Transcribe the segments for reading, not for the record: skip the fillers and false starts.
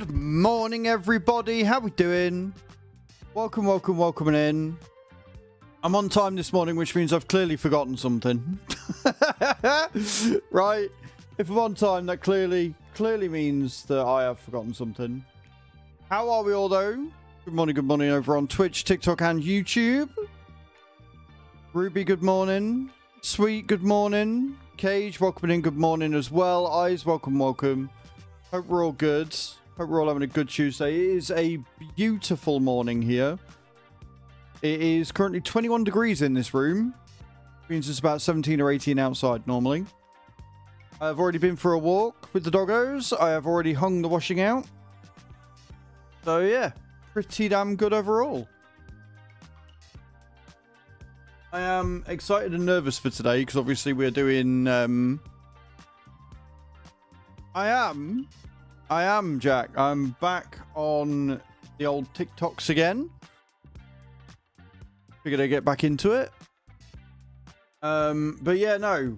Good morning, everybody. How we doing? Welcome in. I'm on time this morning, which means I've clearly forgotten something. Right? If I'm on time, that clearly means that I have forgotten something. How are we all, though? Good morning over on Twitch, TikTok, and YouTube. Ruby, good morning. Sweet, good morning. Cage, welcome in, good morning as well. Eyes, welcome. Hope we're all good. Hope we're all having a good Tuesday. It is a beautiful morning here. It is currently 21 degrees in this room. Means it's about 17 or 18 outside normally. I've already been for a walk with the doggos. I have already hung the washing out. So yeah, pretty damn good overall. I am excited and nervous for today because obviously we're doing... I am, Jack. I'm back on the old TikToks again. Figured I'd get back into it. But yeah, no.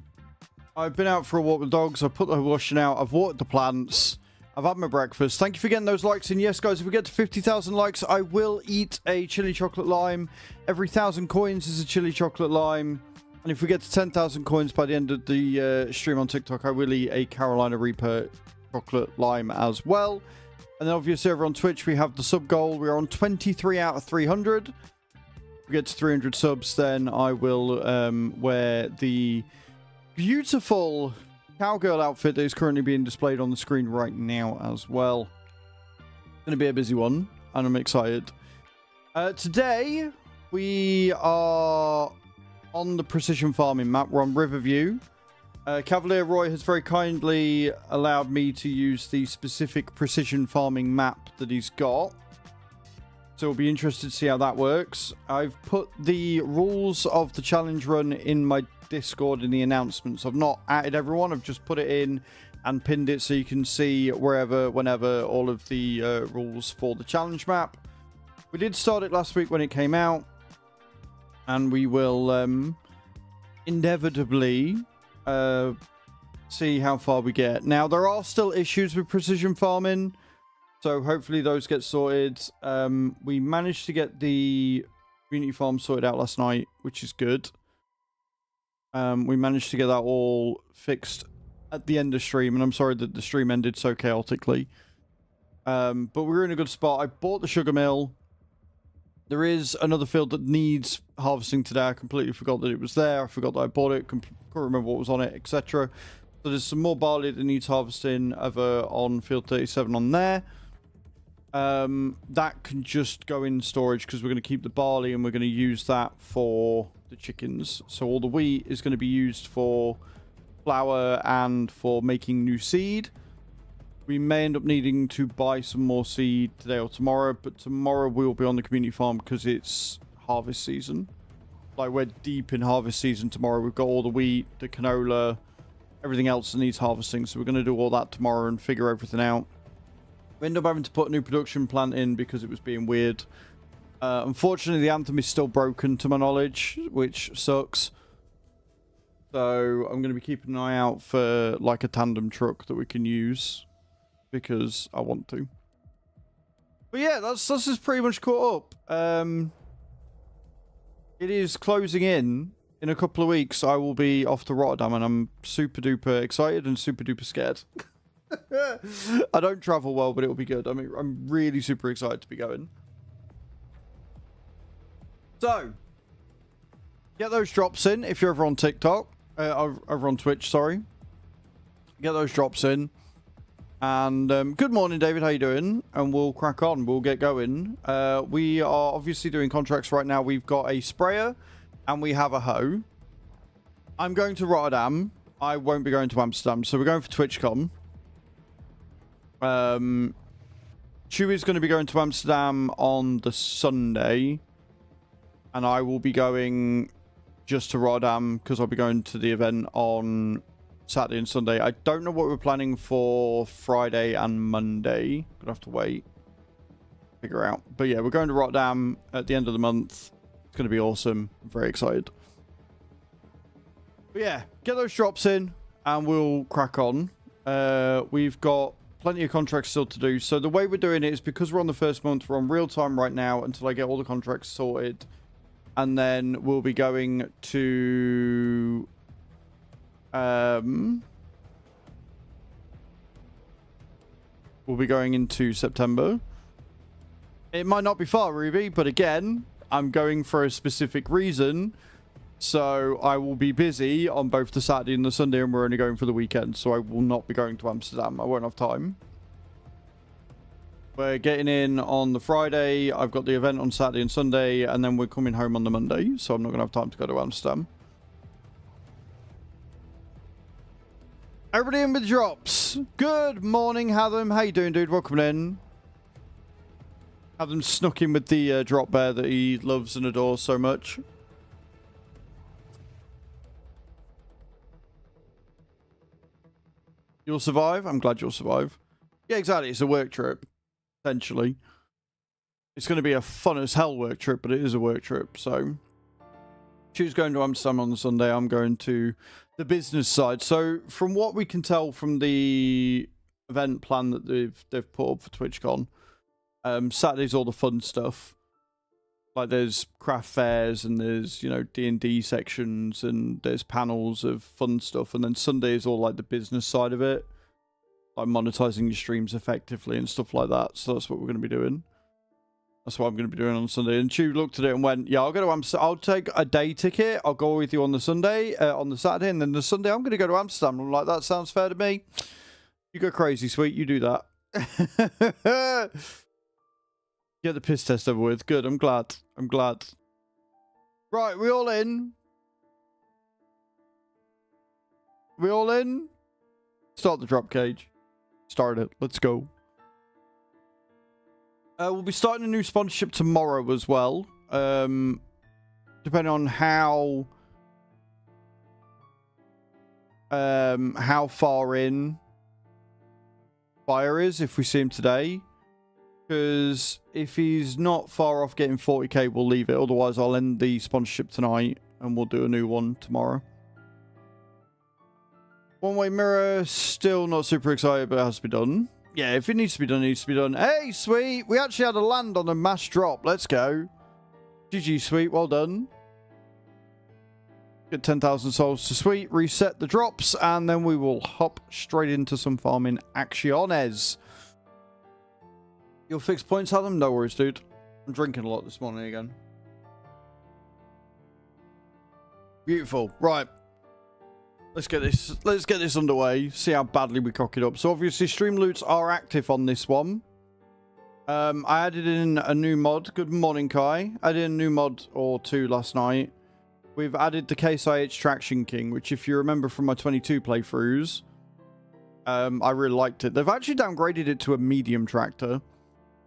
I've been out for a walk with the dogs. I've put the washing out. I've watered the plants. I've had my breakfast. Thank you for getting those likes in. Yes, guys, if we get to 50,000 likes, I will eat a chili chocolate lime. Every 1,000 coins is a chili chocolate lime. And if we get to 10,000 coins by the end of the stream on TikTok, I will eat a Carolina Reaper chocolate lime as well. And then obviously over on Twitch, we have the sub goal. We're on 23 out of 300. If we get to 300 subs, then I will wear the beautiful cowgirl outfit that is currently being displayed on the screen right now as well. It's going to be a busy one, and I'm excited. Today, we are on the precision farming map. We're on Riverview. Cavalier Roy has very kindly allowed me to use the specific precision farming map that he's got. So we'll be interested to see how that works. I've put the rules of the challenge run in my Discord in the announcements. I've not added everyone. I've just put it in and pinned it so you can see wherever, whenever, all of the rules for the challenge map. We did start it last week when it came out. And we will inevitably see how far we get. Now, there are still issues with precision farming. So hopefully those get sorted. We managed to get the community farm sorted out last night, which is good. We managed to get that all fixed at the end of stream. And I'm sorry that the stream ended so chaotically. But we're in a good spot. I bought the sugar mill. There is another field that needs harvesting today. I completely forgot that it was there. I forgot that I bought it. Couldn't remember what was on it, etc. So there's some more barley that needs harvesting over on field 37 on there. That can just go in storage because we're going to keep the barley and we're going to use that for the chickens. So all the wheat is going to be used for flour and for making new seed. We may end up needing to buy some more seed today or tomorrow, but tomorrow we'll be on the community farm because it's harvest season. Like, we're deep in harvest season tomorrow. We've got all the wheat, the canola, everything else that needs harvesting. So we're going to do all that tomorrow and figure everything out. We end up having to put a new production plant in because it was being weird. Unfortunately, the Anthem is still broken to my knowledge, which sucks. So I'm going to be keeping an eye out for like a tandem truck that we can use. Because I want to. But yeah, that's just pretty much caught up. It is closing in a couple of weeks. I will be off to Rotterdam and I'm super duper excited and super duper scared. I don't travel well, but it'll be good. I mean, I'm really super excited to be going. So, get those drops in if you're ever on TikTok. Over on Twitch, sorry. Get those drops in. And good morning, David. How you doing? And we'll crack on. We'll get going. We are obviously doing contracts right now. We've got a sprayer and we have a hoe. I'm going to Rotterdam. I won't be going to Amsterdam. So we're going for TwitchCon. Chewy's going to be going to Amsterdam on the Sunday. And I will be going just to Rotterdam because I'll be going to the event on Saturday and Sunday. I don't know what we're planning for Friday and Monday. Gonna have to wait. Figure out. But yeah, we're going to Rotterdam at the end of the month. It's going to be awesome. I'm very excited. But yeah, get those drops in and we'll crack on. We've got plenty of contracts still to do. So the way we're doing it is because we're on the first month, we're on real time right now until I get all the contracts sorted. And then we'll be going to... we'll be going into September. It might not be far, Ruby, but again, I'm going for a specific reason. So I will be busy on both the Saturday and the Sunday, and we're only going for the weekend. So I will not be going to Amsterdam. I won't have time. We're getting in on the Friday. I've got the event on Saturday and Sunday, and then we're coming home on the Monday. So I'm not going to have time to go to Amsterdam. Everybody in with drops. Good morning, Hatham. How you doing, dude? Welcome in. Hatham snuck in with the drop bear that he loves and adores so much. You'll survive? I'm glad you'll survive. Yeah, exactly. It's a work trip, essentially. It's going to be a fun as hell work trip, but it is a work trip. So, she's going to Amsterdam on the Sunday. I'm going to the business side. So, from what we can tell from the event plan that they've put up for TwitchCon, Saturday's all the fun stuff. Like, there's craft fairs and there's, you know, D&D sections and there's panels of fun stuff. And then Sunday is all, like, the business side of it. Like, monetizing your streams effectively and stuff like that. So that's what we're going to be doing. That's what I'm going to be doing on Sunday. And Chew looked at it and went, yeah, I'll go to Amsterdam. I'll take a day ticket. I'll go with you on the Sunday, on the Saturday. And then the Sunday, I'm going to go to Amsterdam. I'm like, that sounds fair to me. You go crazy, sweet. You do that. Get the piss test over with. Good. I'm glad. I'm glad. Right. We all in? We all in? Start the drop cage. Start it. Let's go. We'll be starting a new sponsorship tomorrow as well. Depending on how far in Fire is, if we see him today. Because if he's not far off getting 40k, we'll leave it. Otherwise, I'll end the sponsorship tonight and we'll do a new one tomorrow. One-way mirror, still not super excited, but it has to be done. Yeah, if it needs to be done, it needs to be done. Hey, sweet! We actually had a land on a mass drop. Let's go. GG, sweet. Well done. Get 10,000 souls to sweet. Reset the drops, and then we will hop straight into some farming acciones. You'll fix points, Adam? No worries, dude. I'm drinking a lot this morning again. Beautiful. Right. Let's get this underway. See how badly we cock it up. So obviously Streamloots are active on this one. I added in a new mod. Good morning, Kai. I did a new mod or two last night. We've added the Case IH Traction King, which if you remember from my 22 playthroughs, I really liked it. They've actually downgraded it to a medium tractor.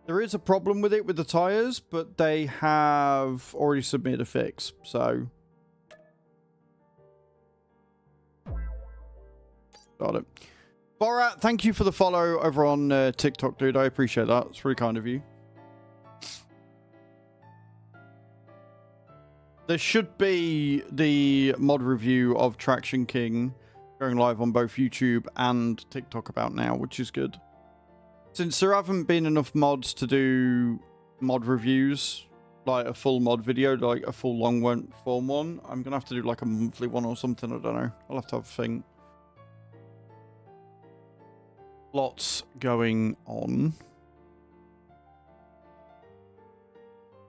There is a problem with it with the tires, but they have already submitted a fix, so... Got it. Borat, thank you for the follow over on TikTok, dude. I appreciate that. It's really kind of you. There should be the mod review of Traction King going live on both YouTube and TikTok about now, which is good. Since there haven't been enough mods to do mod reviews, like a full mod video, like a full long form one, I'm going to have to do like a monthly one or something. I don't know. I'll have to have a think. Lots going on.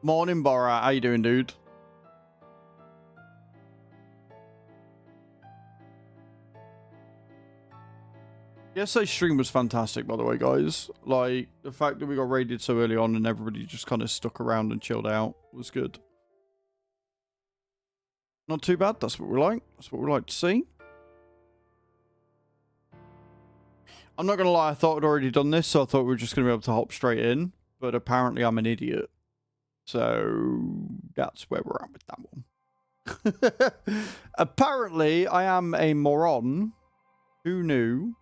Morning, Borat. How you doing, dude? Yesterday's stream was fantastic, by the way, guys. Like, the fact that we got raided so early on and everybody just kind of stuck around and chilled out was good. Not too bad. That's what we like. That's what we like to see. I'm not going to lie. I thought I'd already done this, so I thought we were just going to be able to hop straight in. But apparently I'm an idiot. So that's where we're at with that one. Apparently I am a moron. Who knew?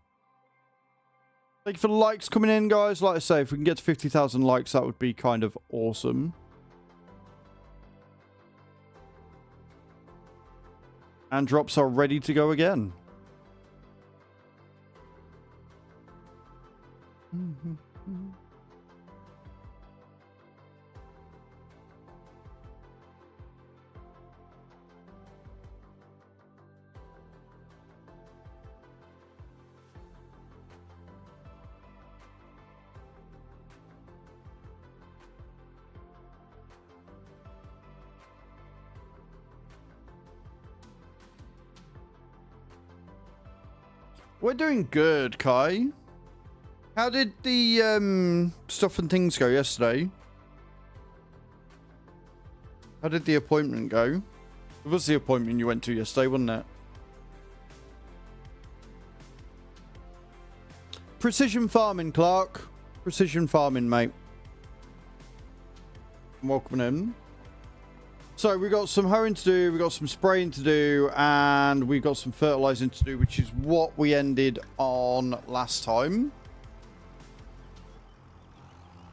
Thank you for the likes coming in, guys. Like I say, if we can get to 50,000 likes, that would be kind of awesome. And drops are ready to go again. We're doing good, Kai. How did the stuff and things go yesterday? How did the appointment go? It was the appointment you went to yesterday, wasn't it? Precision farming, Clark. Precision farming, mate. Welcome in. So we got some hoeing to do, we got some spraying to do, and we got some fertilizing to do, which is what we ended on last time.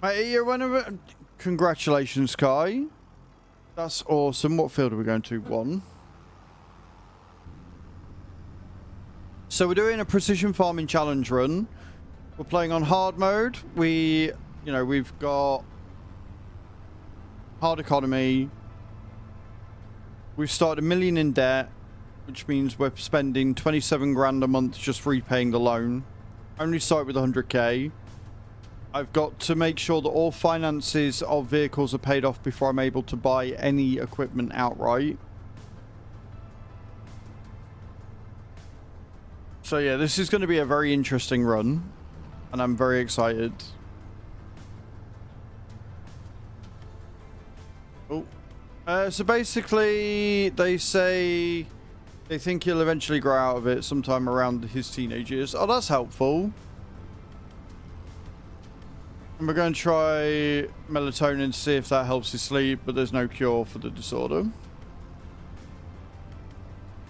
Mate, congratulations, Kai. That's awesome. What field are we going to? 1. So we're doing a precision farming challenge run. We're playing on hard mode. We've got hard economy. We've started $1 million in debt, which means we're spending 27 grand a month just repaying the loan. Only start with 100k. I've got to make sure that all finances of vehicles are paid off before I'm able to buy any equipment outright. So yeah, this is going to be a very interesting run, and I'm very excited. Oh. So basically, they say they think he'll eventually grow out of it sometime around his teenage years. Oh, that's helpful. And we're going to try melatonin to see if that helps his sleep, but there's no cure for the disorder.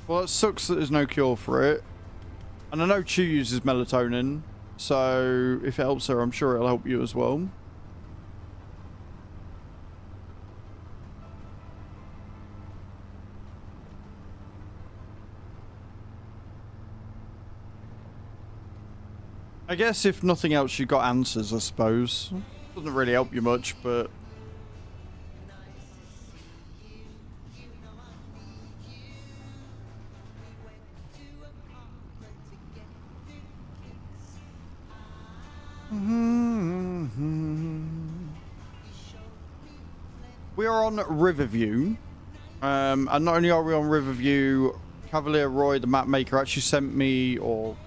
Well, it sucks that there's no cure for it. And I know Chu uses melatonin, so if it helps her, I'm sure it'll help you as well. I guess if nothing else, you got answers, I suppose. Doesn't really help you much, but... We are on Riverview. And not only are we on Riverview, Cavalier Roy, the map maker, actually sent me, or...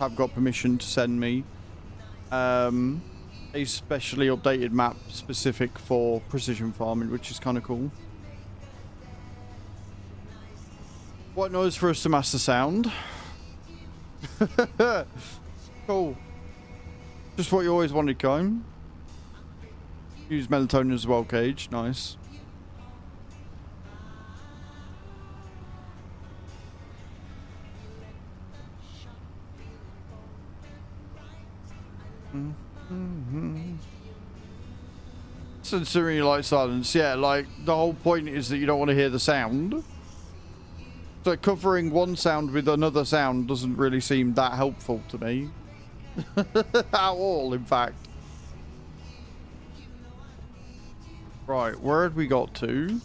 have got permission to send me a specially updated map specific for precision farming, which is kind of cool. White noise for us to master sound. Cool. Just what you always wanted, Kime. Use melatonin as well, Cage. Nice. Sensory light silence, yeah, like the whole point is that you don't want to hear the sound. So covering one sound with another sound doesn't really seem that helpful to me. At all, in fact. Right, where had we got to?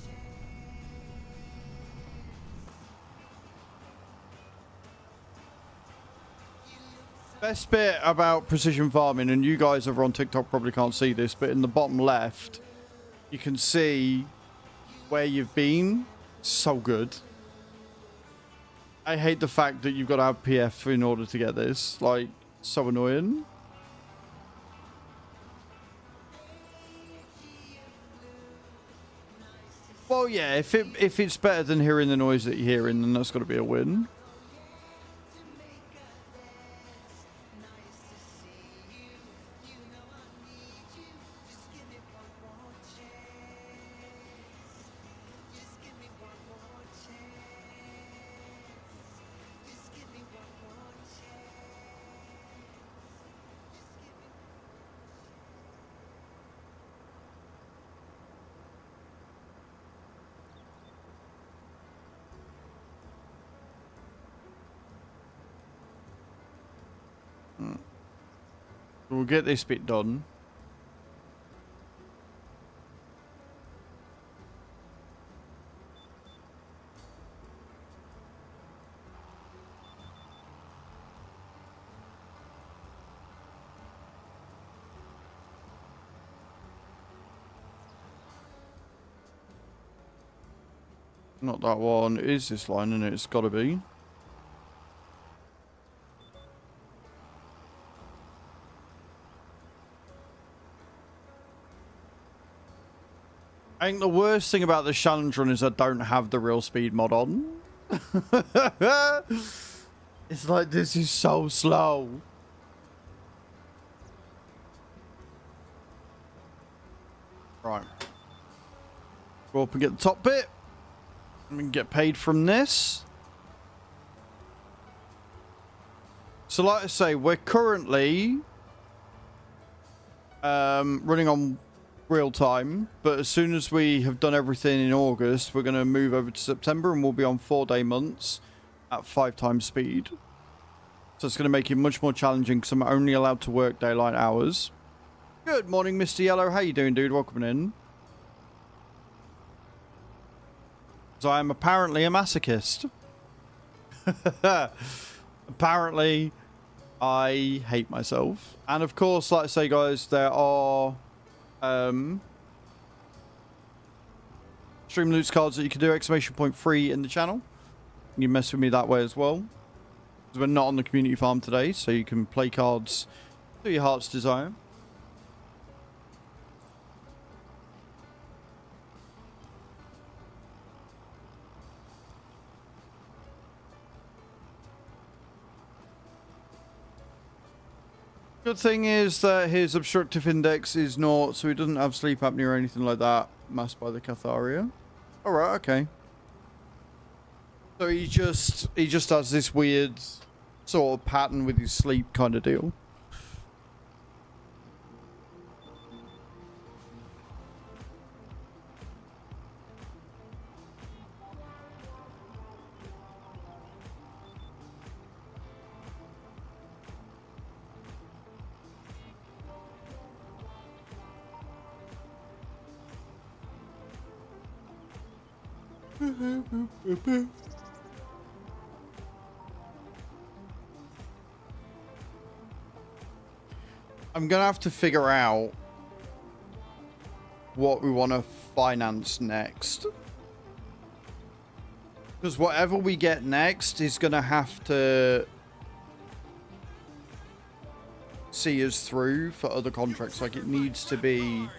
Best bit about precision farming, and you guys over on TikTok probably can't see this, but in the bottom left, you can see where you've been. So good. I hate the fact that you've got to have PF in order to get this. Like, so annoying. Well, yeah, if it's better than hearing the noise that you're hearing, then that's got to be a win. We'll get this bit done. Not that one. It is this line, and it's got to be. I think the worst thing about the challenge run is I don't have the real speed mod on. It's like, this is so slow. Right. Go up and get the top bit. And we can get paid from this. So like I say, we're currently running on real time, but as soon as we have done everything in August, we're going to move over to September and we'll be on 4-day months at 5 times speed. So it's going to make it much more challenging because I'm only allowed to work daylight hours. Good morning, Mr. Yellow. How you doing, dude? Welcome in. So I'm apparently a masochist. Apparently, I hate myself. And of course, like I say, guys, there are Streamloots cards that you can do, !free in the channel. You mess with me that way as well. Because we're not on the community farm today, so you can play cards to your heart's desire. Good thing is that his obstructive index is naught, so he doesn't have sleep apnea or anything like that, masked by the Catharia. Alright, okay. So he just has this weird sort of pattern with his sleep kind of deal. I'm gonna have to figure out what we want to finance next, because whatever we get next is gonna have to see us through for other contracts. Like, it needs to be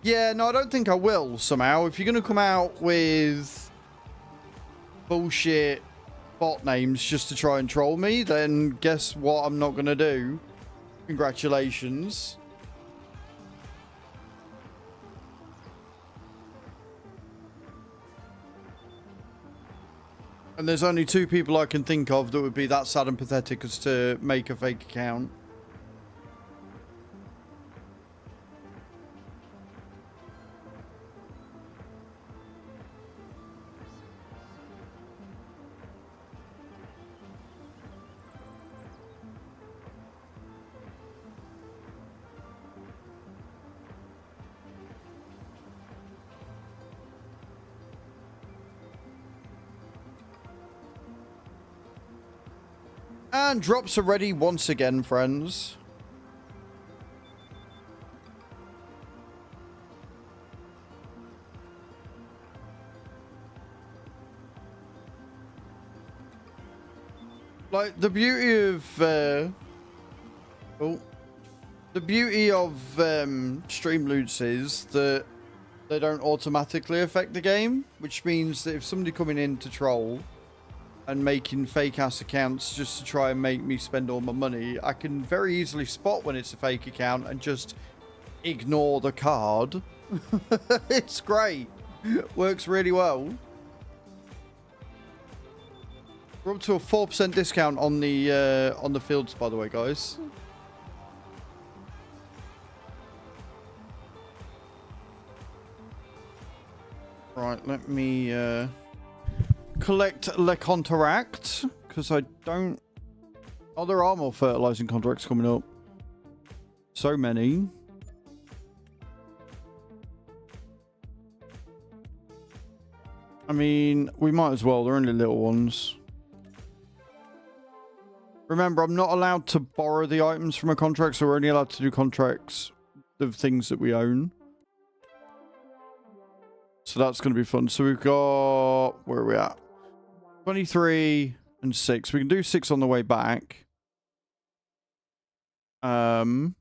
yeah, no, I don't think I will somehow. If you're going to come out with bullshit bot names just to try and troll me, then guess what I'm not going to do? Congratulations. And there's only 2 people I can think of that would be that sad and pathetic as to make a fake account. And drops are ready once again, friends. Like, the beauty of the beauty of Streamloots is that they don't automatically affect the game, which means that if somebody coming in to troll and making fake ass accounts just to try and make me spend all my money, I can very easily spot when it's a fake account and just ignore the card. It's great. Works really well. We're up to a 4% discount on the fields, by the way, guys. Right, let me collect Le Contract, because I don't... Oh, there are more fertilizing contracts coming up. So many. I mean, we might as well. They're only little ones. Remember, I'm not allowed to borrow the items from a contract, so we're only allowed to do contracts of things that we own. So that's going to be fun. So we've got... Where are we at? 23 and 6. We can do 6 on the way back. And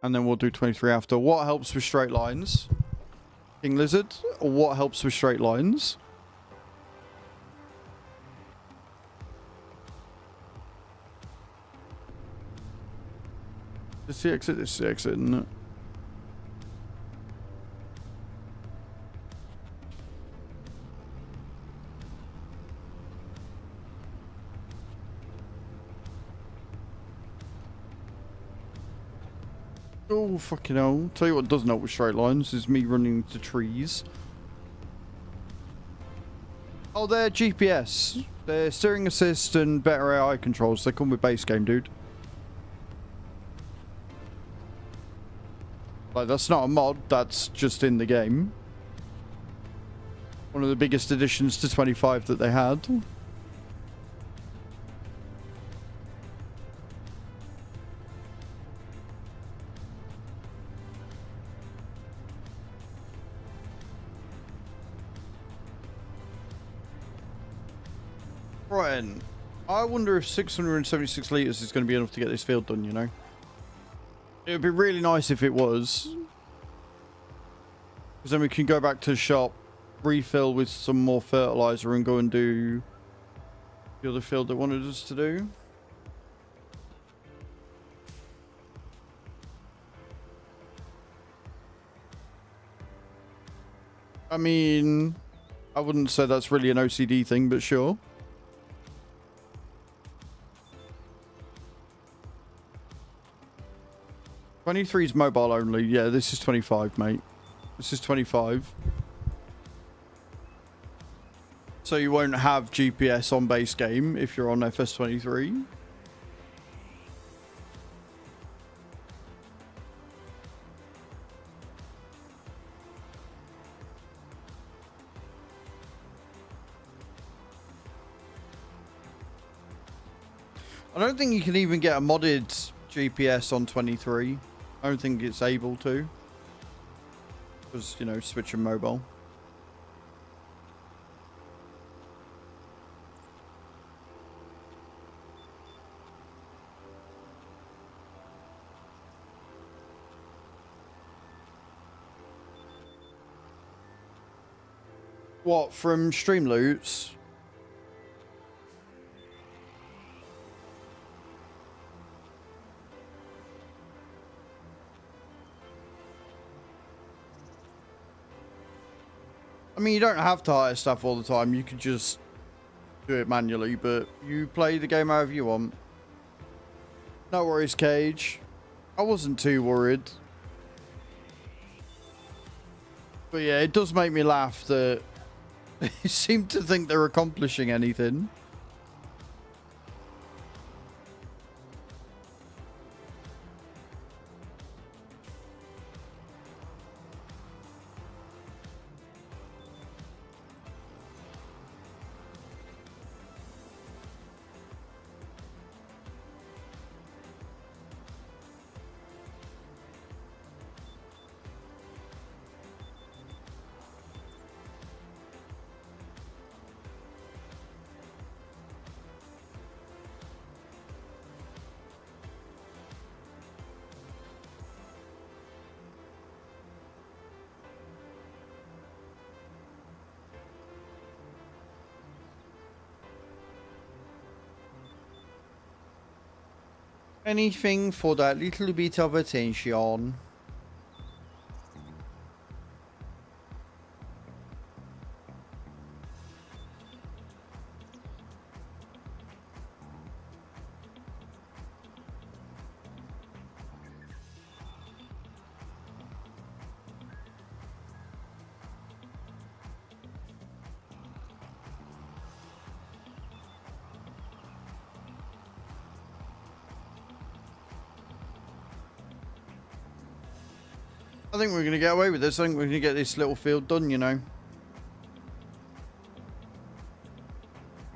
then we'll do 23 after. What helps with straight lines? King Lizard? Or what helps with straight lines? This is the exit. This is the exit, isn't it? Oh, fucking hell. Tell you what doesn't help with straight lines is me running into trees. Oh, they're GPS. They're steering assist and better AI controls. They come with base game, dude. Like, that's not a mod. That's just in the game. One of the biggest additions to 25 that they had. Right then. I wonder if 676 litres is going to be enough to get this field done, you know? It would be really nice if it was. Because then we can go back to the shop, refill with some more fertilizer and go and do the other field that wanted us to do. I mean, I wouldn't say that's really an OCD thing, but sure. '23 is mobile only. Yeah, this is 25, mate. This is 25. So you won't have GPS on base game if you're on FS23. I don't think you can even get a modded GPS on 23. I don't think it's able to. Because, you know, switching mobile. What, from Streamloots? I mean, you don't have to hire stuff all the time. You could just do it manually, but you play the game however you want. No worries, Cage. I wasn't too worried. But yeah, it does make me laugh that they seem to think they're accomplishing anything. Anything for that little bit of attention. I think we're going to get away with this. I think we're going to get this little field done, you know.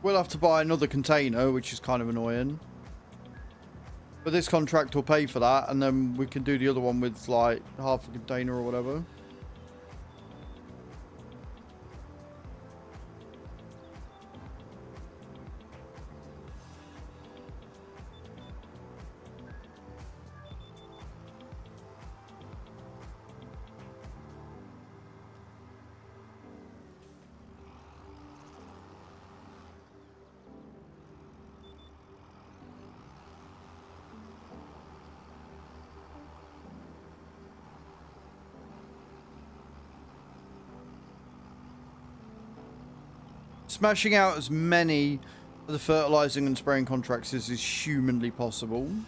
We'll have to buy another container, which is kind of annoying. But this contract will pay for that, and then we can do the other one with, like, half a container or whatever. Smashing out as many of the fertilizing and spraying contracts as is humanly possible. And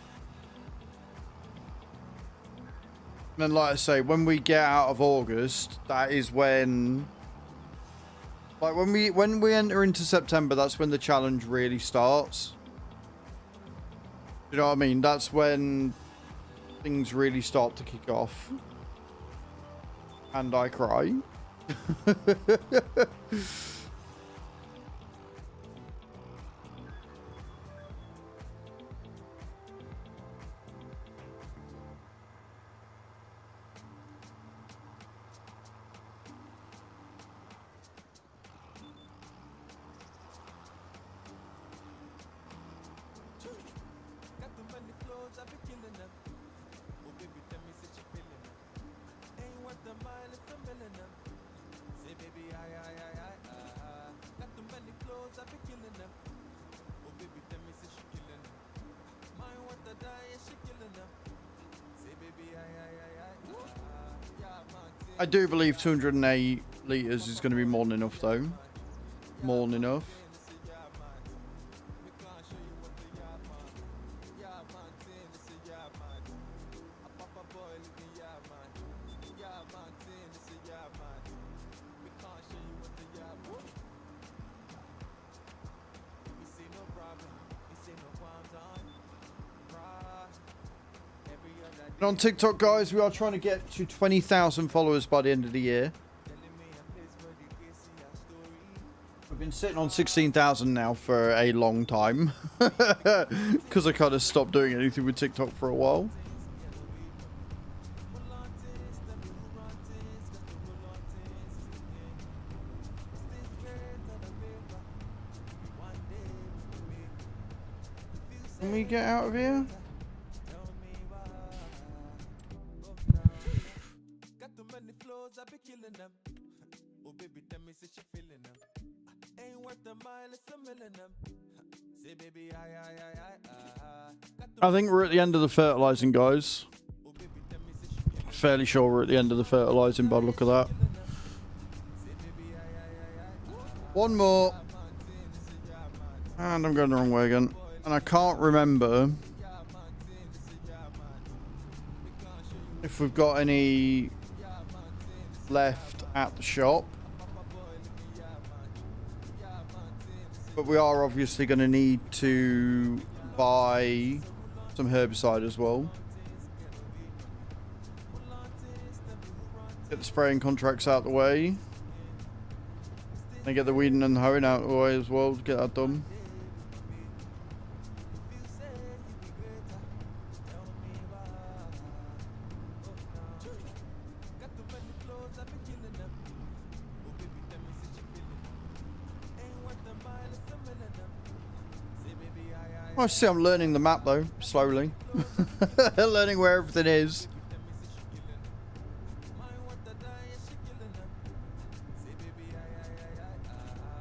then, like I say, when we get out of August, that is when, like, when we enter into September, that's when the challenge really starts. You know what I mean? That's when things really start to kick off. And I cry. I do believe 208 litres is going to be more than enough, though. More than enough. On TikTok, guys, we are trying to get to 20,000 followers by the end of the year. We've been sitting on 16,000 now for a long time because I kind of stopped doing anything with TikTok for a while. Can we get out of here? I think we're at the end of the fertilizing, guys. Fairly sure we're at the end of the fertilizing by the look of that. One more. And I'm going the wrong way again. And I can't remember if we've got any left at the shop. But we are obviously going to need to buy some herbicide as well. Get the spraying contracts out the way. And get the weeding and hoeing out the way as well to get that done. I see I'm learning the map though, slowly. Learning where everything is.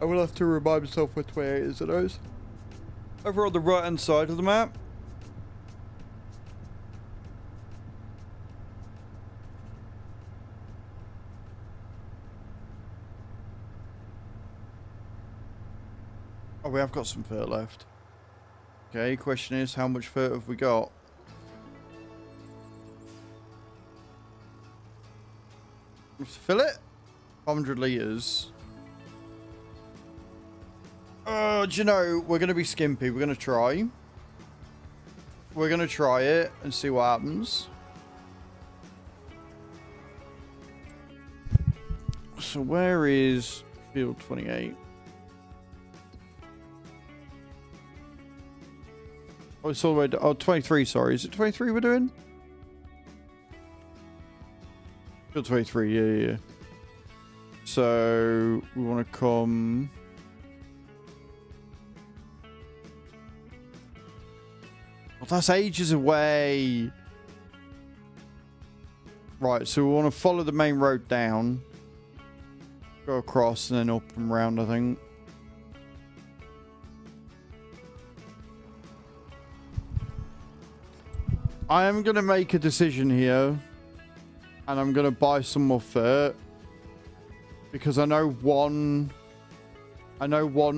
I will have to remind myself where 28 is of those. Over on the right hand side of the map. Oh, we have got some fur left. Okay, question is, how much fur have we got? Let's fill it. 100 litres. Do you know, we're going to be skimpy. We're going to try. We're going to try it and see what happens. So where is field 28? Oh, it's all the way to, oh, 23, sorry. Is it 23 we're doing? Field 23, yeah. So we want to come... Oh, that's ages away. Right, so we want to follow the main road down. Go across and then up and round, I think. I am going to make a decision here. And I'm going to buy some more fur. Because I know one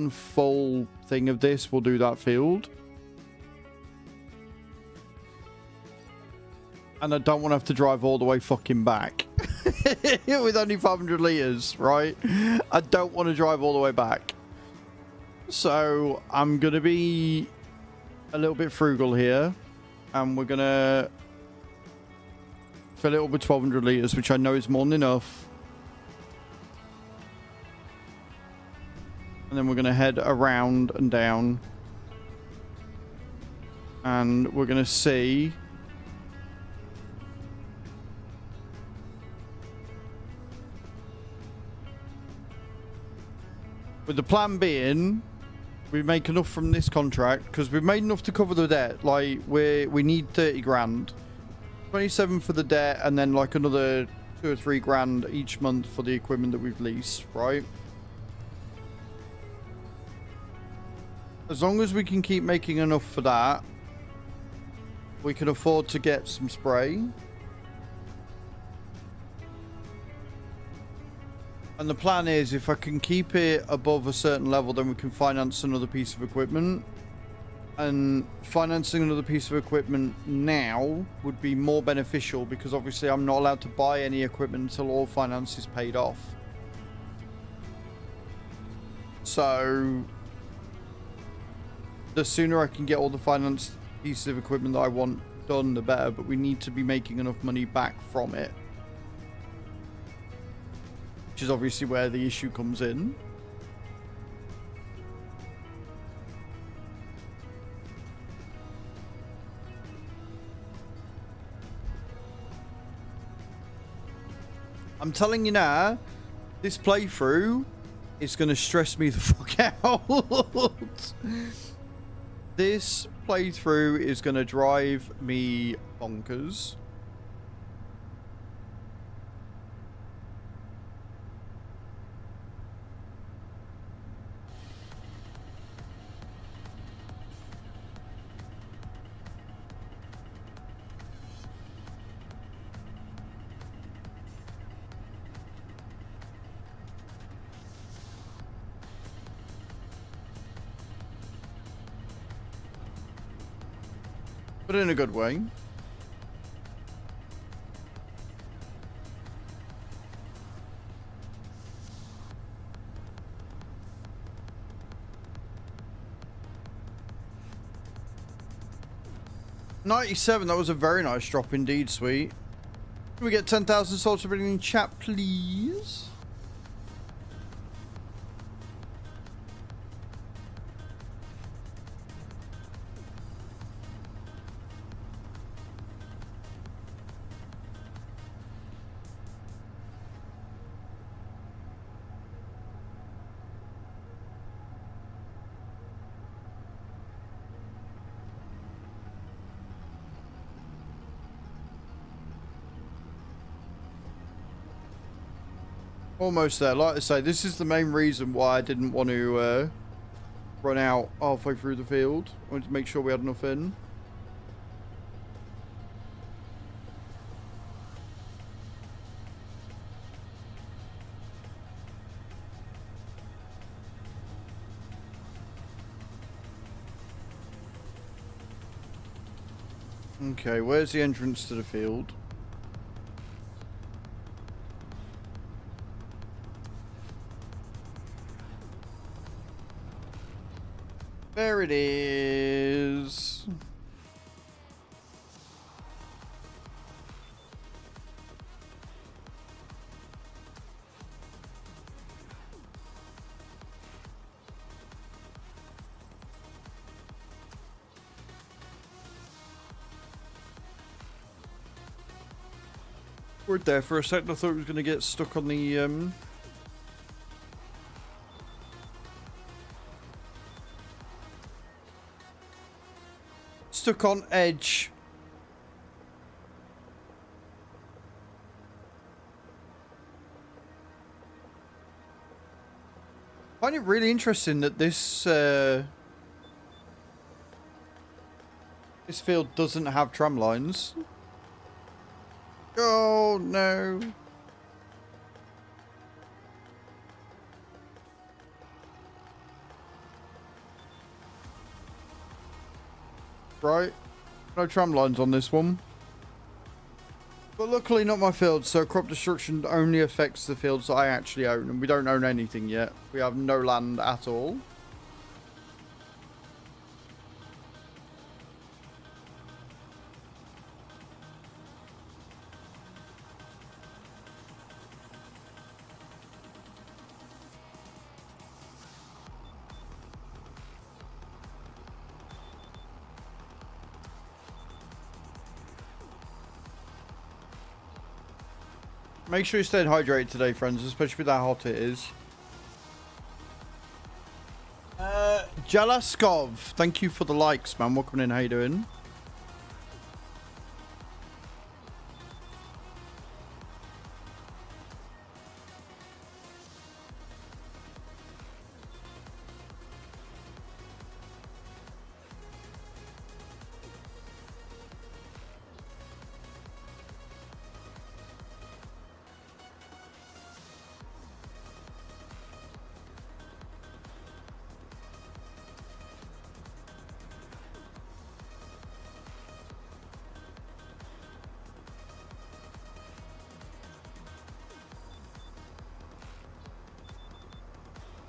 full thing of this will do that field. And I don't want to have to drive all the way fucking back. With only 500 litres, right? I don't want to drive all the way back. So I'm going to be a little bit frugal here. And we're going to fill it up with 1,200 litres, which I know is more than enough. And then we're going to head around and down. And we're going to see... With the plan being, we make enough from this contract, because we've made enough to cover the debt. Like, we need 30 grand. 27 for the debt, and then like another 2 or 3 grand each month for the equipment that we've leased, right? As long as we can keep making enough for that, we can afford to get some spray. And the plan is, if I can keep it above a certain level, then we can finance another piece of equipment. And financing another piece of equipment now would be more beneficial, because obviously I'm not allowed to buy any equipment until all finance is paid off. So the sooner I can get all the finance pieces of equipment that I want done, the better. But we need to be making enough money back from it. Which is obviously where the issue comes in. I'm telling you now, this playthrough is going to stress me the fuck out. This playthrough is going to drive me bonkers. But in a good way. $97, that was a very nice drop indeed, sweet. Can we get 10,000 souls to bring in chat, please? Almost there. Like I say, this is the main reason why I didn't want to run out halfway through the field. I wanted to make sure we had enough in. Okay, where's the entrance to the field? There it is. We're there for a second. I thought it was going to get stuck on the stuck on edge. I find it really interesting that this field doesn't have tram lines. Oh no. Right. No tram lines on this one. But luckily not my field, so crop destruction only affects the fields that I actually own, and we don't own anything yet. We have no land at all. Make sure you stay hydrated today, friends, especially with how hot it is. Jalaskov, thank you for the likes, man. Welcome in. How you doing?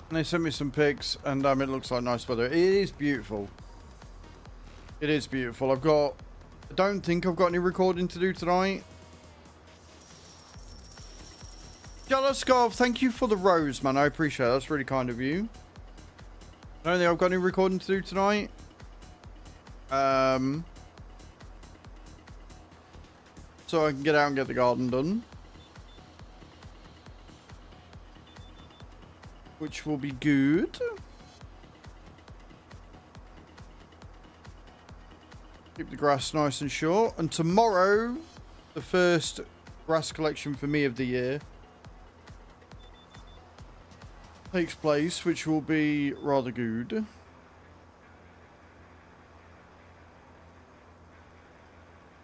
They sent me some pics, and it looks like nice weather. It is beautiful. It is beautiful. I don't think I've got any recording to do tonight. Jalaskov, thank you for the rose, man. I appreciate it. That's really kind of you. I don't think I've got any recording to do tonight. So I can get out and get the garden done. Which will be good. Keep the grass nice and short. And tomorrow, the first grass collection for me of the year takes place, which will be rather good.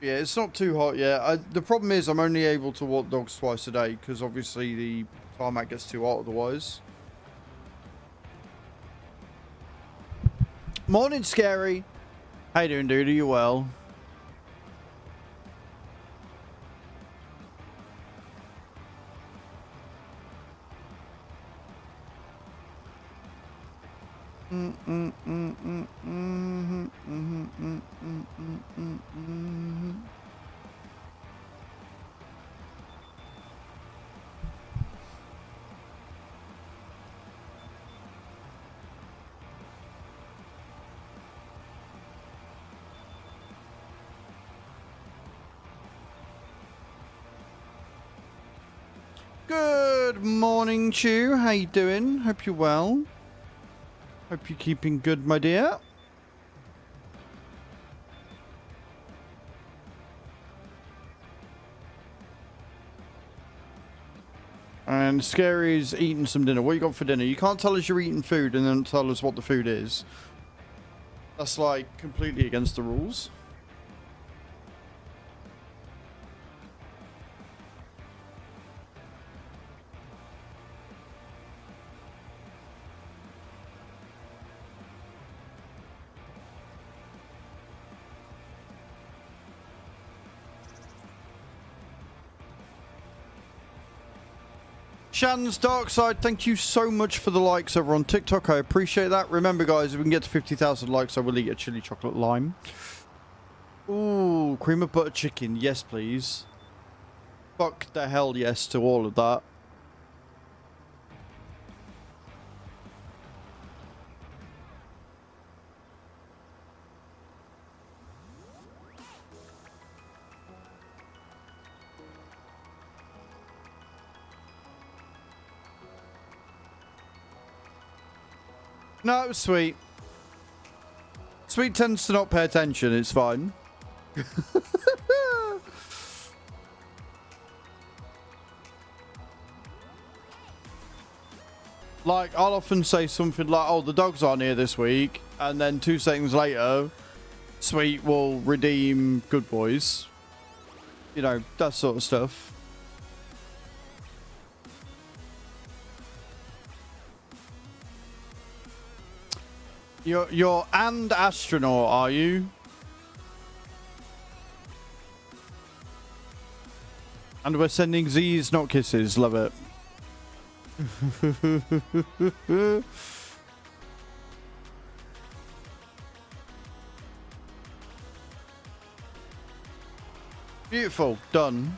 Yeah, it's not too hot yet. The problem is I'm only able to walk dogs twice a day because obviously the tarmac gets too hot otherwise. Morning, Scary. How you doing, dude? Are you well? Good morning, Chew. How you doing? Hope you're well. Hope you're keeping good, my dear. And Scary's eating some dinner. What you got for dinner? You can't tell us you're eating food and then tell us what the food is. That's like completely against the rules. Shan's Dark Side, thank you so much for the likes over on TikTok. I appreciate that. Remember, guys, if we can get to 50,000 likes, I will eat a chili chocolate lime. Ooh, cream of butter chicken. Yes, please. Fuck the hell yes to all of that. No, it was Sweet. Sweet tends to not pay attention. It's fine. Like, I'll often say something like, oh, the dogs aren't here this week. And then 2 seconds later, Sweet will redeem Good Boys. You know, that sort of stuff. You're and astronaut, are you? And we're sending Z's, not kisses. Love it. Beautiful. Done.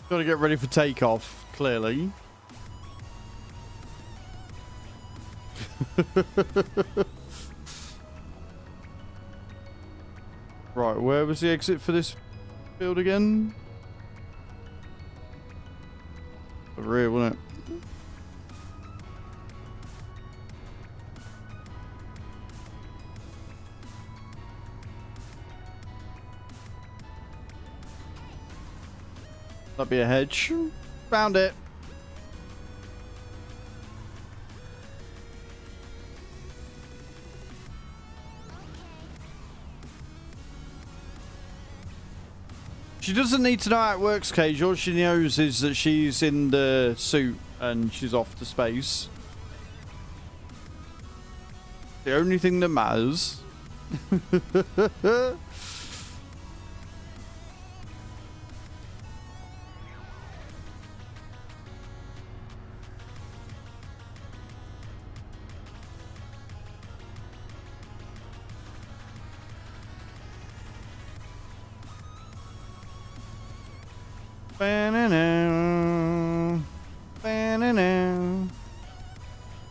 Gotta get ready for takeoff, clearly. Right, where was the exit for this field again? The rear, wasn't it? That'd be a hedge. Found it. She doesn't need to know how it works, Cage. All she knows is that she's in the suit and she's off to space. The only thing that matters.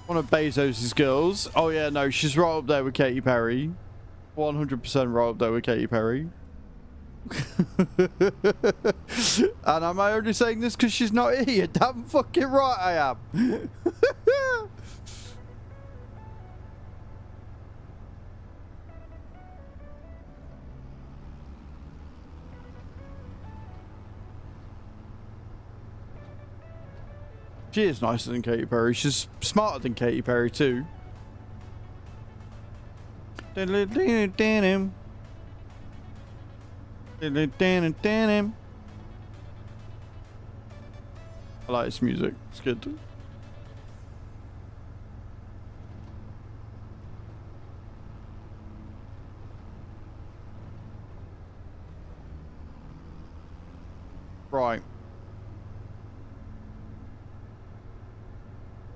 One of Bezos' girls. Oh yeah, no, she's right up there with Katy Perry. 100% right up there with Katy Perry. And am I only saying this because she's not here? You're damn fucking right I am. She is nicer than Katy Perry. She's smarter than Katy Perry too. I like this music. It's good. Right.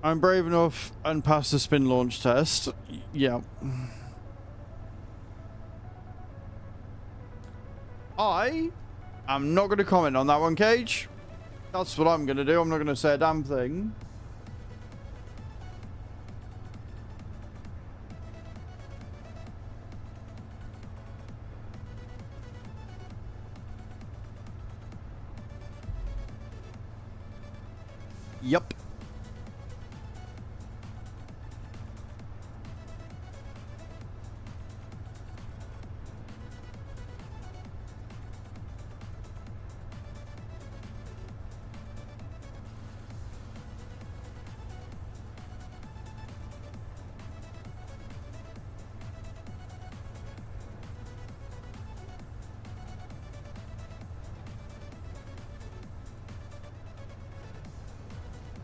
I'm brave enough and passed the spin launch test. Yeah. I am not going to comment on that one, Cage. That's what I'm going to do. I'm not going to say a damn thing. Yup.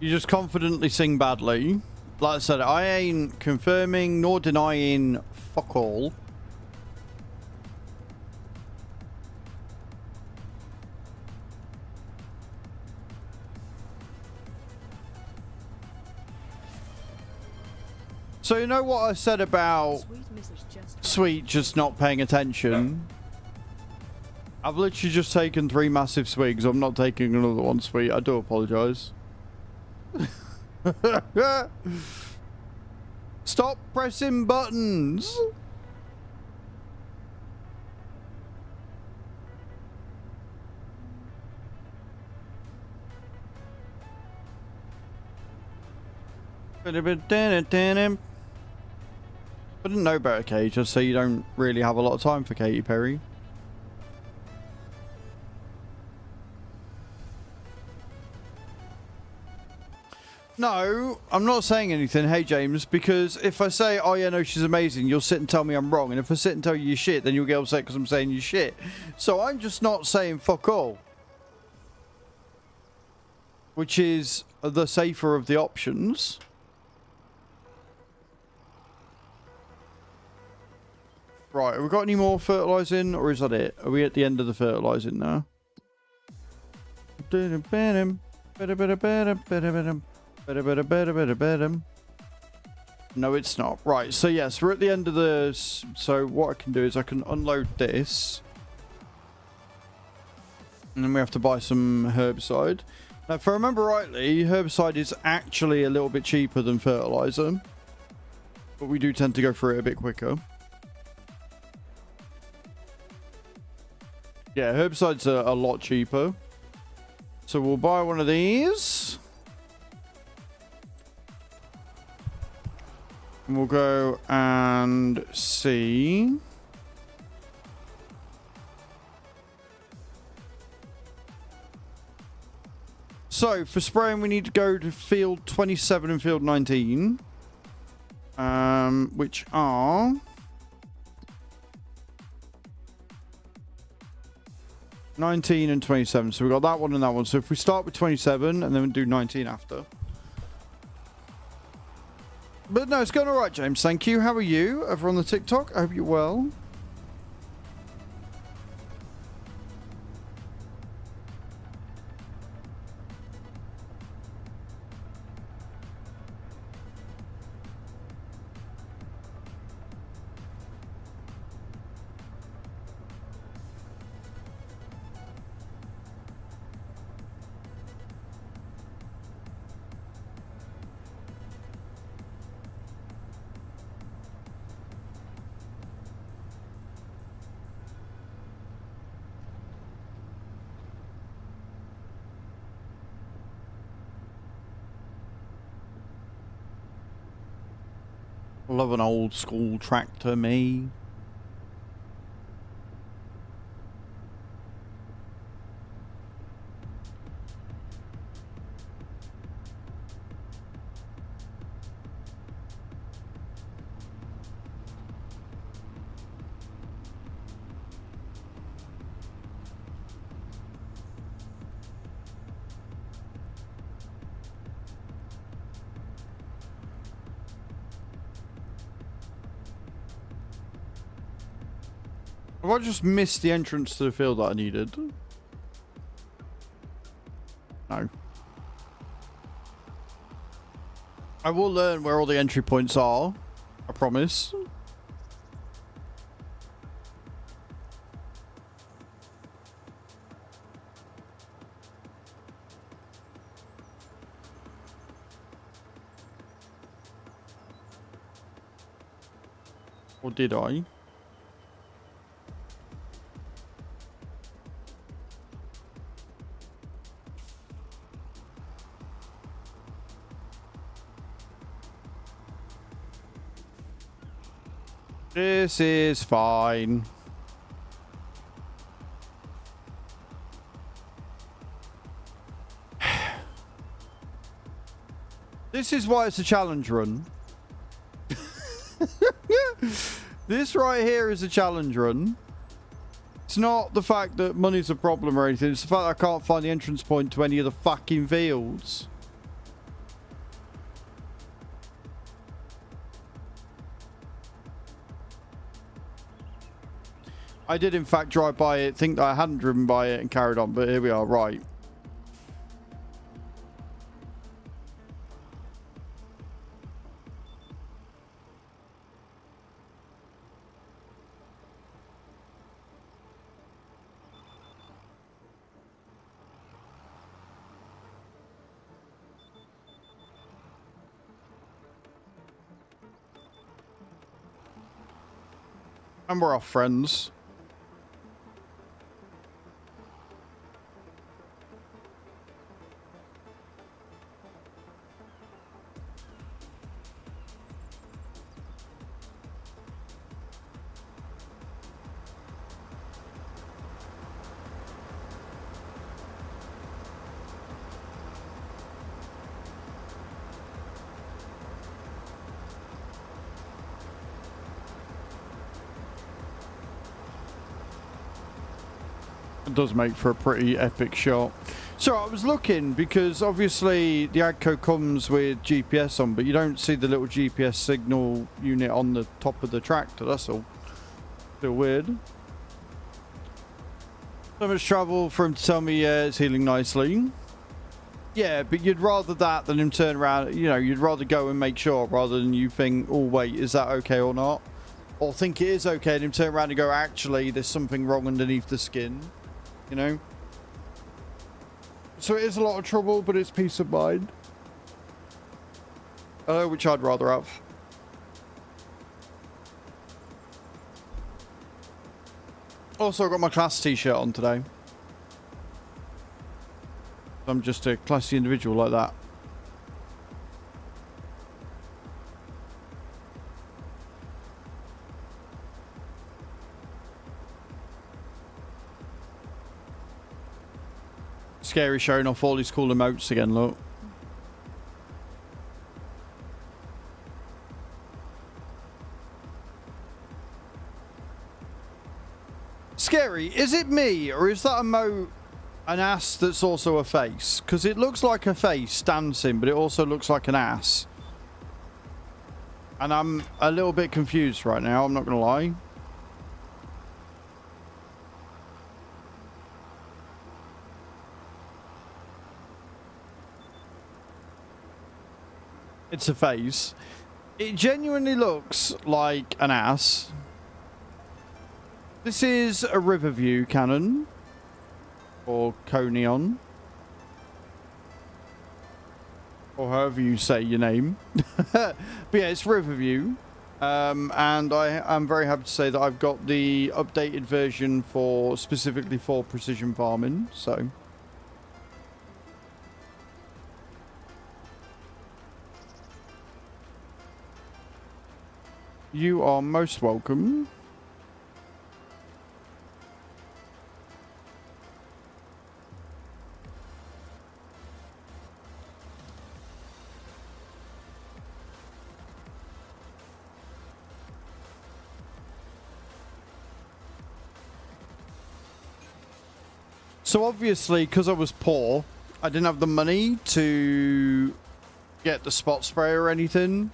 You just confidently sing badly. Like I said, I ain't confirming nor denying fuck all. So you know what I said about Sweet just not paying attention? I've literally just taken 3 massive swigs. I'm not taking another one, Sweet. I do apologise. Stop pressing buttons. Put a no better, Kate, just so you don't really have a lot of time for Katy Perry. No, I'm not saying anything, hey James, because if I say, oh yeah, no, she's amazing, you'll sit and tell me I'm wrong. And if I sit and tell you you're shit, then you'll get upset because I'm saying you're shit. So I'm just not saying fuck all. Which is the safer of the options. Right, have we got any more fertilizing, or is that it? Are we at the end of the fertilizing now? No, it's not. Right, so yes, we're at the end of the... So what I can do is I can unload this. And then we have to buy some herbicide. Now, if I remember rightly, herbicide is actually a little bit cheaper than fertilizer. But we do tend to go through it a bit quicker. Yeah, herbicide's a lot cheaper. So we'll buy one of these. And we'll go and see. So, for spraying, we need to go to field 27 and field 19. Which are... 19 and 27. So, we've got that one and that one. So, if we start with 27 and then we do 19 after. But no, it's going all right, James. Thank you. How are you over on the TikTok? I hope you're well. Love an old school tractor, me. Have I just missed the entrance to the field that I needed? No. I will learn where all the entry points are. I promise. Or did I? This is fine. This is why it's a challenge run. This right here is a challenge run. It's not the fact that money's a problem or anything. It's the fact that I can't find the entrance point to any of the fucking fields. I did, in fact, drive by it, think that I hadn't driven by it and carried on, but here we are, right. And we're off, friends. It does make for a pretty epic shot. So I was looking because obviously the AGCO comes with GPS on, but you don't see the little GPS signal unit on the top of the tractor. That's all. Feel weird. So much travel for him to tell me it's healing nicely. Yeah, but you'd rather that than him turn around. You know, you'd rather go and make sure rather than you think, oh wait, is that okay or not? Or think it is okay and him turn around and go, actually, there's something wrong underneath the skin. You know? So it is a lot of trouble, but it's peace of mind. Which I'd rather have. Also, I got my class t-shirt on today. I'm just a classy individual like that. Scary showing off all his cool emotes again, look. Scary, is it me or is that emote an ass that's also a face? Because it looks like a face dancing, but it also looks like an ass. And I'm a little bit confused right now, I'm not going to lie. It's a face. It genuinely looks like an ass. This is a Riverview cannon. Or Conion. Or however you say your name. But yeah, it's Riverview. And I am very happy to say that I've got the updated version for specifically for precision farming. So you are most welcome. So obviously, because I was poor, I didn't have the money to get the spot spray or anything.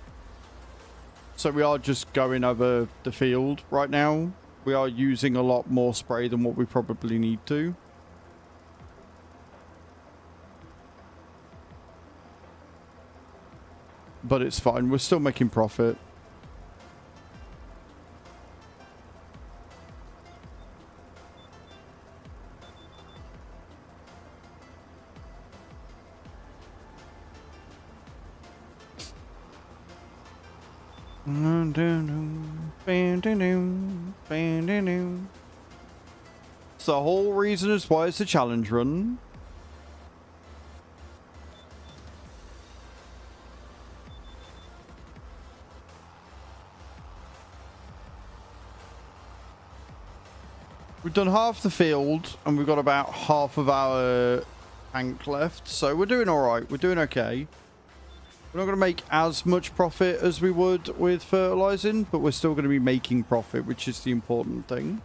So we are just going over the field right now. We are using a lot more spray than what we probably need to. But it's fine. We're still making profit. It's the whole reason as why it's a challenge run. We've done half the field and we've got about half of our tank left, so we're doing all right. We're doing okay. We're not going to make as much profit as we would with fertilizing, but we're still going to be making profit, which is the important thing.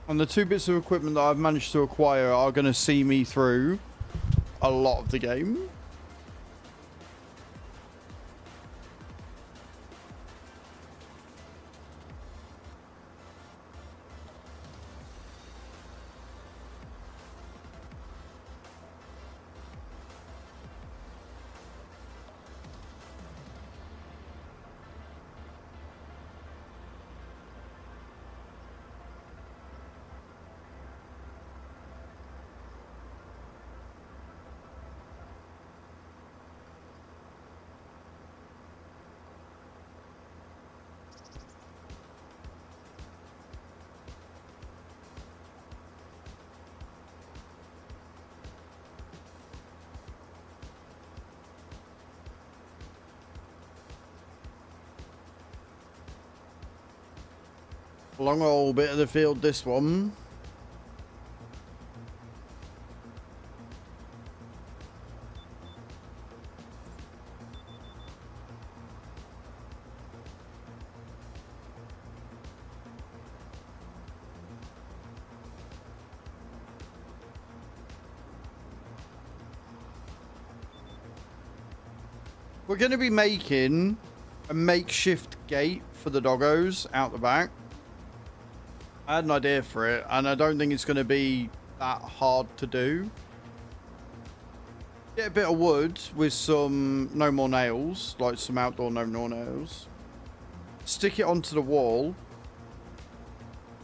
And the 2 bits of equipment that I've managed to acquire are going to see me through a lot of the game. Long old bit of the field, this one. We're going to be making a makeshift gate for the doggos out the back. I had an idea for it, and I don't think it's going to be that hard to do. Get a bit of wood with some no more nails, like some outdoor no more nails. Stick it onto the wall.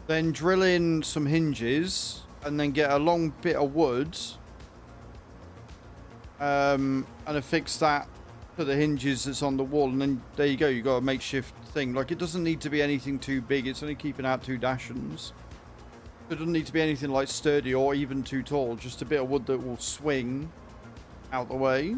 Then drill in some hinges, and then get a long bit of wood. And affix that to the hinges that's on the wall, and then there you go. You got a makeshift thing. Like, it doesn't need to be anything too big. It's only keeping out 2 dashens. It doesn't need to be anything like sturdy or even too tall. Just a bit of wood that will swing out the way.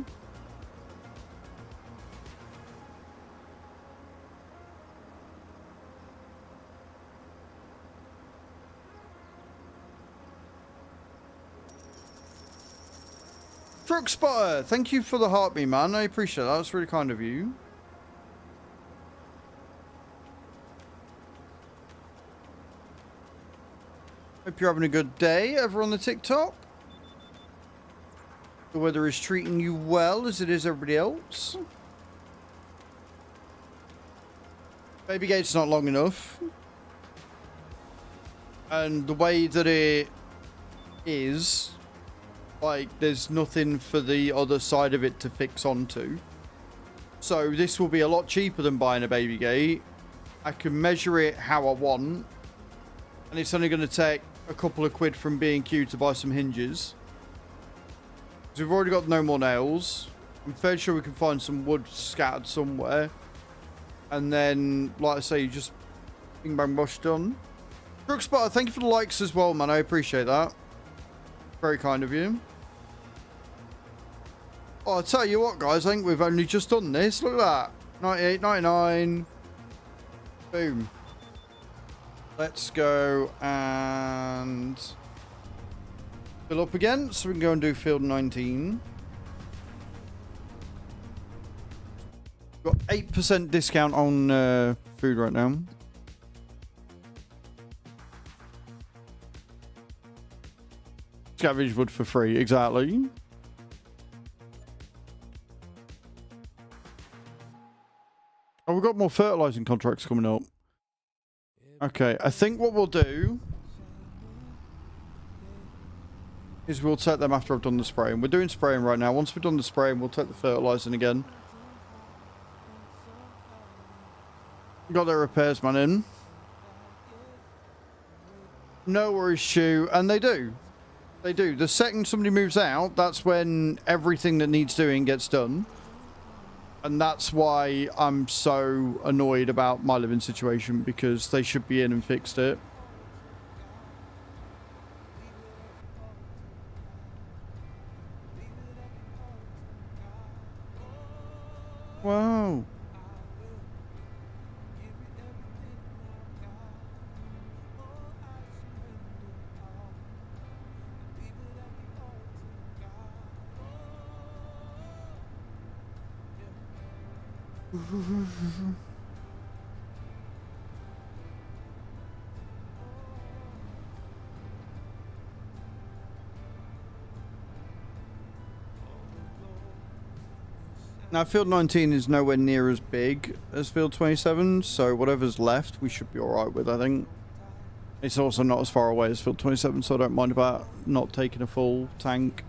Truck Spotter, thank you for the heartbeat, man. I appreciate that. That's really kind of you. Hope you're having a good day over on the TikTok. The weather is treating you well as it is everybody else. Baby gate's not long enough. And the way that it is, like, there's nothing for the other side of it to fix onto. So this will be a lot cheaper than buying a baby gate. I can measure it how I want. And it's only going to take a couple of quid from B&Q to buy some hinges. So we've already got no more nails. I'm fairly sure we can find some wood scattered somewhere. And then, like I say, you just bing bang bosh done. Truck Spotter, thank you for the likes as well, man. I appreciate that. Very kind of you. Oh, I'll tell you what, guys. I think we've only just done this. Look at that. 98.99. Boom. Let's go and fill up again so we can go and do field 19. Got 8% discount on food right now. Scavenge wood for free, exactly. Oh, we've got more fertilizing contracts coming up. Okay, I think what we'll do is we'll take them after I've done the spraying. We're doing spraying right now. Once we've done the spraying, we'll take the fertilizing again. Got their repairs man in. No worries, Stu. And they do. They do. The second somebody moves out, that's when everything that needs doing gets done. And that's why I'm so annoyed about my living situation, because they should be in and fixed it. Wow. Now, field 19 is nowhere near as big as field 27, so whatever's left, we should be alright with, I think. It's also not as far away as field 27, so I don't mind about not taking a full tank.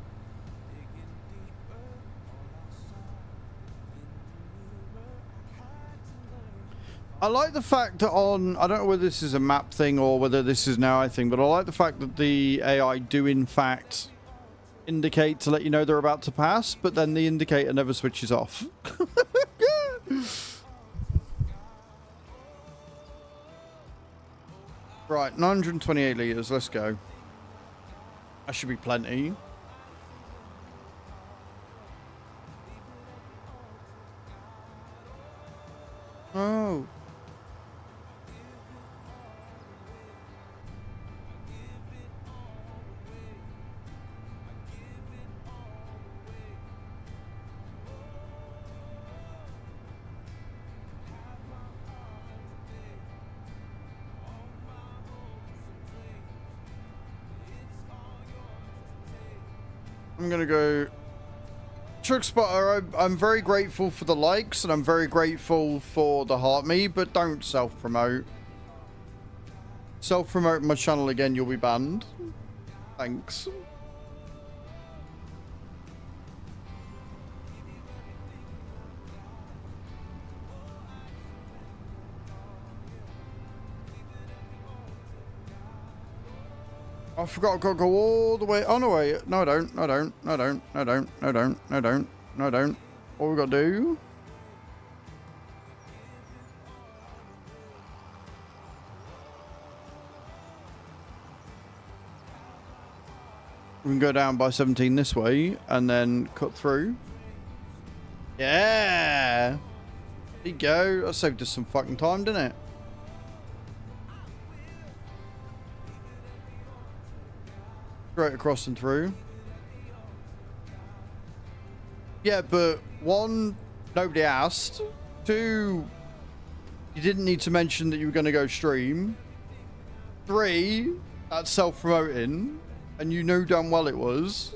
I like the fact that on, I don't know whether this is a map thing or whether this is now a thing, but I like the fact that the AI do in fact indicate to let you know they're about to pass, but then the indicator never switches off. Right, 928 litres, let's go. That should be plenty. Oh. I'm gonna go Truck Spotter, I'm very grateful for the likes and I'm very grateful for the heart me, but don't self-promote. Self-promote my channel again, you'll be banned. Thanks. I forgot I've got to go all the way. Oh, no, wait. No, I don't. No, I don't. No, I don't. No, I don't. No, I don't. No, I don't. No, I don't. What we got to do? We can go down by 17 this way and then cut through. Yeah. There you go. That saved us some fucking time, didn't it? Straight across and through. Yeah, but one, nobody asked. Two, you didn't need to mention that you were going to go stream. Three, that's self-promoting. And you knew damn well it was.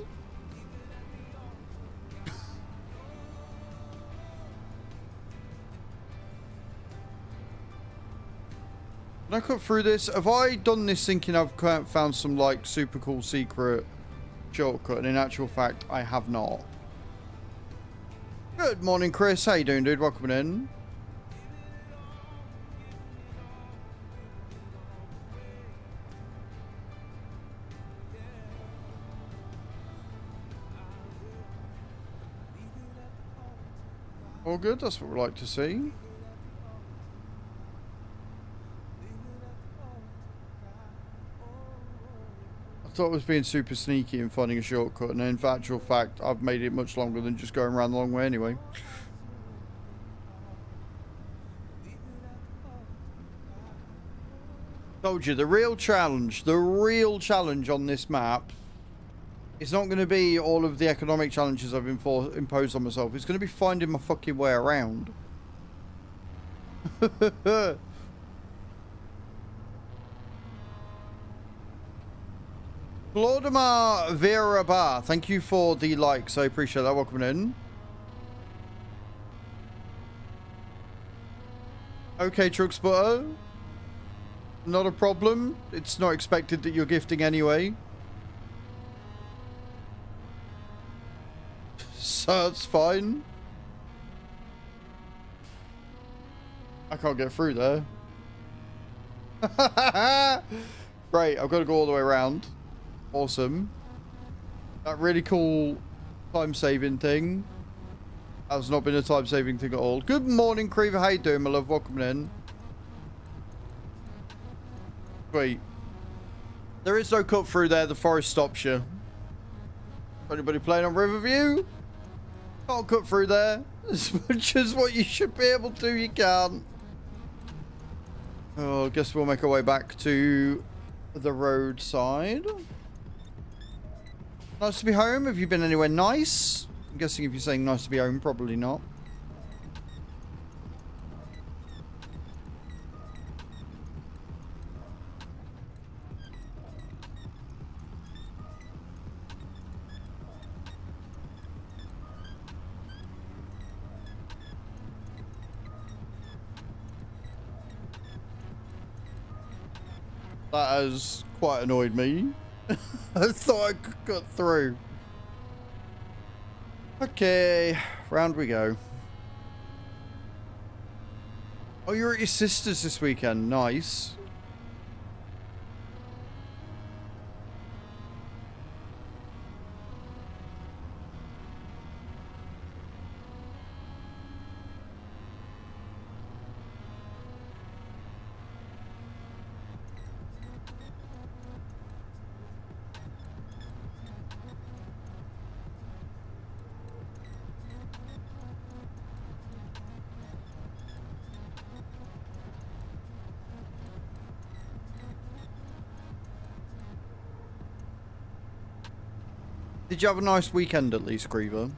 Can I cut through this? Have I done this thinking I've found some like super cool secret shortcut, and in actual fact I have not. Good morning, Chris. How you doing, dude? Welcome in. All good, that's what we like to see. I thought I was being super sneaky and finding a shortcut, and in actual fact, I've made it much longer than just going around the long way anyway. Told you, the real challenge on this map is not going to be all of the economic challenges I've imposed on myself. It's going to be finding my fucking way around. Claudemar Vera Bar, thank you for the likes. I appreciate that. Welcome in. Okay, Truck Spotter. Not a problem. It's not expected that you're gifting anyway. So that's fine. I can't get through there. Great, I've got to go all the way around. Awesome. That really cool time-saving thing has not been a time-saving thing at all. Good morning, Creever. How you doing, my love? Welcome in. Sweet. There is no cut through there. The forest stops you. Anybody playing on Riverview? Can't cut through there. As much as what you should be able to, you can't. Oh, I guess we'll make our way back to the roadside. Nice to be home. Have you been anywhere nice? I'm guessing if you're saying nice to be home, probably not. That has quite annoyed me. I thought I could cut through. Okay, round we go. Oh, you're at your sister's this weekend. Nice. Did you have a nice weekend at least, Creever?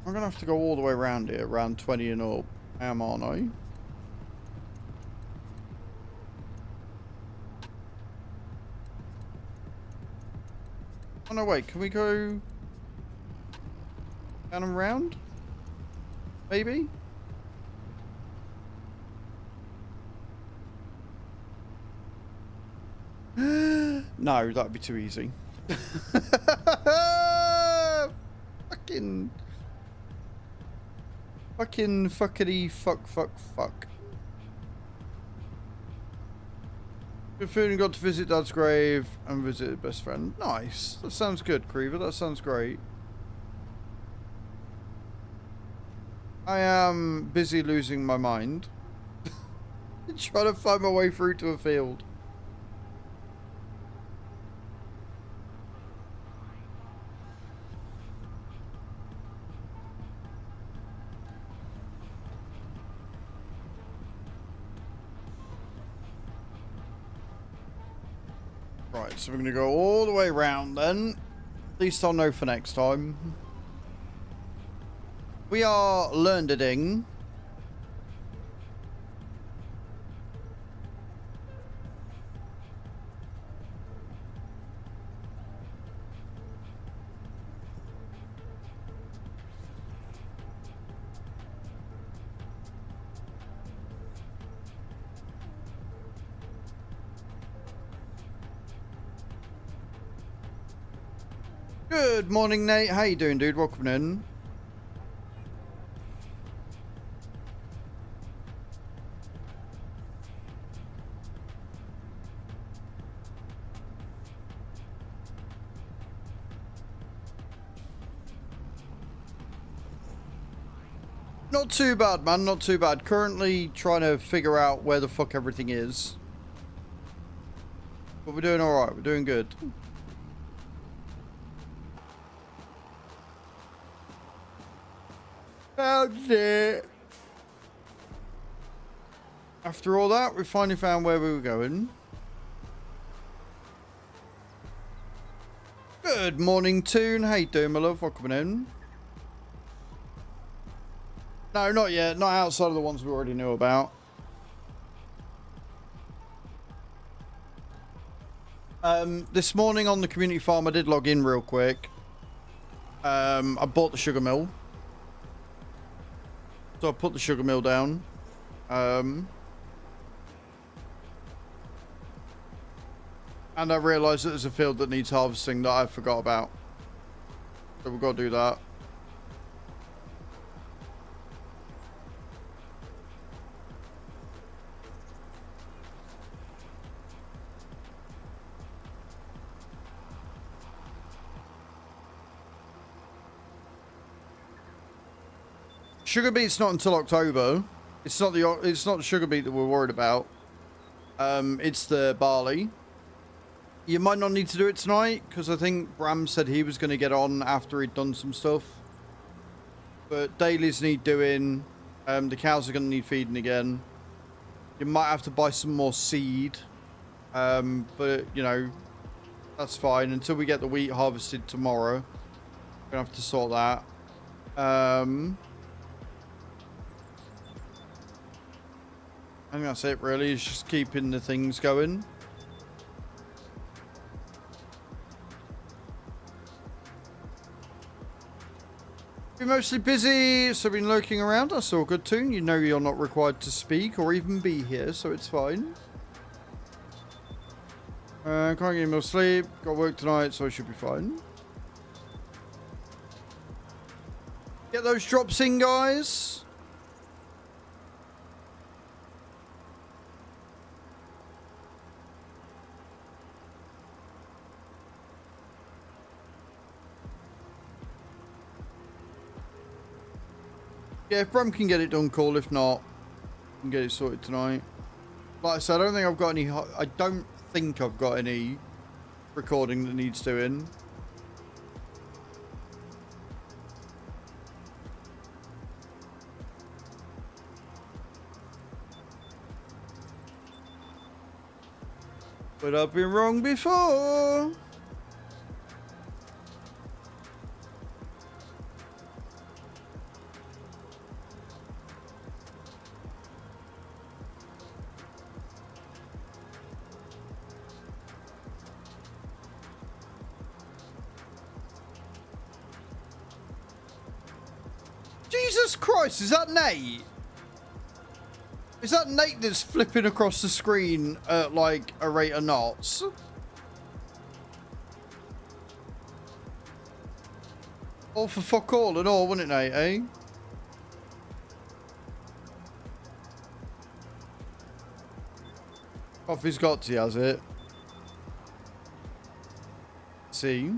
I'm going to have to go all the way around here, around 20 and up. Aren't I? Oh no, wait, can we go down and round? Maybe? No, that'd be too easy. Fucking fuckity fuck. Good food and got to visit Dad's grave and visit his best friend. Nice. That sounds good, Creever. That sounds great. I am busy losing my mind. Trying to find my way through to a field. Right, so we're going to go all the way around then. At least I'll know for next time. We are learning. Good morning, Nate. How you doing, dude? Welcome in. Not too bad, man. Not too bad. Currently trying to figure out where the fuck everything is. But we're doing alright. We're doing good. Found it. After all that, we finally found where we were going. Good morning, Toon. How you doing, my love? Welcome in. No, not yet. Not outside of the ones we already knew about. This morning on the community farm, I did log in real quick. I bought the sugar mill. So I put the sugar mill down. And I realised that there's a field that needs harvesting that I forgot about. So we've got to do that. Sugar beet's not until October. It's not the sugar beet that we're worried about. It's the barley. You might not need to do it tonight because I think Bram said he was going to get on after he'd done some stuff. But dailies need doing. The cows are going to need feeding again. You might have to buy some more seed. But you know, that's fine until we get the wheat harvested tomorrow. We're gonna have to sort that. I think that's it really, is just keeping the things going. Been mostly busy, so been lurking around. That's all good too. You know you're not required to speak or even be here, so it's fine. Can't get any more sleep. Got work tonight, so I should be fine. Get those drops in, guys. Yeah, if Bram can get it done, cool. If not, we can get it sorted tonight. Like I said, I don't think I've got any. I don't think I've got any recording that needs doing. But I've been wrong before. Jesus Christ, is that Nate? Is that Nate that's flipping across the screen at like a rate of knots? All for fuck all and all, wouldn't it, Nate, eh? Coffee's got tea, has it? See?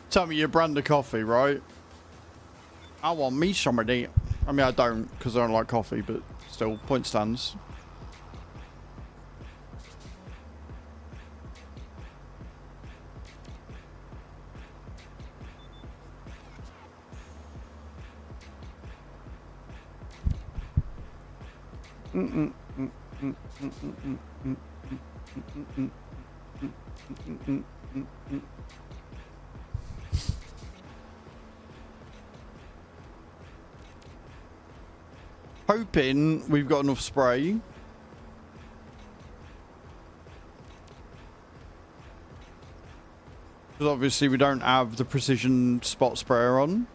Tell me your brand of coffee, right? I want me some of that. I mean, I don't, because I don't like coffee, but still, point stands. Hoping we've got enough spray. Because obviously we don't have the precision spot sprayer on.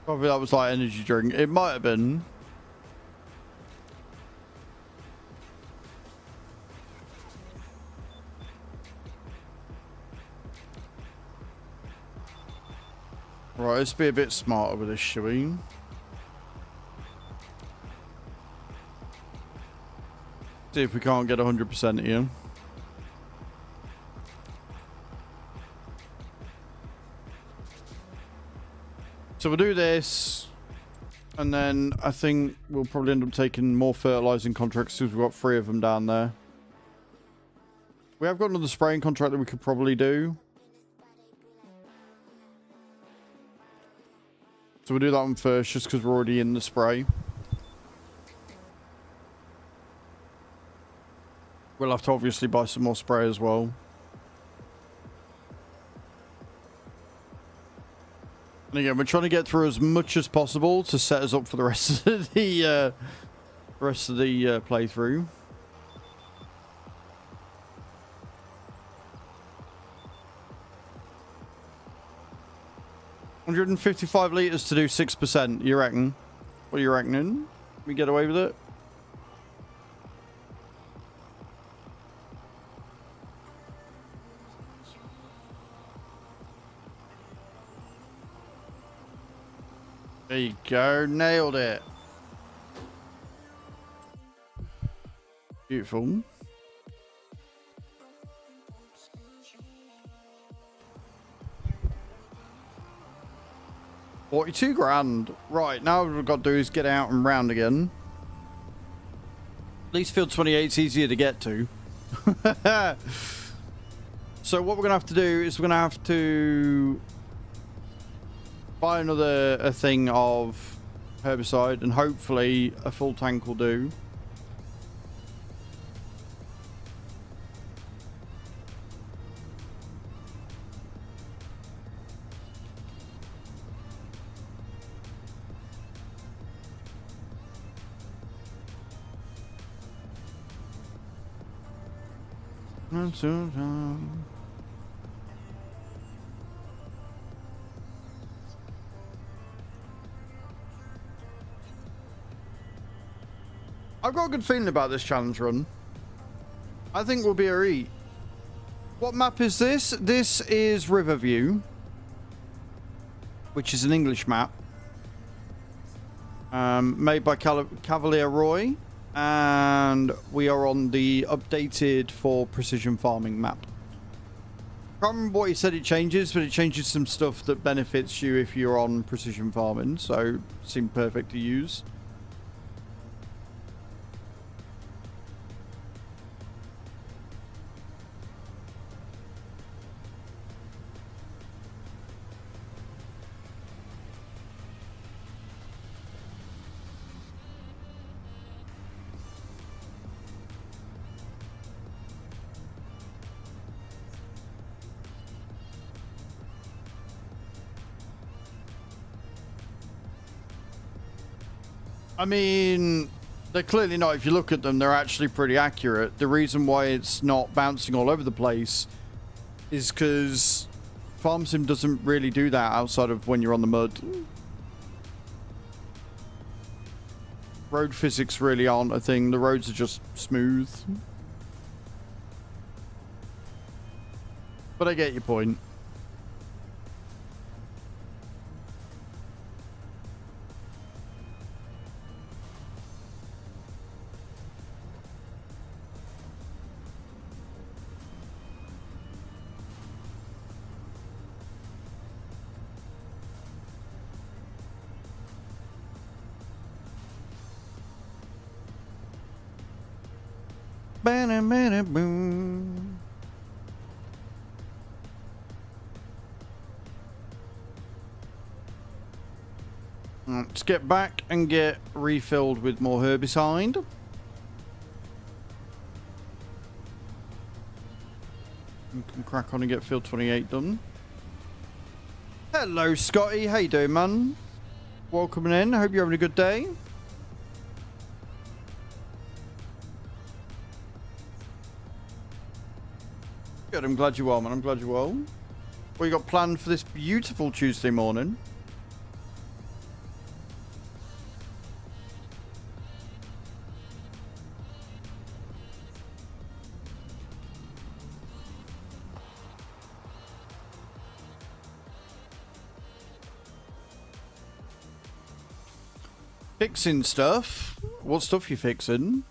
Probably that was like energy drink. It might have been. Right, let's be a bit smarter with this, shall we? See if we can't get 100% here. So we'll do this, and then I think we'll probably end up taking more fertilizing contracts because we've got 3 of them down there. We have got another spraying contract that we could probably do. So we'll do that one first, just because we're already in the spray. We'll have to obviously buy some more spray as well. And again, we're trying to get through as much as possible to set us up for the rest of the playthrough. $155 litres to do 6%, you reckon? What are you reckoning? We get away with it? There you go, nailed it. Beautiful. $42 grand. Right, now what we've got to do is get out and round again. At least field 28 is easier to get to. So what we're going to have to do is we're going to have to buy another thing of herbicide, and hopefully a full tank will do. I've got a good feeling about this challenge run. I think we'll be a read. What map is this? This is Riverview, which is an English map. Made by Cavalier Roy. And we are on the updated for precision farming map. Can't remember what he said it changes, but it changes some stuff that benefits you if you're on precision farming, so seemed perfect to use. I mean, they're clearly not. If you look at them, they're actually pretty accurate. The reason why it's not bouncing all over the place is because Farm Sim doesn't really do that outside of when you're on the mud. Road physics really aren't a thing. The roads are just smooth. But I get your point. Boom. Let's get back and get refilled with more herbicide. We can crack on and get field 28 done. Hello, Scotty. How you doing, man? Welcome in. Hope you're having a good day. Good, I'm glad you're well, man. I'm glad you're well. What you got planned for this beautiful Tuesday morning? Fixing stuff? What stuff you fixing?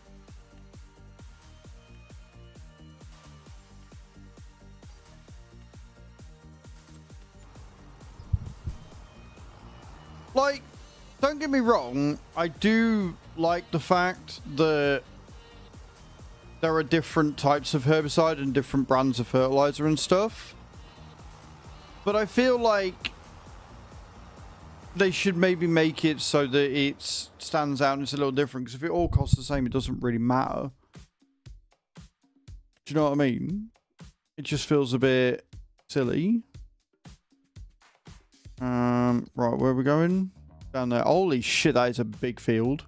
Like, don't get me wrong, I do like the fact that there are different types of herbicide and different brands of fertilizer and stuff. But I feel like they should maybe make it so that it stands out and it's a little different. Because if it all costs the same, it doesn't really matter. Do you know what I mean? It just feels a bit silly. Right, where are we going? Down there. Holy shit, that is a big field.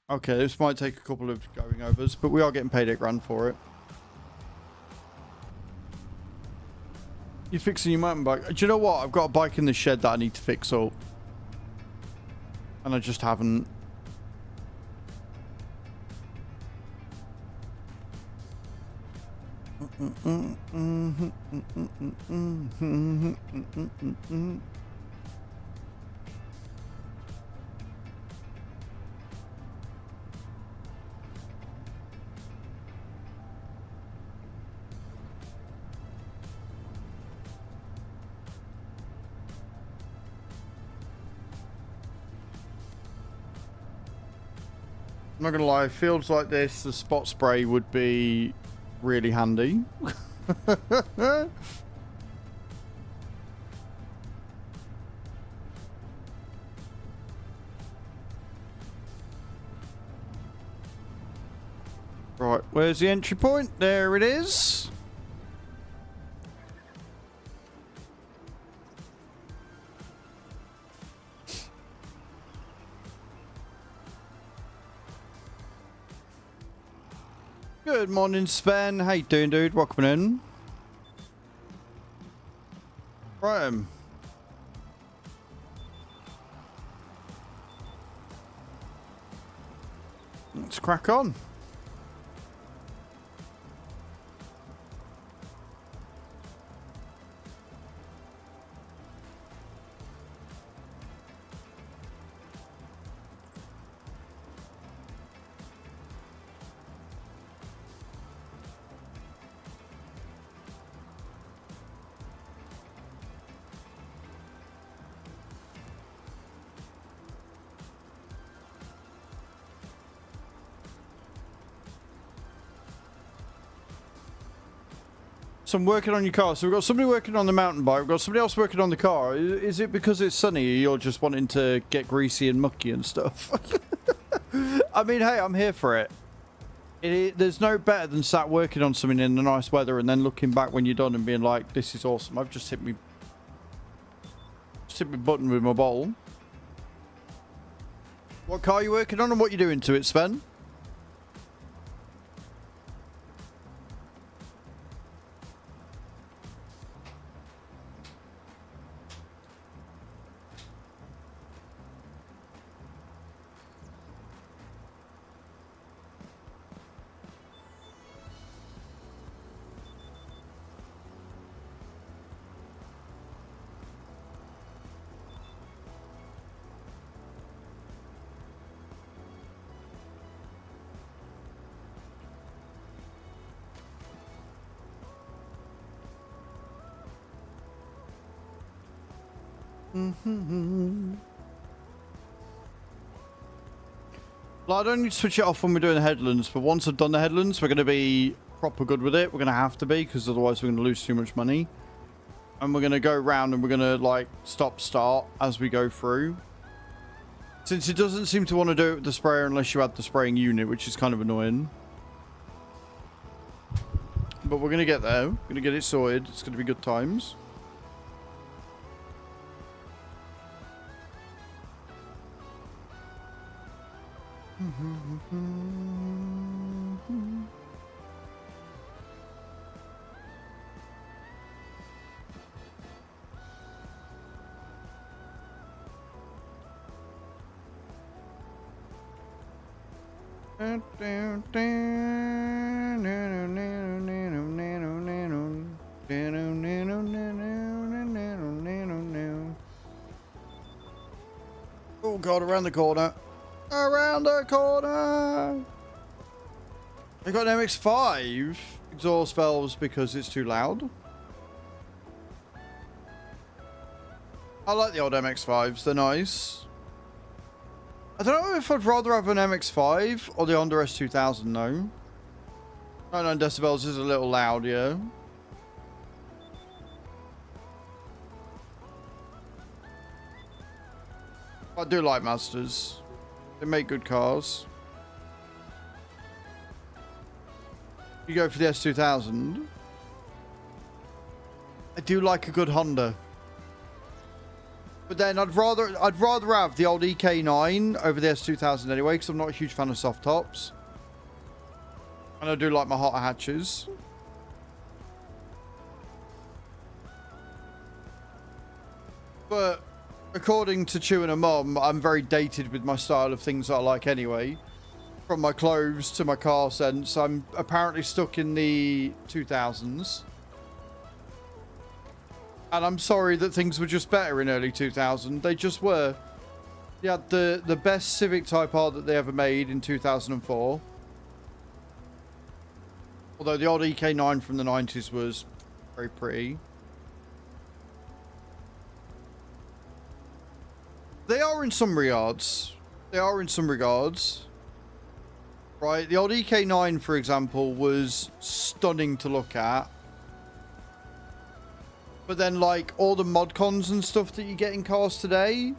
Okay, this might take a couple of going overs, but we are getting paid $8 for it. You're fixing your mountain bike. Do you know what? I've got a bike in the shed that I need to fix up. And I just haven't. I'm not gonna lie, fields like this, the spot spray would be really handy. Right, where's the entry point? There it is. Good morning, Sven. How you doing, dude? Welcome in. Right. Let's crack on. So I'm working on your car. So we've got somebody working on the mountain bike. We've got somebody else working on the car. Is it because it's sunny or you're just wanting to get greasy and mucky and stuff? I mean, hey, I'm here for it. There's no better than sat working on something in the nice weather and then looking back when you're done and being like, this is awesome. I've just hit me button with my bowl. What car are you working on and what are you doing to it, Sven? Well, I don't need to switch it off when we're doing the headlands, but once I've done the headlands, we're going to be proper good with it. We're going to have to be, because otherwise we're going to lose too much money. And we're going to go around and we're going to, like, stop-start as we go through. Since it doesn't seem to want to do it with the sprayer unless you add the spraying unit, which is kind of annoying. But we're going to get there. We're going to get it sorted. It's going to be good times. Oh god, around the corner. Around the corner. I got an MX-5 exhaust valves because it's too loud. I like the old MX-5s, they're nice. I don't know if I'd rather have an MX-5 or the Honda S2000 though. 99 decibels is a little loud, yeah. I do like Mazdas. They make good cars. You go for the S2000. I do like a good Honda. But then I'd rather have the old EK9 over the S2000 anyway, because I'm not a huge fan of soft tops. And I do like my hotter hatches. But according to Chew and a Mum, I'm very dated with my style of things that I like anyway. From my clothes to my car sense, I'm apparently stuck in the 2000s. And I'm sorry that things were just better in early 2000. They just were. They had the best Civic Type R that they ever made in 2004. Although the old EK9 from the 90s was very pretty. They are in some regards. They are in some regards. Right, the old EK9, for example, was stunning to look at. But then, like, all the mod cons and stuff that you get in cars today,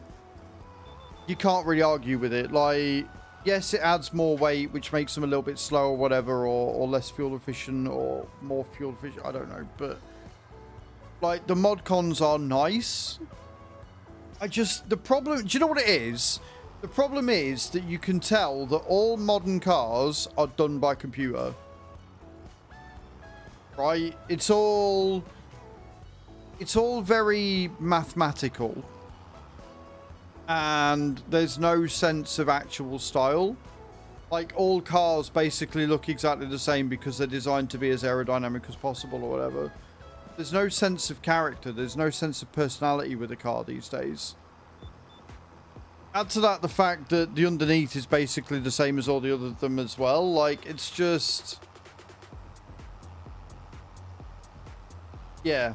you can't really argue with it. Like, yes, it adds more weight, which makes them a little bit slower or whatever, or less fuel efficient, or more fuel efficient, I don't know. But, like, the mod cons are nice. The problem, do you know what it is? The problem is that you can tell that all modern cars are done by computer. Right? It's all very mathematical. And there's no sense of actual style. Like, all cars basically look exactly the same because they're designed to be as aerodynamic as possible or whatever. There's no sense of character. There's no sense of personality with a car these days. Add to that the fact that the underneath is basically the same as all the other of them as well. Like, it's just... yeah.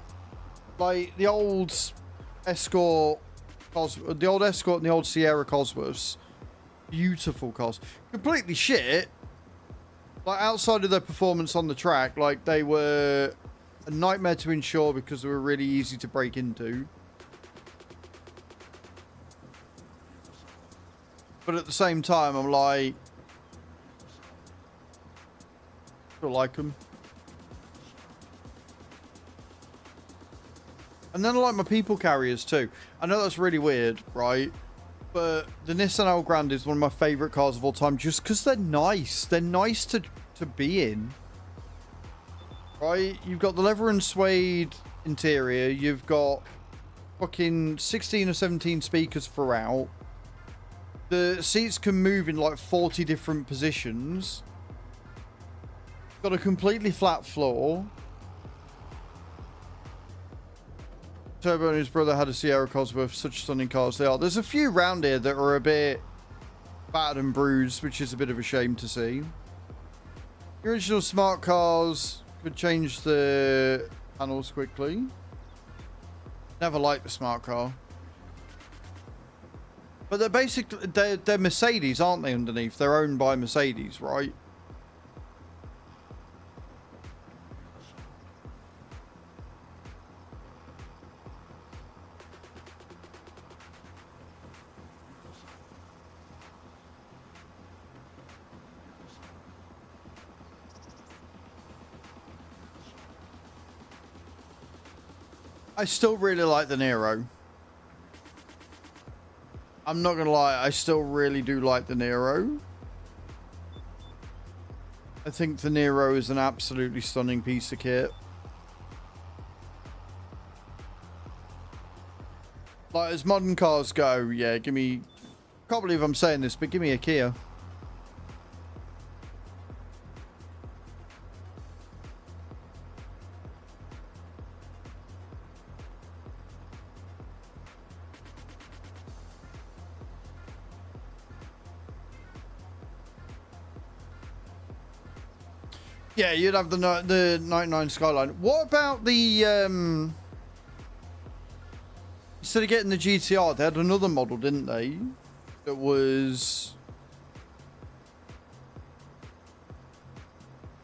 Like, the old Escort... the old Escort and the old Sierra Cosworths. Beautiful cars. Completely shit. Like, outside of their performance on the track, like, they were a nightmare to insure because they were really easy to break into. But at the same time, I'm like, still like them. And then I like my people carriers too. I know that's really weird, right? But the Nissan Elgrand is one of my favorite cars of all time just because they're nice. They're nice to be in. Right? You've got the leather and suede interior. You've got fucking 16 or 17 speakers throughout. The seats can move in like 40 different positions. Got a completely flat floor. Turbo and his brother had a Sierra Cosworth. Such stunning cars they are. There's a few round here that are a bit battered and bruised, which is a bit of a shame to see. The original smart cars could change the panels quickly. Never liked the smart car. But they're basically, they're Mercedes, aren't they, underneath? They're owned by Mercedes, right? I still really like the Nero. I'm not gonna lie, I still really do like the Nero. I think the Nero is an absolutely stunning piece of kit. Like, as modern cars go, yeah, give me... Can't believe I'm saying this, but give me a Kia. Yeah, you'd have the 99 Skyline. What about the instead of getting the GTR, they had another model, didn't they? That was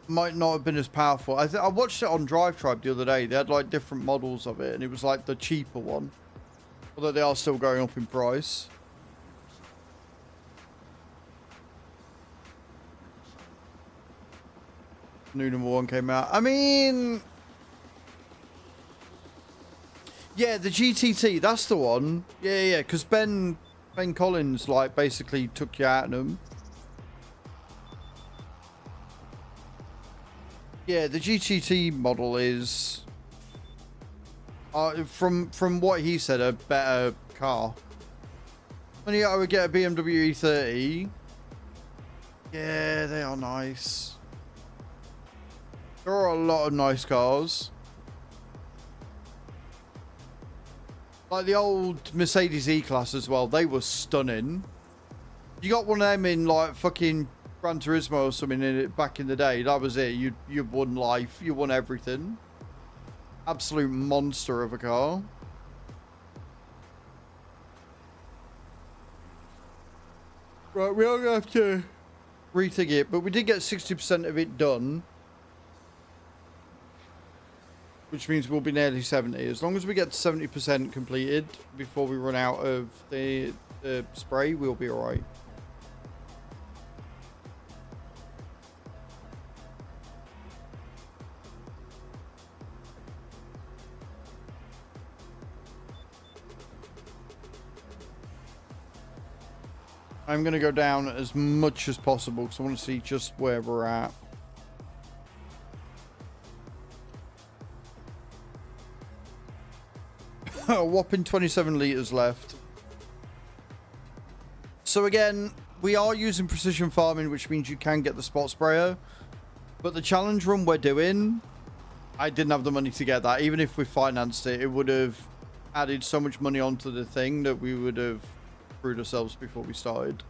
might not have been as powerful. I watched it on Drive Tribe the other day. They had like different models of it, and it was like the cheaper one. Although they are still going up in price. New number 1 came out. I mean, yeah, the GTT, that's the one. Yeah, because Ben Collins like basically took you out of them. Yeah, the GTT model is from what he said, a better car. And yeah, I would get a BMW E30. Yeah, they are nice. There are a lot of nice cars. Like the old Mercedes E-Class as well. They were stunning. You got one of them in like fucking Gran Turismo or something in it back in the day. That was it. You won life. You won everything. Absolute monster of a car. Right, we are going to have to rethink it. But we did get 60% of it done. Which means we'll be nearly 70. As long as we get 70% completed before we run out of the spray, we'll be alright. I'm going to go down as much as possible because I want to see just where we're at. A whopping 27 litres left. So again, we are using precision farming, which means you can get the spot sprayer. But the challenge run we're doing, I didn't have the money to get that. Even if we financed it, it would have added so much money onto the thing that we would have screwed ourselves before we started.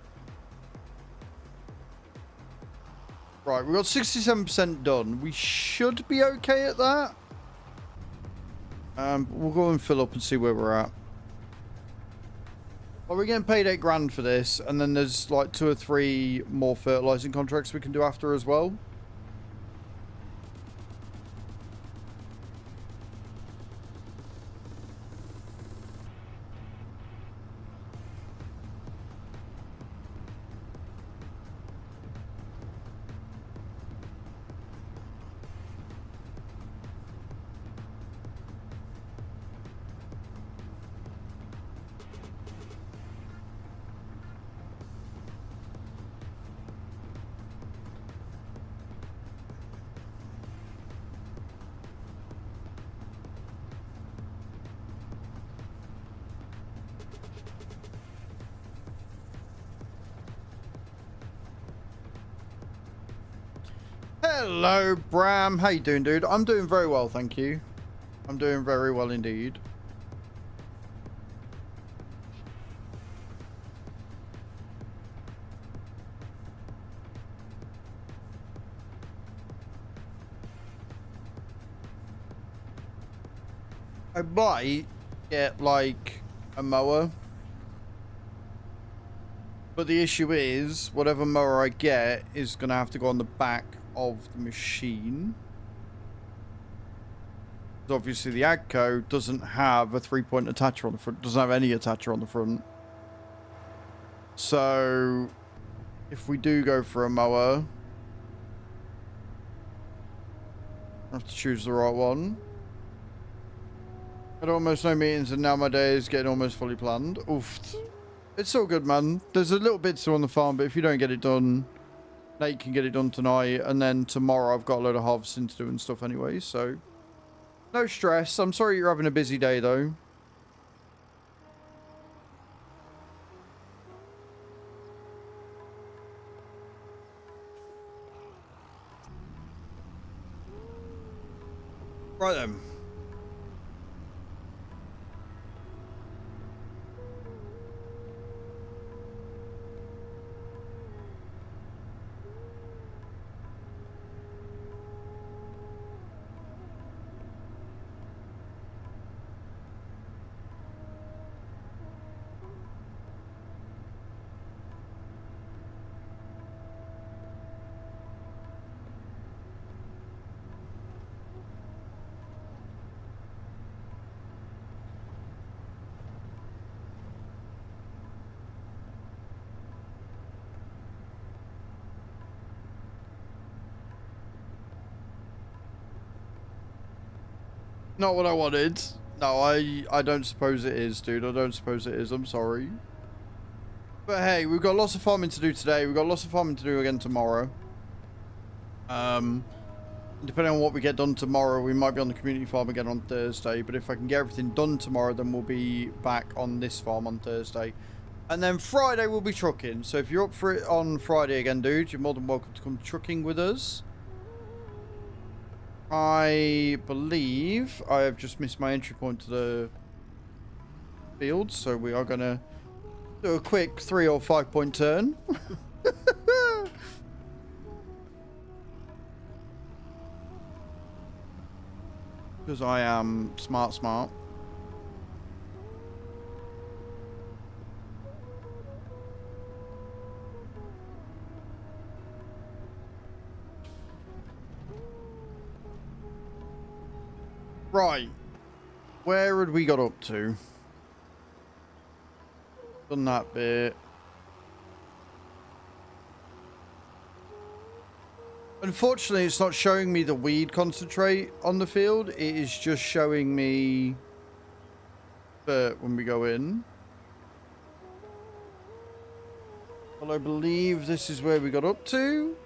Right, we got 67% done. We should be okay at that. We'll go and fill up and see where we're at. Well, we're getting paid $8 grand for this, and then there's like 2 or 3 more fertilizing contracts we can do after as well. Hello, Bram. How you doing, dude? I'm doing very well, thank you. I'm doing very well indeed. I might get, like, a mower. But the issue is, whatever mower I get is going to have to go on the back of the machine. Because obviously the Agco doesn't have a 3-point attacher on the front. Doesn't have any attacher on the front. So, if we do go for a mower, I have to choose the right one. Had almost no meetings and now my day is getting almost fully planned. Oof. It's all good, man. There's a little bit to on the farm, but if you don't get it done, Nate can get it done tonight. And then tomorrow I've got a load of harvesting to do and stuff anyway, so no stress. I'm sorry you're having a busy day, though. Right then. Not what I wanted. No, I don't suppose it is, dude. I don't suppose it is. I'm sorry. But hey, we've got lots of farming to do today. We've got lots of farming to do again tomorrow. Depending on what we get done tomorrow, we might be on the community farm again on Thursday. But if I can get everything done tomorrow, then we'll be back on this farm on Thursday. And then Friday we'll be trucking. So if you're up for it on Friday again, dude, you're more than welcome to come trucking with us. I believe I have just missed my entry point to the field, so we are going to do a quick 3 or 5 point turn. Because I am smart. Right, where had we got up to? Done that bit. Unfortunately, it's not showing me the weed concentrate on the field. It is just showing me when we go in. Well, I believe this is where we got up to.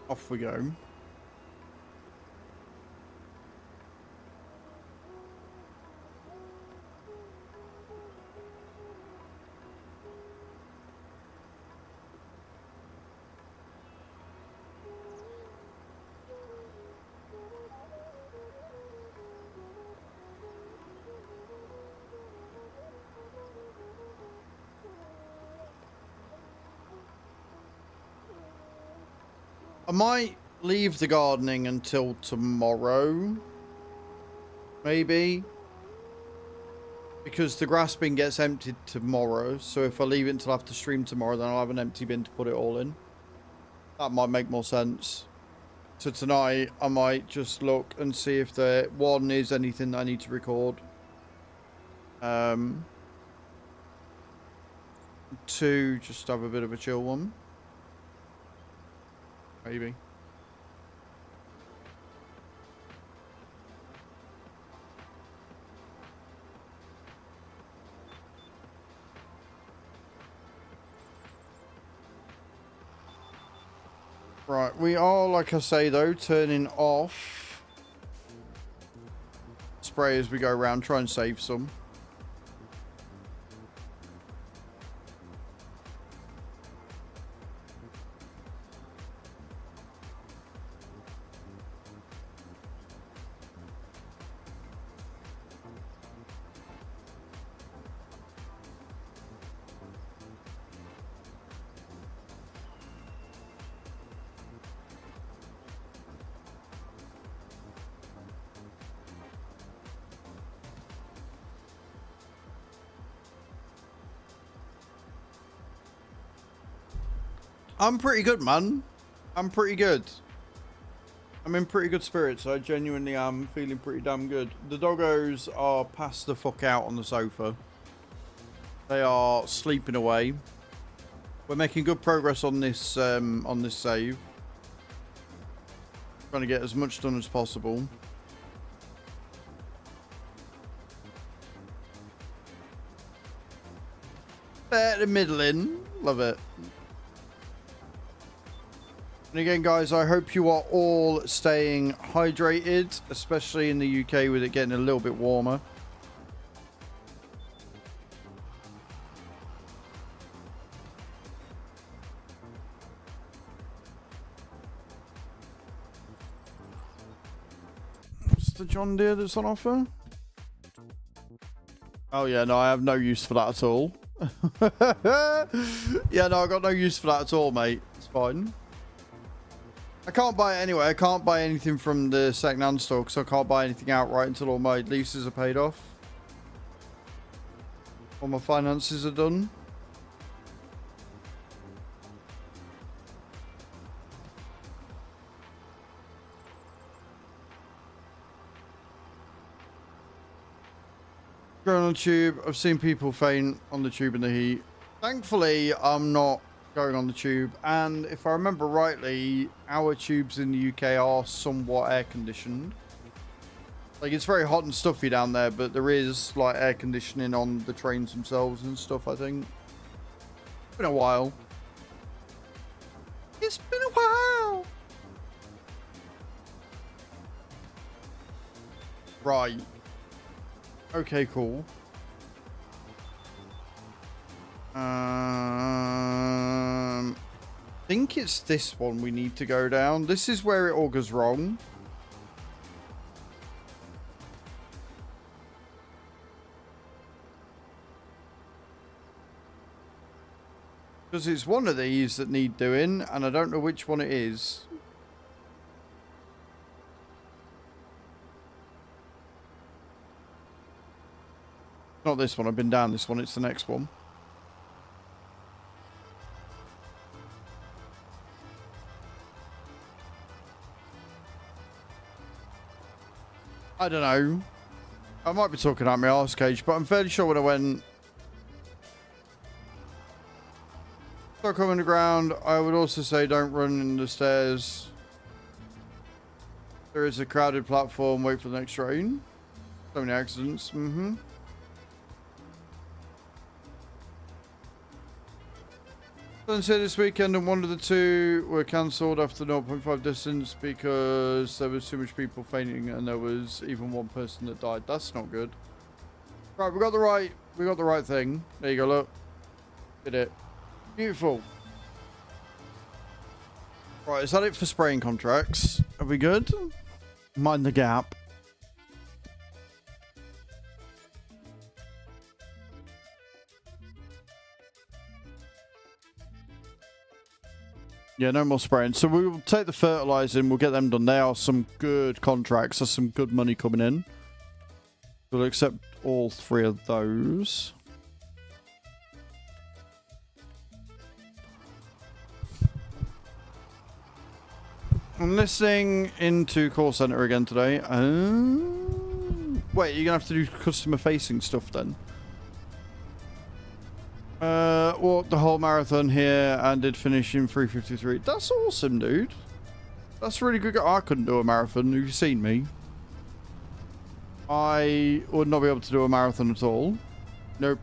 Off we go. I might leave the gardening until tomorrow, maybe, because the grass bin gets emptied tomorrow, so if I leave it until after stream tomorrow, then I'll have an empty bin to put it all in. That might make more sense. So tonight, I might just look and see if there, one, is anything that I need to record. Two, just have a bit of a chill one. Maybe. Right, we are, like I say though, turning off spray as we go around, try and save some. I'm pretty good, man. I'm pretty good. I'm in pretty good spirits. I genuinely am feeling pretty damn good. The doggos are passed the fuck out on the sofa. They are sleeping away. We're making good progress on this save. Trying to get as much done as possible. Better middling. Love it. And again, guys, I hope you are all staying hydrated, especially in the UK with it getting a little bit warmer. What's the John Deere that's on offer? Oh, yeah, no, I have no use for that at all. Yeah, no, I got no use for that at all, mate. It's fine. I can't buy it anyway. I can't buy anything from the second-hand store because I can't buy anything outright until all my leases are paid off. All my finances are done. Going on the tube. I've seen people faint on the tube in the heat. Thankfully, I'm not going on the tube, and if I remember rightly, our tubes in the UK are somewhat air conditioned. Like, it's very hot and stuffy down there, but there is like air conditioning on the trains themselves and stuff, I think. It's been a while. It's been a while. Right. Okay, cool. I think it's this one we need to go down. This is where it all goes wrong. Because it's one of these that need doing, and I don't know which one it is. Not this one. I've been down this one. It's the next one. I don't know. I might be talking out my arse cage, but I'm fairly sure when I went Stockholm Underground, I would also say don't run in the stairs. There is a crowded platform. Wait for the next train. So many accidents. Sunset this weekend, and one of the two were cancelled after 0.5 distance because there was too much people fainting, and there was even one person that died. That's not good. Right, we got the right thing. There you go. Look, did it. Beautiful. Right, is that it for spraying contracts? Are we good? Mind the gap. Yeah, no more spraying. So we will take the fertilizing. We'll get them done. They are some good contracts. There's some good money coming in. We'll accept all three of those. I'm listening into call center again today. Wait, you're gonna have to do customer facing stuff then? Walked the whole marathon here and did finish in 3:53. That's awesome, dude. That's really good. I couldn't do a marathon. Have you seen me? I would not be able to do a marathon at all. Nope.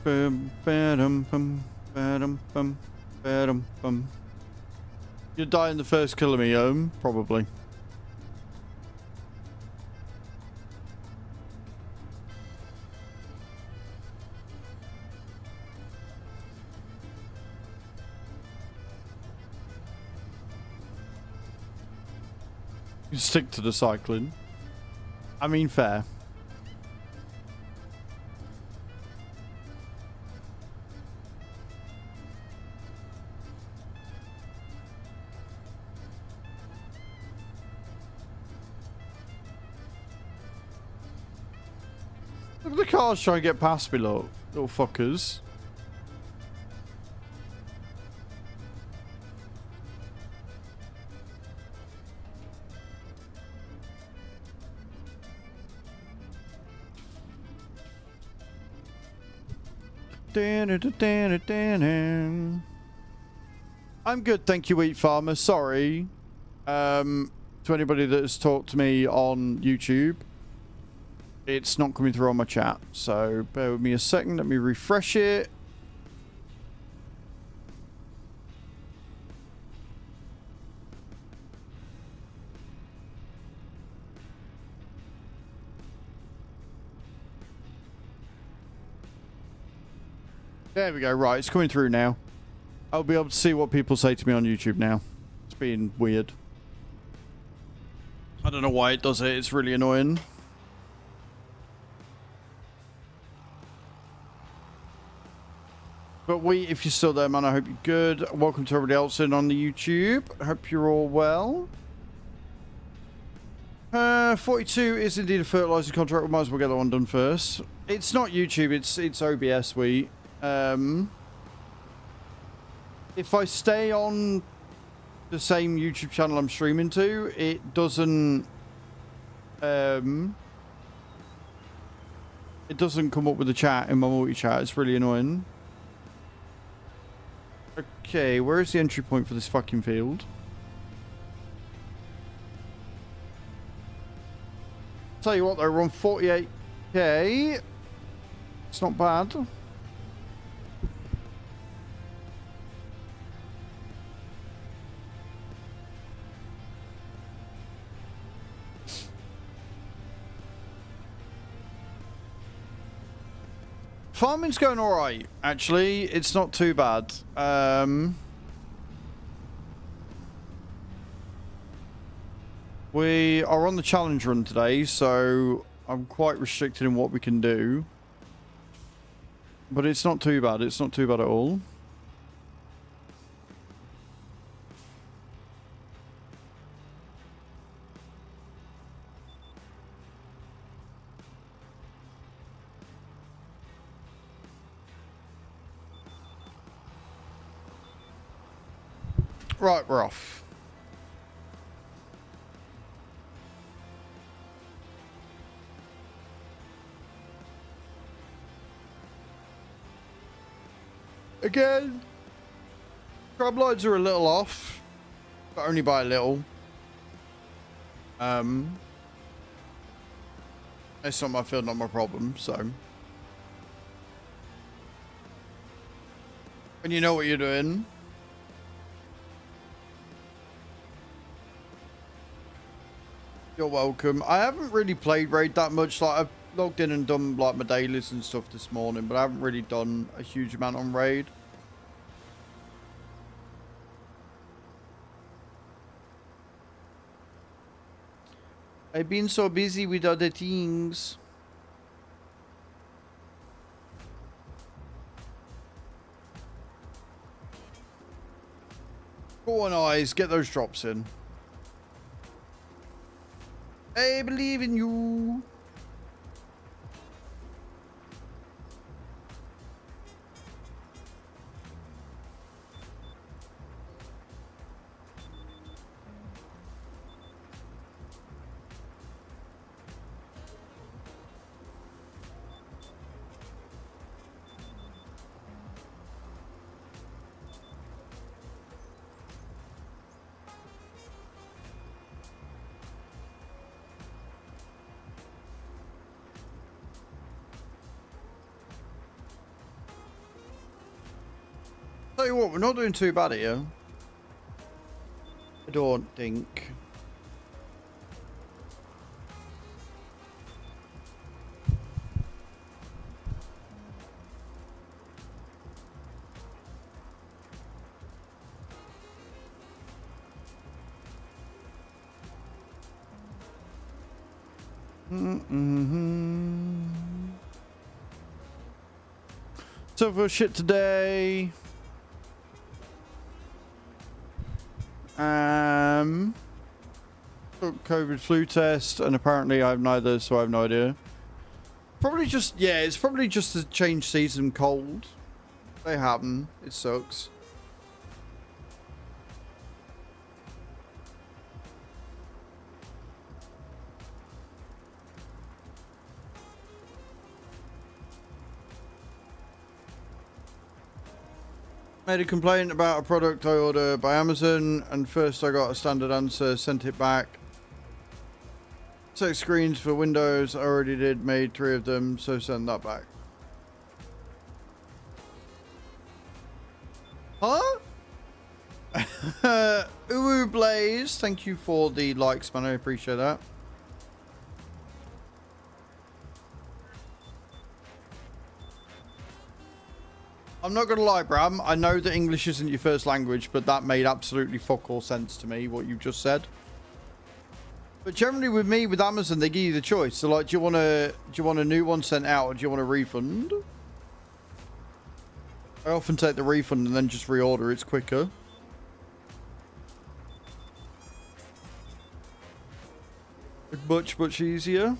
Bum, ba-dum, bum, ba-dum, bum, ba-dum, bum. You'd die in the first kill of me, probably. You stick to the cycling. I mean, fair. Look at the cars trying to get past me, look. Little fuckers. I'm good, thank you, Wheat Farmer. Sorry. To anybody that has talked to me on YouTube. It's not coming through on my chat, so bear with me a second. Let me refresh it. There we go. Right, it's coming through now. I'll be able to see what people say to me on YouTube now. It's being weird. I don't know why it does it. It's really annoying. But if you're still there, man, I hope you're good. Welcome to everybody else in on the YouTube. I hope you're all well. 42 is indeed a fertilizer contract. We might as well get that one done first. It's not YouTube, it's OBS, if I stay on the same YouTube channel I'm streaming to, it doesn't come up with the chat in my multi-chat. It's really annoying. Okay, where is the entry point for this fucking field? Tell you what, though, we're on 48k. It's not bad. Farming's going alright, actually. It's not too bad. We are on the challenge run today, so I'm quite restricted in what we can do. But it's not too bad. It's not too bad at all. Right, we're off. Again, crab lines are a little off, but only by a little. It's not my field, not my problem, so. And you know what you're doing. You're welcome. I haven't really played Raid that much. Like, I've logged in and done like my dailies and stuff this morning, but I haven't really done a huge amount on Raid. I've been so busy with other things. Go on, eyes, get those drops in. I believe in you. Tell you what, we're not doing too bad here. I don't think. So for shit today. COVID flu test, and apparently I have neither, so I have no idea. Probably just, yeah, it's probably just a change season cold. They happen. It sucks. Made a complaint about a product I ordered by Amazon, and first I got a standard answer, sent it back. 6 screens for Windows, I already did, made 3 of them, so send that back. Huh? Uwu Blaze, thank you for the likes, man, I appreciate that. I'm not going to lie, Bram. I know that English isn't your first language, but that made absolutely fuck all sense to me, what you just said. But generally with me, with Amazon, they give you the choice. So like, do you want a new one sent out, or do you want a refund? I often take the refund and then just reorder. It's quicker. Much, much easier.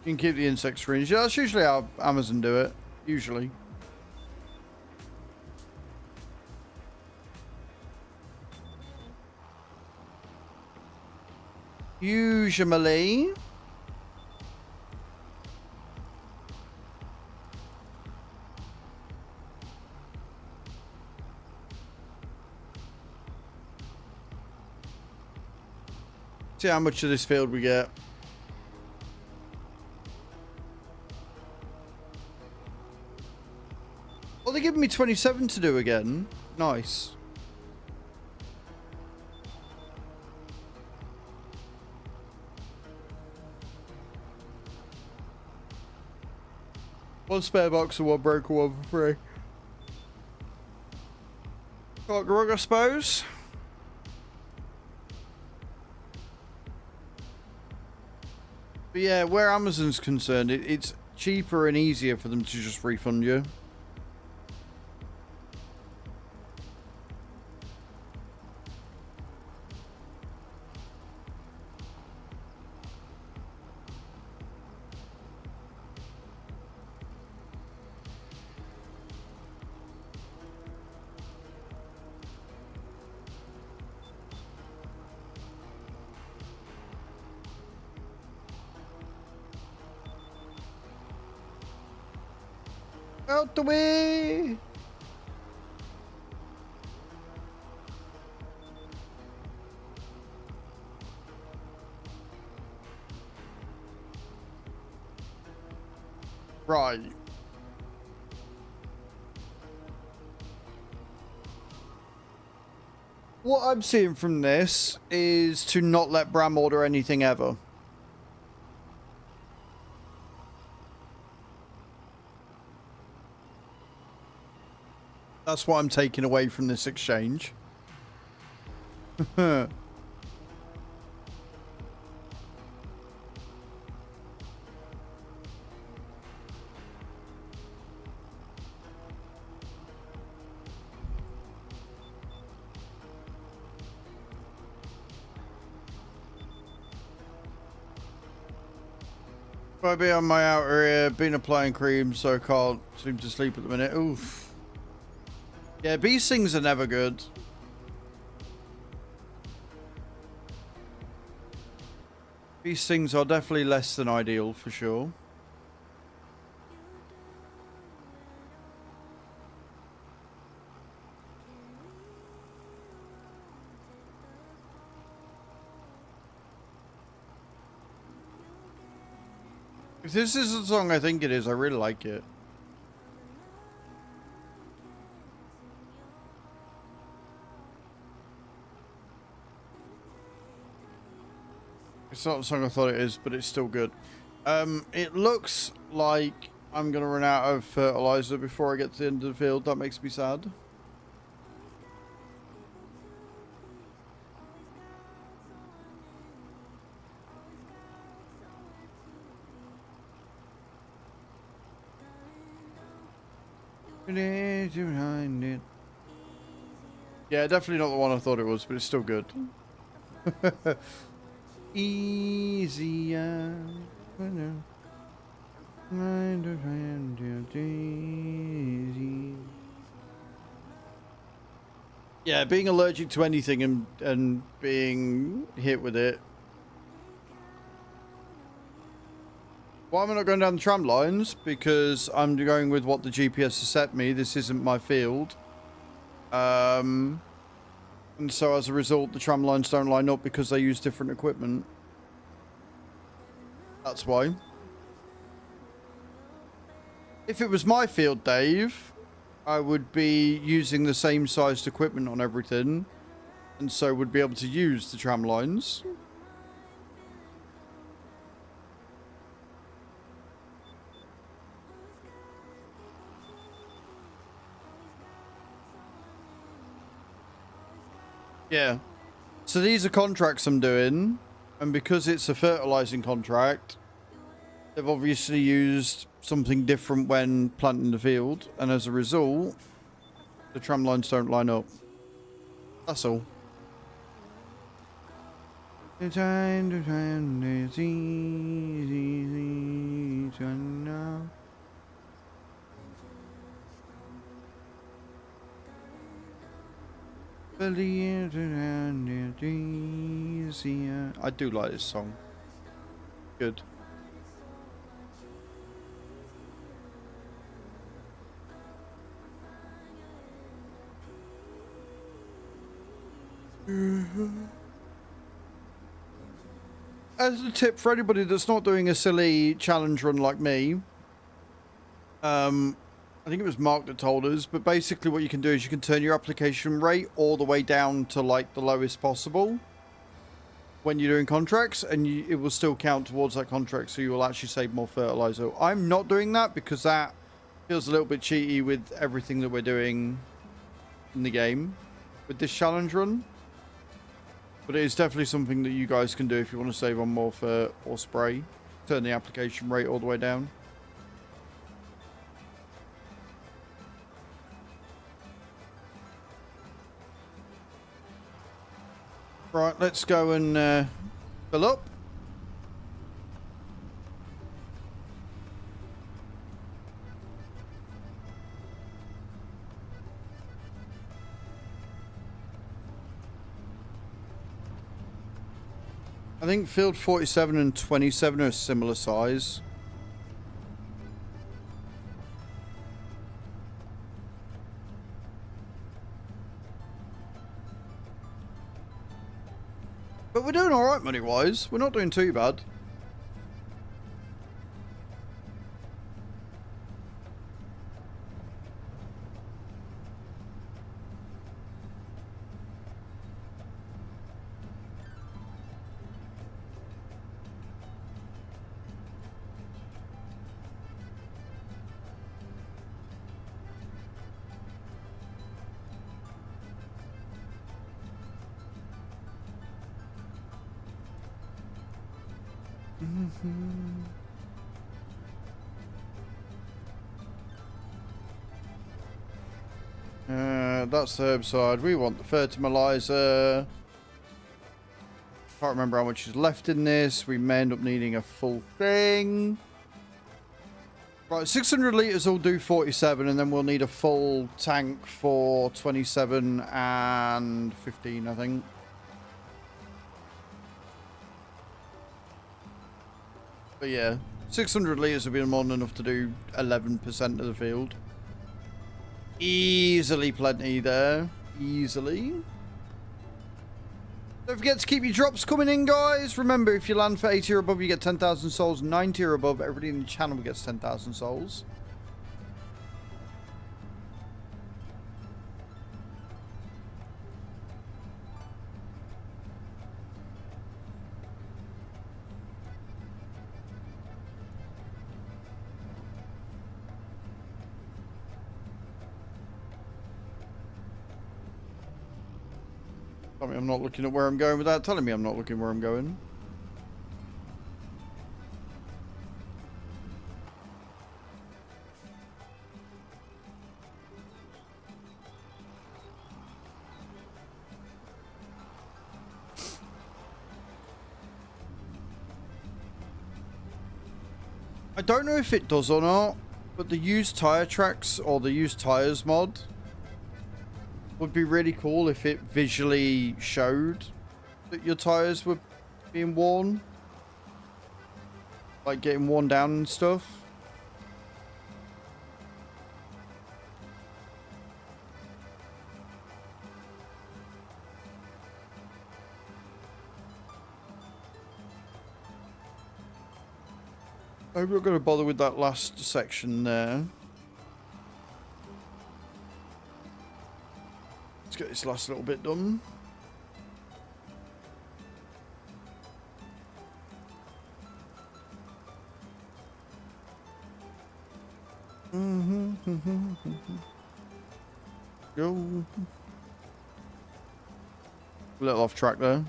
You can keep the insect screens. Yeah, that's usually how Amazon do it. Usually. Usually. See how much of this field we get. Oh, they're giving me 27 to do again. Nice. One spare box and one broken one for free. Got Grog, I suppose. But yeah, where Amazon's concerned, it's cheaper and easier for them to just refund you. Out the way! Right. What I'm seeing from this is to not let Bram order anything ever. That's what I'm taking away from this exchange. I be on my outer ear, been applying cream, so I can't seem to sleep at the minute. Oof. Yeah, bee stings are never good. Bee stings are definitely less than ideal, for sure. If this is the song I think it is, I really like it. It's not the song I thought it is, but it's still good. It looks like I'm going to run out of fertilizer before I get to the end of the field. That makes me sad. Behind it. Yeah, definitely not the one I thought it was, but it's still good. Easier. Yeah, being allergic to anything and being hit with it. Why am I not going down the tram lines? Because I'm going with what the GPS has set me. This isn't my field. And so as a result, the tram lines don't line up because they use different equipment. That's why. If it was my field, Dave, I would be using the same sized equipment on everything. And so would be able to use the tram lines. Yeah. So these are contracts I'm doing, and because it's a fertilizing contract, they've obviously used something different when planting the field, and as a result, the tram lines don't line up. That's all. It's easy to know. I do like this song. Good. As a tip for anybody that's not doing a silly challenge run like me, I think it was Mark that told us, but basically what you can do is you can turn your application rate all the way down to like the lowest possible when you're doing contracts, and it will still count towards that contract, so you will actually save more fertilizer. I'm not doing that because that feels a little bit cheaty with everything that we're doing in the game with this challenge run. But it is definitely something that you guys can do if you want to save on more fert or spray. Turn the application rate all the way down. Right, let's go and fill up. I think field 47 and 27 are a similar size. But we're doing alright money-wise. We're not doing too bad. That's the herbicide. We want the fertilizer. Can't remember how much is left in this. We may end up needing a full thing. Right, 600 litres will do 47, and then we'll need a full tank for 27 and 15, I think. But yeah, 600 litres will be more than enough to do 11% of the field. Easily plenty there. Easily. Don't forget to keep your drops coming in, guys. Remember, if you land for 80 or above, you get 10,000 souls. 90 or above, everybody in the channel gets 10,000 souls. Tell me I'm not looking at where I'm going without telling me I'm not looking where I'm going. I don't know if it does or not, but the used tire tracks or the used tires mod would be really cool if it visually showed that your tires were being worn, like getting worn down and stuff. I'm not going to bother with that last section there. Let's get this last little bit done. Go. A little off track there.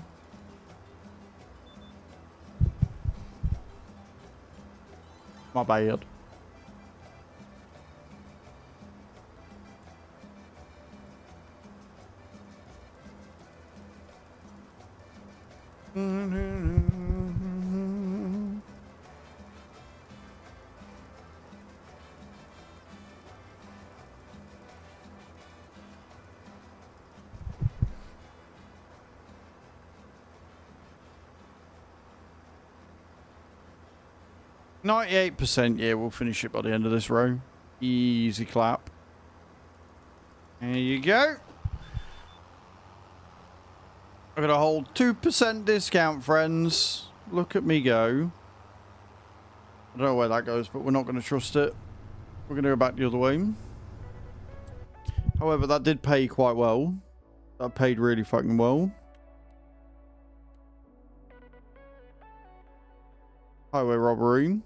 My bad. %, yeah, we'll finish it by the end of this row. Easy clap. There you go. I've got a whole 2% discount, friends. Look at me go. I don't know where that goes, but we're not going to trust it. We're going to go back the other way. However, that did pay quite well. That paid really fucking well. Highway robbery.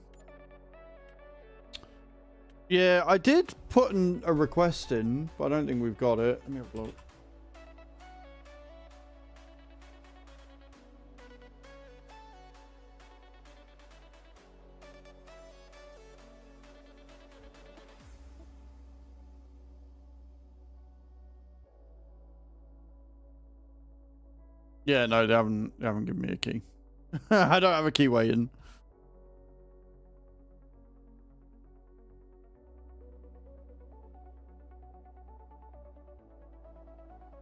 Yeah, I did put a request in, but I don't think we've got it. Let me have a look. Yeah, no, they haven't given me a key. I don't have a key waiting.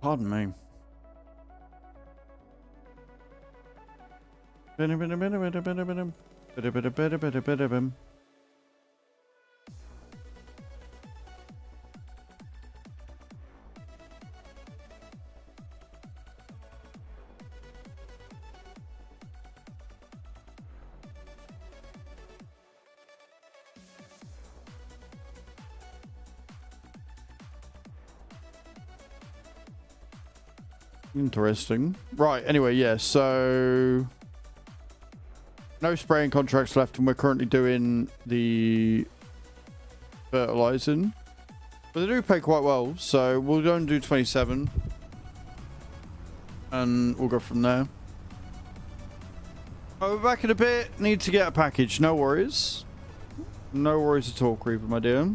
Pardon me. Interesting. Right, anyway, yeah, so no spraying contracts left, and we're currently doing the fertilizing. But they do pay quite well, so we'll go and do 27. And we'll go from there. Oh, we're back in a bit. Need to get a package. No worries. No worries at all, Creeper, my dear.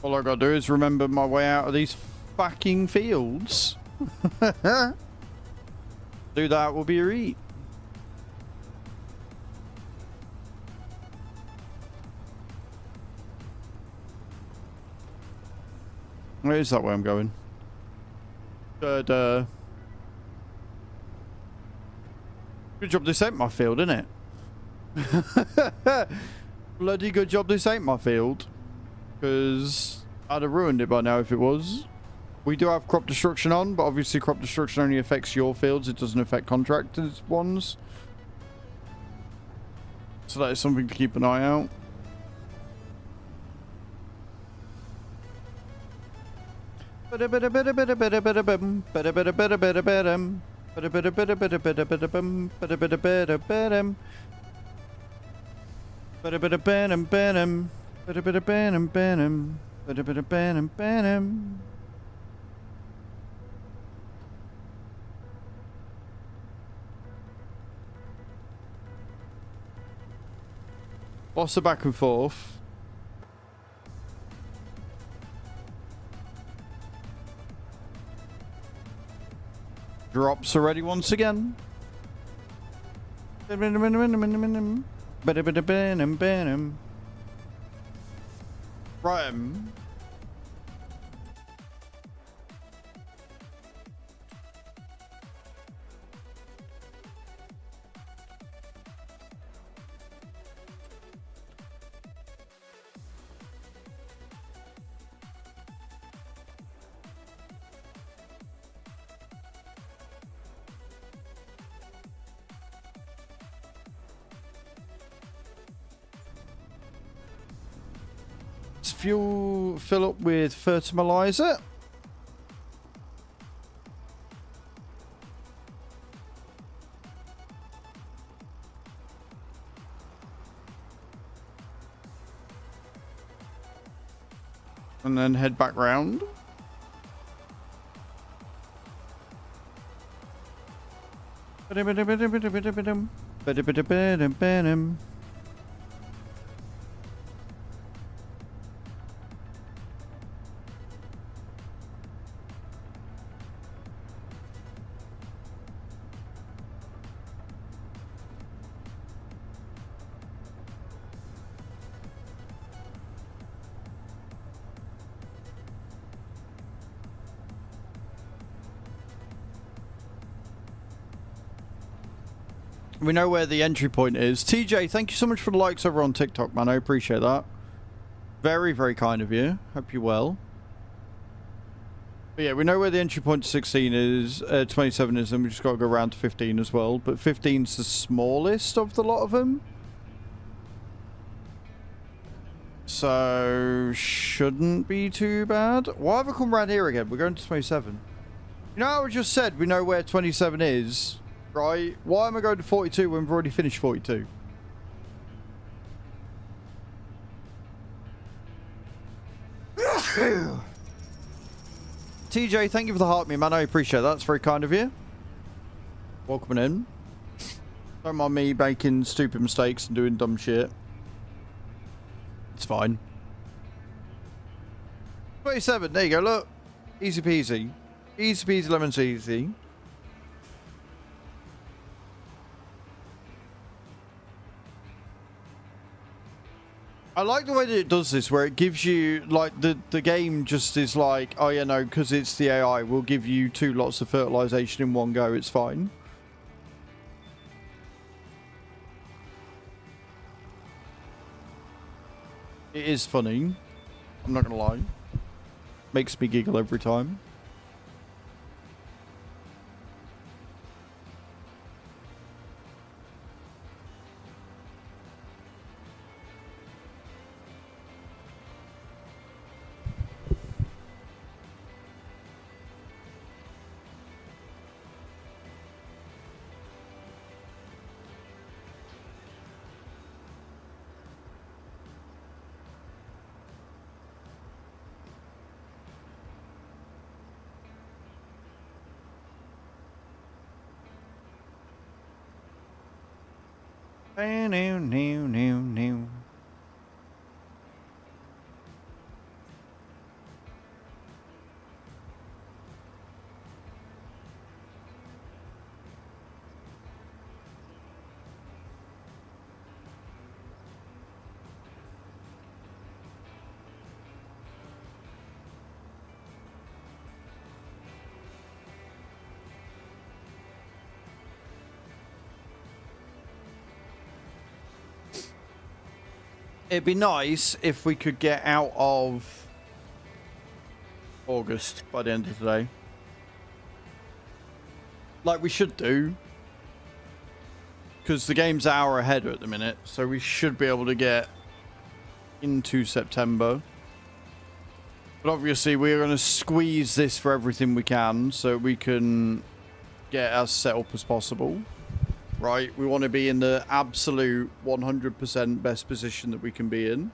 All I gotta do is remember my way out of these backing fields. Do that will be a eat. Where is that where I'm going? Good job this ain't my field, isn't it? Bloody good job this ain't my field. Because I'd have ruined it by now if it was. We do have crop destruction on, but obviously crop destruction only affects your fields. It doesn't affect contractors' ones. So that is something to keep an eye out. Lots of back and forth. Drops already once again. Right. Fuel fill up with fertilizer. And then head back round. We know where the entry point is. TJ, thank you so much for the likes over on TikTok, man. I appreciate that. Very, very kind of you. Hope you're well. But yeah, we know where the entry point to 16 is. 27 is, and we just got to go around to 15 as well. But 15's the smallest of the lot of them. So, shouldn't be too bad. Why have I come around here again? We're going to 27. You know how I just said we know where 27 is? Right, why am I going to 42 when we've already finished 42? TJ, thank you for the heart, me man. I appreciate that. That's very kind of you. Welcome in. Don't mind me making stupid mistakes and doing dumb shit. It's fine. 27, there you go, look. Easy peasy. Easy peasy lemon squeezy. I like the way that it does this, where it gives you, like, the game just is like, oh yeah, no, because it's the AI, we'll give you 2 lots of fertilization in one go, it's fine. It is funny. I'm not gonna lie. Makes me giggle every time. It'd be nice if we could get out of August by the end of today. Like we should do. Because the game's an hour ahead at the minute. So we should be able to get into September. But obviously we're going to squeeze this for everything we can. So we can get as set up as possible. Right? We want to be in the absolute 100% best position that we can be in.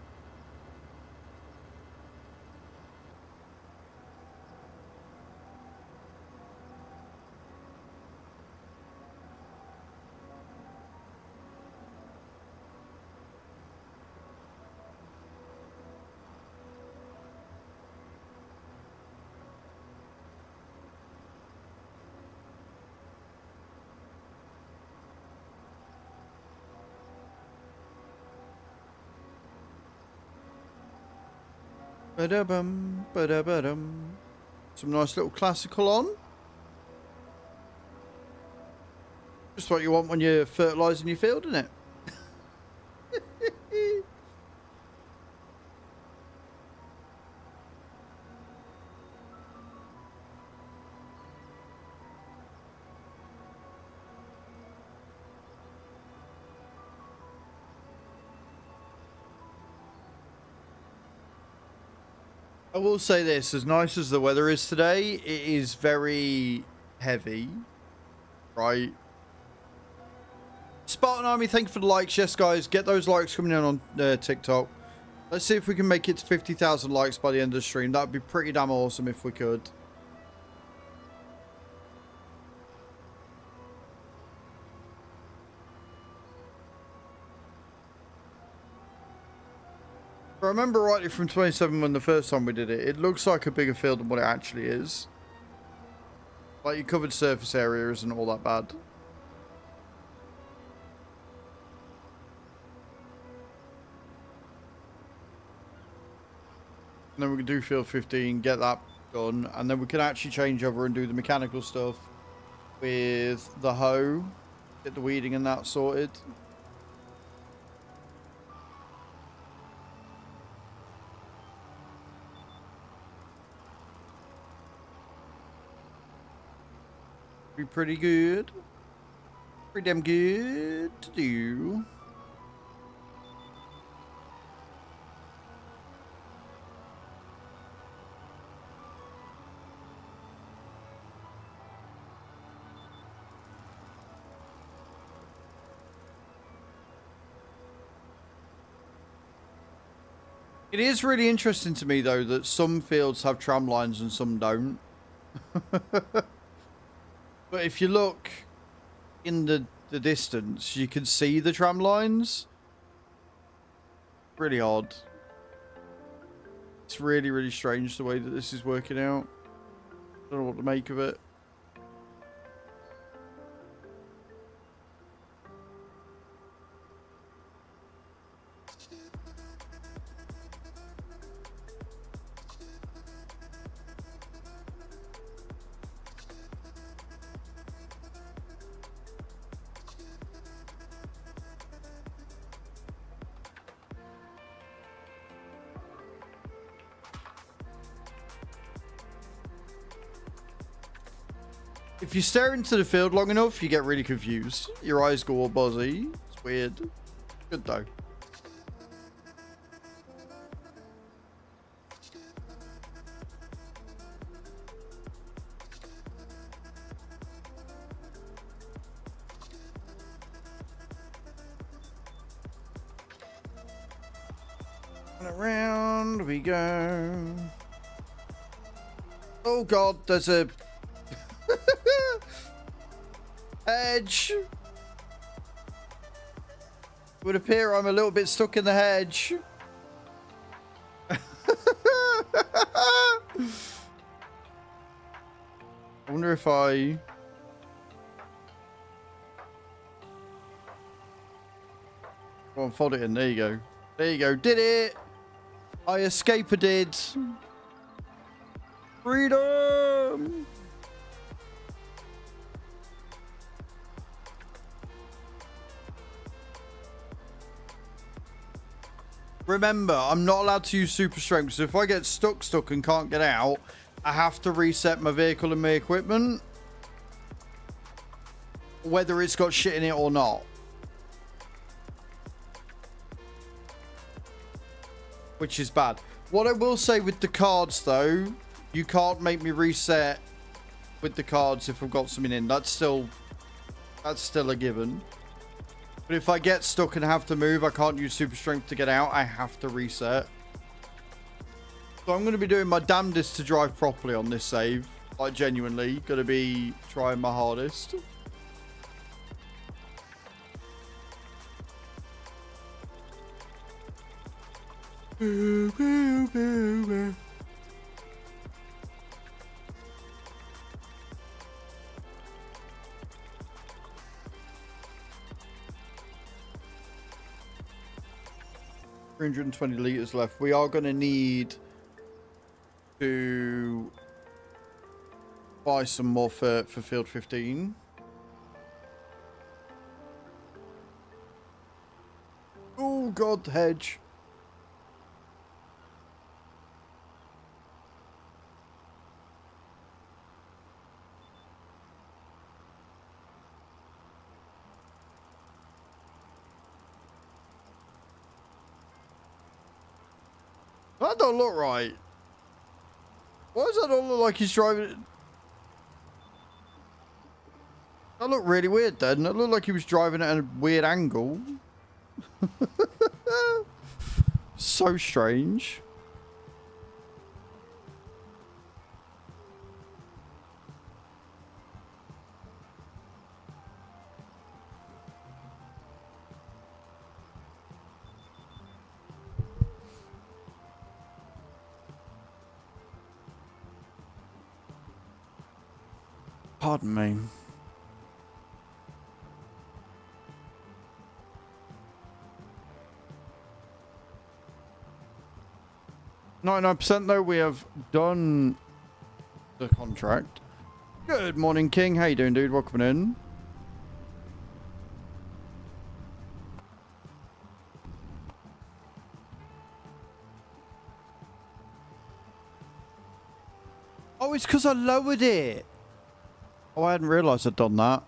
Ba-da-bum, ba-da-ba-dum. Some nice little classical on. Just what you want when you're fertilising your field, isn't it? I will say this, as nice as the weather is today, it is very heavy, right? Spartan Army, thank you for the likes. Yes, guys, get those likes coming in on TikTok. Let's see if we can make it to 50,000 likes by the end of the stream. That would be pretty damn awesome if we could. If I remember rightly from 27 when the first time we did it, it looks like a bigger field than what it actually is. Like your covered surface area isn't all that bad. And then we can do field 15, get that done, and then we can actually change over and do the mechanical stuff with the hoe, get the weeding and that sorted. Be pretty good. Pretty damn good to do. It is really interesting to me, though, that some fields have tram lines and some don't. But if you look in the distance, you can see the tram lines. Really odd. It's really, really strange the way that this is working out. Don't know what to make of it. If you stare into the field long enough, you get really confused. Your eyes go all buzzy. It's weird. Good though. And around we go. Oh god, there's a hedge. It would appear I'm a little bit stuck in the hedge. I wonder if I... Go on, fold it in. There you go. There you go. Did it! I escaped. Freedom! Remember, I'm not allowed to use super strength. So if I get stuck and can't get out, I have to reset my vehicle and my equipment. Whether it's got shit in it or not. Which is bad. What I will say with the cards, though, you can't make me reset with the cards if I've got something in. That's still a given. But if I get stuck and have to move, I can't use super strength to get out. I have to reset. So I'm going to be doing my damnedest to drive properly on this save. Like, genuinely. Going to be trying my hardest. Boo, boo, boo, boo. $320 liters left. We are going to need to buy some more for field 15. Oh god, hedge. That don't look right. Why does that not look like he's driving it? That looked really weird then. That looked like he was driving at a weird angle. So strange. Pardon me. %, though, we have done the contract. Good morning, King. How you doing, dude? Welcome in. Oh, it's because I lowered it. Oh, I hadn't realised I'd done that.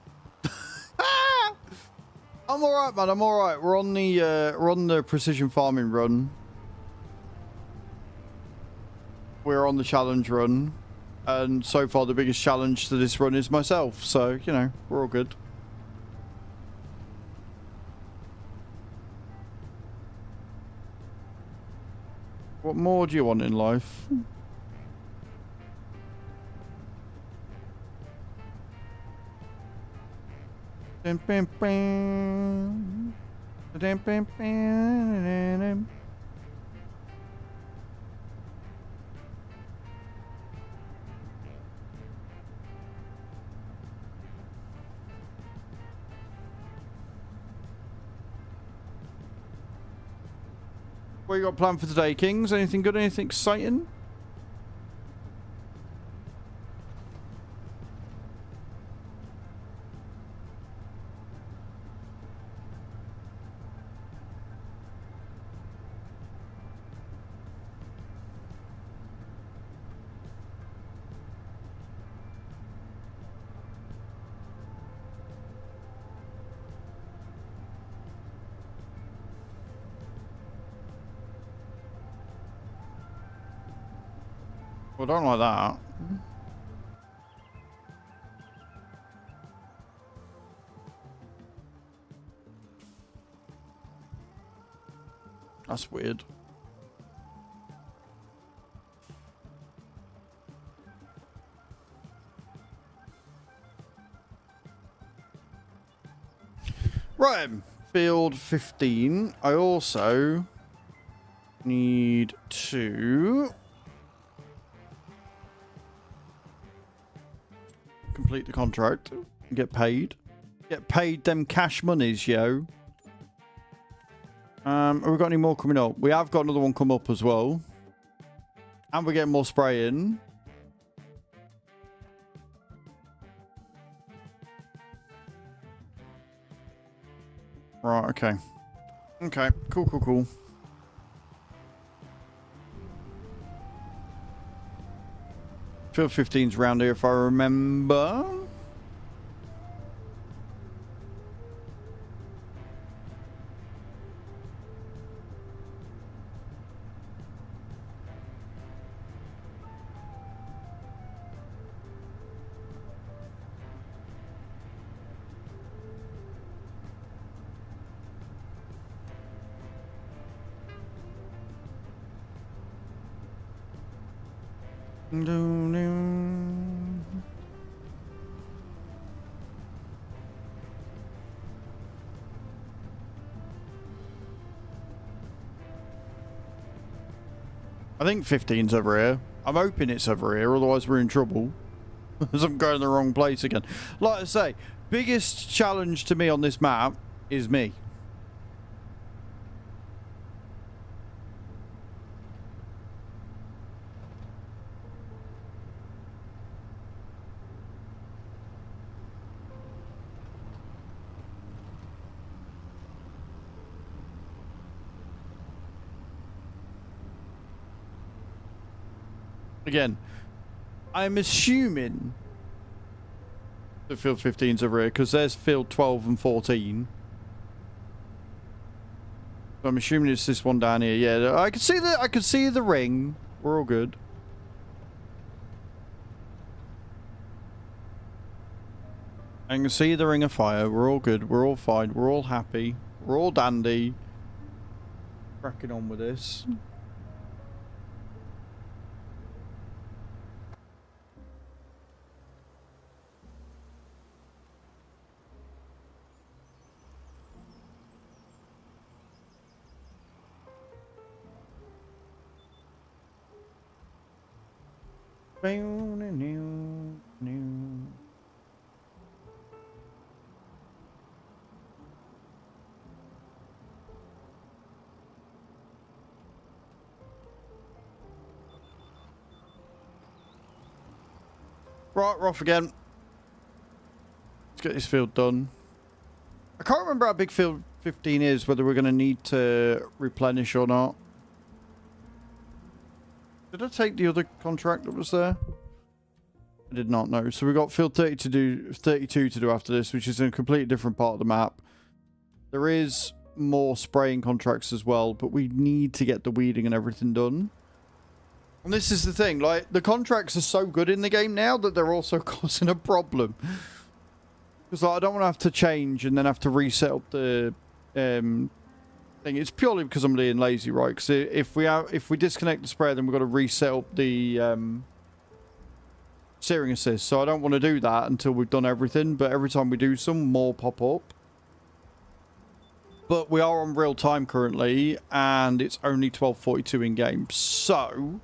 I'm alright, man. I'm alright. We're on the precision farming run. We're on the challenge run. And so far, the biggest challenge to this run is myself. So, you know, we're all good. What more do you want in life? What you got planned for today, Kings? Anything good? Anything exciting? Well, don't like that. That's weird. Right, field 15. I also need to complete the contract and get paid. Get paid them cash monies, yo. Have we got any more coming up? We have got another one come up as well. And we're getting more spray in. Right, okay. Okay, cool. Field 15's round here if I remember. I think 15's over here. I'm hoping it's over here, otherwise we're in trouble. As I'm going the wrong place again. Like I say, biggest challenge to me on this map is me. Again, I'm assuming the field 15's over here because there's field 12 and 14. So I'm assuming it's this one down here. Yeah, I can see the ring. We're all good. I can see the ring of fire. We're all good. We're all fine. We're all happy. We're all dandy. Cracking on with this. Right, we're off again. Let's get this field done. I can't remember how big field 15 is, whether we're going to need to replenish or not. Did I take the other contract that was there? I did not know. So we got field 32 to do after this, which is in a completely different part of the map. There is more spraying contracts as well, but we need to get the weeding and everything done. And this is the thing, like, the contracts are so good in the game now that they're also causing a problem. Because like, I don't want to have to change and then have to reset up the thing. It's purely because I'm being lazy, right? Because if we disconnect the sprayer, then we've got to reset up the steering assist. So I don't want to do that until we've done everything. But every time we do some, more pop up. But we are on real time currently, and it's only 12:42 in game. So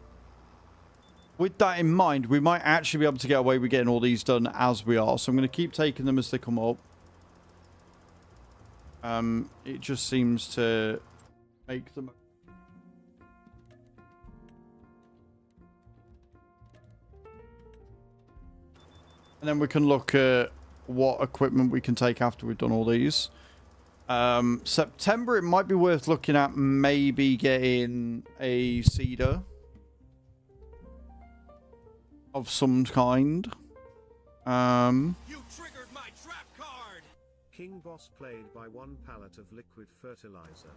with that in mind, we might actually be able to get away with getting all these done as we are. So I'm going to keep taking them as they come up. It just seems to make them. And then we can look at what equipment we can take after we've done all these. September, it might be worth looking at maybe getting a cedar of some kind. You triggered my trap card. King Boss played by one pallet of liquid fertilizer.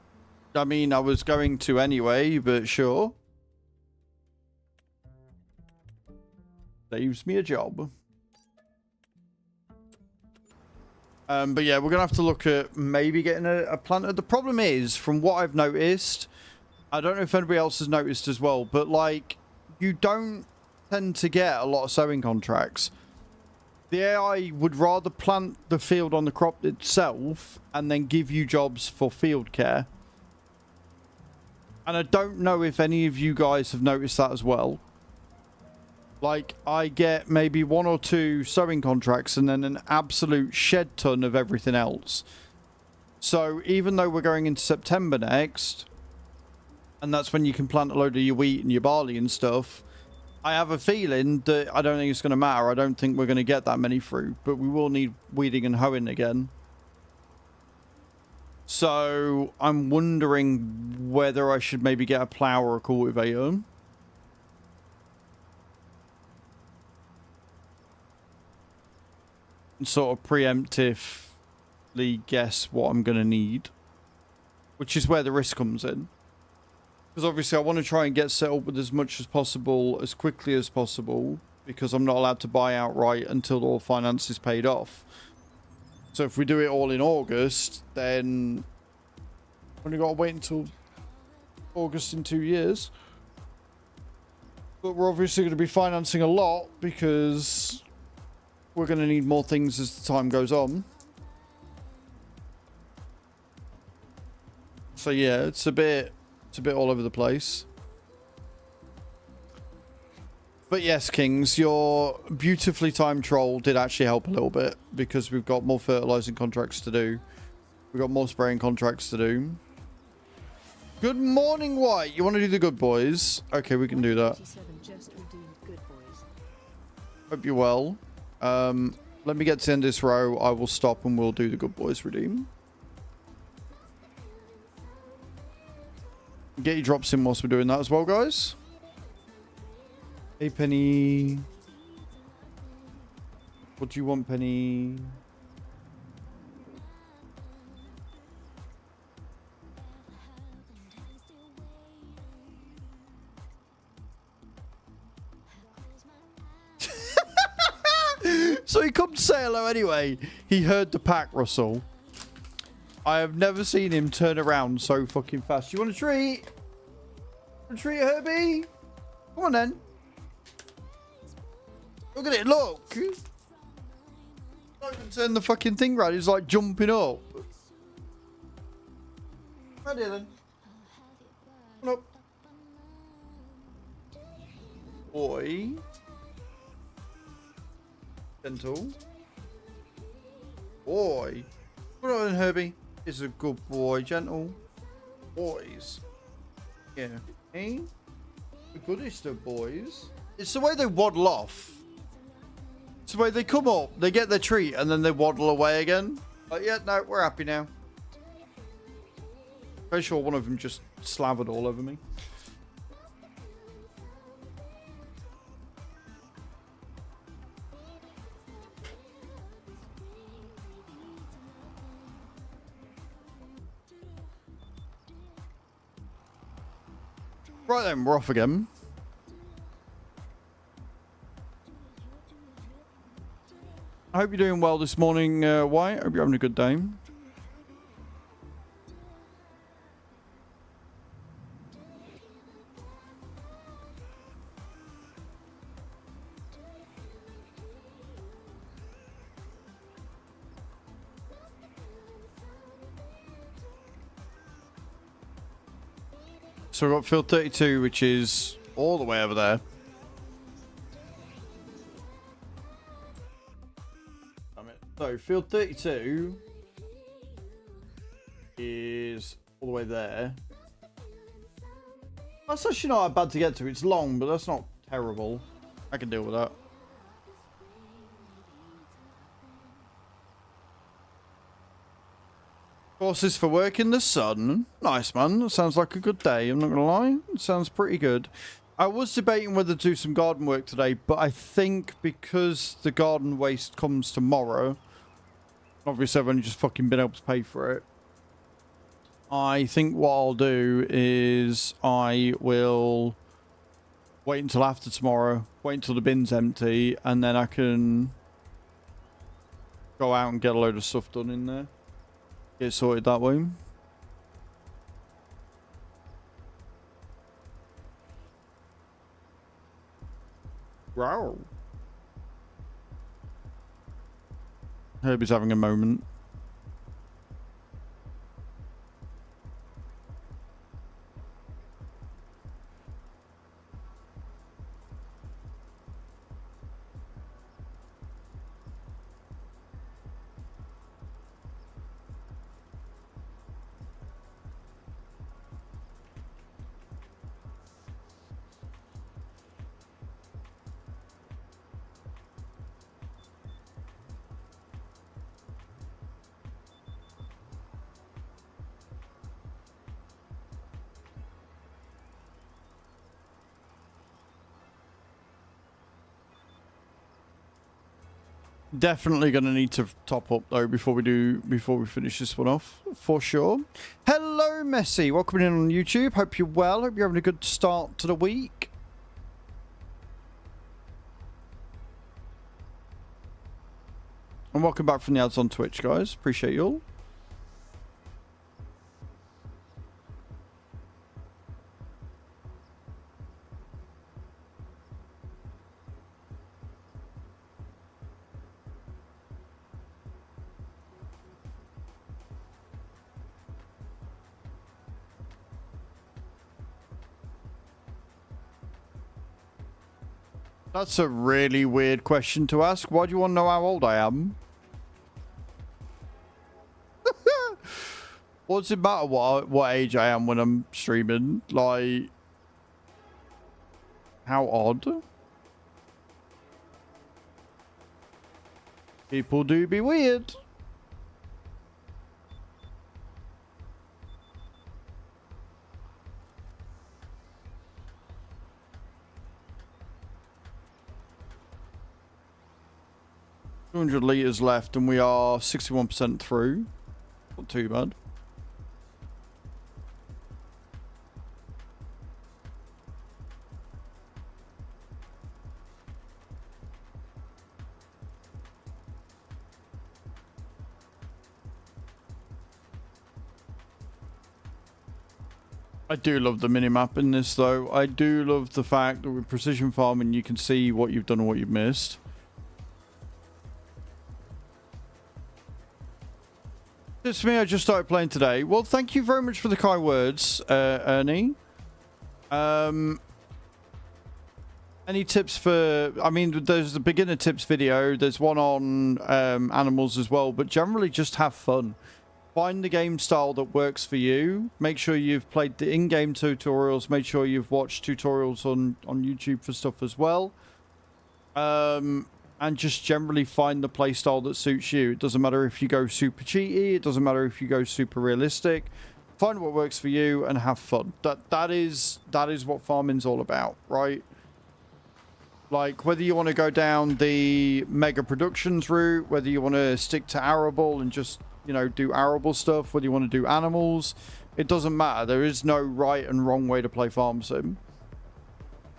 I mean, I was going to anyway, but sure. Saves me a job. But yeah, we're going to have to look at maybe getting a planter. The problem is, from what I've noticed, I don't know if anybody else has noticed as well, but like, you don't tend to get a lot of sowing contracts. The AI would rather plant the field on the crop itself and then give you jobs for field care. And I don't know if any of you guys have noticed that as well. Like, I get maybe 1 or 2 sowing contracts and then an absolute shed ton of everything else. So even though we're going into September next, and that's when you can plant a load of your wheat and your barley and stuff, I have a feeling that I don't think it's going to matter. I don't think we're going to get that many through, but we will need weeding and hoeing again. So I'm wondering whether I should maybe get a plow or a cultivator. and sort of preemptively guess what I'm going to need, which is where the risk comes in. Because obviously I want to try and get set up with as much as possible, as quickly as possible, because I'm not allowed to buy outright until all finance is paid off. So if we do it all in August, then we've only got to wait until August in 2 years. But we're obviously going to be financing a lot because we're going to need more things as the time goes on. So yeah, it's a bit all over the place. But yes, Kings, your beautifully timed troll did actually help a little bit because we've got more fertilizing contracts to do. We've got more spraying contracts to do. Good morning, White. You want to do the good boys? Okay, we can do that. Hope you're well. Let me get to the end of this row. I will stop and we'll do the good boys redeem. Get your drops in whilst we're doing that as well, guys. Hey, Penny. What do you want, Penny? So he come to say hello anyway. He heard the pack rustle. I have never seen him turn around so fucking fast. You want a treat? Want a treat, Herbie? Come on then. Look at it, look. Don't even turn the fucking thing round. He's like jumping up. Right here then. Come up. Boy. Gentle. Boy. Put on Herbie. Is a good boy. Gentle. Boys. Yeah. Hey? The goodest of boys. It's the way they waddle off. It's the way they come up, they get their treat, and then they waddle away again. Like, yeah, no, we're happy now. Pretty sure one of them just slathered all over me. Right then, we're off again. I hope you're doing well this morning, Wyatt. I hope you're having a good day. So we've got field 32, which is all the way over there. So, field 32 is all the way there. That's actually not bad to get to. It's long, but that's not terrible. I can deal with that. Courses for work in the sun. Nice, man. That sounds like a good day. I'm not going to lie. It sounds pretty good. I was debating whether to do some garden work today, but I think because the garden waste comes tomorrow, obviously I've only just fucking been able to pay for it, I think what I'll do is I will wait until after tomorrow, wait until the bin's empty, and then I can go out and get a load of stuff done in there. Get sorted that way. Wow. Herbie's having a moment. Definitely going to need to top up though before we finish this one off, for sure. Hello, Messi. Welcome in on YouTube. Hope you're well. Hope you're having a good start to the week. And welcome back from the ads on Twitch, guys. Appreciate you all. That's a really weird question to ask. Why do you want to know how old I am? What's it matter what age I am when I'm streaming? Like, how odd. People do be weird. $200 left and we are 61% through. Not too bad. I do love the minimap in this though. I do love the fact that with precision farming you can see what you've done and what you've missed. It's me, I just started playing today. Well, thank you very much for the kind words, Ernie. Any tips for... I mean, there's the beginner tips video. There's one on animals as well. But generally, just have fun. Find the game style that works for you. Make sure you've played the in-game tutorials. Make sure you've watched tutorials on YouTube for stuff as well. And just generally find the playstyle that suits you. It doesn't matter if you go super cheaty. It doesn't matter if you go super realistic. Find what works for you and have fun. That is what farming's all about, right? Like, whether you want to go down the mega productions route, whether you want to stick to arable and just, you know, do arable stuff, whether you want to do animals, it doesn't matter. There is no right and wrong way to play farm sim.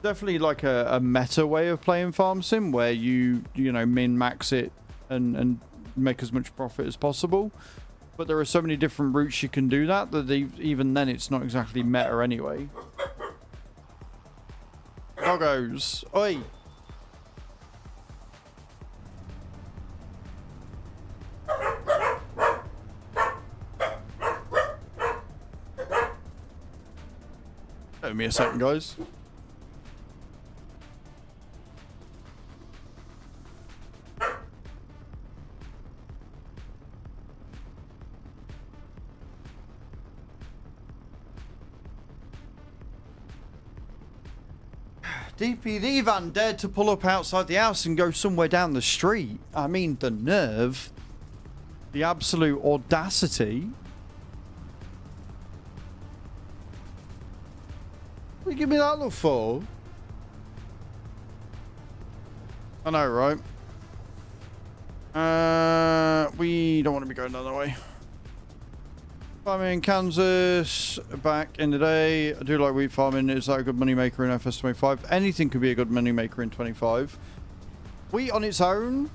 Definitely like a meta way of playing farm sim where you know, min-max it and make as much profit as possible. But there are so many different routes you can do that even then it's not exactly meta anyway. Doggos. Oi! Give me a second, guys. DPD van dared to pull up outside the house and go somewhere down the street. I mean, the nerve. The absolute audacity. What do you give me that look for? I know, right? We don't want to be going the other way. Farming in Kansas, back in the day. I do like wheat farming. Is that a good money maker in FS25? Anything could be a good money maker in 25. Wheat on its own.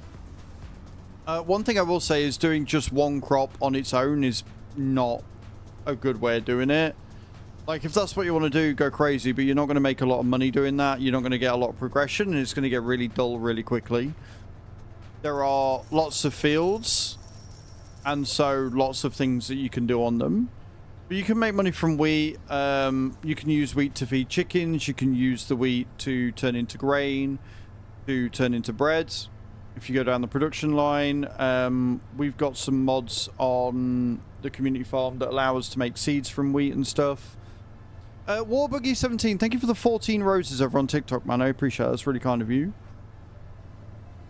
One thing I will say is doing just one crop on its own is not a good way of doing it. Like, if that's what you want to do, go crazy, but you're not going to make a lot of money doing that. You're not going to get a lot of progression, and it's going to get really dull really quickly. There are lots of fields, and so lots of things that you can do on them. But you can make money from wheat. You can use wheat to feed chickens. You can use the wheat to turn into grain, to turn into bread. If you go down the production line, we've got some mods on the community farm that allow us to make seeds from wheat and stuff. Warbuggy17, thank you for the 14 roses over on TikTok, man. I appreciate it. That's really kind of you.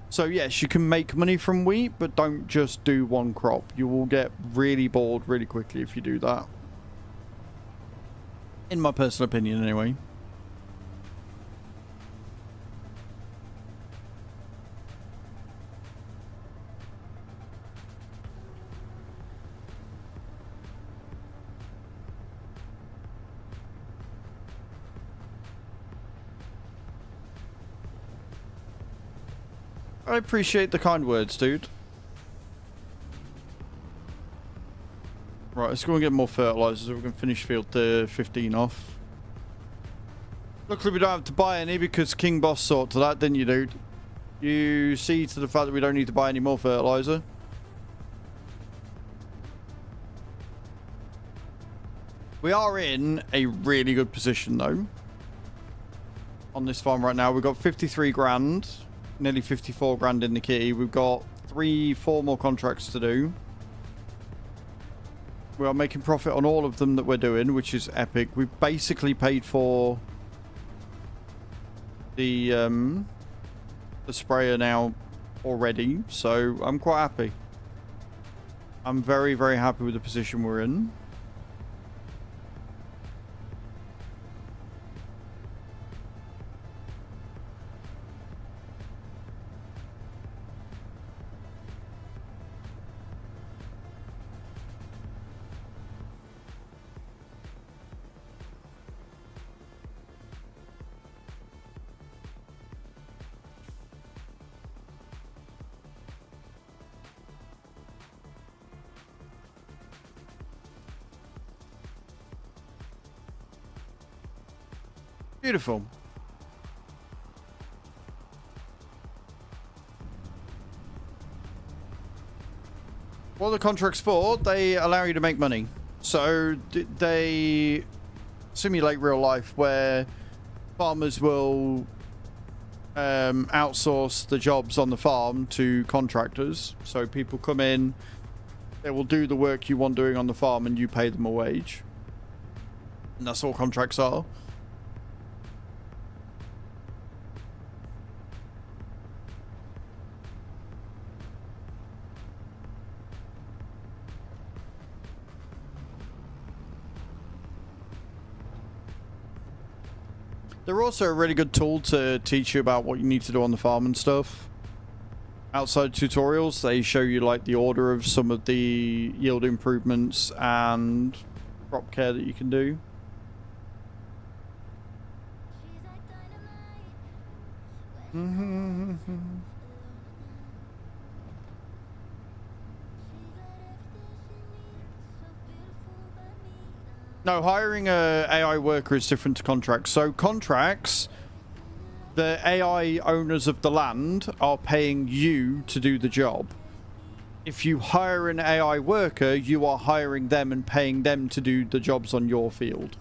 So yes, you can make money from wheat, but don't just do one crop. You will get really bored really quickly if you do that. In my personal opinion, anyway. I appreciate the kind words, dude. Right, let's go and get more fertilizers so we can finish field 15 off. Luckily, we don't have to buy any because King Boss saw to that, didn't you, dude? You see to the fact that we don't need to buy any more fertilizer. We are in a really good position, though. On this farm right now, we've got 53 grand. Nearly 54 grand in the kitty. We've got 4 more contracts to do. We are making profit on all of them that we're doing, which is epic. We've basically paid for the sprayer now already, so I'm quite happy. I'm very, very happy with the position we're in. Beautiful. What are the contracts for? They allow you to make money. So they simulate real life where farmers will outsource the jobs on the farm to contractors. So people come in, they will do the work you want doing on the farm and you pay them a wage. And that's all contracts are. They're also a really good tool to teach you about what you need to do on the farm and stuff. Outside tutorials, they show you like the order of some of the yield improvements and crop care that you can do. No, hiring a AI worker is different to contracts. So contracts, the AI owners of the land are paying you to do the job. If you hire an AI worker, you are hiring them and paying them to do the jobs on your field.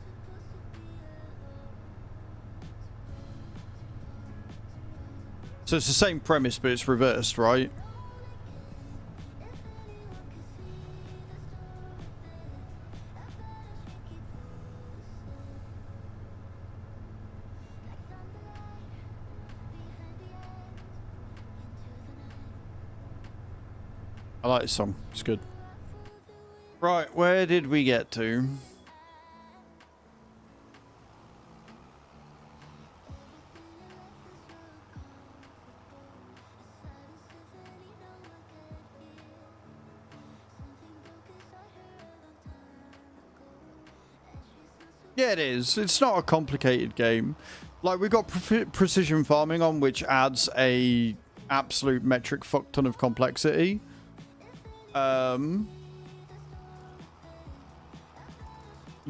So it's the same premise, but it's reversed, right? I like this song. It's good. Right, where did we get to? Yeah, it is. It's not a complicated game. Like, we've got precision farming on, which adds a absolute metric fuck ton of complexity. But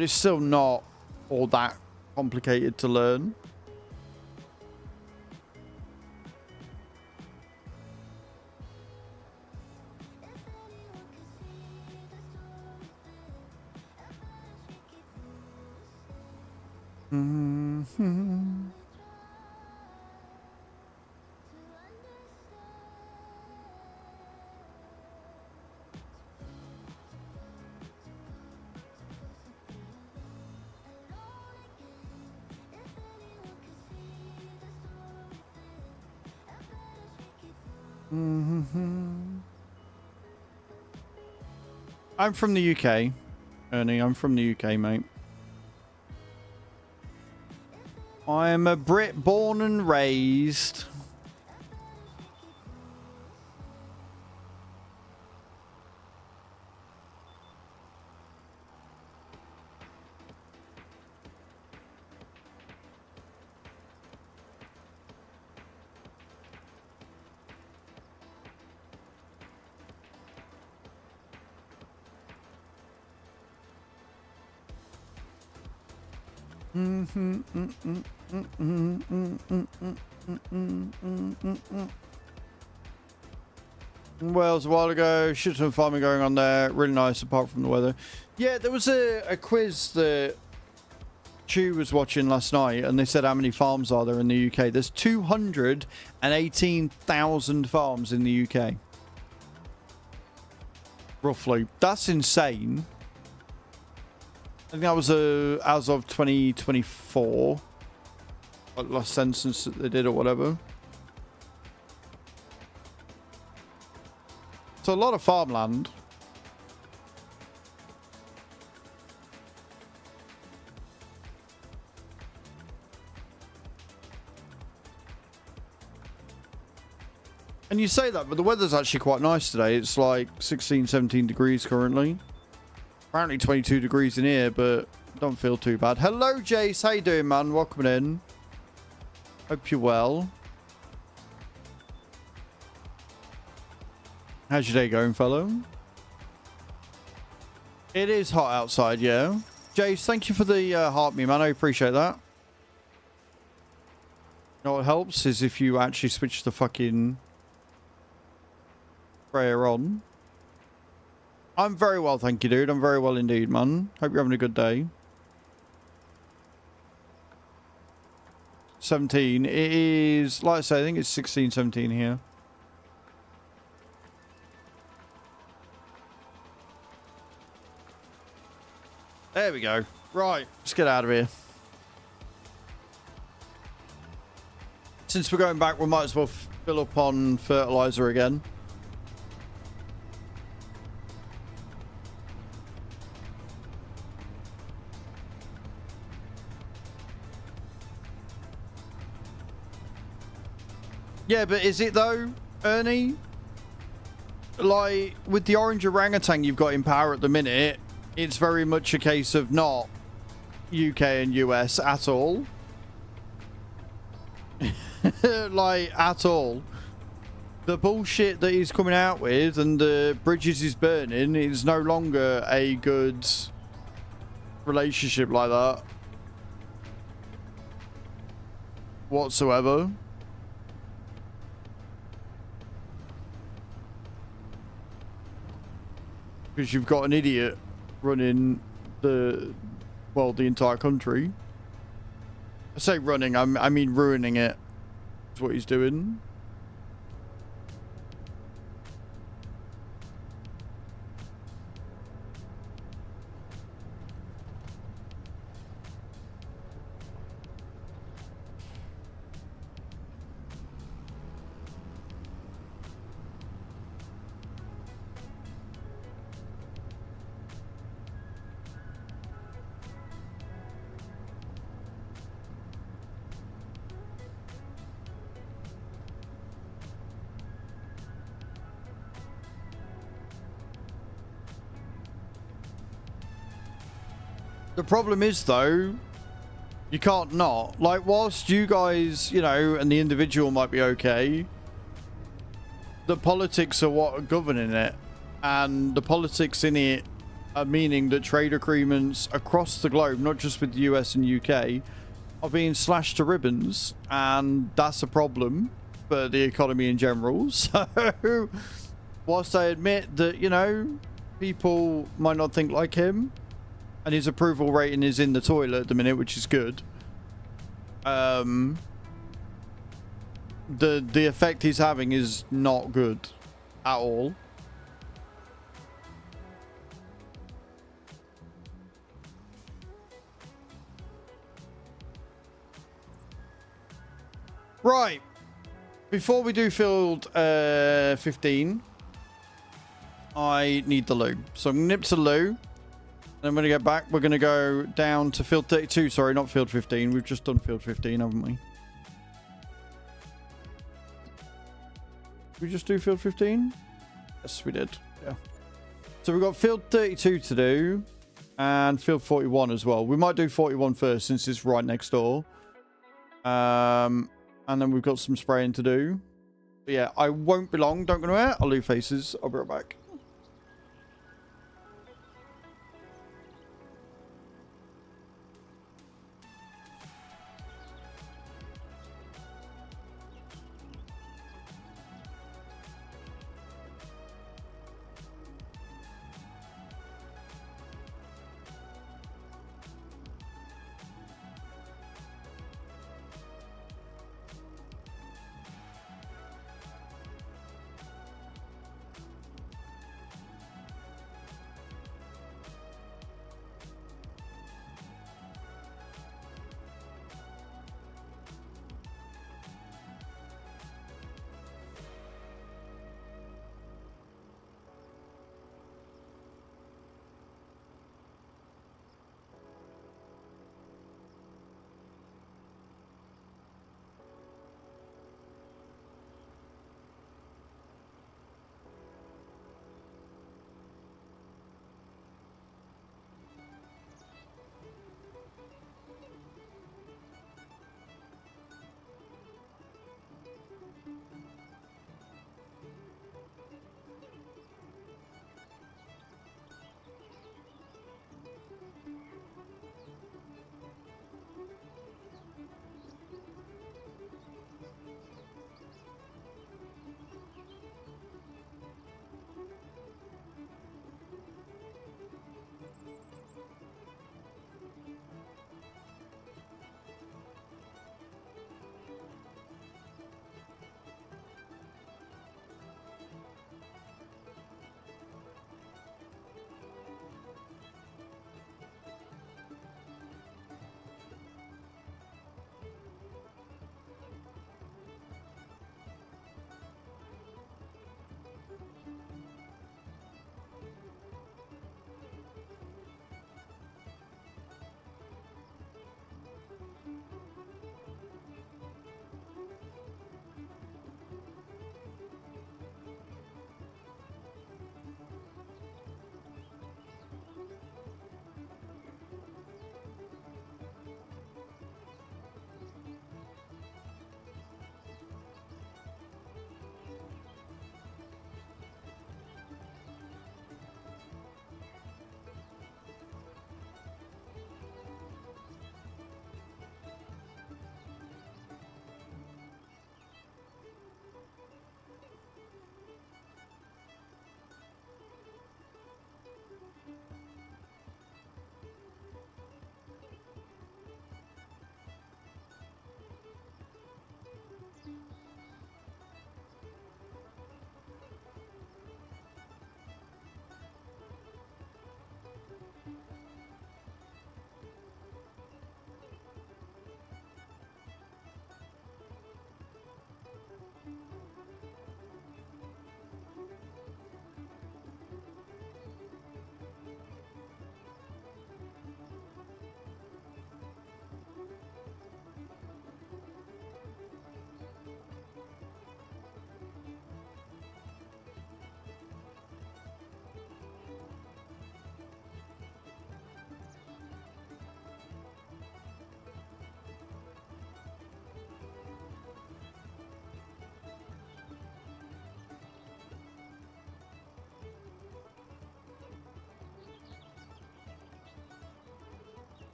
it's still not all that complicated to learn. I'm from the UK, Ernie. I'm from the UK, mate. I'm a Brit born and raised. Well, it was a while ago. Shit ton of farming going on there. Really nice, apart from the weather. Yeah, there was a quiz that Chew was watching last night, and they said how many farms are there in the UK. There's 218,000 farms in the UK. Roughly. That's insane. I think that was as of 2024. Like last census that they did or whatever. So a lot of farmland. And you say that, but the weather's actually quite nice today. It's like 16, 17 degrees currently. Apparently 22 degrees in here, but don't feel too bad. Hello, Jace. How you doing, man? Welcome in. Hope you're well. How's your day going, fellow? It is hot outside, yeah. Jace, thank you for the heart me, man. I appreciate that. You know what helps is if you actually switch the fucking sprayer on. I'm very well, thank you, dude. I'm very well indeed, man. Hope you're having a good day. 17. It is, like I say, I think it's 16, 17 here. There we go. Right, let's get out of here. Since we're going back, we might as well fill up on fertilizer again. Yeah, but is it though, Ernie? Like, with the orange orangutan you've got in power at the minute, it's very much a case of not UK and US at all. Like, at all. The bullshit that he's coming out with and the bridges he's burning is no longer a good relationship like that. Whatsoever. Because you've got an idiot running the entire country. I say running, I mean ruining it. That's what he's doing. The problem is, though, you can't not. Like, whilst you guys, you know, and the individual might be okay, the politics are what are governing it. And the politics in it are meaning that trade agreements across the globe, not just with the US and UK, are being slashed to ribbons. And that's a problem for the economy in general. So, whilst I admit that, you know, people might not think like him, and his approval rating is in the toilet at the minute, which is good. The effect he's having is not good at all. Right. Before we do field 15, I need the loo. So I'm going to nip to the loo. Then when we get back, we're going to go down to field 32. Sorry, not field 15. We've just done field 15, haven't we? Did we just do field 15? Yes, we did. Yeah. So we've got field 32 to do. And field 41 as well. We might do 41 first since it's right next door. And then we've got some spraying to do. But yeah, I won't be long. Don't go anywhere. I'll leave faces. I'll be right back.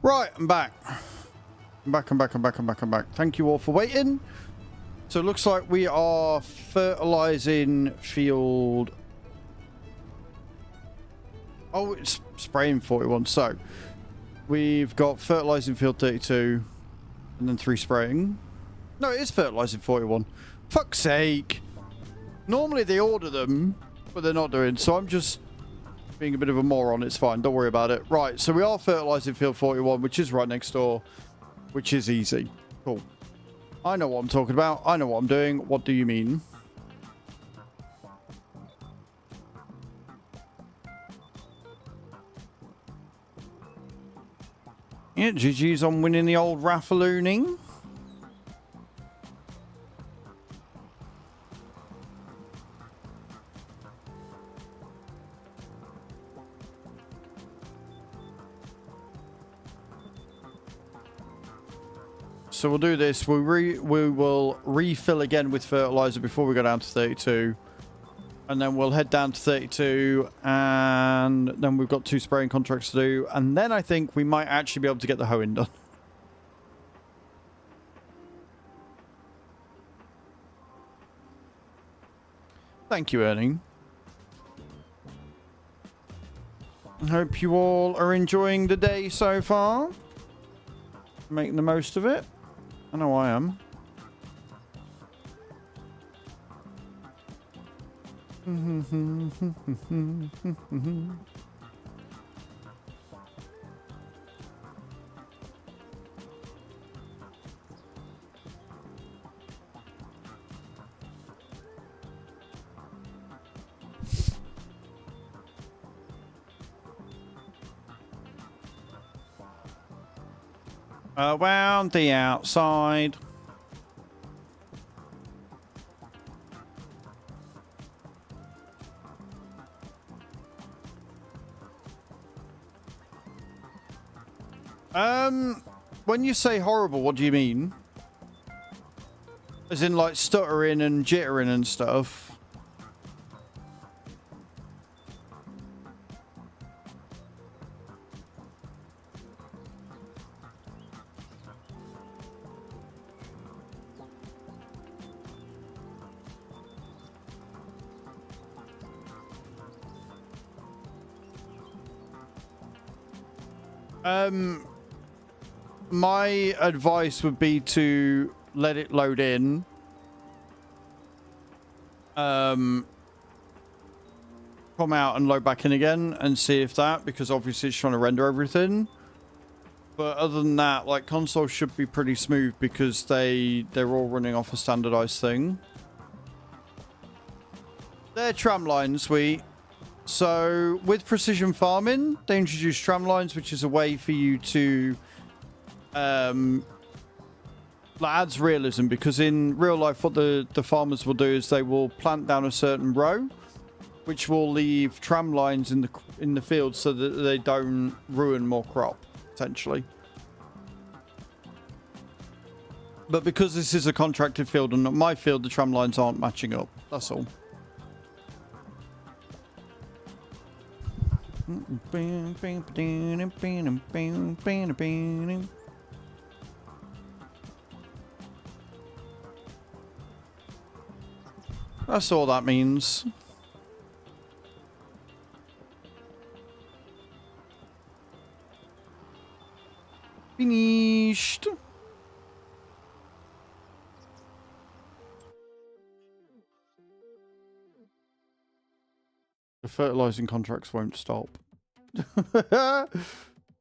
Right, I'm back. I'm back. Thank you all for waiting. So it looks like we are fertilizing field. Oh, it's spraying 41. So we've got fertilizing field 32 and then 3 spraying. No, it is fertilizing 41. Fuck's sake. Normally they order them, but they're not doing. So I'm just being a bit of a moron. It's fine. Don't worry about it. Right. So we are fertilizing field 41, which is right next door, which is easy. Cool. I know what I'm talking about. I know what I'm doing. What do you mean? Yeah, GG's on winning the old raffalooning. So we'll do this. We will refill again with fertilizer before we go down to 32. And then we'll head down to 32. And then we've got 2 spraying contracts to do. And then I think we might actually be able to get the hoeing done. Thank you, Ernie. I hope you all are enjoying the day so far. Making the most of it. I know I am. Around the outside. When you say horrible, what do you mean? As in like stuttering and jittering and stuff? My advice would be to let it load in. Come out and load back in again and see if that, because obviously it's trying to render everything. But other than that, like, console should be pretty smooth because they're all running off a standardized thing. They're tram lines, sweet. So with precision farming, they introduced tram lines, which is a way for you to adds realism, because in real life what the farmers will do is they will plant down a certain row, which will leave tram lines in the field so that they don't ruin more crop, essentially. But because this is a contracted field and not my field, the tram lines aren't matching up. That's all. That's all that means. Finished. The fertilizing contracts won't stop.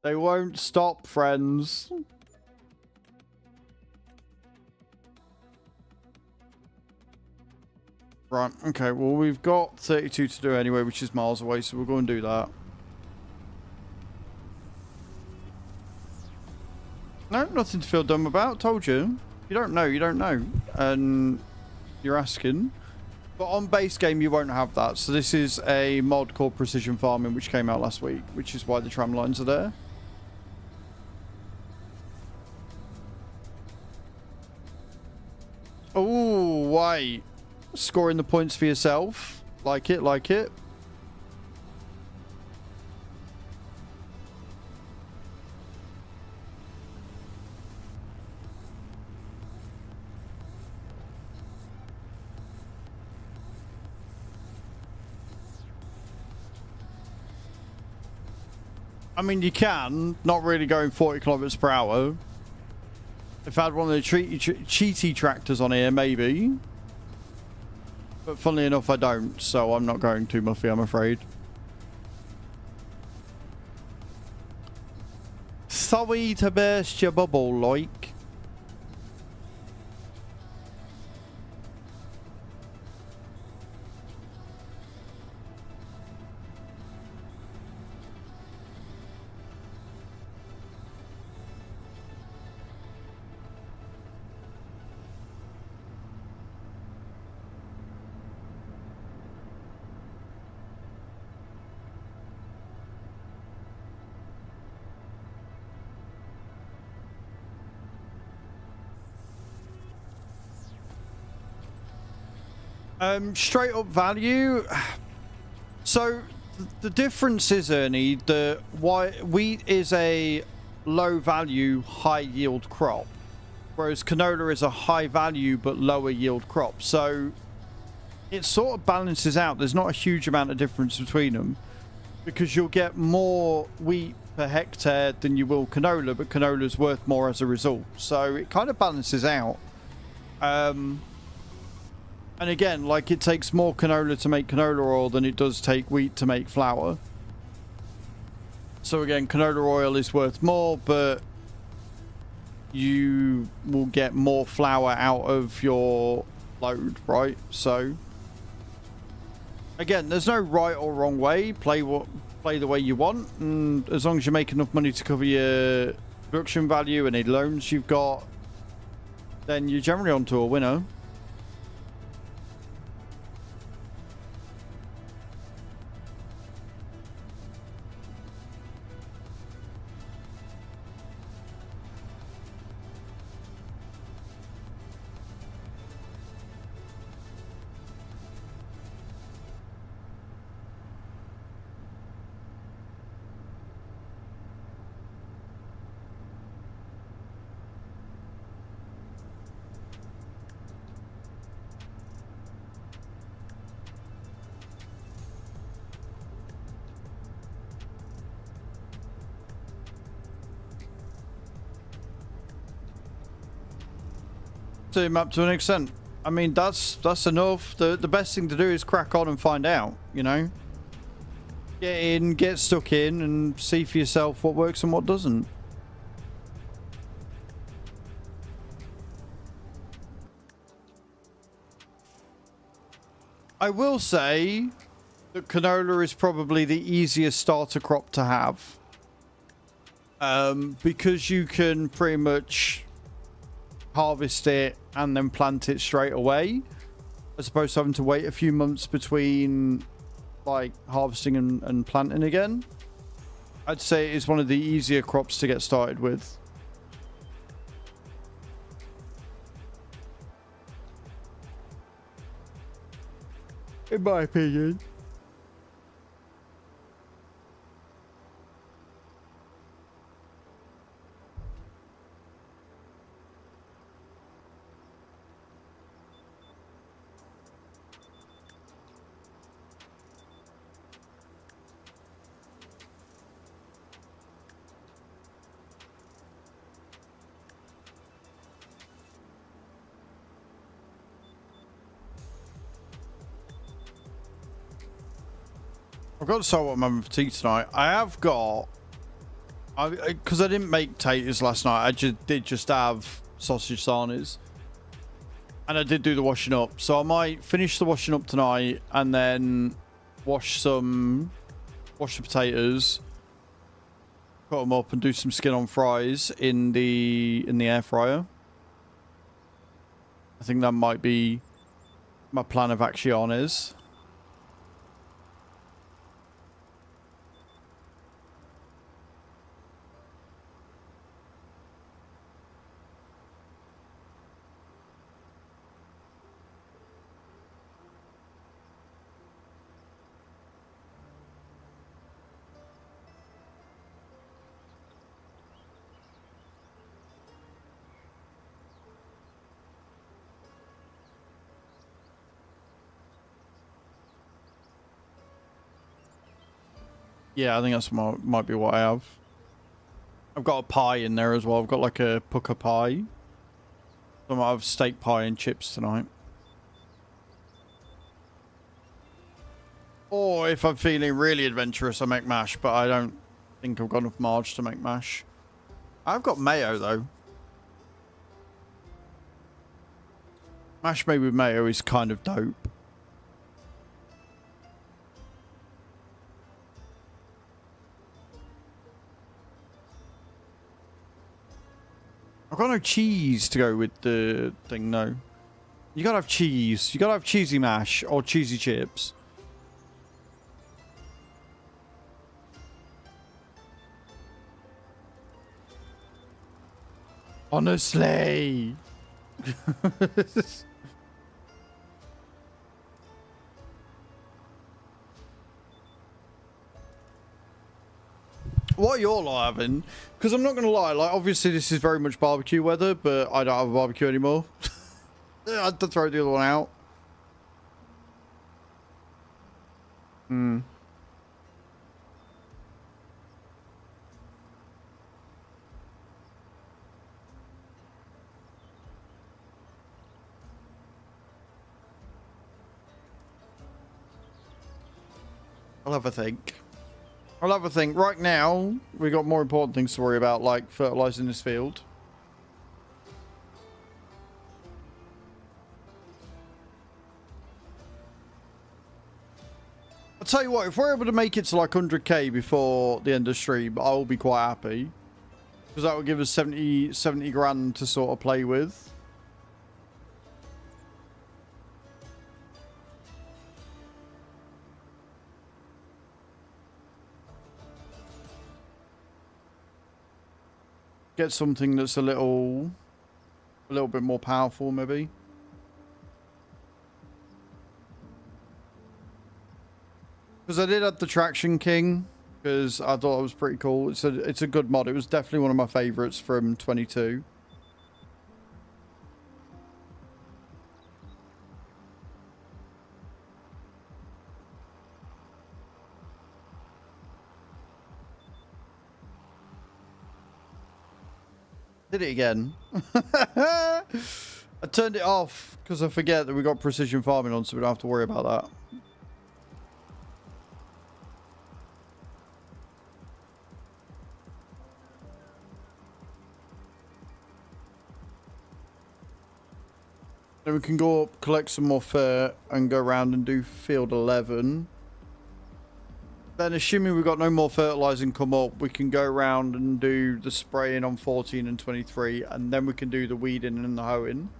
They won't stop, friends. Right, okay, well, we've got 32 to do anyway, which is miles away, so we'll go and do that. No, nothing to feel dumb about. Told you. You don't know, you don't know. And you're asking. But on base game, you won't have that. So this is a mod called Precision Farming, which came out last week, which is why the tram lines are there. Oh, wait. Scoring the points for yourself. Like it, like it. I mean, you can, not really going 40 kilometers per hour. If I had one of the cheaty tractors on here, maybe. But funnily enough, I don't, so I'm not going too muffy, I'm afraid. Sorry to burst your bubble, like. Straight up value. So the difference is, Ernie, that wheat is a low value, high yield crop, whereas canola is a high value but lower yield crop. So it sort of balances out. There's not a huge amount of difference between them because you'll get more wheat per hectare than you will canola, but canola is worth more as a result. So it kind of balances out. And again, like, it takes more canola to make canola oil than it does take wheat to make flour. So again, canola oil is worth more, but you will get more flour out of your load, right? So again, there's no right or wrong way. Play the way you want, and as long as you make enough money to cover your production value and any loans you've got, then you're generally onto a winner. To him up to an extent. I mean, that's enough. The best thing to do is crack on and find out, you know. Get in, get stuck in, and see for yourself what works and what doesn't. I will say that canola is probably the easiest starter crop to have. Because you can pretty much harvest it and then plant it straight away, as opposed to having to wait a few months between like harvesting and planting again. I'd say it is one of the easier crops to get started with. In my opinion. I've got to start what I'm having for tea tonight. I have got, because I didn't make taters last night. I did just have sausage sarnies, and I did do the washing up. So I might finish the washing up tonight and then wash the potatoes, cut them up, and do some skin on fries in the air fryer. I think that might be my plan of action is. Yeah, I think that's might be what I have. I've got a pie in there as well. I've got like a pucker pie. So I might have steak pie and chips tonight. Or if I'm feeling really adventurous, I make mash, but I don't think I've got enough marge to make mash. I've got mayo though. Mash made with mayo is kind of dope. I've got no cheese to go with the thing, no. You gotta have cheese. You gotta have cheesy mash or cheesy chips. Honestly. What are you all having? Because I'm not going to lie, like, obviously this is very much barbecue weather, but I don't have a barbecue anymore. I had to throw the other one out. I'll have a think. I'll have a think. Right now, we got more important things to worry about, like fertilizing this field. I'll tell you what, if we're able to make it to like 100k before the end of stream, I'll be quite happy. Because that will give us 70 grand to sort of play with. Get something that's a little bit more powerful, maybe. Because I did have the Traction King, because I thought it was pretty cool. It's a good mod. It was definitely one of my favorites from 22. Did it again. I turned it off because I forget that we got precision farming on, so we don't have to worry about that. Then we can go up, collect some more fur, and go around and do field 11. Then, assuming we've got no more fertilizing come up, we can go around and do the spraying on 14 and 23, and then we can do the weeding and the hoeing.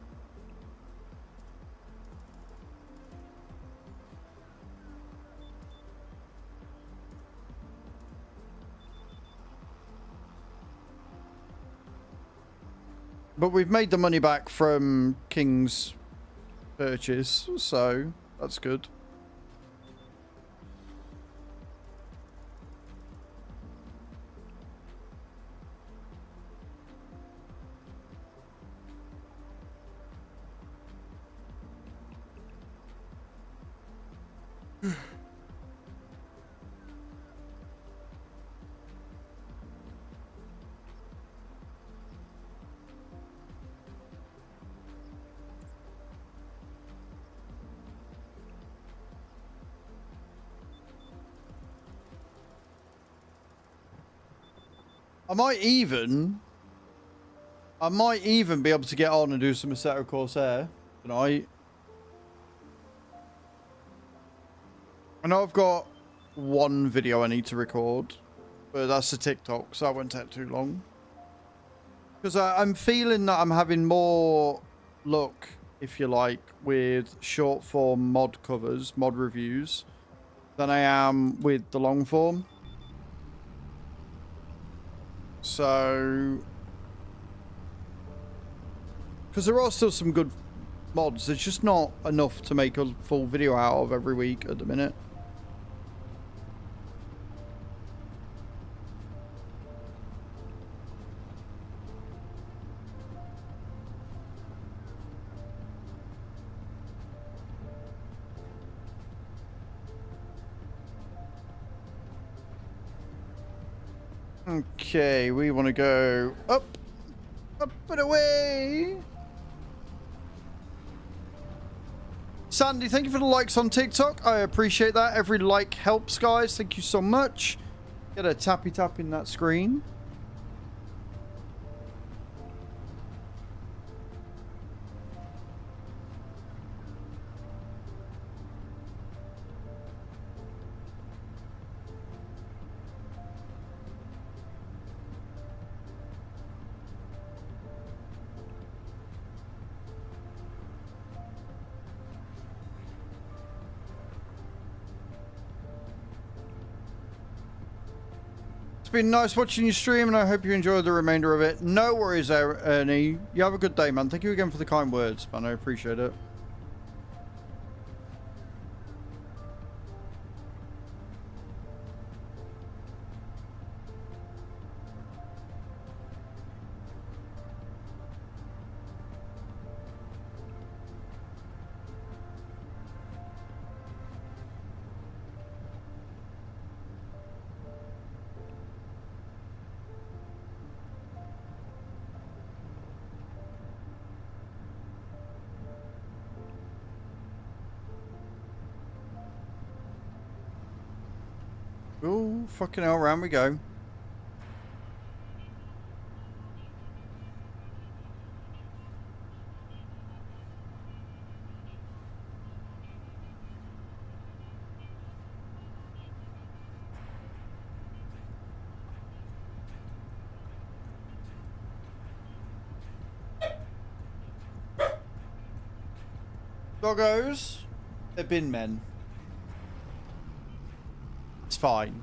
But we've made the money back from King's purchase, so that's good. I might even be able to get on and do some Assetto Corsair tonight. I know I've got one video I need to record, but that's a TikTok, so that won't take too long. Because I'm feeling that I'm having more luck, if you like, with short form mod covers, mod reviews, than I am with the long form. So, because there are still some good mods, there's just not enough to make a full video out of every week at the minute. Okay, we want to go up, up and away. Sandy, thank you for the likes on TikTok. I appreciate that. Every like helps, guys. Thank you so much. Get a tappy tap in that screen. It's been nice watching you stream, and I hope you enjoy the remainder of it. No worries, Ernie. You have a good day, man. Thank you again for the kind words, man. I appreciate it. Oh, fucking hell, round we go. Doggos, they've been men. It's fine.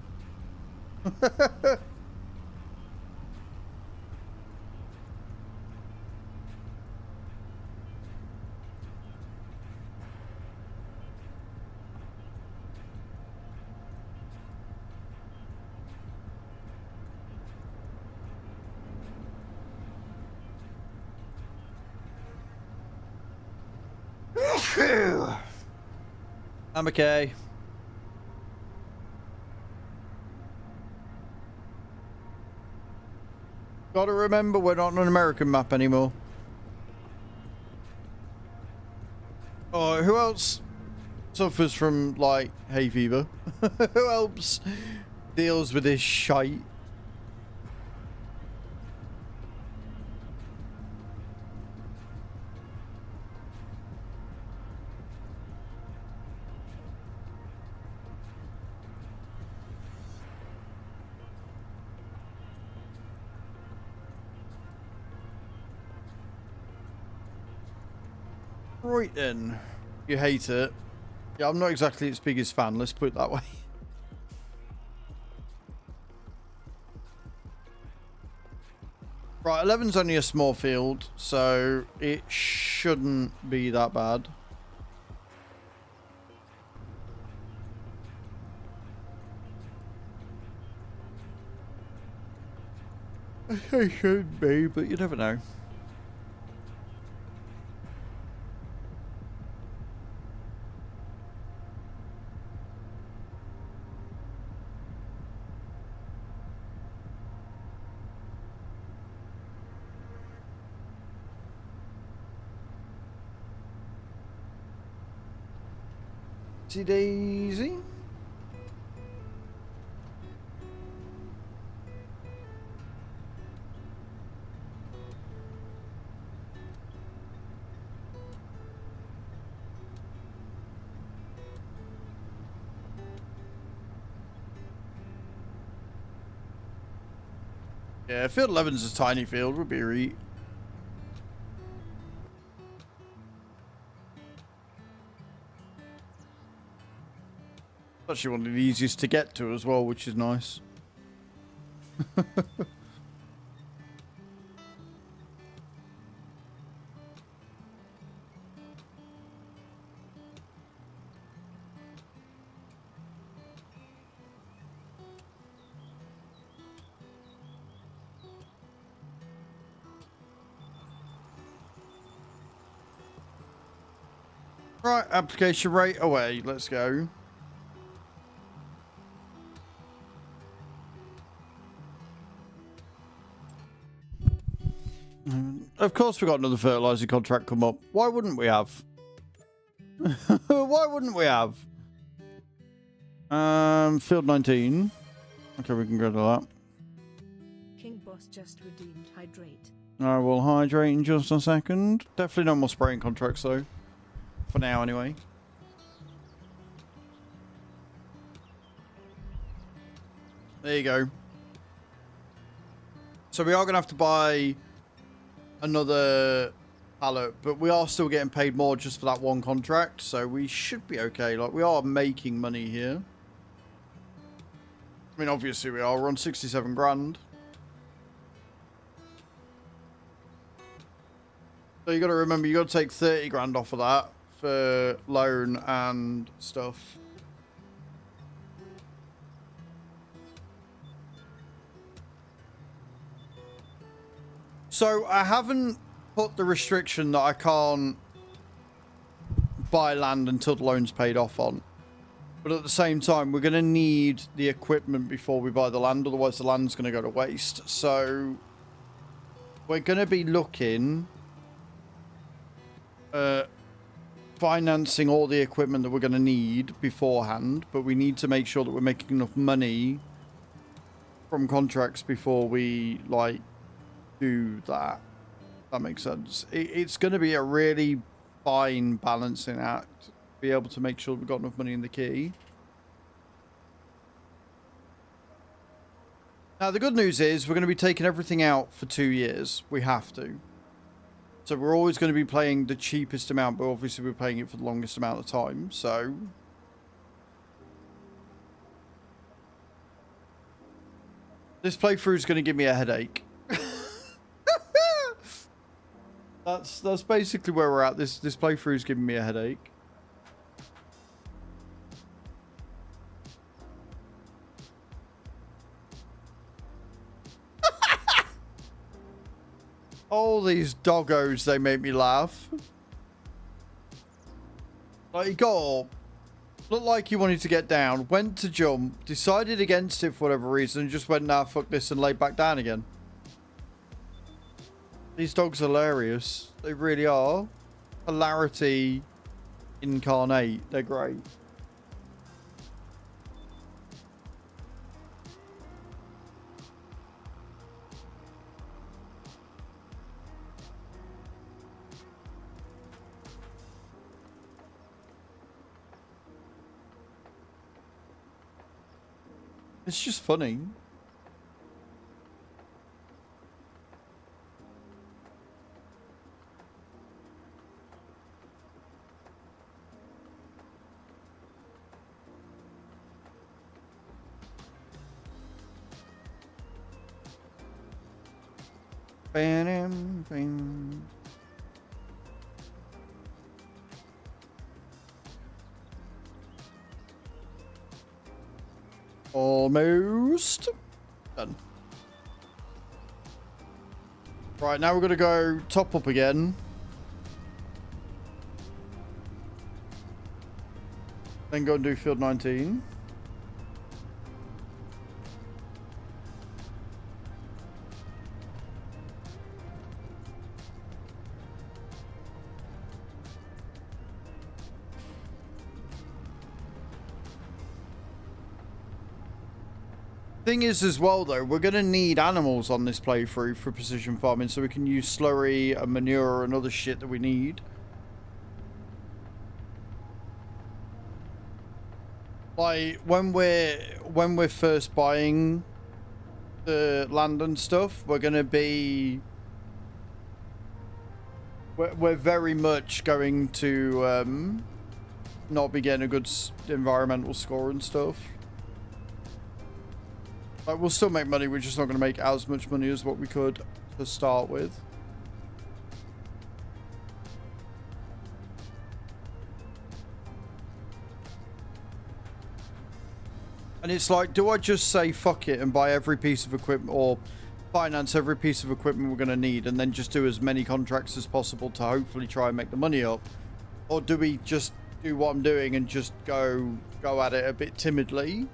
I'm okay. Gotta remember, we're not on an American map anymore. Oh, who else suffers from, like, hay fever? Who else deals with this shite? Right then, you hate it. Yeah, I'm not exactly its biggest fan, let's put it that way. Right, 11's only a small field, so it shouldn't be that bad. It should be, but you never know. Daisy. Yeah, field 11's a tiny field, would be right. Actually one of the easiest to get to as well, which is nice. Right, application rate away. Let's go. Of course we got another fertilizer contract come up. Why wouldn't we have? Why wouldn't we have? Field 19. Okay, we can go to that. King Boss just redeemed hydrate. I will hydrate in just a second. Definitely no more spraying contracts though. For now anyway. There you go. So we are going to have to buy another pallet, but we are still getting paid more just for that one contract, so we should be okay. Like, we are making money here. I mean, obviously we are. We're on 67 grand. So you got to remember, you got to take 30 grand off of that for loan and stuff. So I haven't put the restriction that I can't buy land until the loan's paid off on. But at the same time, we're going to need the equipment before we buy the land. Otherwise, the land's going to go to waste. So we're going to be looking at financing all the equipment that we're going to need beforehand. But we need to make sure that we're making enough money from contracts before we, like, do that. That makes sense. It's going to be a really fine balancing act to be able to make sure we've got enough money in the key. Now the good news is we're going to be taking everything out for 2 years. We have to. So we're always going to be paying the cheapest amount, but obviously we're paying it for the longest amount of time. So this playthrough is going to give me a headache. That's basically where we're at. This playthrough is giving me a headache. All these doggos, they make me laugh. Like, you got up, looked like you wanted to get down, went to jump, decided against it for whatever reason, and just went, nah, fuck this, and laid back down again. These dogs are hilarious. They really are. Hilarity incarnate. They're great. It's just funny. Bam, bam. Almost done. Right, now we're going to go top up again. Then go and do field 19. Thing is as well though, we're going to need animals on this playthrough for precision farming so we can use slurry and manure and other shit that we need. Like when we're first buying the land and stuff, we're going to be we're very much going to not be getting a good environmental score and stuff. Like, we'll still make money, we're just not going to make as much money as what we could to start with. And it's like, do I just say fuck it and buy every piece of equipment or finance every piece of equipment we're going to need and then just do as many contracts as possible to hopefully try and make the money up? Or do we just do what I'm doing and just go at it a bit timidly?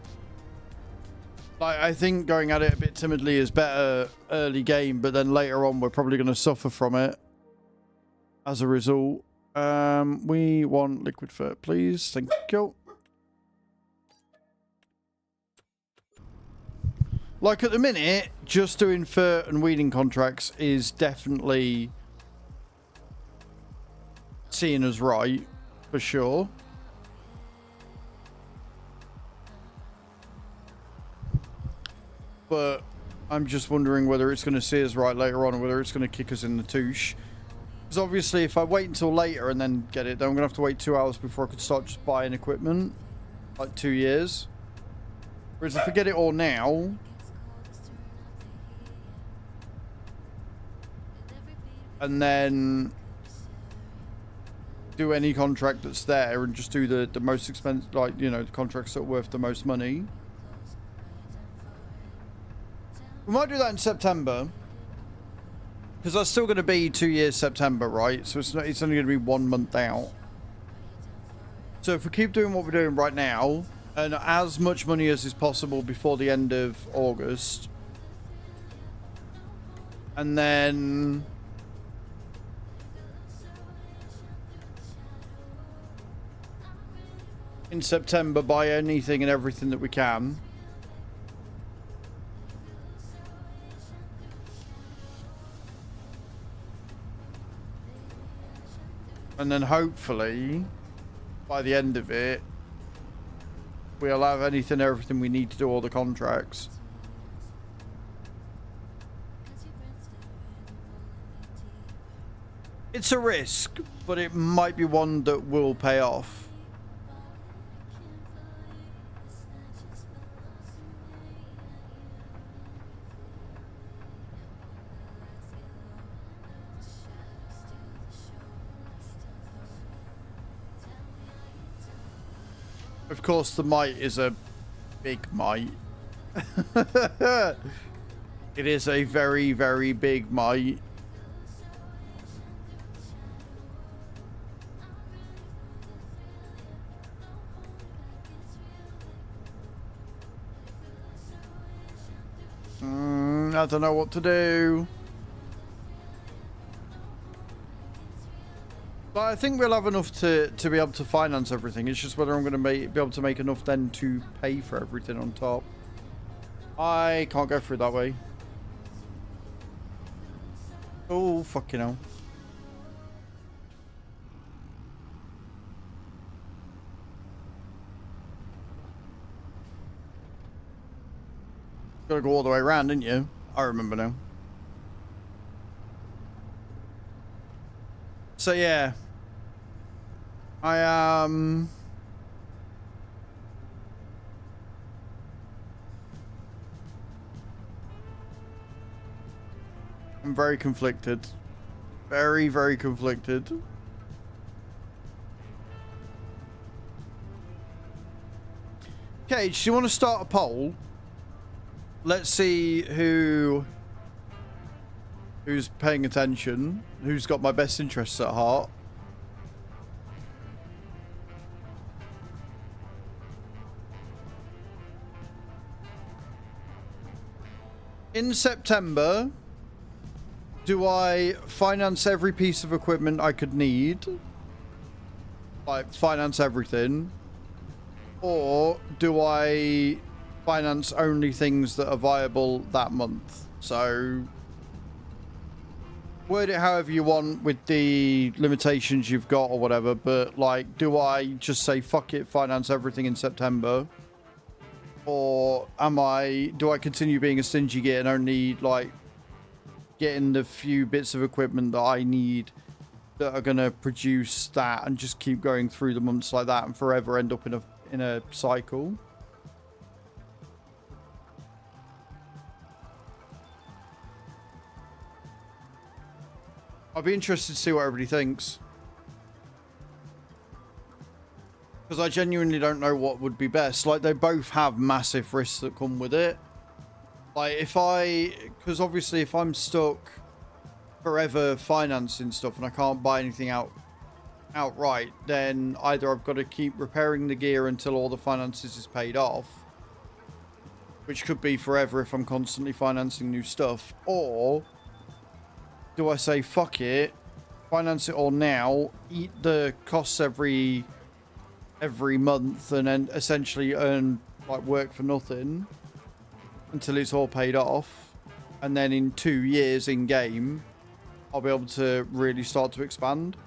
Like, I think going at it a bit timidly is better early game, but then later on we're probably going to suffer from it as a result. We want liquid fur, please. Thank you. Like, at the minute, just doing fur and weeding contracts is definitely seeing us right, for sure. But I'm just wondering whether it's going to see us right later on or whether it's going to kick us in the touche. Because obviously if I wait until later and then get it, then I'm going to have to wait 2 hours before I could start just buying equipment. Like 2 years. Whereas if I get it all now... and then do any contract that's there and just do the most expensive, like, you know, the contracts that are worth the most money. We might do that in September. Because that's still going to be 2 years September, right? So it's only going to be 1 month out. So if we keep doing what we're doing right now, and as much money as is possible before the end of August, and then in September buy anything and everything that we can. And then hopefully, by the end of it, we'll have anything, everything we need to do all the contracts. It's a risk, but it might be one that will pay off. Of course, the mite is a big mite. It is a very, very big mite. I don't know what to do. But I think we'll have enough to be able to finance everything. It's just whether I'm going to be able to make enough then to pay for everything on top. I can't go through that way. Oh, fucking hell. Gotta go all the way around, didn't you? I remember now. So yeah. I'm very conflicted. Very, very conflicted. Cage, do you want to start a poll? Let's see who's paying attention, who's got my best interests at heart. In September, do I finance every piece of equipment I could need? Like, finance everything? Or do I finance only things that are viable that month? So, word it however you want with the limitations you've got or whatever, but, like, do I just say, fuck it, finance everything in September? Or do I continue being a stingy git and only, like, getting the few bits of equipment that I need that are going to produce that and just keep going through the months like that and forever end up in a cycle? I'll be interested to see what everybody thinks. Because I genuinely don't know what would be best. Like, they both have massive risks that come with it. Like, because obviously if I'm stuck forever financing stuff and I can't buy anything outright, then either I've got to keep repairing the gear until all the finances is paid off, which could be forever if I'm constantly financing new stuff, or do I say fuck it, finance it all now, eat the costs every month, and then essentially earn like work for nothing until it's all paid off, and then in 2 years in game I'll be able to really start to expand.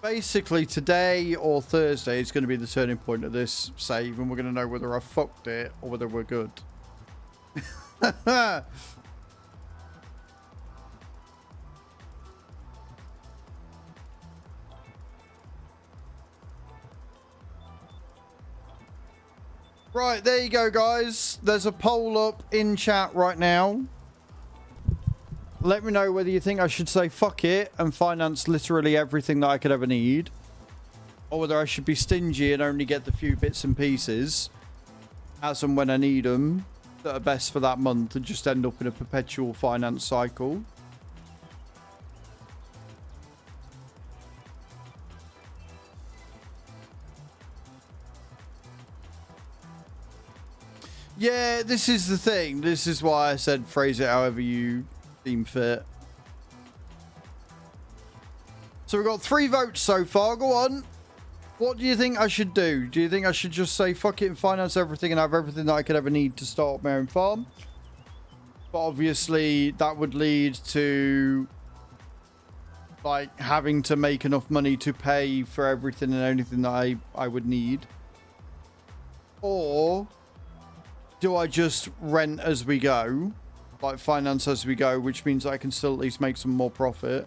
Basically, today or Thursday is going to be the turning point of this save, and we're going to know whether I fucked it or whether we're good. Right, there you go, guys. There's a poll up in chat right now. Let me know whether you think I should say fuck it and finance literally everything that I could ever need, or whether I should be stingy and only get the few bits and pieces as and when I need them that are best for that month and just end up in a perpetual finance cycle. Yeah, this is the thing. This is why I said phrase it however you seem fit. So we've got 3 votes so far. Go on. What do you think I should do? Do you think I should just say fuck it and finance everything and have everything that I could ever need to start my own farm? But obviously that would lead to like having to make enough money to pay for everything and anything that I would need. Or do I just rent as we go? Like finance as we go, which means I can still at least make some more profit.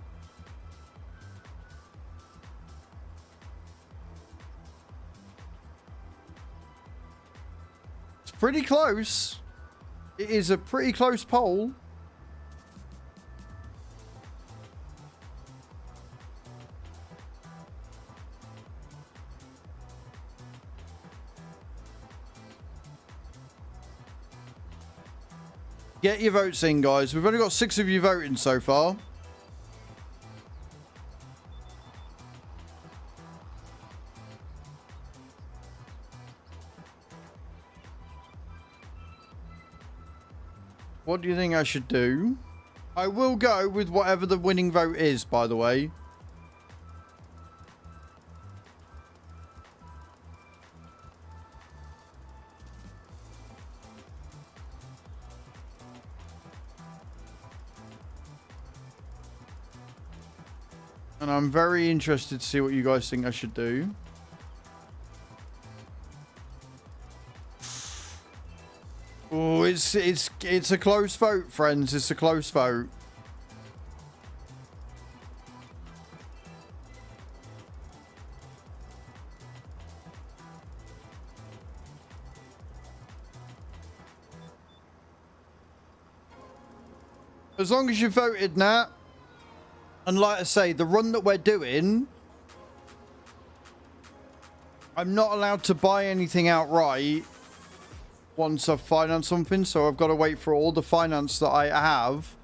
It's pretty close. It is a pretty close poll. Get your votes in, guys. We've only got 6 of you voting so far. What do you think I should do? I will go with whatever the winning vote is, by the way. And I'm very interested to see what you guys think I should do. Oh, it's a close vote, friends. It's a close vote. As long as you voted, Nat. And like I say, the run that we're doing, I'm not allowed to buy anything outright once I've financed something. So I've got to wait for all the finance that I have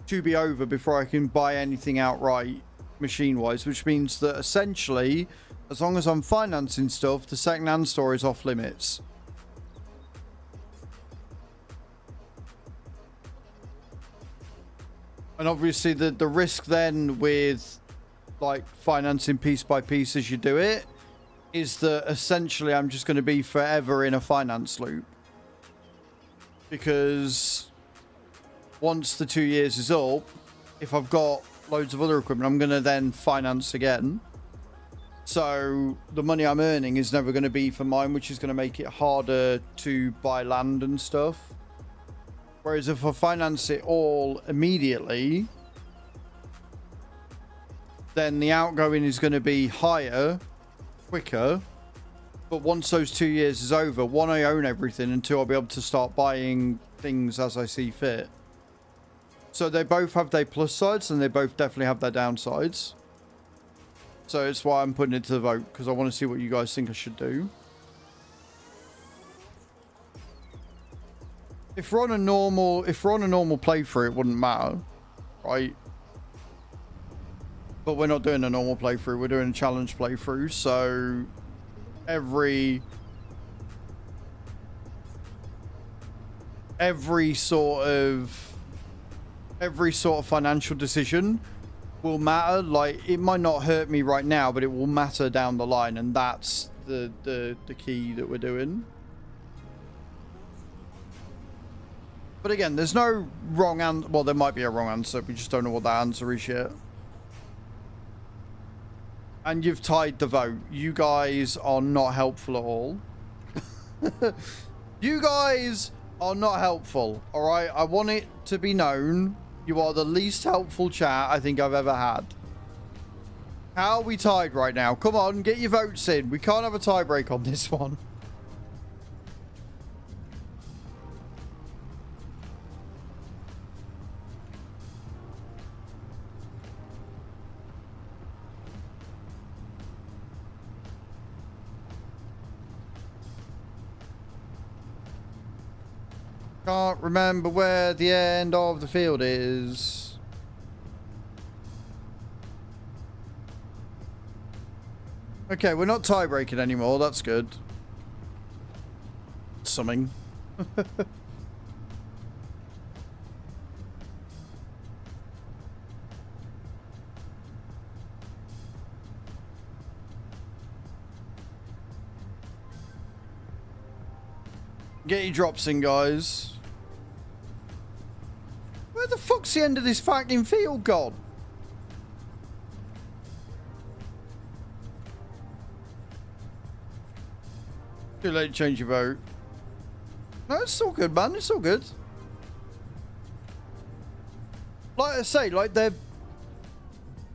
to be over before I can buy anything outright machine-wise. Which means that essentially, as long as I'm financing stuff, the second-hand store is off limits. And obviously the risk then with like financing piece by piece as you do it is that essentially I'm just going to be forever in a finance loop. Because once the 2 years is up, if I've got loads of other equipment, I'm going to then finance again. So the money I'm earning is never going to be for mine, which is going to make it harder to buy land and stuff. Whereas if I finance it all immediately, then the outgoing is going to be higher, quicker. But once those 2 years is over, one, I own everything, and two, I'll be able to start buying things as I see fit. So they both have their plus sides, and they both definitely have their downsides. So it's why I'm putting it to the vote, because I want to see what you guys think I should do. If we're on a normal playthrough, it wouldn't matter, right? But we're not doing a normal playthrough, we're doing a challenge playthrough, so every sort of financial decision will matter. Like, it might not hurt me right now, but it will matter down the line, and that's the key that we're doing. But again, there's no wrong answer. Well, there might be a wrong answer. We just don't know what that answer is yet. And you've tied the vote. You guys are not helpful at all. You guys are not helpful. All right. I want it to be known. You are the least helpful chat I think I've ever had. How are we tied right now? Come on, get your votes in. We can't have a tie break on this one. Can't remember where the end of the field is. Okay, we're not tie breaking anymore. That's good. Something. Get your drops in, guys. Where the fuck's the end of this fucking field gone? Too late to change your vote. No, it's all good, man. It's all good. Like I say, like they're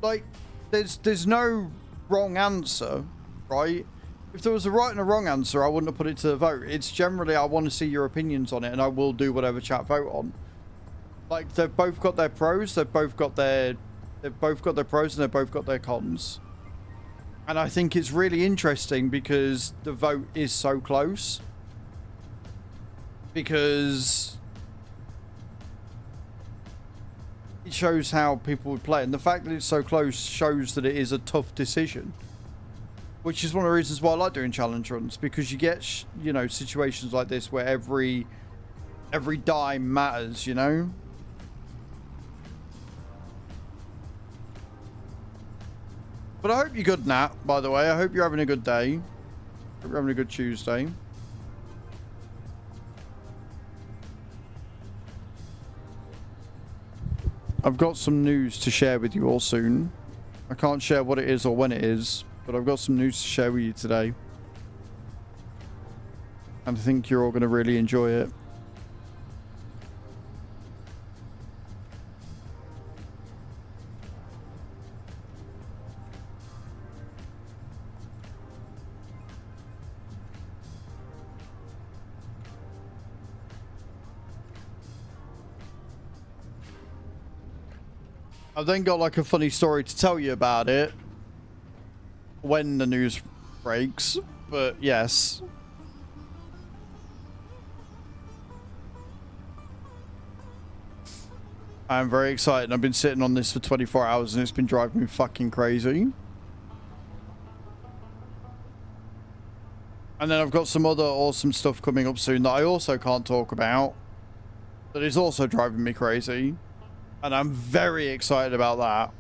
like there's no wrong answer, right? If there was a right and a wrong answer, I wouldn't have put it to the vote. It's generally I want to see your opinions on it, and I will do whatever chat vote on. Like, they've both got their pros, they've both got their pros, and they've both got their cons. And I think it's really interesting because the vote is so close. Because it shows how people would play, and the fact that it's so close shows that it is a tough decision. Which is one of the reasons why I like doing challenge runs, because you get, you know, situations like this where every dime matters, you know? But I hope you're good, Nat, by the way. I hope you're having a good day. Hope you're having a good Tuesday. I've got some news to share with you all soon. I can't share what it is or when it is, but I've got some news to share with you today. And I think you're all going to really enjoy it. I've then got like a funny story to tell you about it when the news breaks, but yes. I'm very excited. I've been sitting on this for 24 hours and it's been driving me fucking crazy. And then I've got some other awesome stuff coming up soon that I also can't talk about, that is also driving me crazy. And I'm very excited about that.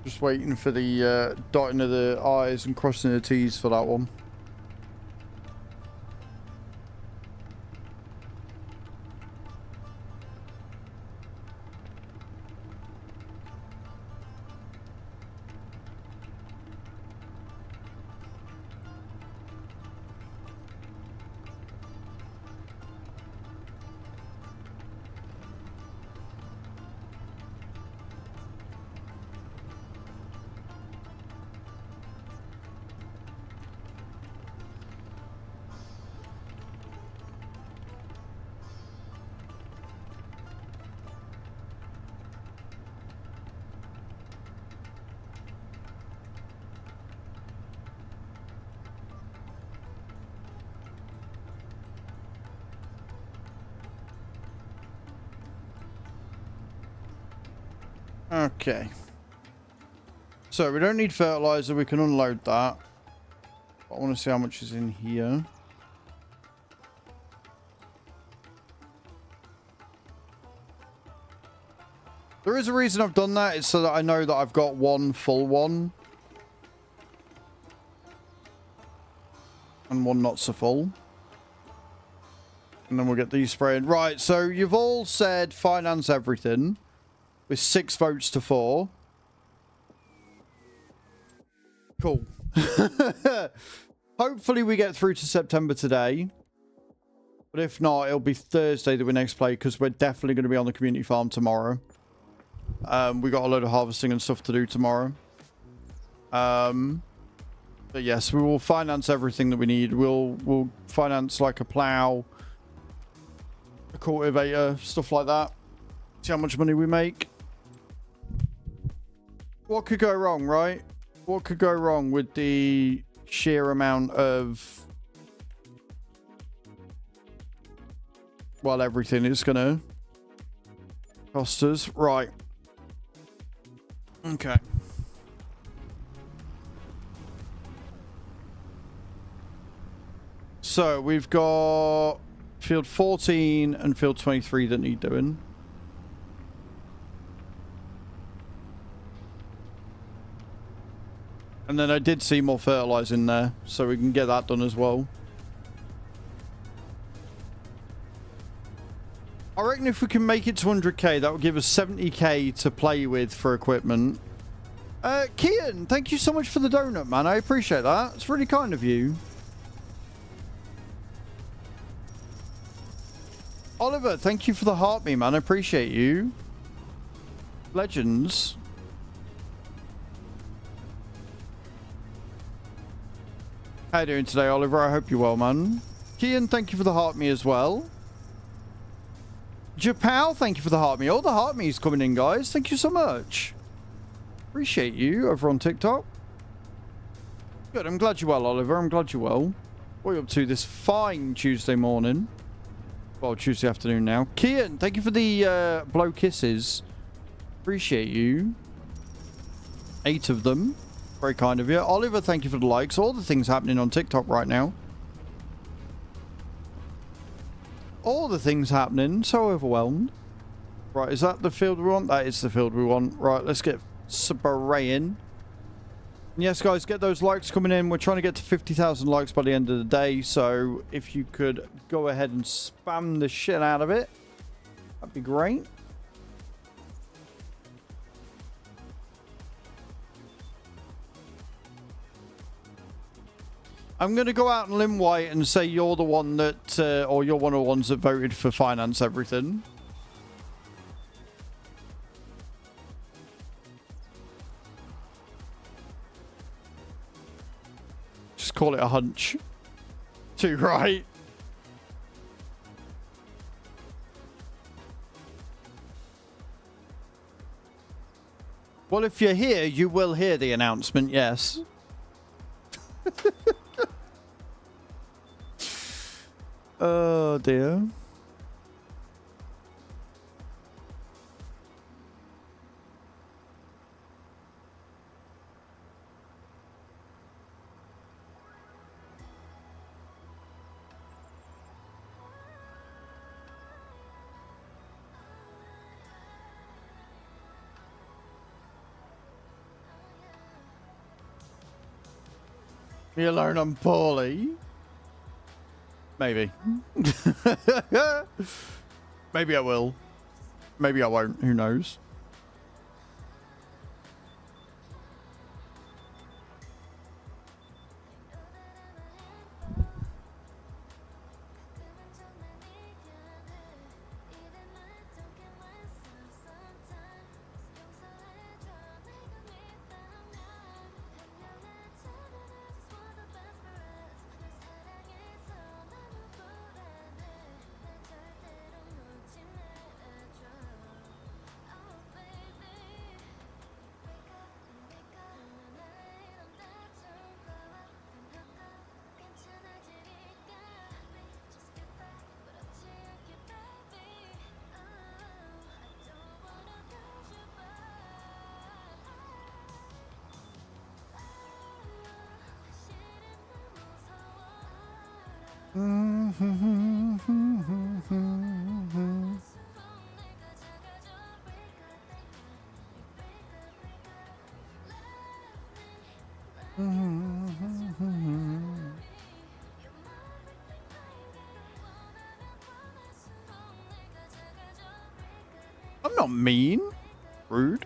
Just waiting for the dotting of the I's and crossing the T's for that one. Okay. So we don't need fertilizer. We can unload that. I want to see how much is in here. There is a reason I've done that. It's so that I know that I've got one full one. And one not so full. And then we'll get these spraying. Right, so you've all said finance everything. With 6 votes to 4. Cool. Hopefully we get through to September today. But if not, it'll be Thursday that we next play, because we're definitely going to be on the community farm tomorrow. We got a load of harvesting and stuff to do tomorrow. But yes, we will finance everything that we need. We'll finance like a plow, a cultivator, stuff like that. See how much money we make. What could go wrong, right? What could go wrong with the sheer amount of... Well, everything is going to cost us. Right. Okay. So, we've got field 14 and field 23 that need doing. And then I did see more fertilizer in there, so we can get that done as well. I reckon if we can make it to 100k, that will give us 70k to play with for equipment. Kian, thank you so much for the donut, man. I appreciate that. It's really kind of you. Oliver, thank you for the heart me, man. I appreciate you. Legends. How you doing today, Oliver? I hope you're well, man. Kian, thank you for the heart me as well. Japal, thank you for the heart me. All the heart me's coming in, guys. Thank you so much. Appreciate you over on TikTok. Good. I'm glad you're well, Oliver. I'm glad you're well. What are you up to this fine Tuesday morning? Well, Tuesday afternoon now. Kian, thank you for the blow kisses. Appreciate you. 8 of them. Very kind of you. Oliver, thank you for the likes. All the things happening on TikTok right now. All the things happening. So overwhelmed. Right, is that the field we want? That is the field we want. Right, let's get spraying. And yes, guys, get those likes coming in. We're trying to get to 50,000 likes by the end of the day. So if you could go ahead and spam the shit out of it, that'd be great. I'm going to go out on limb white and say you're the one that, or you're one of the ones that voted for finance everything. Just call it a hunch. Too right. Well, if you're here, you will hear the announcement, yes. Oh dear. Me alone, I'm poorly. Maybe. Maybe I will. Maybe I won't. Who knows? I'm not mean. Rude.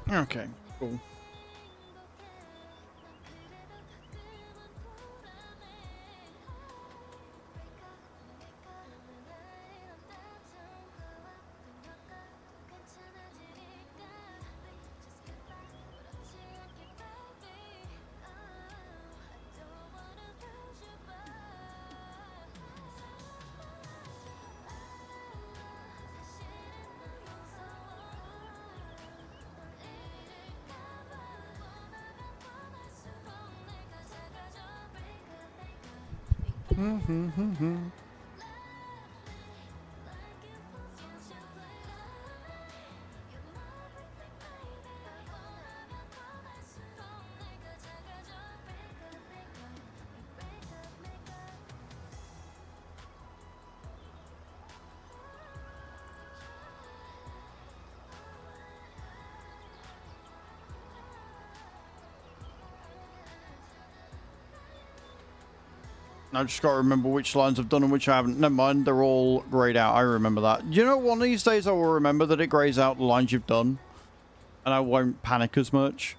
Okay, cool. I just got to remember which lines I've done and which I haven't. Never mind, they're all grayed out. I remember that. You know, one of these days I will remember that it grays out the lines you've done. And I won't panic as much.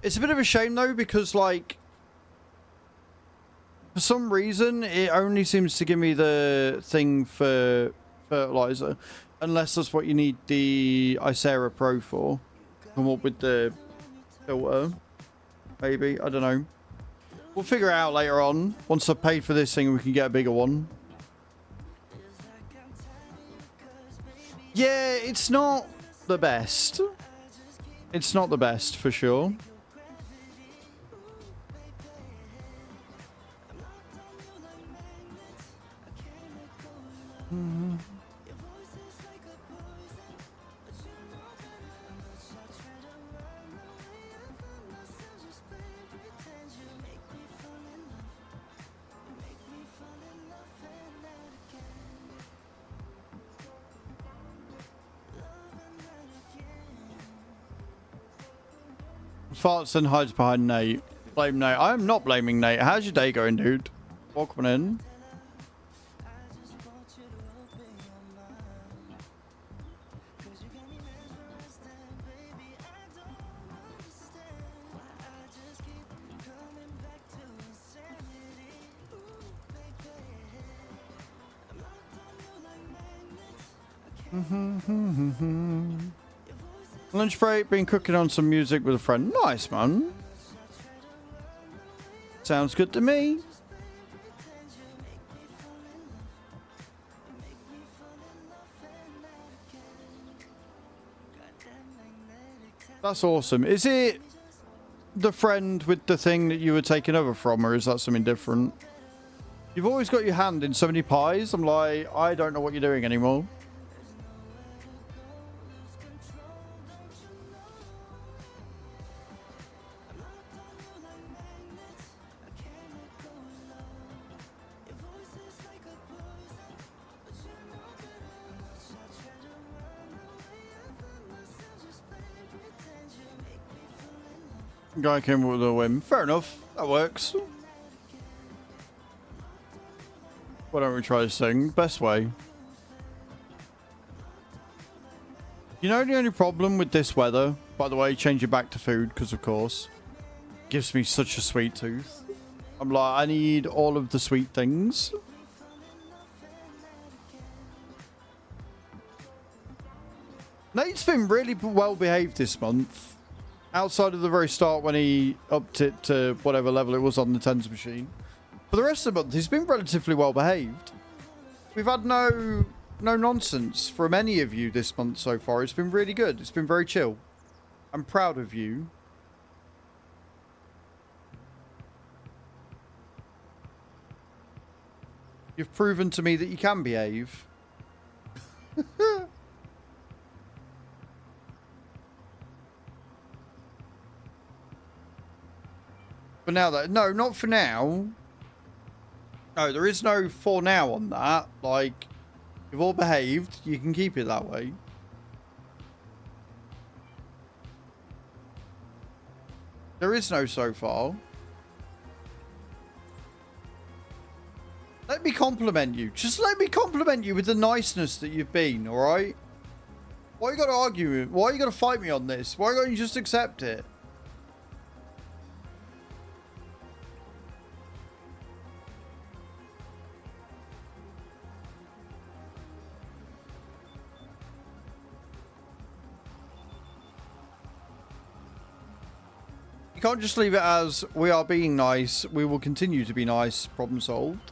It's a bit of a shame, though, because, like, for some reason, it only seems to give me the thing for fertilizer. Unless that's what you need the Icera Pro for. Come up with the filter. Maybe. I don't know. We'll figure it out later on. Once I've paid for this thing, we can get a bigger one. Yeah, it's not the best. It's not the best, for sure. Farts and hides behind Nate. Blame Nate. I am not blaming Nate. How's your day going, dude? Welcome in. Lunch break, been cooking on some music with a friend. Nice, man. Sounds good to me. That's awesome. Is it the friend with the thing that you were taking over from, or is that something different? You've always got your hand in so many pies. I'm like, I don't know what you're doing anymore. Guy came with a whim. Fair enough. That works. Why don't we try this thing? Best way. You know the only problem with this weather? By the way, change it back to food, because of course. Gives me such a sweet tooth. I'm like, I need all of the sweet things. Nate's been really well behaved this month. Outside of the very start when he upped it to whatever level it was on the tens machine. For the rest of the month, he's been relatively well behaved. We've had no nonsense from any of you this month so far. It's been really good. It's been very chill. I'm proud of you. You've proven to me that you can behave. For now, though. No, not for now. No, there is no for now on that. Like, you've all behaved. You can keep it that way. There is no so far. Let me compliment you. Just let me compliment you with the niceness that you've been, alright? Why you gotta argue? Why you gotta fight me on this? Why don't you just accept it? You can't just leave it as we are being nice. We will continue to be nice. Problem solved.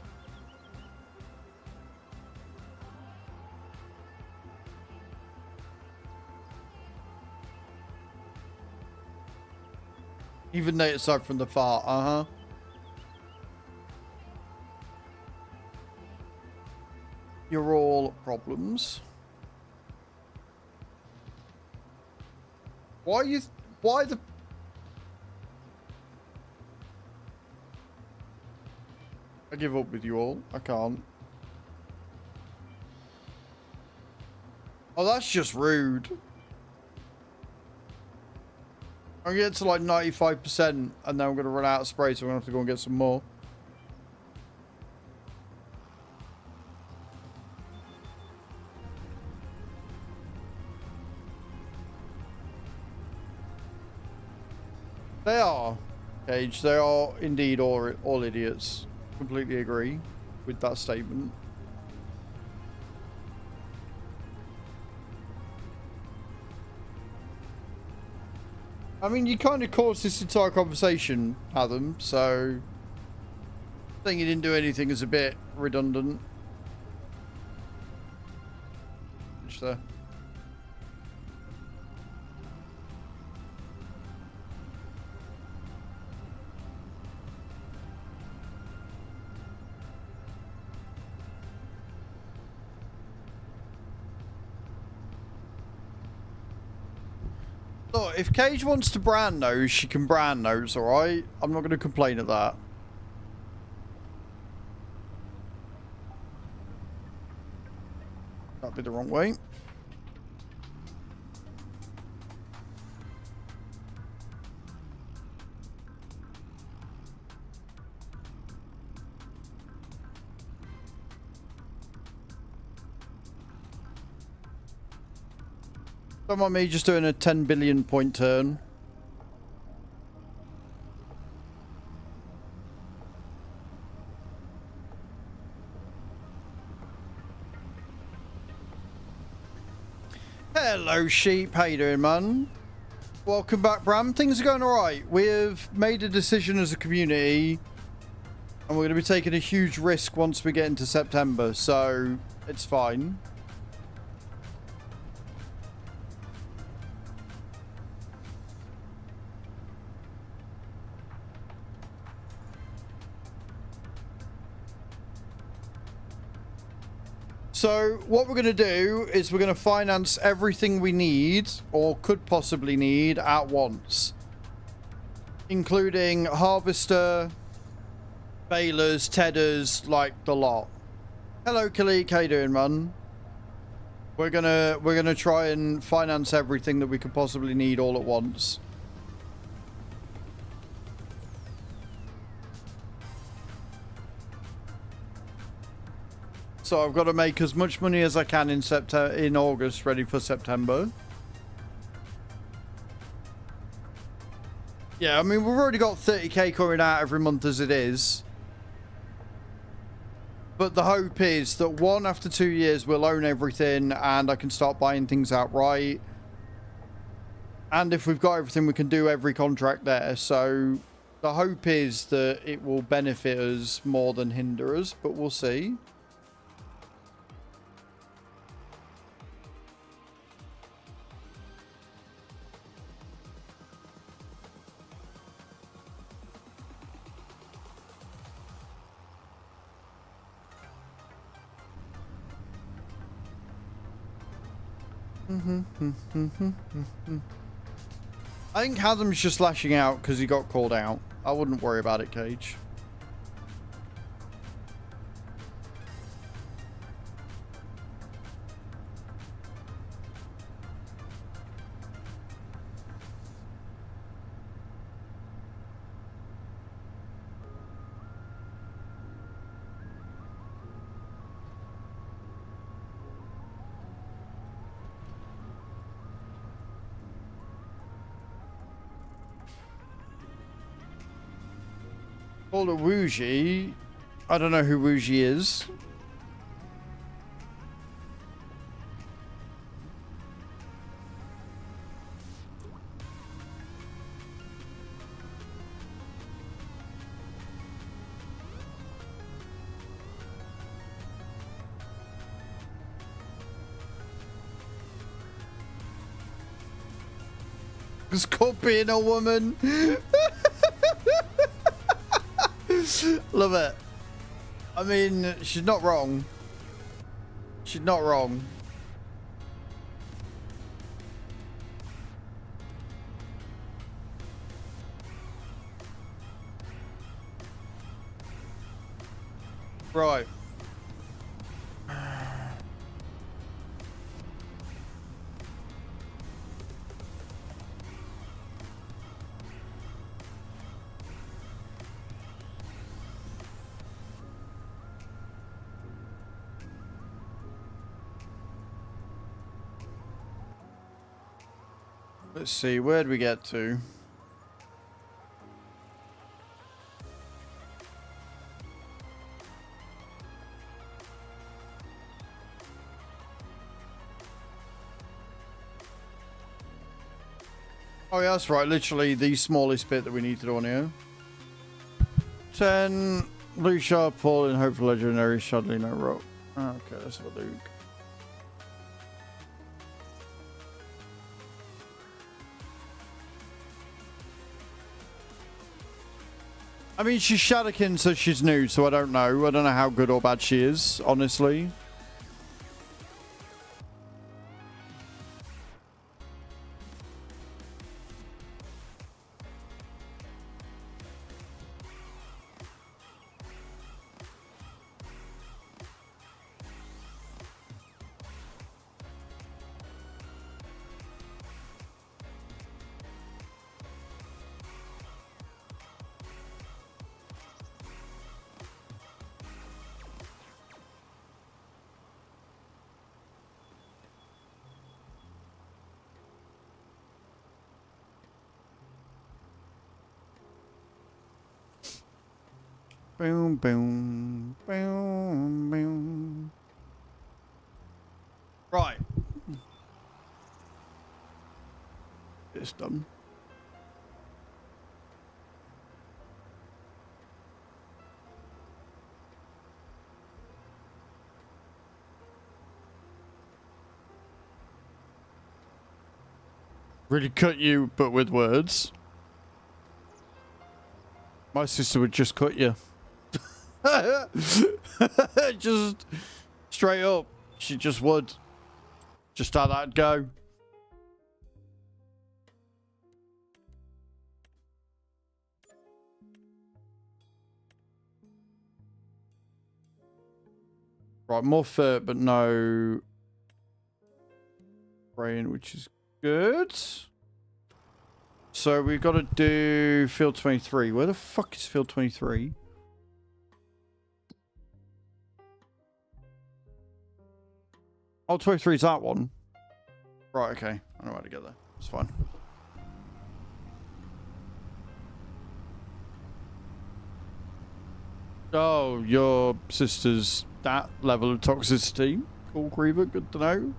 Even Nate aside from the fart, You're all problems. Why the... I give up with you all. I can't. Oh, that's just rude. I'm going to get to like 95% and then I'm going to run out of spray, so I'm going to have to go and get some more. They are, Cage. They are indeed all idiots. Completely agree with that statement. I mean, you kind of caused this entire conversation, Adam, so saying you didn't do anything is a bit redundant. Just there. Look, if Cage wants to brand those, she can brand those, alright? I'm not going to complain at that. That'd be the wrong way. Don't mind me just doing a 10 billion point turn. Hello, sheep. How you doing, man? Welcome back, Bram. Things are going alright. We've made a decision as a community, and we're going to be taking a huge risk once we get into September, so it's fine. So what we're going to do is we're going to finance everything we need or could possibly need at once, including harvester, balers, tedders, like the lot. Hello, Kalik. How you doing, man? We're gonna try and finance everything that we could possibly need all at once. So I've got to make as much money as I can in August, ready for September. Yeah, I mean, we've already got 30k coming out every month as it is. But the hope is that after 2 years, we'll own everything and I can start buying things outright. And if we've got everything, we can do every contract there. So the hope is that it will benefit us more than hinder us, but we'll see. I think Hadam's just lashing out because he got called out. I wouldn't worry about it, Cage. Called a Woogie. I don't know who Woogie is. It's called being a woman. Love it. I mean, she's not wrong. She's not wrong. Right. Let's see, where'd we get to? Oh yeah, that's right, literally the smallest bit that we need to do on here. 10, blue sharp, Paul, and hopeful legendary, Shudley, no rock. Okay, let's have a look. I mean, she's Shadakin, so she's new, so I don't know. I don't know how good or bad she is, honestly. Boom, boom, boom, boom. Right. It's done. Really cut you, but with words. My sister would just cut you. Just straight up. She just would. Just how that'd go. Right, more fit, but no brain, which is good. So we've got to do field 23. Where the fuck is field 23? Oh, 23 is that one. Right, okay. I know how to get there. It's fine. Oh, your sister's that level of toxicity. Cool, Griever. Good to know.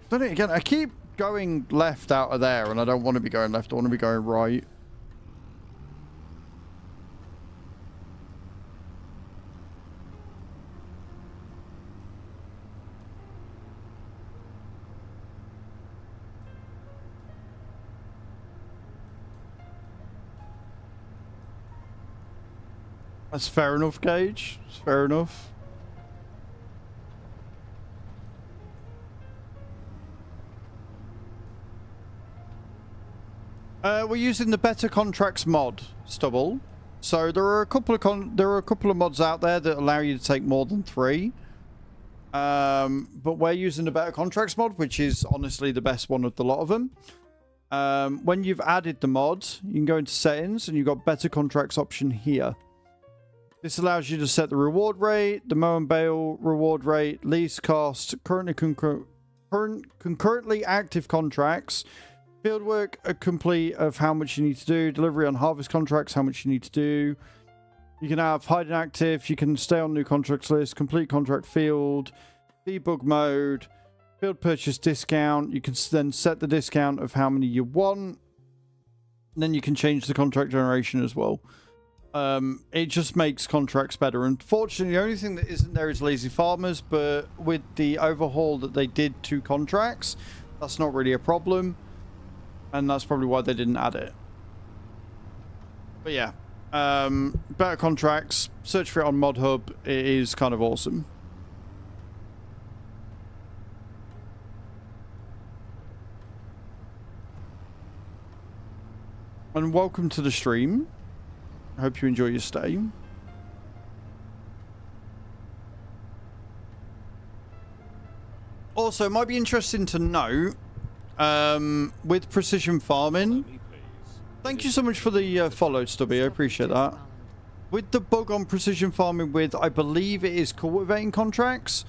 Done it again. I keep going left out of there, and I don't want to be going left. I want to be going right. That's fair enough, Gage. It's fair enough. We're using the Better Contracts mod, Stubble. So there are a couple of mods out there that allow you to take more than 3. But we're using the Better Contracts mod, which is honestly the best one of the lot of them. When you've added the mod, you can go into settings and you've got Better Contracts option here. This allows you to set the reward rate, the mow and bale reward rate, lease cost, concurrently active contracts, fieldwork complete of how much you need to do, delivery on harvest contracts, how much you need to do. You can have hide and active, you can stay on new contracts list, complete contract field, debug mode, field purchase discount. You can then set the discount of how many you want. And then you can change the contract generation as well. It just makes contracts better. Unfortunately, the only thing that isn't there is lazy farmers, but with the overhaul that they did to contracts, that's not really a problem. And that's probably why they didn't add it. But yeah, Better Contracts, search for it on Mod Hub. It is kind of awesome. And welcome to the stream. I hope you enjoy your stay. Also, it might be interesting to know, with precision farming, thank you so much for the follow, Stubby. I appreciate that. With the bug on precision farming with, I believe it is cultivating contracts,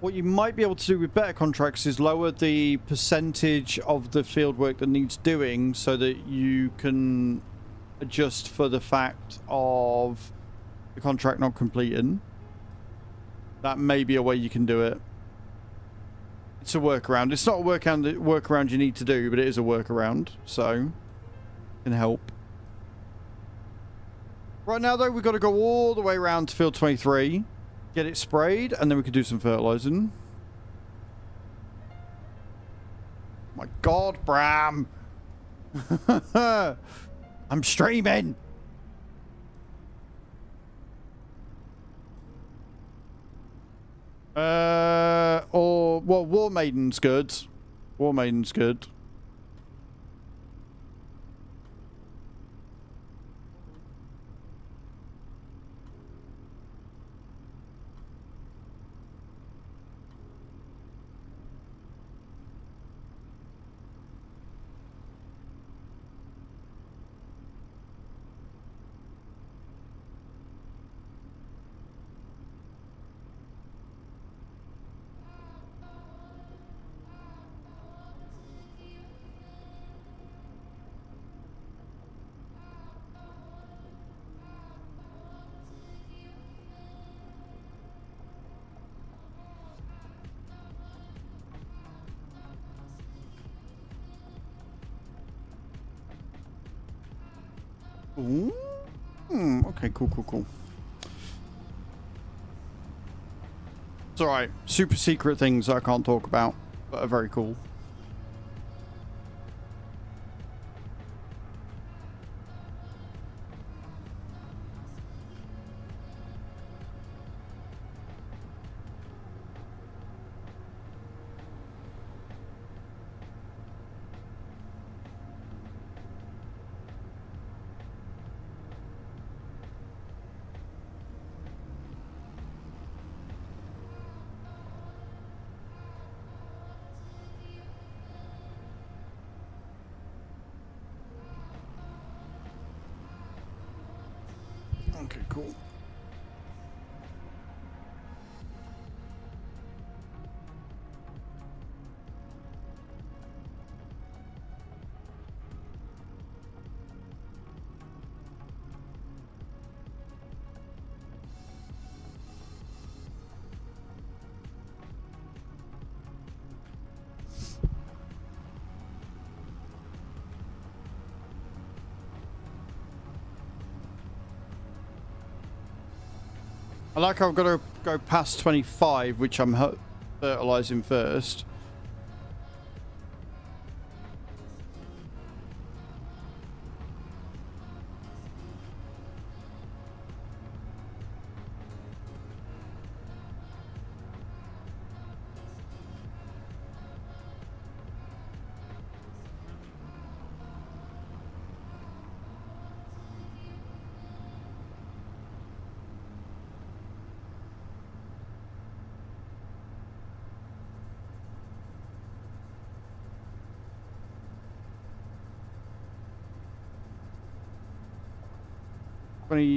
what you might be able to do with Better Contracts is lower the percentage of the field work that needs doing so that you can adjust for the fact of the contract not completing. That may be a way you can do it. It's a workaround. It's not a workaround you need to do, but it is a workaround, so it can help. Right now, though, we've got to go all the way around to field 23, get it sprayed, and then we can do some fertilizing. My God, Bram! I'm streaming! Well, War Maiden's good. War Maiden's good. Ooh. Okay, cool. It's alright. Super secret things I can't talk about, but are very cool. cool. I like how I've got to go past 25, which I'm fertilizing first.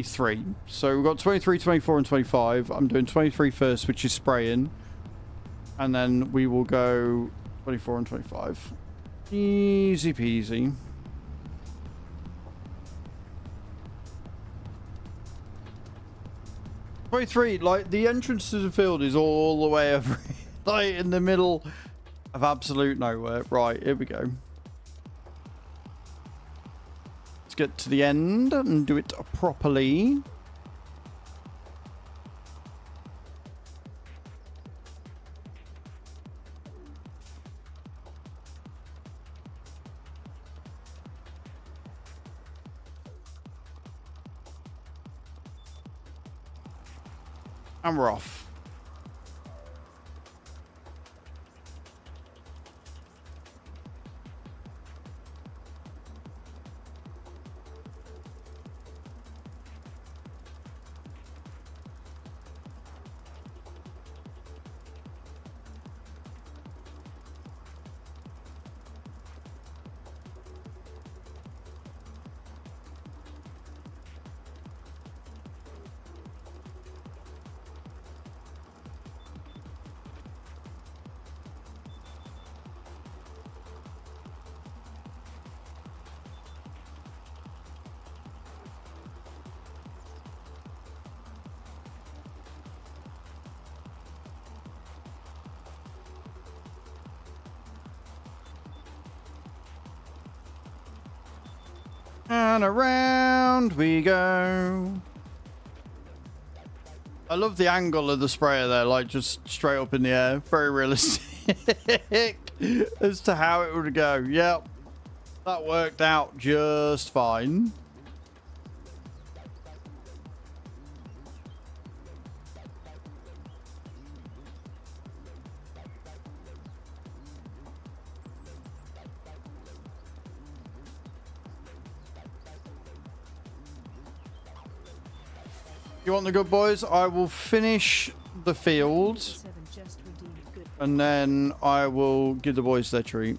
Three. So we've got 23, 24, and 25. I'm doing 23 first, which is spraying. And then we will go 24 and 25. Easy peasy. Like, the entrance to the field is all the way over, like, in the middle of absolute nowhere. Right, here we go. Let's get to the end and do it properly. And we're off. And around we go. I love the angle of the sprayer there, like just straight up in the air. Very realistic as to how it would go. Yep. That worked out just fine. You want the good boys? I will finish the field and then I will give the boys their treat.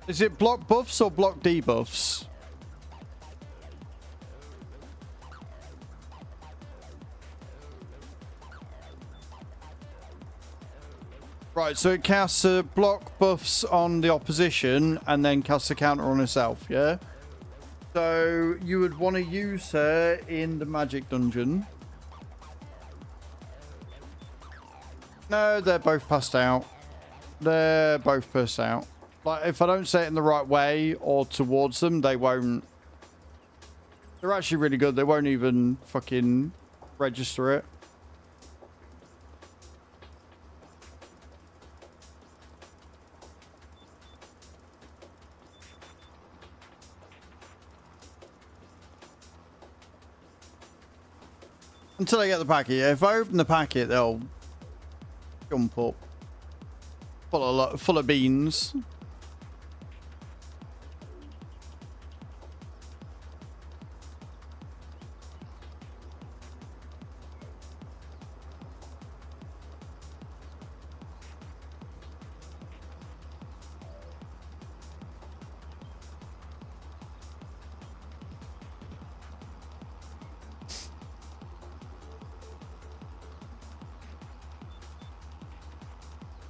Is it block buffs or block debuffs? Right, so it casts block buffs on the opposition and then casts a counter on herself, yeah? So you would want to use her in the magic dungeon. No, they're both passed out. They're both passed out. Like, if I don't say it in the right way or towards them, they won't. They're actually really good. They won't even fucking register it. Until I get the packet. Yeah, if I open the packet, they'll jump up. Full of beans.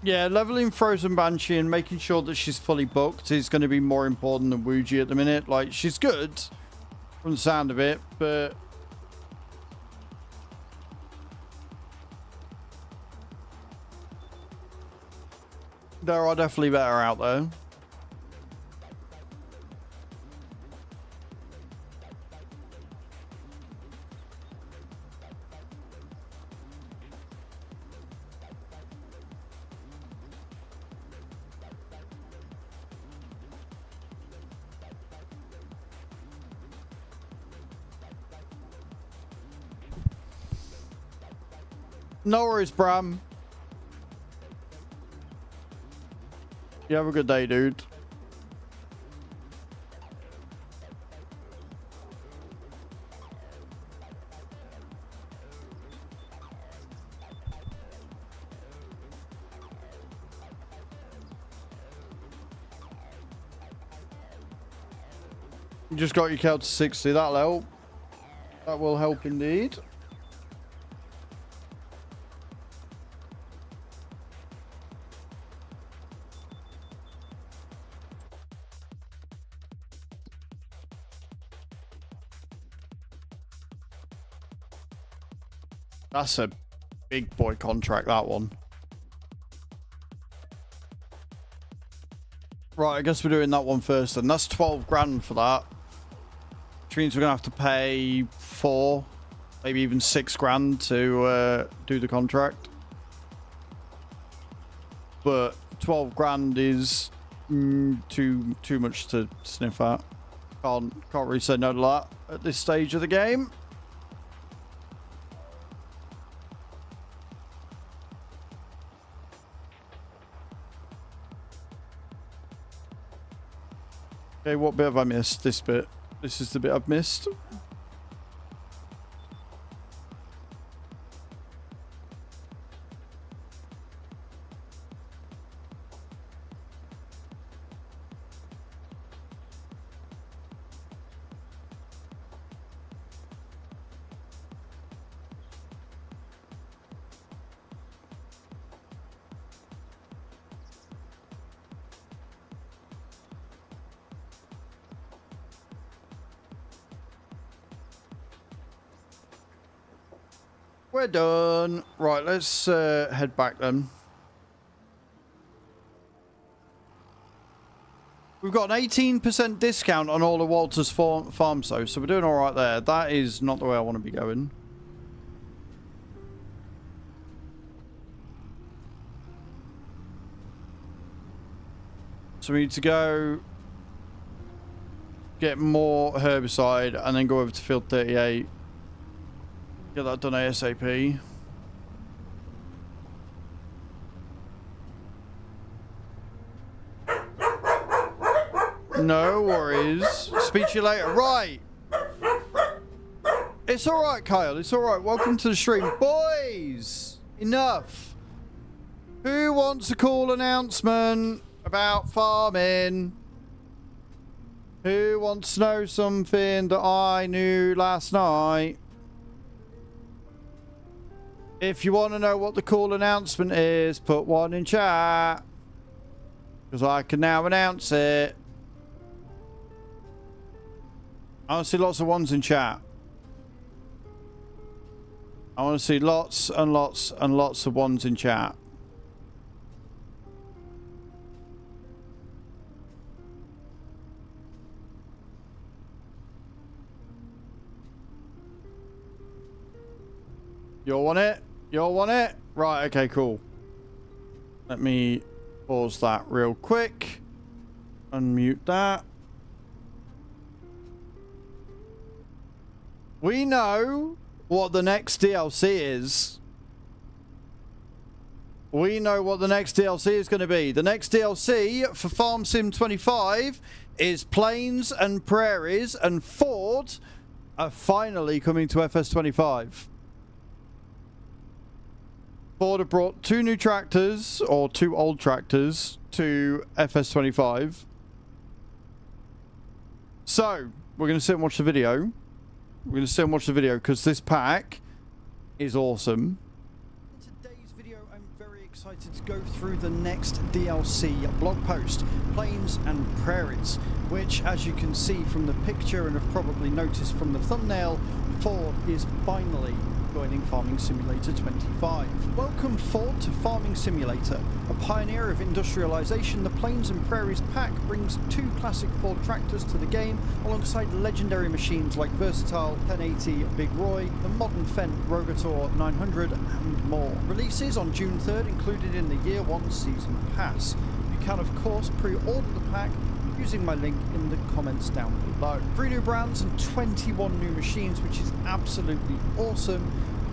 Yeah, leveling Frozen Banshee and making sure that she's fully booked is going to be more important than Wuji at the minute. Like, she's good from the sound of it, but there are definitely better out there. No worries, Bram. You have a good day, dude. You just got your count to 60. That'll help. That will help indeed. That's a big boy contract, that one. Right, I guess we're doing that one first, and that's 12 grand for that. Which means we're going to have to pay 4, maybe even 6 grand to do the contract. But 12 grand is too much to sniff at. Can't really say no to that at this stage of the game. Okay, what bit have I missed? This bit. This is the bit I've missed. We're done. Right, let's head back then. We've got an 18% discount on all of Walter's farms though, so we're doing all right there. That is not the way I want to be going. So we need to go get more herbicide and then go over to field 38. Get that done ASAP. No worries. Speak to you later. Right. It's alright, Kyle. It's alright. Welcome to the stream. Boys! Enough. Who wants a cool announcement about farming? Who wants to know something that I knew last night? If you want to know what the cool announcement is, put one in chat. Because I can now announce it. I want to see lots of ones in chat. I want to see lots and lots and lots of ones in chat. You all want it? You all want it? Right, okay, cool. Let me pause that real quick. Unmute that. We know what the next DLC is. We know what the next DLC is going to be. The next DLC for Farm Sim 25 is Plains and Prairies, and Ford are finally coming to FS25. Ford have brought 2 new tractors, or 2 old tractors, to FS25. So, we're going to sit and watch the video. We're going to sit and watch the video because this pack is awesome. In today's video, I'm very Excited to go through the next DLC blog post, Plains and Prairies, which, as you can see from the picture and have probably noticed from the thumbnail, Ford is finally joining Farming Simulator 25. Welcome Ford to Farming Simulator. A pioneer of industrialization, the Plains and Prairies pack brings 2 classic Ford tractors to the game alongside legendary machines like Versatile 1080 Big Roy, the modern Fendt Rogator 900 and more. Releases on June 3rd included in the Year 1 Season Pass. You can of course pre-order the pack using my link in the comments down below. 3 new brands and 21 new machines, which is absolutely awesome,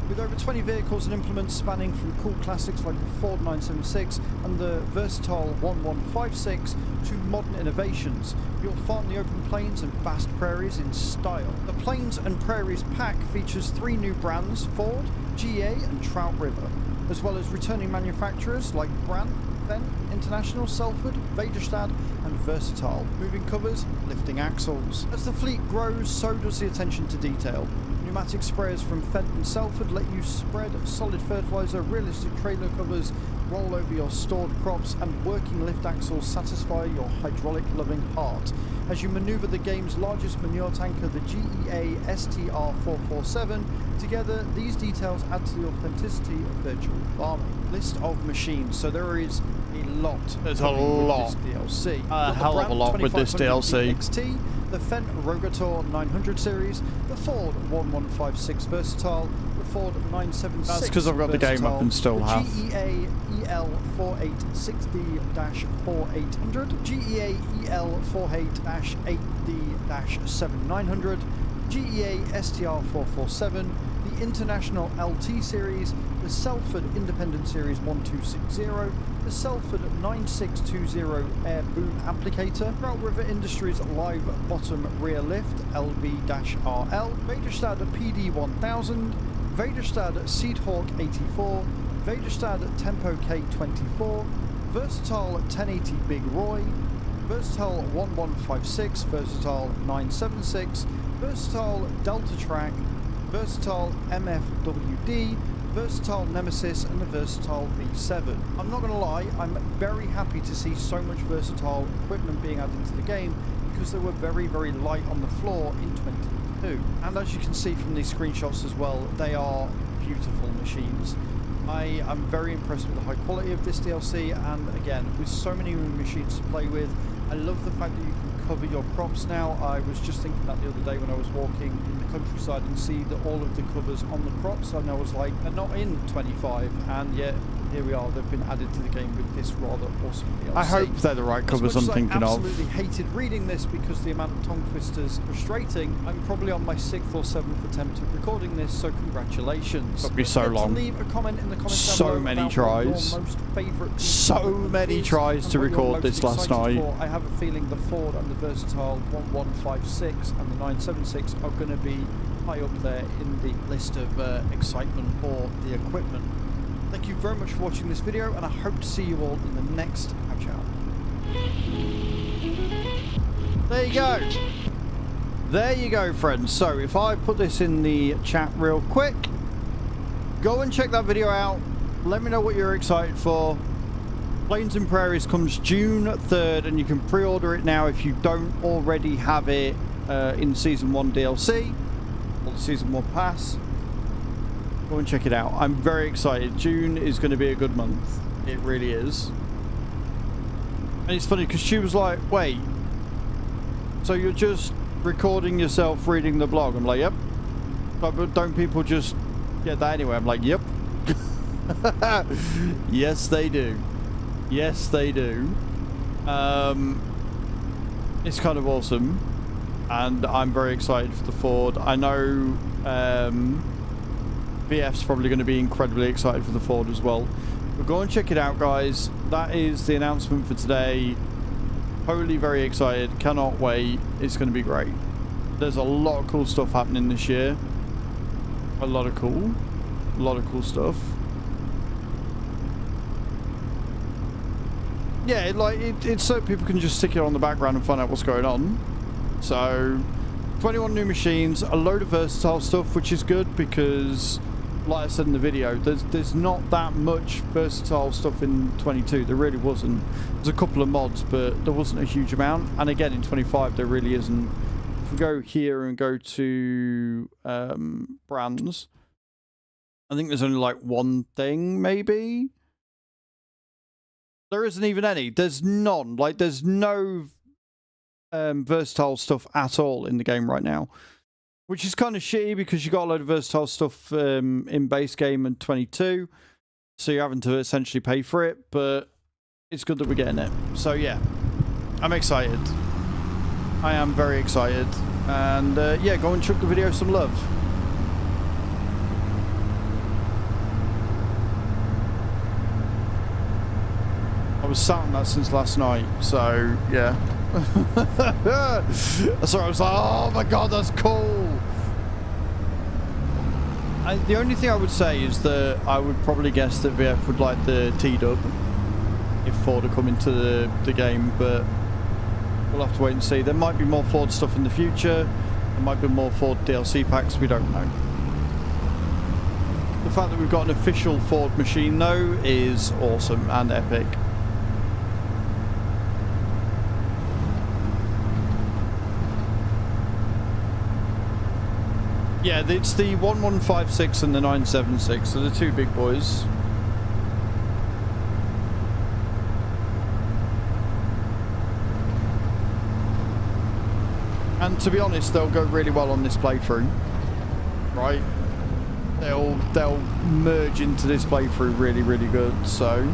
with over 20 vehicles and implements spanning from cool classics like the Ford 976 and the Versatile 1156 to modern innovations. You'll farm the open plains and vast prairies in style. The Plains and Prairies pack features 3 new brands, Ford, GA and Trout River, as well as returning manufacturers like Brandt, Fendt, International, Selford, Vaderstad and Versatile. Moving covers, lifting axles. As the fleet grows, so does the attention to detail. Pneumatic sprayers from Fendt and Selford let you spread solid fertilizer, realistic trailer covers roll over your stored crops, and working lift axles satisfy your hydraulic-loving heart. As you maneuver the game's largest manure tanker, the GEA STR447, together these details add to the authenticity of virtual farming. List of machines. So there is a lot. There's a lot. With this DLC. A hell of a lot with this DLC. XT, the Fendt Rogator 900 series, the Ford 1156 Versatile, the Ford 976. That's because I've got the game up and still the have. GEA EL4860-4800, GEA EL48-8D-7900, GEA STR447, the International LT Series, the Selford Independent Series 1260, the Selford 9620 Air Boom Applicator, Trout River Industries Live Bottom Rear Lift LB-RL, Vaderstad PD1000, Vaderstad Seedhawk 84, Vaderstad Tempo K24, Versatile 1080 Big Roy, Versatile 1156, Versatile 976, Versatile Delta Track, Versatile MFWD, Versatile Nemesis and the Versatile V7. I'm not going to lie, I'm very happy to see so much versatile equipment being added to the game because they were very, very light on the floor in 2022. And as you can see from these screenshots as well, they are beautiful machines. I am very impressed with the high quality of this DLC, and again, with so many new machines to play with, I love the fact that you can cover your crops now. I was just thinking that the other day when I was walking in the countryside and see that all of the covers on the crops, and I was like, they're not in 25, and yet here we are, they've been added to the game with this rather awesome DLC. I hope they're the right covers I'm thinking of. I absolutely hated reading this because the amount of tongue twisters frustrating. I'm probably on my 6th or 7th attempt at recording this, so congratulations. It'll be so long. Leave a comment in the comments So down below many about tries. your most favourite So many tries to record this last night. I have a feeling the Ford and the Versatile 1156 and the 976 are going to be high up there in the list of excitement for the equipment. Thank you very much for watching this video, and I hope to see you all in the next Patch Out. There you go. There you go, friends. So if I put this in the chat real quick, go and check that video out. Let me know what you're excited for. Plains and Prairies comes June 3rd, and you can pre-order it now if you don't already have it in Season 1 DLC or the Season 1 Pass. Go and check it out. I'm very excited. June is going to be a good month. It really is. And it's funny because she was like, wait, so you're just recording yourself reading the blog? I'm like, yep. But don't people just get that anyway? I'm like, yep. Yes, they do. Yes, they do. It's kind of awesome. And I'm very excited for the Ford. I know VF's probably going to be incredibly excited for the Ford as well. But go and check it out, guys. That is the announcement for today. Totally very excited. Cannot wait. It's going to be great. There's a lot of cool stuff happening this year. A lot of cool stuff. Yeah, it's so people can just stick it on the background and find out what's going on. So 21 new machines, a load of versatile stuff, which is good because like I said in the video, there's not that much versatile stuff in 22. There really wasn't. There's a couple of mods, but there wasn't a huge amount. And again, in 25, there really isn't. If we go here and go to brands, I think there's only like one thing, maybe. There isn't even any. There's none. Like, there's no versatile stuff at all in the game right now. Which is kind of shitty because you got a load of versatile stuff in base game and 22. So you're having to essentially pay for it. But it's good that we're getting it. So yeah, I'm excited. I am very excited. And yeah, go and chuck the video some love. I was sat on that since last night. So yeah. So I was like, oh my god, that's cool. The only thing I would say is that I would probably guess that VF would like the T-dub if Ford are coming to the game, but we'll have to wait and see. There might be more Ford stuff in the future. There might be more Ford DLC packs. We don't know. The fact that we've got an official Ford machine, though, is awesome and epic. Yeah, it's the 1156 and the 976, so the two big boys. And to be honest, they'll go really well on this playthrough, right? They'll merge into this playthrough really, really good, so...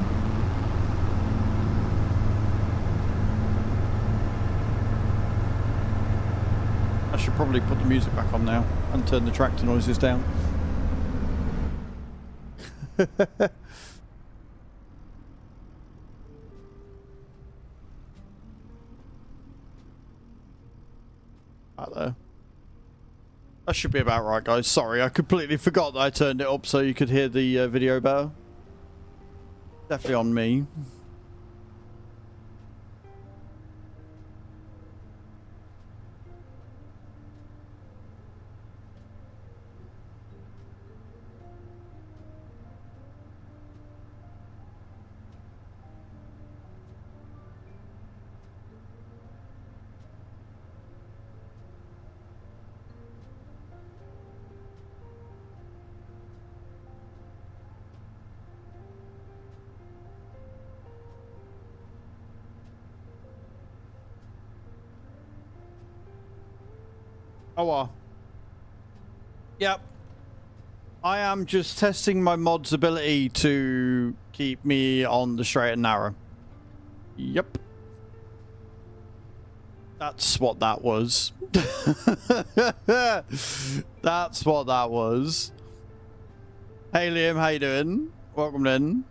I should probably put the music back on now and turn the tractor noises down. Out there. That should be about right, guys. Sorry, I completely forgot that I turned it up so you could hear the video better. Definitely on me. Oh, well. Yep. I am just testing my mod's ability to keep me on the straight and narrow. Yep. That's what that was. That's what that was. Hey Liam, how you doing? Welcome in.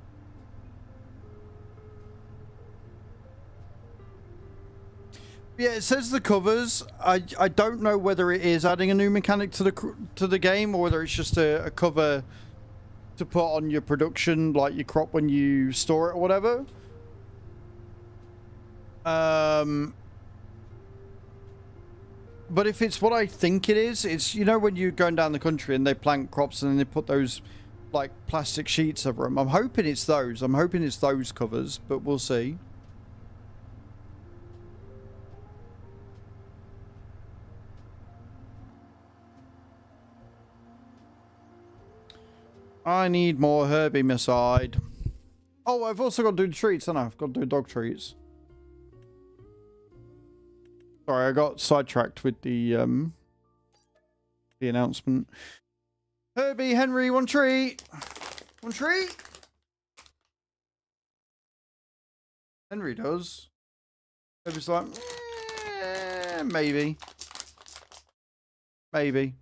Yeah, it says the covers. I don't know whether it is adding a new mechanic to the game or whether it's just a cover to put on your production, like your crop when you store it or whatever. But if it's what I think it is, it's, you know, when you're going down the country and they plant crops and then they put those like plastic sheets over them. I'm hoping it's those. I'm hoping it's those covers, but we'll see. I need more herbicide. Oh, I've also got to do the treats, haven't I? I've got to do dog treats. Sorry, I got sidetracked with the announcement. Herbie, Henry, one treat. One treat. Henry does. Herbie's like, maybe. Maybe.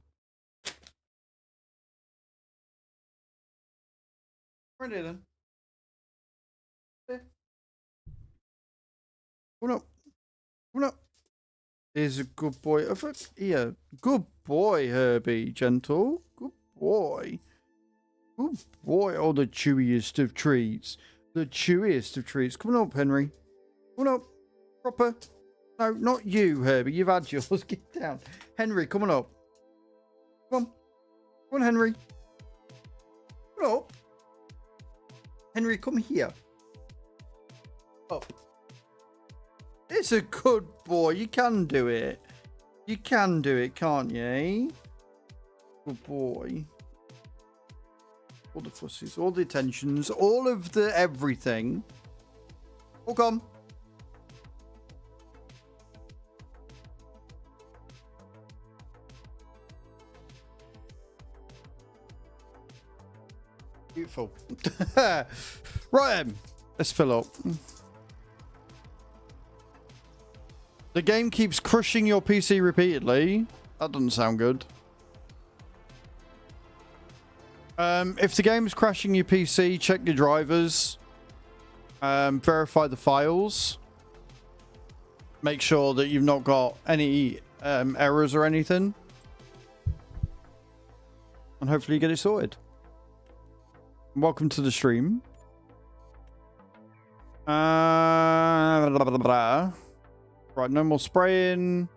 Right here then. Yeah. Come on up. Come on up. Here's a good boy. Yeah. Good boy, Herbie. Gentle. Good boy. Good boy. Oh, the chewiest of treats. The chewiest of treats. Come on up, Henry. Come on up. Proper. No, not you, Herbie. You've had yours. Get down. Henry, come on up. Come on. Come on, Henry. Come up. Henry, come here. Up. It's a good boy. You can do it. You can do it, can't you? Good boy. All the fussies, all the attentions, all of the everything. All gone. Beautiful. Right then, let's fill up. The game keeps crushing your PC repeatedly. That doesn't sound good. If the game is crashing your PC, check your drivers. Verify the files. Make sure that you've not got any errors or anything. And hopefully you get it sorted. Welcome to the stream. Blah, blah, blah, blah. Right, no more spraying.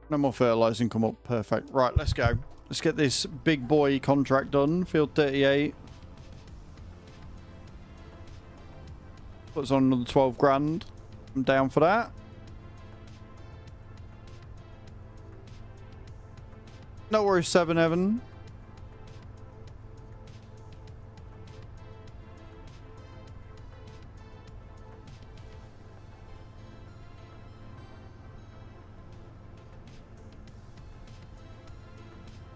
No more fertilizing. Come up. Perfect. Right, let's go. Let's get this big boy contract done. Field 38. Puts on another 12 grand. I'm down for that. No worries, 7 Evan.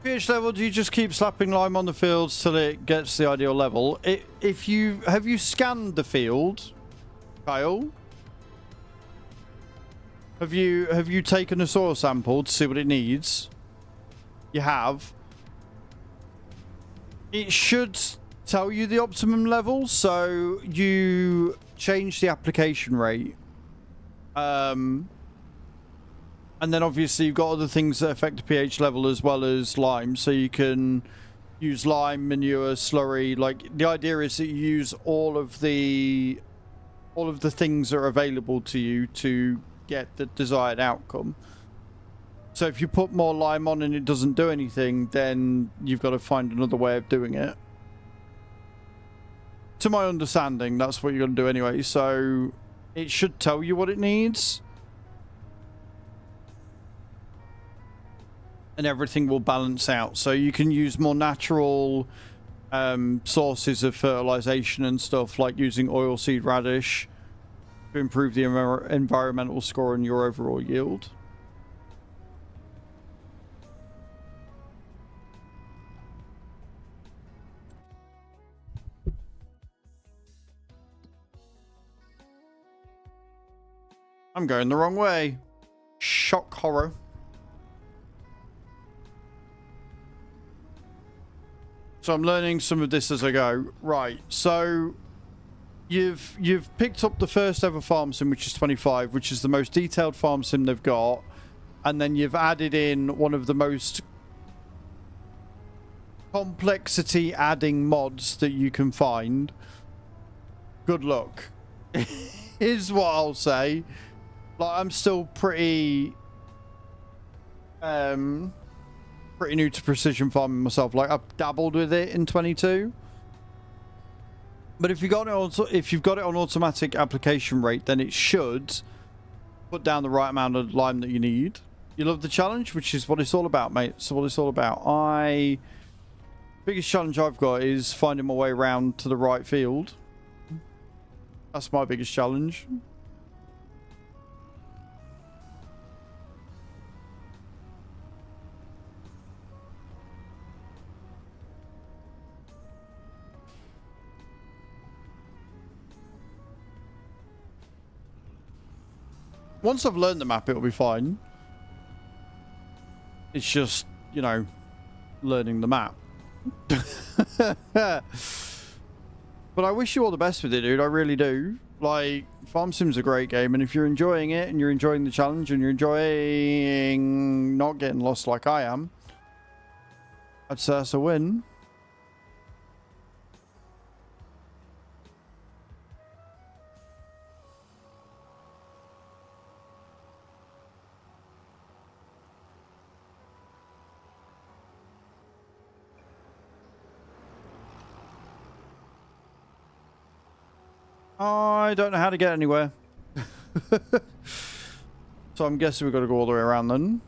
pH level, do you just keep slapping lime on the fields till it gets the ideal level? If you have you scanned the field, Kyle? Have you taken a soil sample to see what it needs? You have. It should tell you the optimum level, so you change the application rate. And then obviously you've got other things that affect the pH level as well as lime, so you can use lime, manure, slurry. Like, the idea is that you use all of the things that are available to you to get the desired outcome. So if you put more lime on and it doesn't do anything, then you've got to find another way of doing it. To my understanding, that's what you're going to do anyway. So it should tell you what it needs. And everything will balance out. So you can use more natural sources of fertilization and stuff, like using oilseed radish to improve the environmental score and your overall yield. I'm going the wrong way. Shock horror. So I'm learning some of this as I go. Right, so you've picked up the first ever farm sim, which is 25, which is the most detailed farm sim they've got, and then you've added in one of the most complexity adding mods that you can find. Good luck. Is what I'll say. Like, I'm still pretty new to precision farming myself. Like, I've dabbled with it in 22, but if you've got it on automatic application rate, then it should put down the right amount of lime that you need. You love the challenge, which is what it's all about, mate. So what it's all about. Biggest challenge I've got is finding my way around to the right field. That's my biggest challenge. Once I've learned the map, it'll be fine. It's just, you know, learning the map. But I wish you all the best with it, dude. I really do. Like, Farm Sim's a great game, and if you're enjoying it, and you're enjoying the challenge, and you're enjoying not getting lost like I am, I'd say that's a win. I don't know how to get anywhere. So I'm guessing we've got to go all the way around then.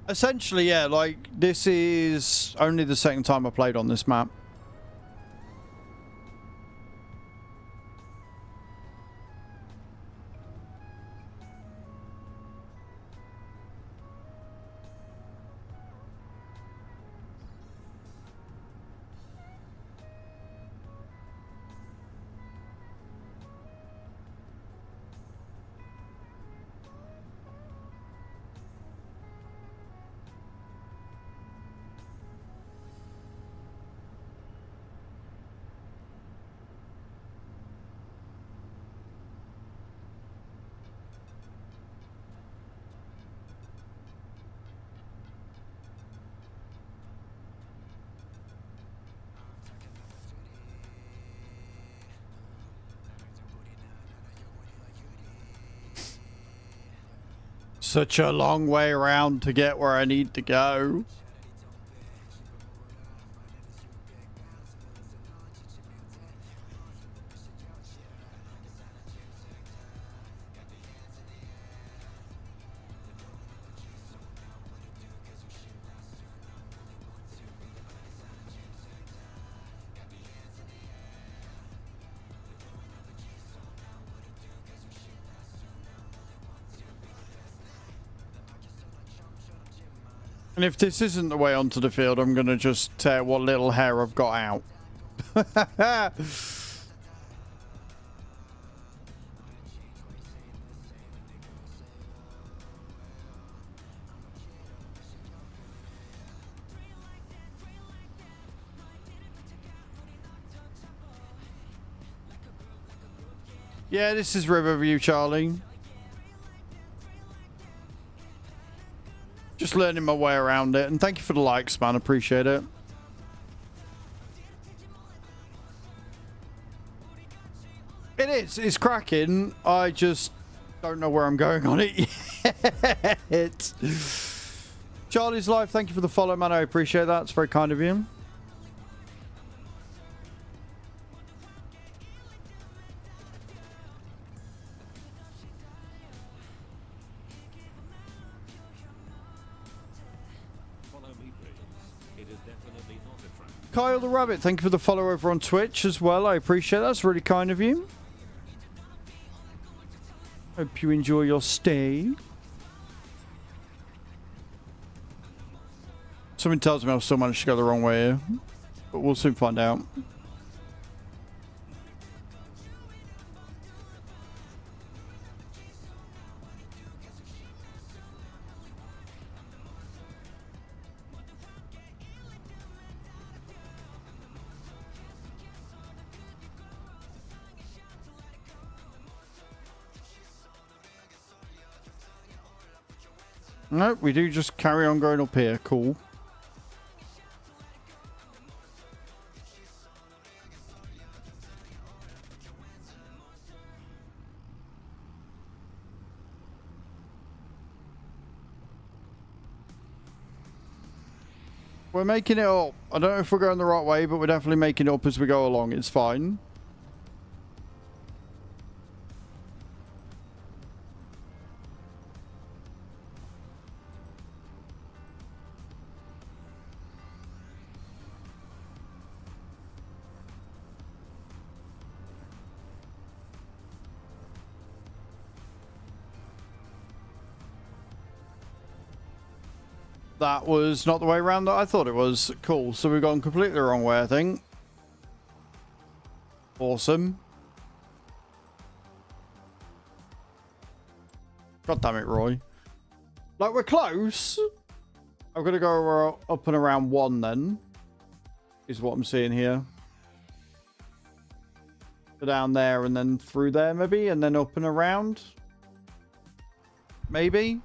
Essentially, yeah, like, this is only the second time I played on this map. Such a long way around to get where I need to go. And if this isn't the way onto the field, I'm going to just tear what little hair I've got out. Yeah, this is Riverview, Charlie. Just learning my way around it. And thank you for the likes, man. Appreciate it. It is. It's cracking. I just don't know where I'm going on it yet. Charlie's Life, thank you for the follow, man. I appreciate that. It's very kind of you. Kyle the Rabbit, thank you for the follow over on Twitch as well. I appreciate that. That's really kind of you. Hope you enjoy your stay. Something tells me I've still managed to go the wrong way here, but we'll soon find out. Nope, we do just carry on going up here. Cool. We're making it up. I don't know if we're going the right way, but we're definitely making it up as we go along. It's fine. That was not the way around that I thought it was. Cool. So we've gone completely the wrong way, I think. Awesome. God damn it, Roy. Like, we're close. I'm going to go up and around 1 then. Is what I'm seeing here. Go down there and then through there maybe. And then up and around. Maybe.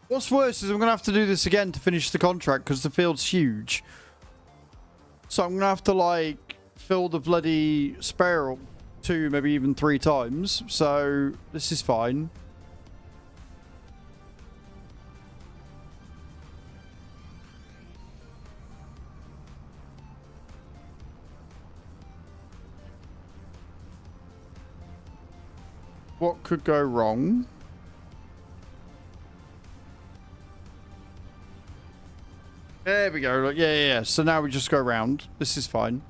What's worse is I'm going to have to do this again to finish the contract because the field's huge. So I'm going to have to, like, fill the bloody spare 2, maybe even 3 times. So this is fine. What could go wrong? There we go. Look, yeah. So now we just go around. This is fine.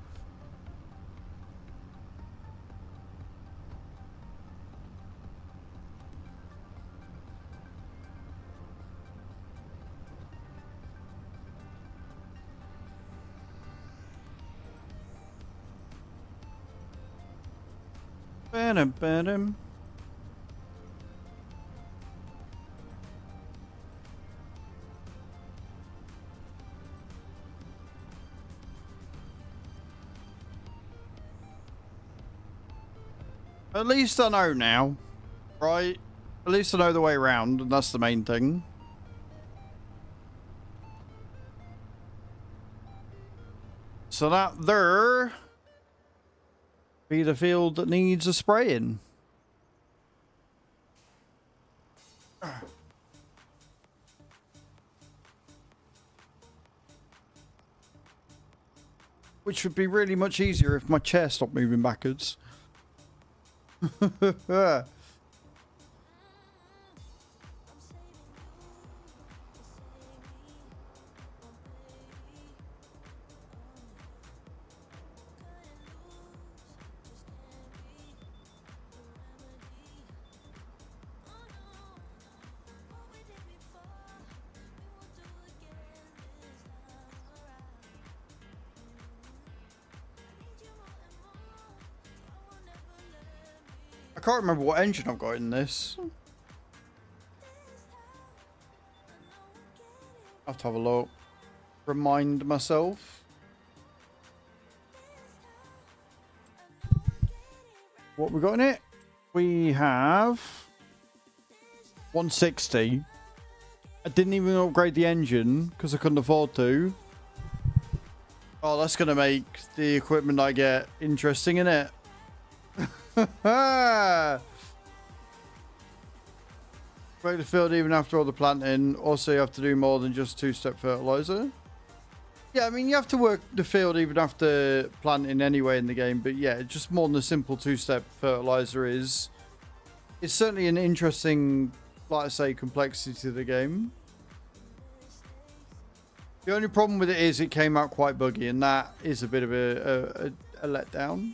Ba-dum. At least I know now, right? At least I know the way around, and that's the main thing. So that there be the field that needs a spraying. Which would be really much easier if my chair stopped moving backwards. I can't remember what engine I've got in this. I'll have to have a look. Remind myself. What we got in it? We have 160. I didn't even upgrade the engine because I couldn't afford to. Oh, that's going to make the equipment I get interesting, innit? Break the field even after all the planting. Also, you have to do more than just two-step fertilizer. Yeah, I mean, you have to work the field even after planting anyway in the game. But yeah, just more than a simple two-step fertilizer is... It's certainly an interesting, like I say, complexity to the game. The only problem with it is it came out quite buggy, and that is a bit of a letdown.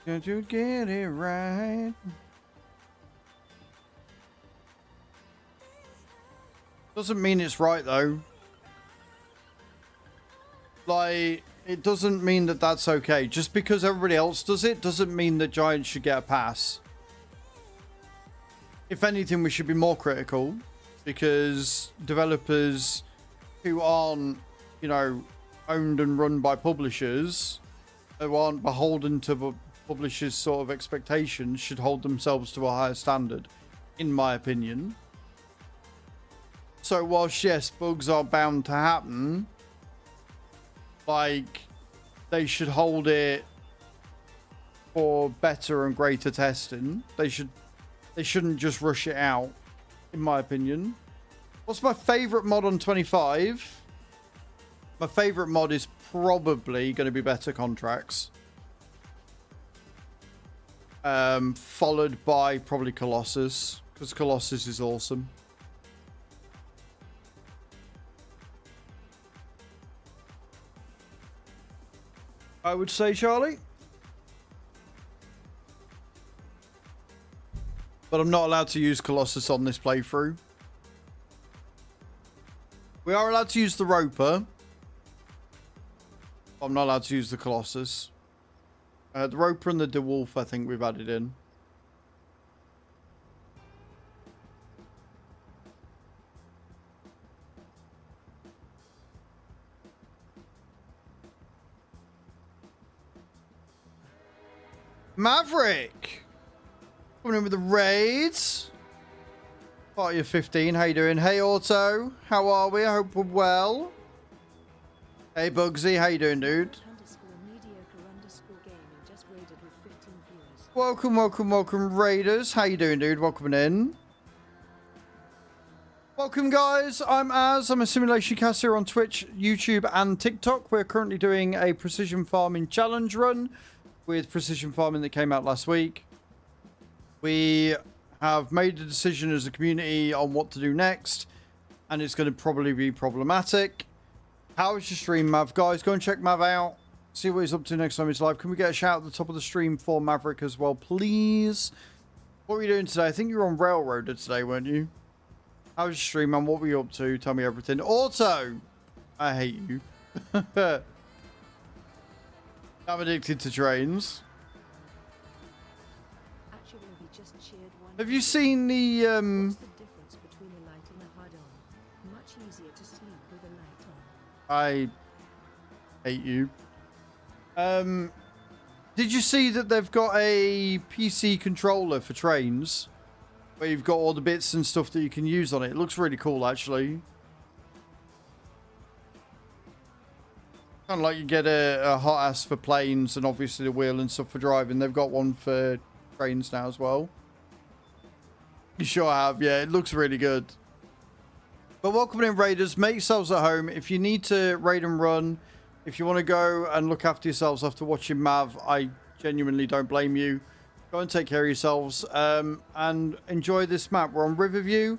Don't you get it right? Doesn't mean it's right though. Like, it doesn't mean that that's okay. Just because everybody else does it doesn't mean that Giants should get a pass. If anything, we should be more critical, because developers who aren't, you know, owned and run by publishers, who aren't beholden to publishers' sort of expectations, should hold themselves to a higher standard, in my opinion. So whilst yes, bugs are bound to happen, like, they should hold it for better and greater testing. They shouldn't just rush it out, in my opinion. What's my favorite mod on 25? My favorite mod is probably going to be Better Contracts. Followed by probably Colossus, because Colossus is awesome. I would say, Charlie. But I'm not allowed to use Colossus on this playthrough. We are allowed to use the Roper. I'm not allowed to use the Colossus. The Roper and the DeWolf, I think we've added in. Maverick! Coming in with the raids. Party of 15, how you doing? Hey, Auto. How are we? I hope we're well. Hey Bugsy, how you doing, dude? _mediocre_gaming just raided with 15 viewers. Welcome, welcome, welcome, Raiders. How you doing, dude? Welcome in. Welcome, guys. I'm Az. I'm a simulation caster on Twitch, YouTube, and TikTok. We're currently doing a precision farming challenge run with precision farming that came out last week. We have made a decision as a community on what to do next, and it's going to probably be problematic. How was your stream, Mav? Guys, go and check Mav out. See what he's up to next time he's live. Can we get a shout at the top of the stream for Maverick as well, please? What were you doing today? I think you were on Railroader today, weren't you? How was your stream, man? What were you up to? Tell me everything. Auto! I hate you. I'm addicted to trains. Actually, we just cheered one. Have you seen the, What's the difference between a light and a hard-on? Much easier to sleep with a light on. I hate you. Did you see that they've got a PC controller for trains? Where you've got all the bits and stuff that you can use on it. It looks really cool, actually. Kind of like you get a hot ass for planes and obviously the wheel and stuff for driving. They've got one for trains now as well. You sure have, yeah. It looks really good. But welcome in, Raiders. Make yourselves at home. If you need to raid and run, if you want to go and look after yourselves after watching Mav, I genuinely don't blame you. Go and take care of yourselves and enjoy this map. We're on Riverview,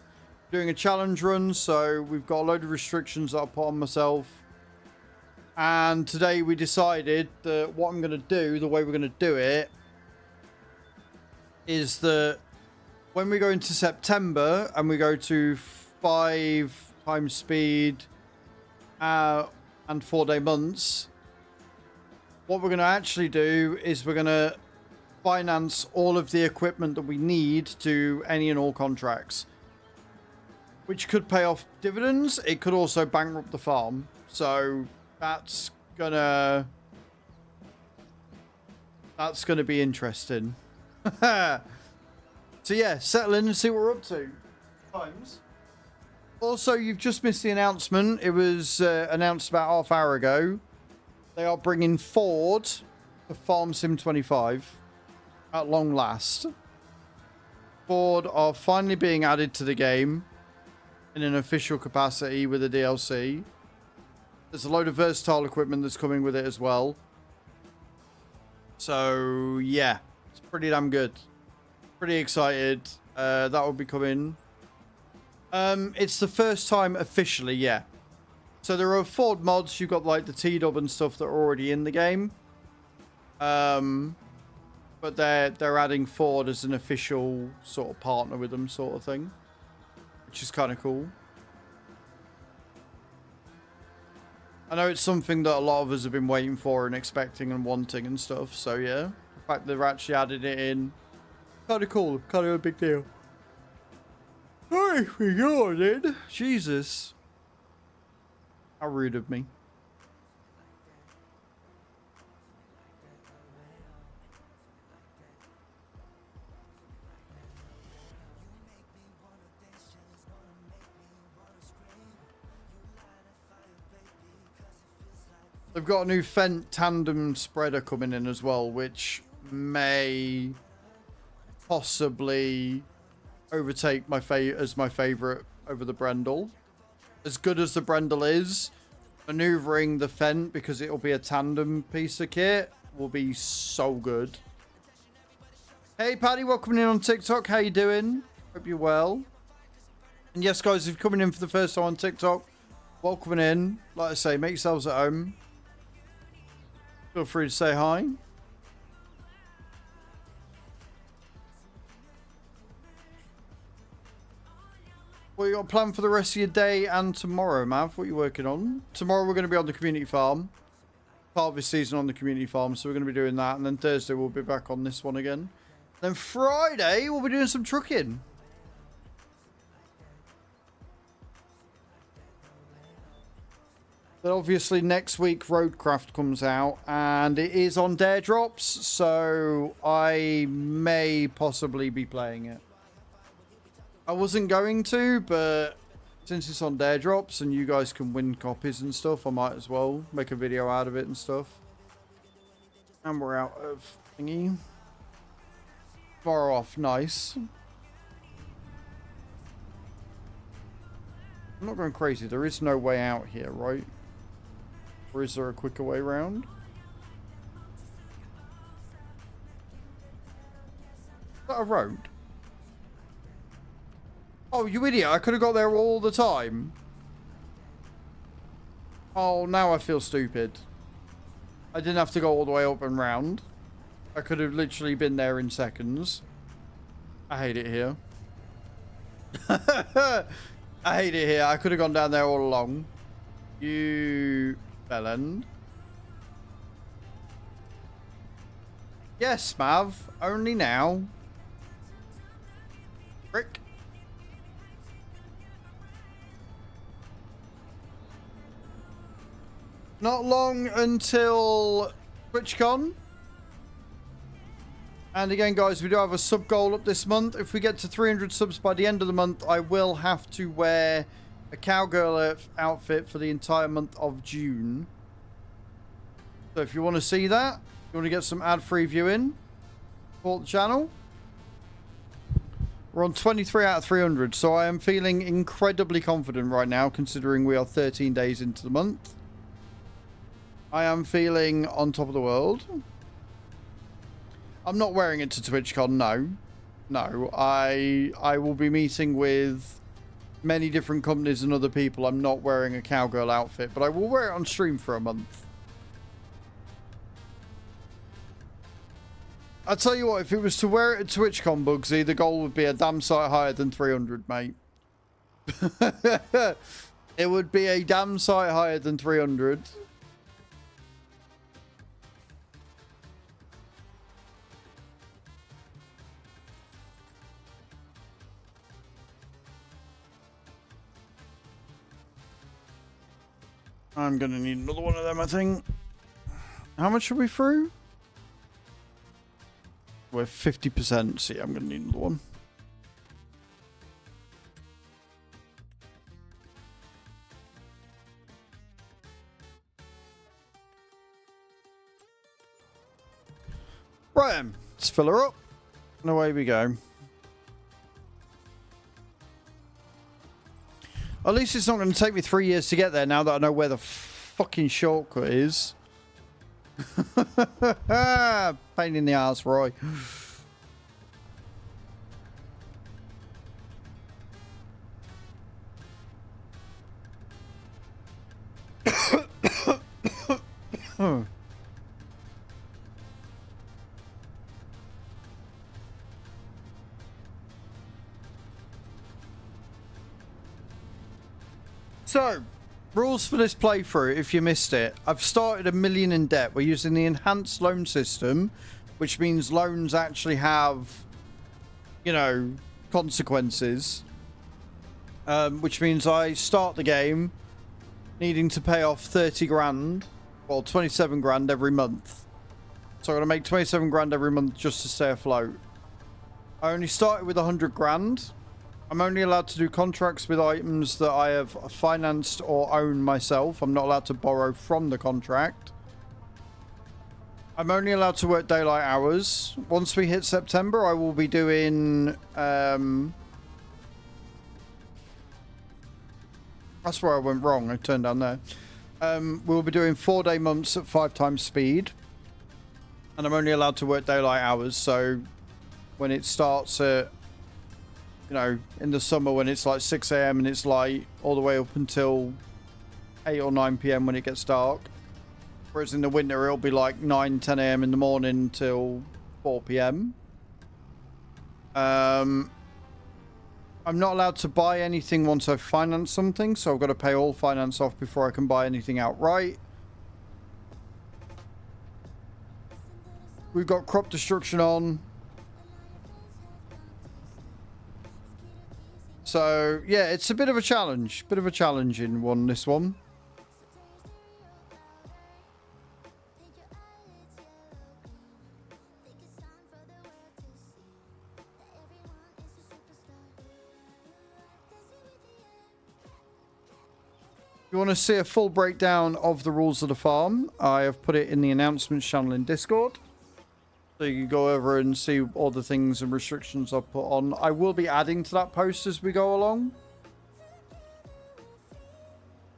doing a challenge run, so we've got a load of restrictions that I put on myself. And today we decided that what I'm going to do, the way we're going to do it, is that when we go into September and we go to 5 times speed and 4-day months, what we're going to actually do is we're going to finance all of the equipment that we need to any and all contracts, which could pay off dividends. It could also bankrupt the farm, so that's gonna be interesting. So yeah, settle in and see what we're up to. Times. Also, you've just missed the announcement. It was announced about half hour ago. They are bringing Ford to Farm Sim 25. At long last. Ford are finally being added to the game in an official capacity with the DLC. There's a load of versatile equipment that's coming with it as well. So yeah, it's pretty damn good. Pretty excited. That will be coming. It's the first time officially, yeah. So there are Ford mods. You've got like the T-Dub and stuff that are already in the game. But they're adding Ford as an official sort of partner with them, sort of thing, which is kind of cool. I know it's something that a lot of us have been waiting for and expecting and wanting and stuff. So yeah, the fact they've actually added it in, kind of cool, kind of a big deal. Alright, we go then. Jesus, how rude of me. They've got a new Fendt tandem spreader coming in as well, which may possibly overtake my favorite over the Brendel. As good as the Brendel is, maneuvering the Fendt, because it'll be a tandem piece of kit, will be so good. Hey Paddy, welcome in on TikTok. How you doing? Hope you're well. And yes, guys, if you're coming in for the first time on TikTok, welcome in. Like I say, make yourselves at home. Feel free to say hi. What you got planned for the rest of your day and tomorrow, Mav? What are you working on? Tomorrow we're going to be on the community farm. Part of this season on the community farm, so we're going to be doing that. And then Thursday we'll be back on this one again. Then Friday we'll be doing some trucking. Then obviously next week Roadcraft comes out and it is on Dare Drops, so I may possibly be playing it. I wasn't going to, but Since it's on Dare Drops and you guys can win copies and stuff, I might as well make a video out of it and stuff. And we're out of thingy. Far off, nice. I'm not going crazy. There is no way out here, right? Or is there a quicker way around? Is that a road? Oh, you idiot. I could have got there all the time. Oh, now I feel stupid. I didn't have to go all the way up and round. I could have literally been there in seconds. I hate it here. I hate it here. I could have gone down there all along. You bellend. Yes, Mav. Only now. Frick. Not long until TwitchCon. And again, guys, we do have a sub goal up this month. If we get to 300 subs by the end of the month, I will have to wear a cowgirl outfit for the entire month of June. So if you want to see that, you want to get some ad-free viewing, support the channel. We're on 23 out of 300, so I am feeling incredibly confident right now, considering we are 13 days into the month. I am feeling on top of the world. I'm not wearing it to TwitchCon, no. No, I will be meeting with many different companies and other people. I'm not wearing a cowgirl outfit, but I will wear it on stream for a month. I'll tell you what, if it was to wear it at TwitchCon, Bugsy, the goal would be a damn sight higher than 300, mate. It would be a damn sight higher than 300. I'm going to need another one of them, I think. How much are we through? We're 50%. See, I'm going to need another one. Right then. Let's fill her up. And away we go. At least it's not going to take me 3 years to get there now that I know where the fucking shortcut is. Pain in the ass, Roy. So, rules for this playthrough, if you missed it. I've started 1 million in debt. We're using the enhanced loan system, which means loans actually have, you know, consequences. Which means I start the game needing to pay off 30 grand, well, 27 grand every month. So I'm going to make 27 grand every month just to stay afloat. I only started with 100 grand. I'm only allowed to do contracts with items that I have financed or own myself. I'm not allowed to borrow from the contract. I'm only allowed to work daylight hours. Once we hit September, I will be doing... That's where I went wrong. I turned down there. We'll be doing 4-day months at 5 times speed. And I'm only allowed to work daylight hours. So when it starts at... You know, in the summer when it's like 6 AM and it's light, all the way up until 8 or 9 PM when it gets dark. Whereas in the winter, it'll be like 9, 10 AM in the morning till 4 PM. I'm not allowed to buy anything once I've financed something, so I've got to pay all finance off before I can buy anything outright. We've got crop destruction on. So, yeah, it's a bit of a challenge. Bit of a challenging one, this one. you want to see a full breakdown of the rules of the farm, I have put it in the announcements channel in Discord. So you can go over and see all the things and restrictions I've put on. I will be adding to that post as we go along.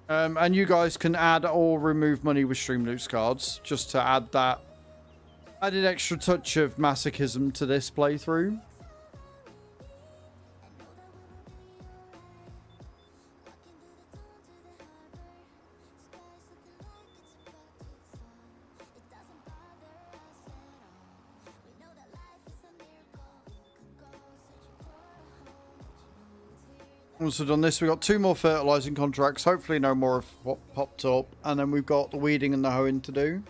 And you guys can add or remove money with Streamloots cards, just to add that added extra touch of masochism to this playthrough. Also done this. We've got 2 more fertilizing contracts. Hopefully no more of what popped up. And then we've got the weeding and the hoeing to do.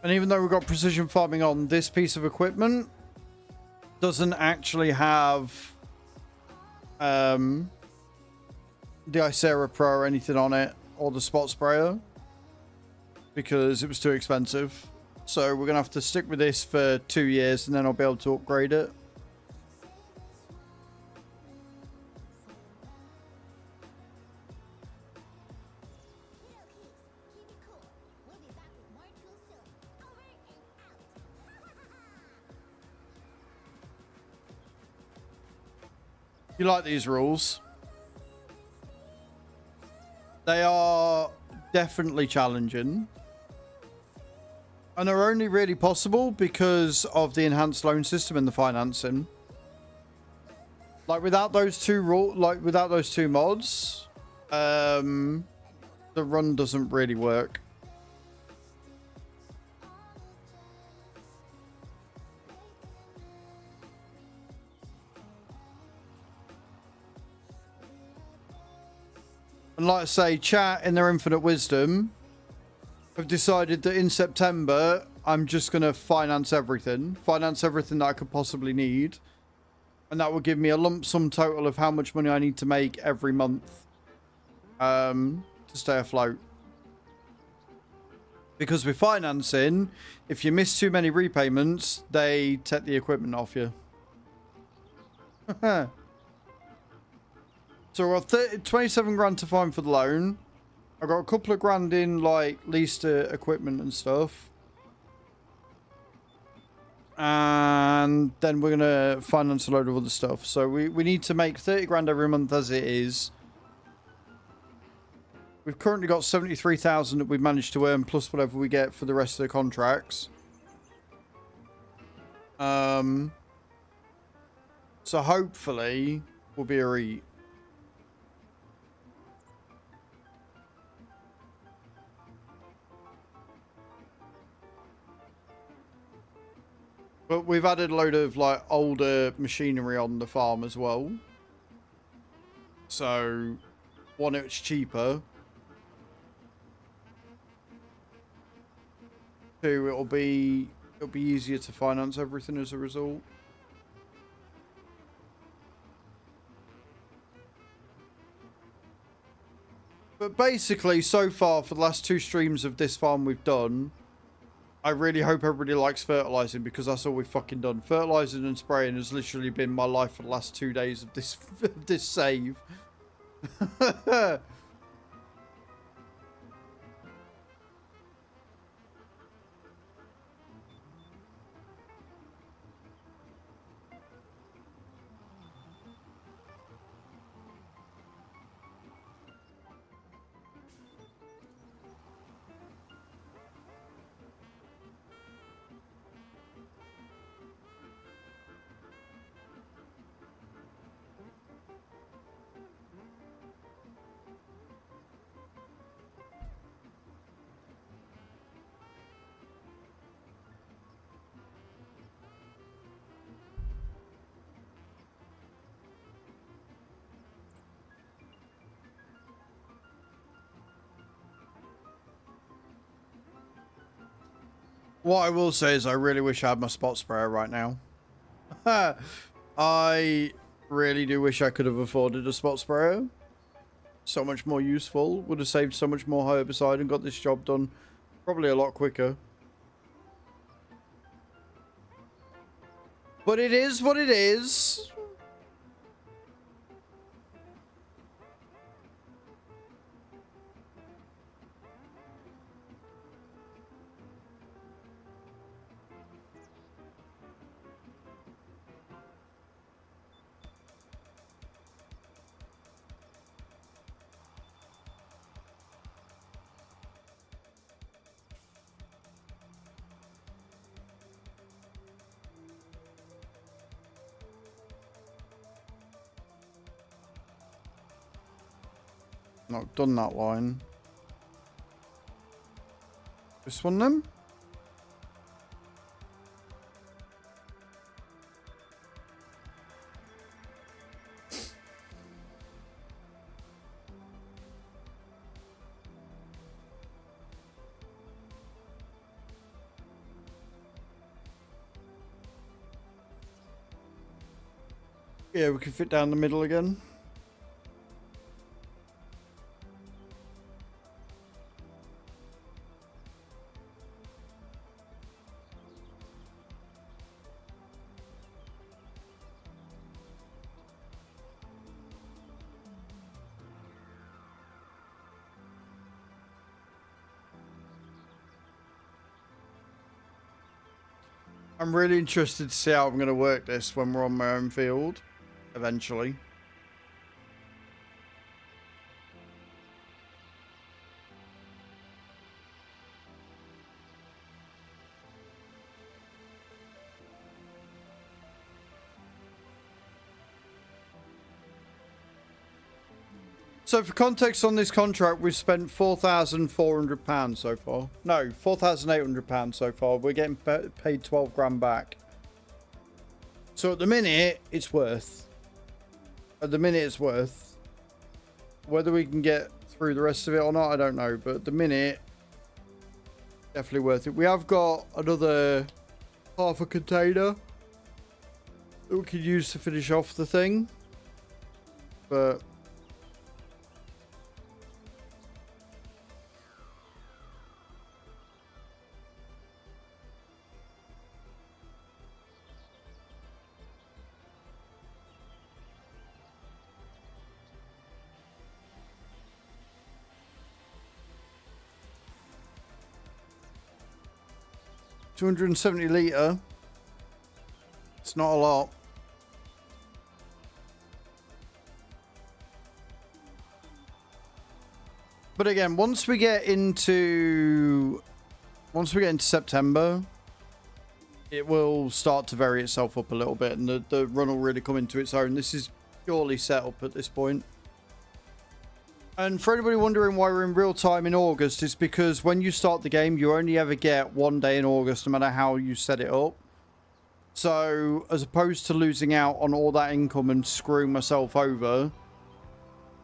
And even though we've got precision farming on, this piece of equipment doesn't actually have the Icera Pro or anything on it, or the spot sprayer, because it was too expensive. So we're going to have to stick with this for 2 years, and then I'll be able to upgrade it. You like these rules? They are definitely challenging, and are only really possible because of the enhanced loan system and the financing. Like without those two mods, the run doesn't really work. And like I say, chat in their infinite wisdom have decided that in September, I'm just going to finance everything that I could possibly need. And that will give me a lump sum total of how much money I need to make every month to stay afloat. Because with financing, if you miss too many repayments, they take the equipment off you. So I've got 27 grand to find for the loan. I've got a couple of grand in like leased equipment and stuff. And then we're going to finance a load of other stuff. So we need to make 30 grand every month as it is. We've currently got 73,000 that we've managed to earn, plus whatever we get for the rest of the contracts. So hopefully we'll be alright. But we've added a load of like older machinery on the farm as well. So, one, it's cheaper. 2, it'll be easier to finance everything as a result. But basically, so far for the last 2 streams of this farm we've done, I really hope everybody likes fertilizing, because that's all we've fucking done. Fertilizing and spraying has literally been my life for the last 2 days of this this save. What I will say is I really wish I had my spot sprayer right now. I really do wish I could have afforded a spot sprayer. So much more useful. Would have saved so much more herbicide and got this job done probably a lot quicker. But it is what it is. Not done that line. This one then? Yeah, we can fit down the middle again. I'm really interested to see how I'm going to work this when we're on my own field, eventually. So for context on this contract, we've spent £4,400 so far. No, £4,800 so far. We're getting paid 12 grand back. So at the minute, it's worth. At the minute, it's worth. Whether we can get through the rest of it or not, I don't know. But at the minute, definitely worth it. We have got another half a container that we could use to finish off the thing. But... 270 litre. It's not a lot. But again, once we get into September, it will start to vary itself up a little bit, and the run will really come into its own. This is purely set up at this point. And for anybody wondering why we're in real time in August, it's because when you start the game, you only ever get one day in August, no matter how you set it up. So, as opposed to losing out on all that income and screwing myself over,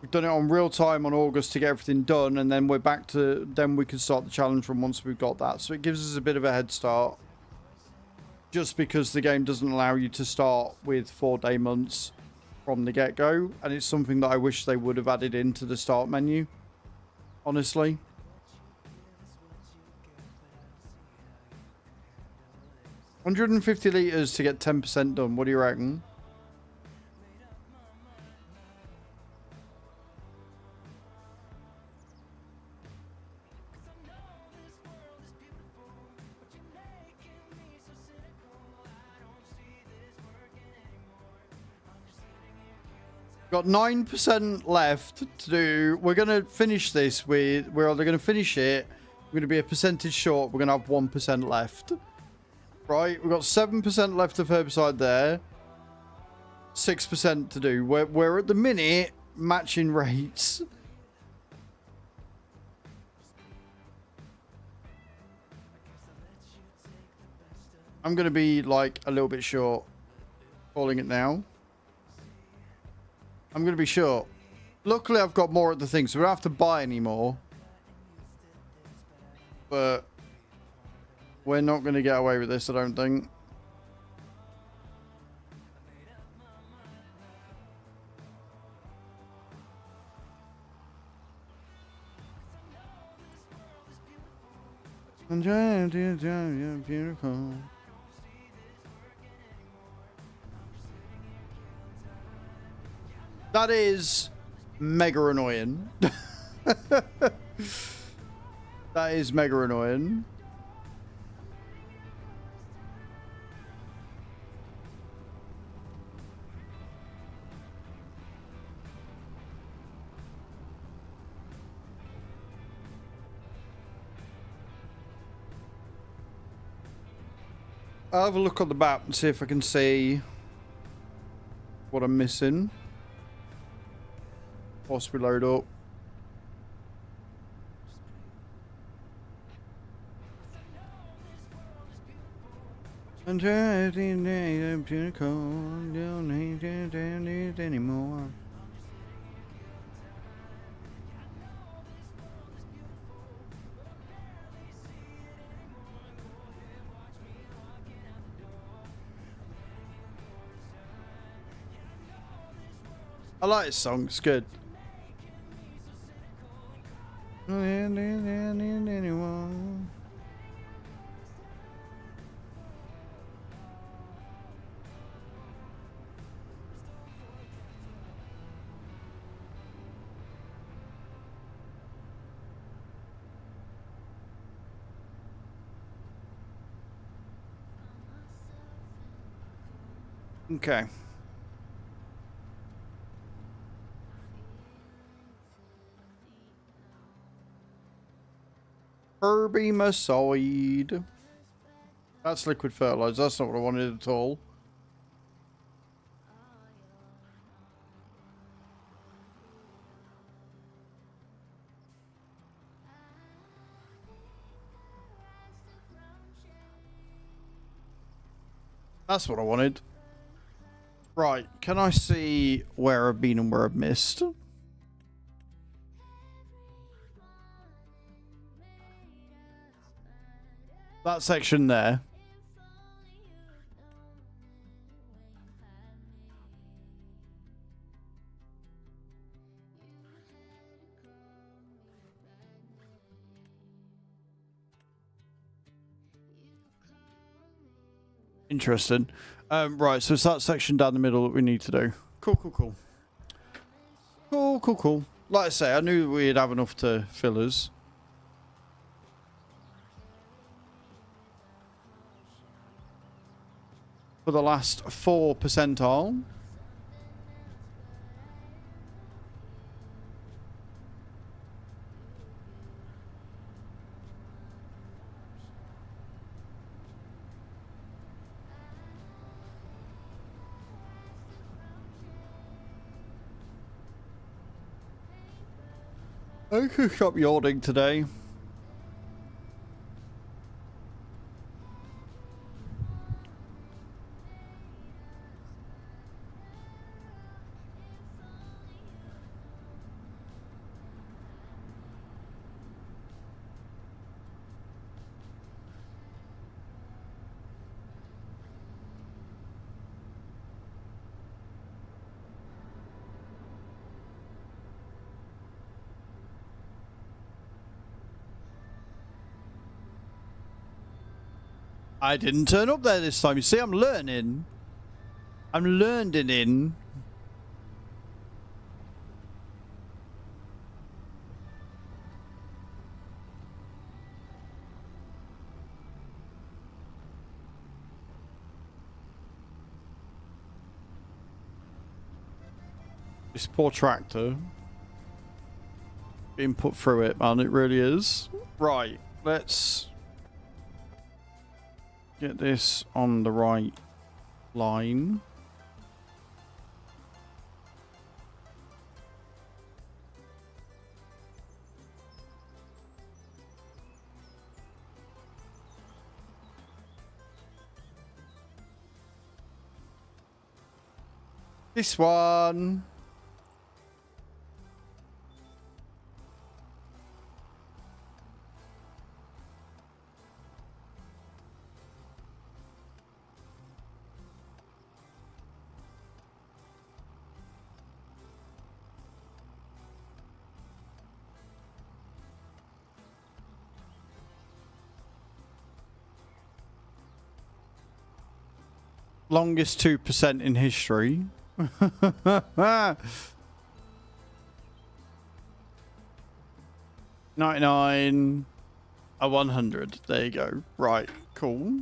we've done it on real time on August to get everything done, and then we're back to, then we can start the challenge from once we've got that. So it gives us a bit of a head start, just because the game doesn't allow you to start with 4-day months from the get-go, and it's something that I wish they would have added into the start menu, honestly. $150 litres to get 10% done. What do you reckon? Got 9% left to do. We're going to finish this with... We're either going to finish it. We're going to be a percentage short. We're going to have 1% left. Right? We've got 7% left of herbicide there. 6% to do. We're at the minute matching rates. I'm going to be like a little bit short. Calling it now. I'm going to be short. Luckily, I've got more of the things, so we don't have to buy any more. But We're not going to get away with this, I don't think. Beautiful. That is mega annoying. That is mega annoying. I'll have a look on the map and see if I can see what I'm missing. Whilst we load up. And don't need anymore. I like this song, it's good. Anyone. Okay. Herbicide. That's liquid fertilizer. That's not what I wanted at all. That's what I wanted. Right. Can I see where I've been and where I've missed? That section there. Interesting. Right, so it's that section down the middle that we need to do. Cool, cool, cool. Cool, cool, cool. Like I say, I knew we'd have enough to fill us. For the last 4 percentile. I could stop yawning today. I didn't turn up there this time. You see, I'm learning. I'm learning in. This poor tractor. Being put through it, man. It really is. Right. Let's get this on the right line. This one. Longest 2% in history. 99, a 100. There you go. Right, cool.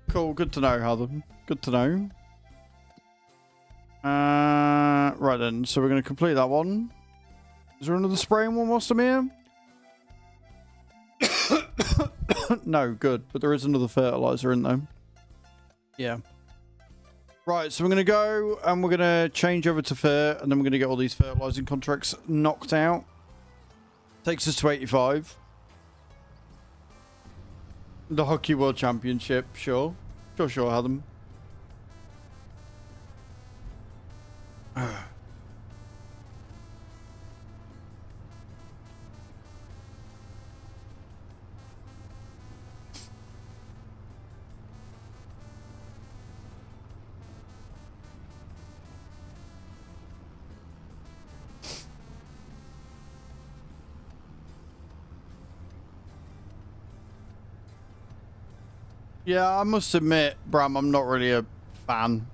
Cool, good to know, Heather. Good to know. Right then, so we're going to complete that one. Is there another spraying one whilst I'm here? No, good. But there is another fertilizer in there. Yeah. Right, so we're going to go and we're going to change over to fair, and then we're going to get all these fertilizing contracts knocked out. Takes us to 85. The Hockey World Championship, sure. Sure, Adam. Yeah, I must admit, Bram, I'm not really a fan.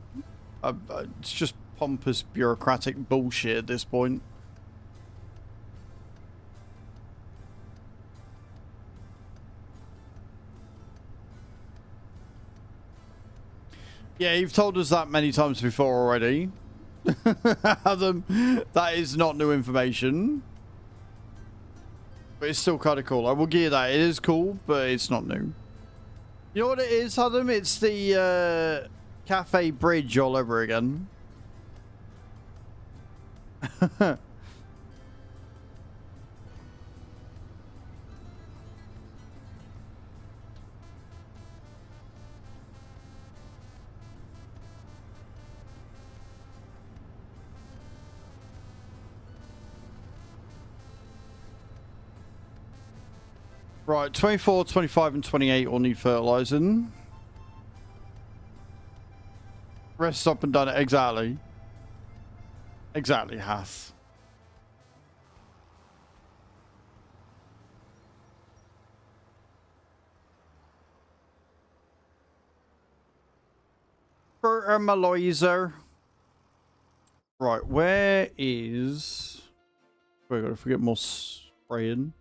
It's just pompous, bureaucratic bullshit at this point. Yeah, you've told us that many times before already. Adam, that is not new information. But it's still kind of cool. I will give you that. It is cool, but it's not new. You know what it is, Adam? It's the Cafe Bridge all over again. Right, 24, 25, and 28 all need fertilizing. Rest up and done it. Exactly. Exactly, Hath. Fertilizer. Right, where is... We're going to forget more spraying.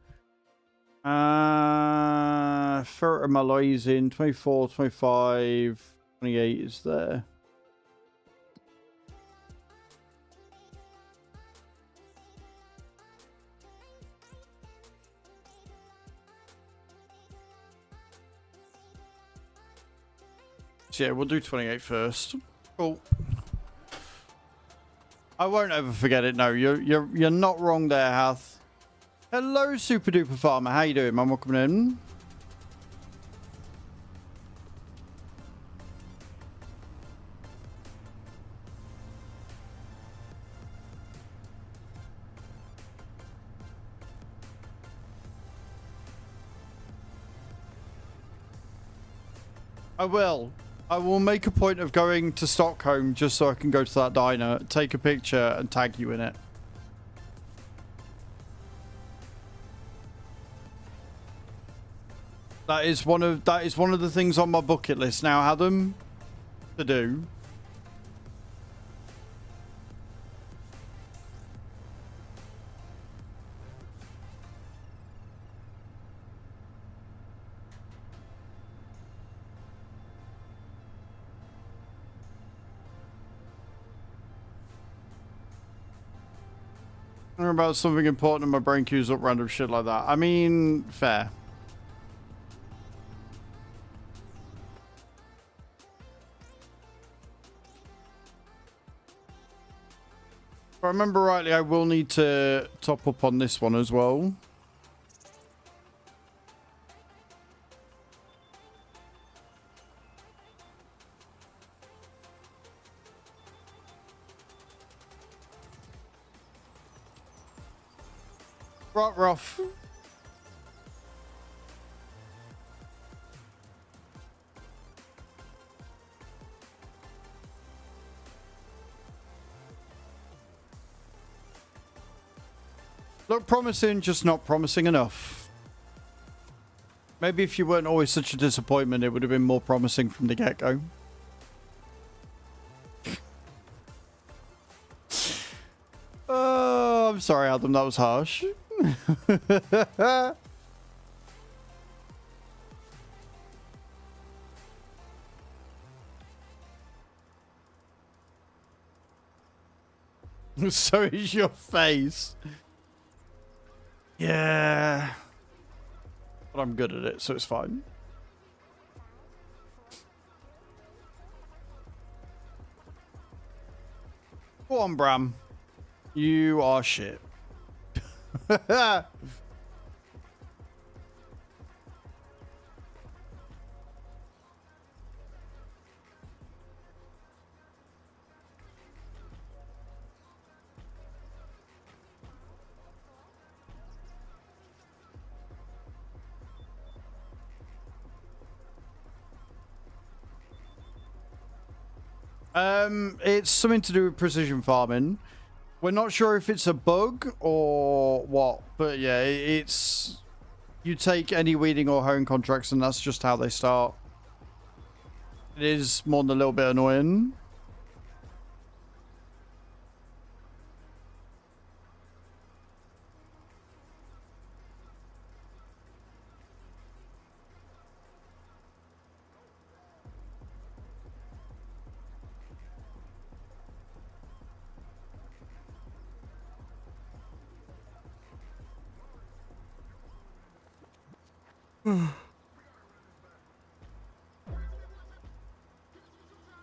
Fertilizing 24, 25, 28 is there. So yeah, we'll do 28 first. Cool. I won't ever forget it. No, you're not wrong there, Hath. Hello, Super Duper Farmer. How you doing, man? Welcome in. I will make a point of going to Stockholm just so I can go to that diner, take a picture, and tag you in it. That is one of the things on my bucket list now, Adam, to do. Or about something important and my brain queues up random shit like that. I mean, fair. If I remember rightly, I will need to top up on this one as well. Right, rough. Look promising, just not promising enough. Maybe if you weren't always such a disappointment, it would have been more promising from the get-go. Oh, I'm sorry, Adam. That was harsh. So is your face. Yeah. But I'm good at it, so it's fine. Go on, Bram. You are shit. It's something to do with precision farming. We're not sure if it's a bug or what, but yeah, it's... You take any weeding or hoeing contracts and that's just how they start. It is more than a little bit annoying.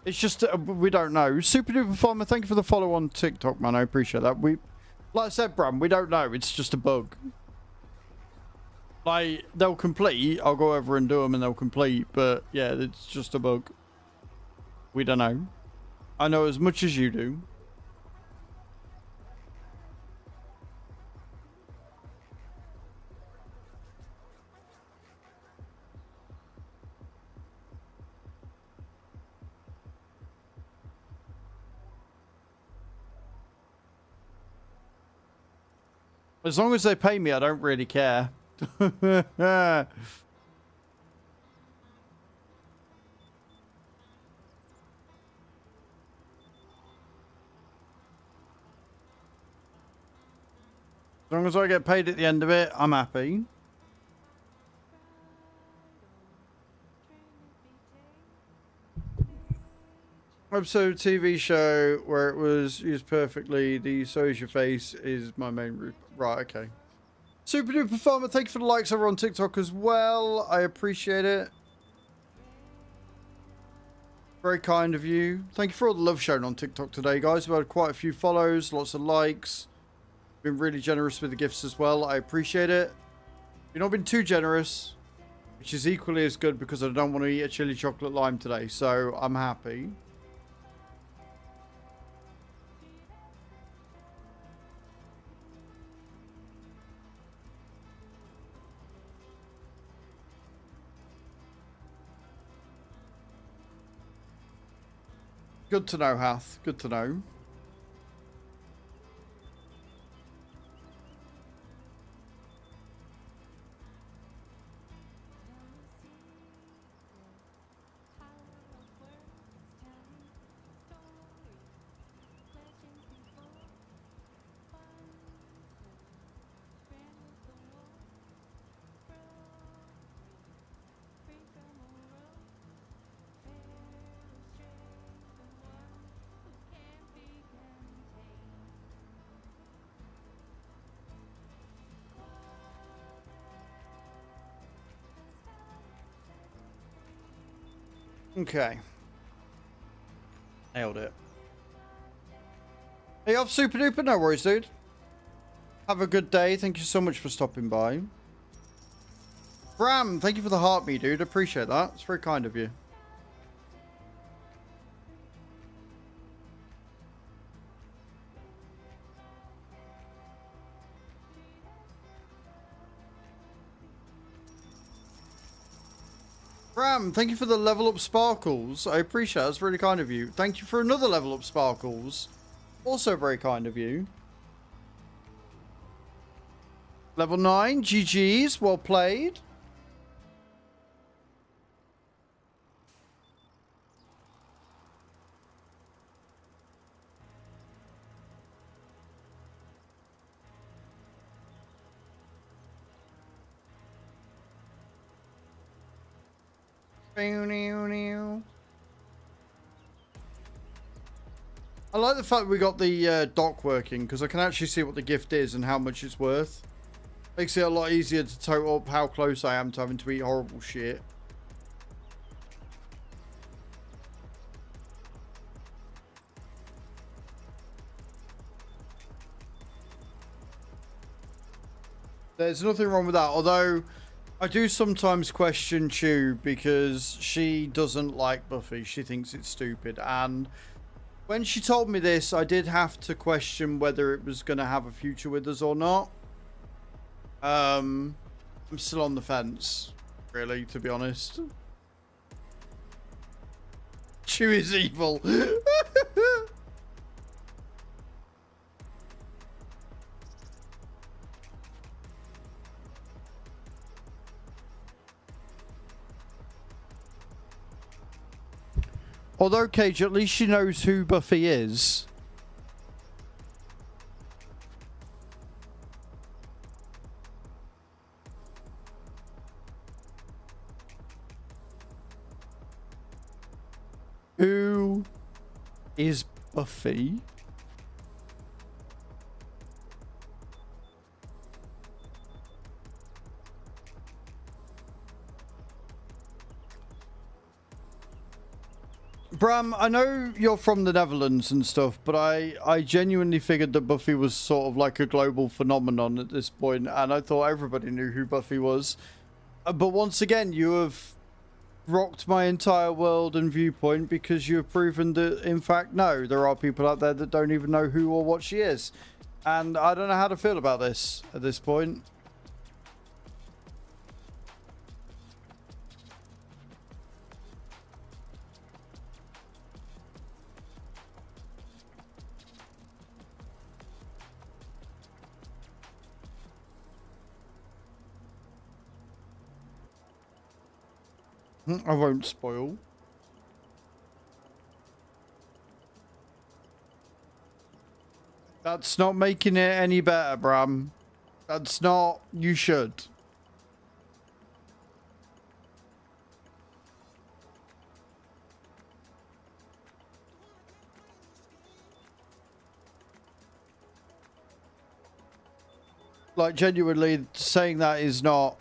It's just we don't know. Super Duper Farmer, thank you for the follow on TikTok, man. I appreciate that. Like I said, Bram, we don't know. It's just a bug. Like, they'll complete. I'll go over and do them and they'll complete. But yeah, it's just a bug. We don't know. I know as much as you do. As long as they pay me, I don't really care. As long as I get paid at the end of it, I'm happy. Episode TV show where it was used perfectly. The So Is Your Face is my main route. Right, okay. Super Duper Farmer, thank you for the likes over on TikTok as well. I appreciate it. Very kind of you. Thank you for all the love shown on TikTok today, guys. We've had quite a few follows, lots of likes. Been really generous with the gifts as well. I appreciate it. You've not been too generous, which is equally as good because I don't want to eat a chili chocolate lime today, so I'm happy. Good to know, Hath. Good to know. Okay. Nailed it. Hey, off Super Duper. No worries, dude. Have a good day. Thank you so much for stopping by. Bram, thank you for the heart me, dude. Appreciate that. It's very kind of you. Bram, thank you for the level up sparkles. I appreciate it. That's really kind of you. Thank you for another level up sparkles. Also very kind of you. Level 9. GG's. Well played. I like the fact we got the dock working, because I can actually see what the gift is and how much it's worth. Makes it a lot easier to total up how close I am to having to eat horrible shit. There's nothing wrong with that, although I do sometimes question Chew because she doesn't like Buffy. She thinks it's stupid, and when she told me this, I did have to question whether it was going to have a future with us or not. I'm still on the fence, really, to be honest. Chew is evil. Although, Cage, at least she knows who Buffy is. Who is Buffy? Bram, I know you're from the Netherlands and stuff, but I genuinely figured that Buffy was sort of like a global phenomenon at this point, and I thought everybody knew who Buffy was. But once again, you have rocked my entire world and viewpoint, because you have proven that, in fact, no, there are people out there that don't even know who or what she is. And I don't know how to feel about this at this point. I won't spoil. That's not making it any better, Bram. That's not... You should. Like, genuinely, saying that is not...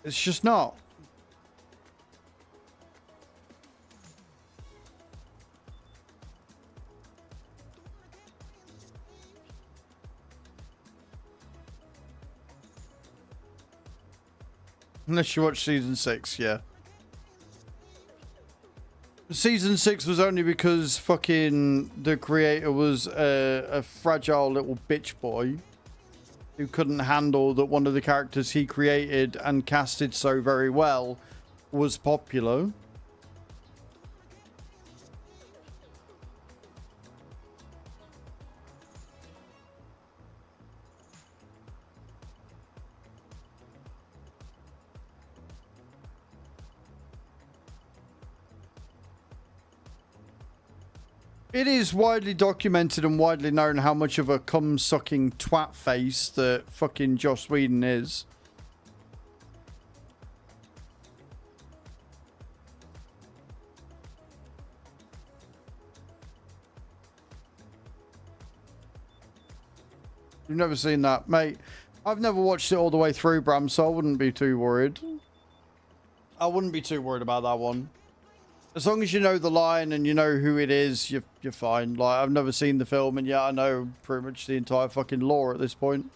It's just not. Unless you watch season 6, yeah. Season 6 was only because fucking the creator was a fragile little bitch boy who couldn't handle that one of the characters he created and casted so very well was popular. It is widely documented and widely known how much of a cum-sucking twat face that fucking Joss Whedon is. You've never seen that, mate. I've never watched it all the way through, Bram, so I wouldn't be too worried. I wouldn't be too worried about that one. As long as you know the line and you know who it is, you're fine. Like, I've never seen the film, and yet I know pretty much the entire fucking lore at this point.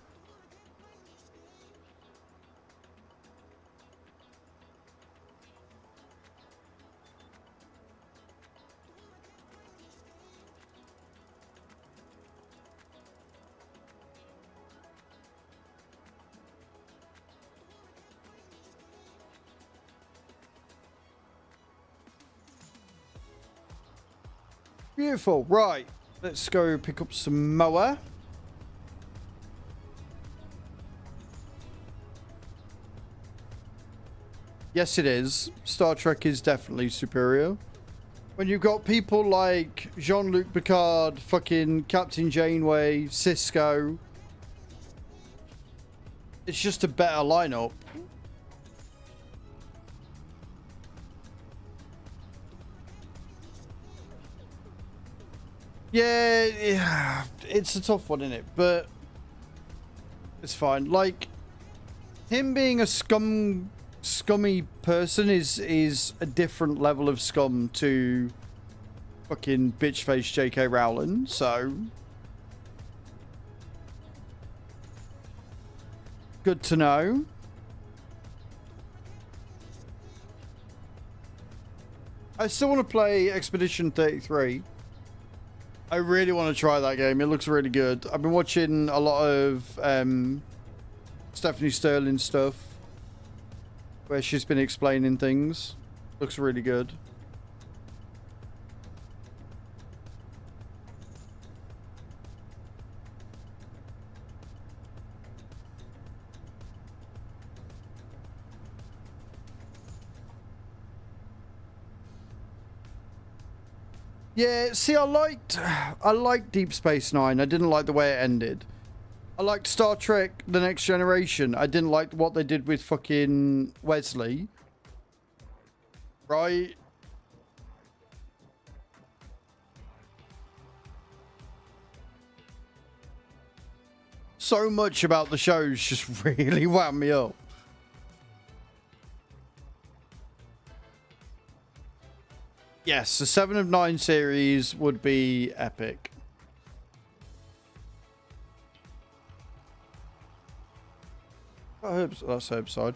Beautiful. Right. Let's go pick up some mower. Yes, it is. Star Trek is definitely superior. When you've got people like Jean-Luc Picard, fucking Captain Janeway, Cisco, it's just a better lineup. Yeah, it's a tough one, isn't it? But it's fine. Like, him being a scummy person is a different level of scum to fucking bitch face J.K. Rowling, so good to know. I still want to play Expedition 33. I really want to try that game. It looks really good. I've been watching a lot of Stephanie Sterling stuff where she's been explaining things. Looks really good. Yeah, see, I liked Deep Space Nine. I didn't like the way it ended. I liked Star Trek The Next Generation. I didn't like what they did with fucking Wesley. Right? So much about the shows just really wound me up. Yes, the 7 of 9 series would be epic. Oh, that's Herbside.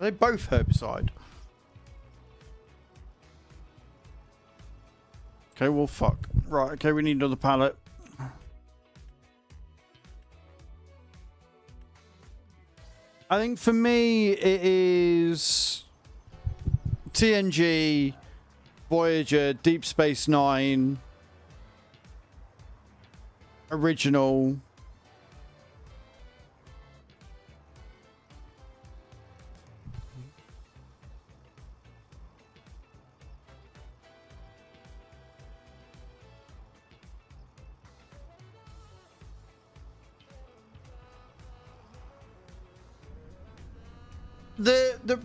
Are they both Herbside? Okay, well, fuck. Right, okay, we need another pallet. I think for me, it is TNG, Voyager, Deep Space Nine, original.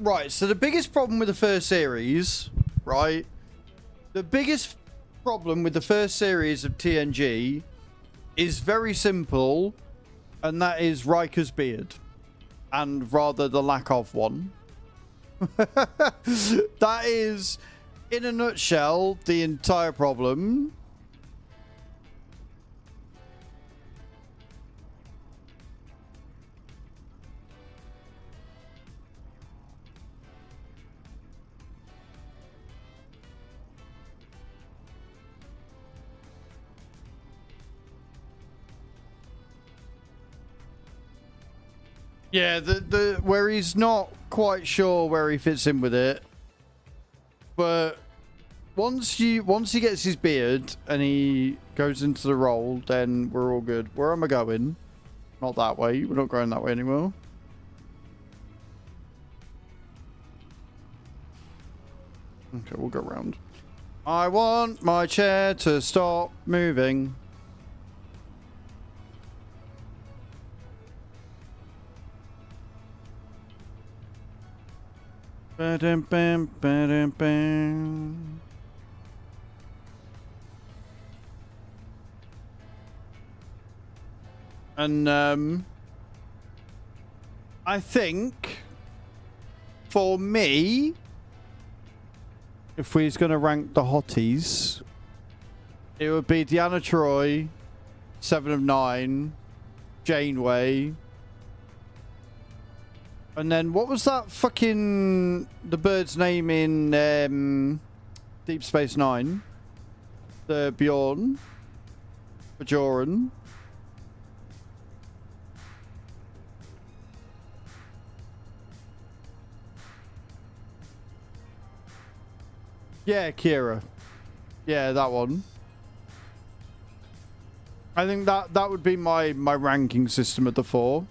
Right, so the biggest problem with the first series, right? The biggest problem with the first series of TNG is very simple, and that is Riker's beard. And rather the lack of one. That is, in a nutshell, the entire problem. Yeah, the where he's not quite sure where he fits in with it, but once he gets his beard and he goes into the role, then we're all good. Where am I going? Not that way. We're not going that way anymore. Okay, we'll go round. I want my chair to stop moving. Ba-dum, bam, ba-dum, bam. And I think for me, if we're going to rank the hotties, it would be Deanna Troi, 7 of 9, Janeway. And then what was that fucking the bird's name in Deep Space Nine? The Bjorn, Bajoran. Yeah, Kira. Yeah, that one. I think that would be my ranking system of the 4.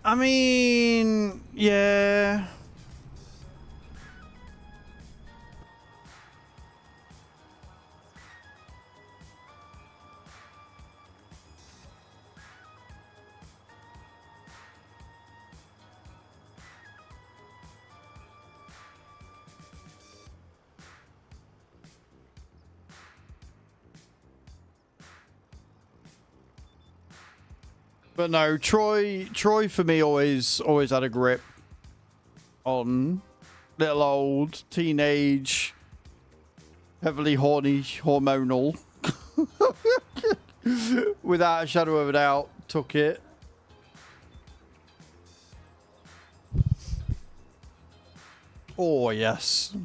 I mean, yeah. But no, Troy for me always had a grip on little old teenage, heavily horny, hormonal. Without a shadow of a doubt, took it. Oh yes.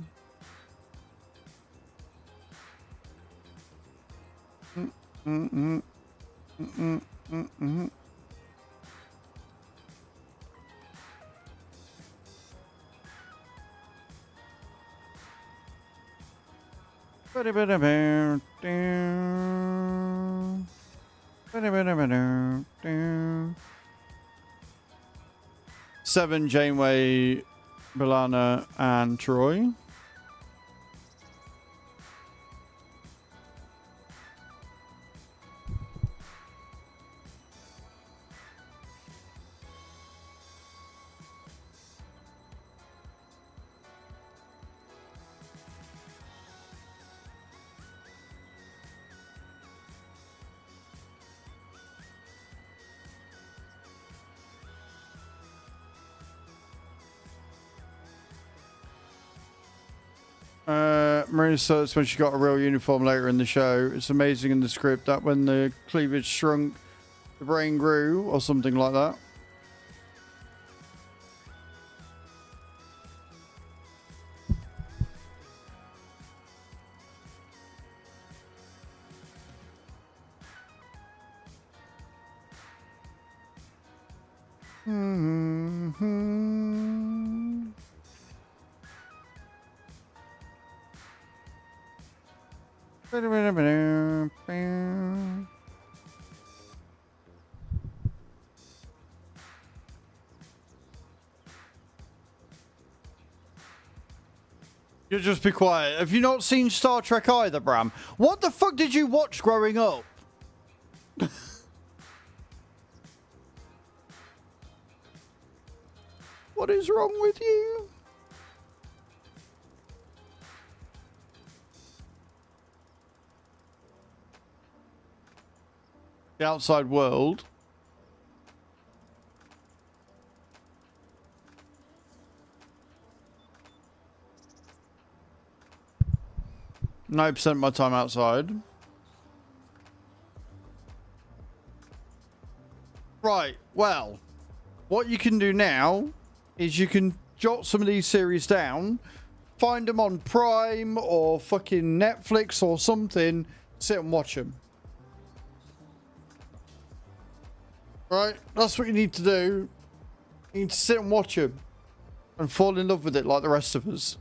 Seven, Janeway, Milana, and Troy. Marina says when she got a real uniform later in the show, it's amazing in the script that when the cleavage shrunk, the brain grew, or something like that. You'll just be quiet. Have you not seen Star Trek either, Bram? What the fuck did you watch growing up? What is wrong with you? The outside world. %of my time outside. Right, well, what you can do now is you can jot some of these series down, find them on Prime or fucking Netflix or something, sit and watch them. Right, that's what you need to do. You need to sit and watch them and fall in love with it like the rest of us.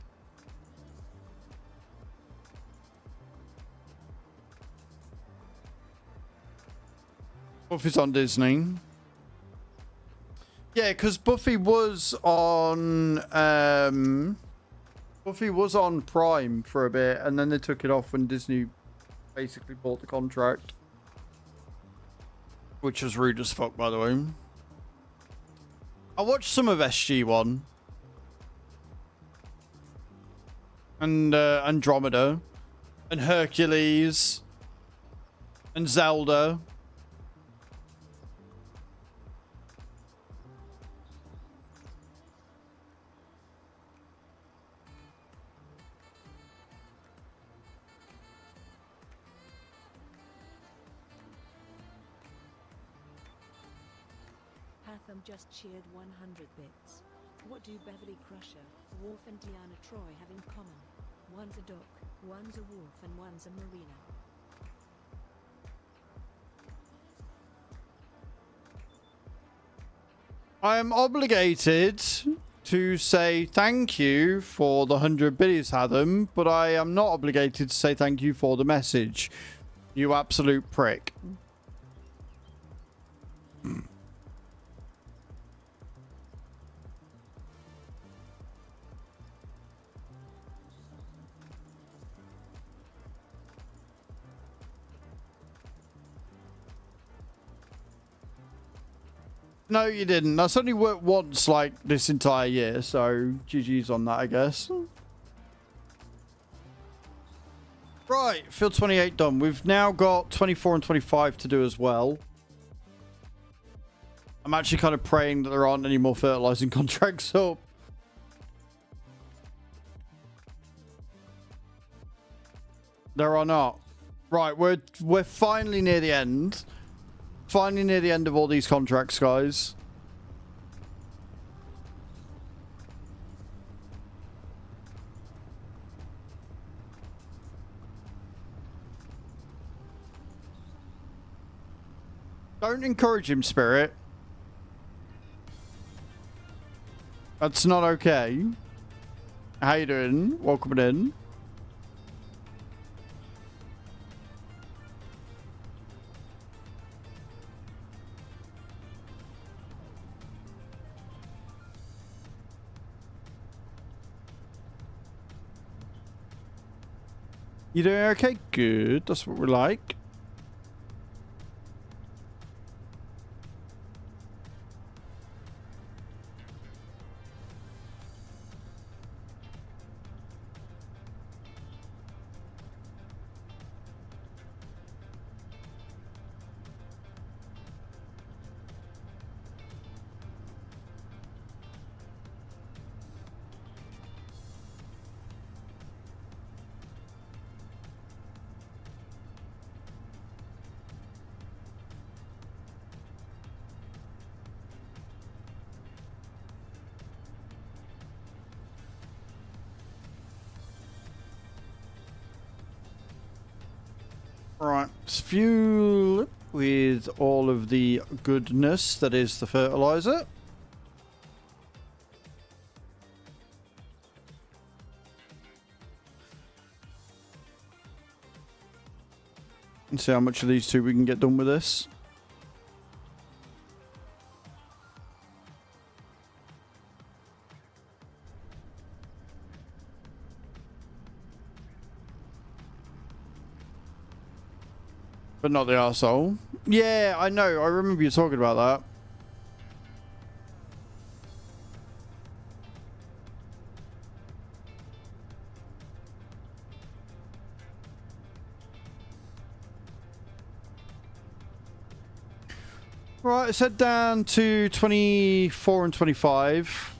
Buffy's on Disney. Yeah, because Buffy was on Prime for a bit, and then they took it off when Disney basically bought the contract. Which was rude as fuck, by the way. I watched some of SG-1. And Andromeda. And Hercules. And Zelda. Hatham just cheered 100 bits. What do Beverly Crusher, Worf and Deanna Troy have in common? One's a duck, one's a wolf and one's a marina. I am obligated to say thank you for the 100 biddies, Hatham, but I am not obligated to say thank you for the message. You absolute prick. No, you didn't. That's only worked once, like, this entire year, so GG's on that, I guess. Right, field 28 done. We've now got 24 and 25 to do as well. I'm actually kind of praying that there aren't any more fertilizing contracts up. There are not. Right, we're finally near the end. Finally near the end of all these contracts, guys. Don't encourage him, Spirit. That's not okay. How you doing? Welcome in. You doing okay? Good. That's what we like. Right, let's fuel it with all of the goodness that is the fertilizer. And see how much of these two we can get done with this. But not the arsehole. Yeah, I know. I remember you talking about that. Right, let's head down to 24 and 25.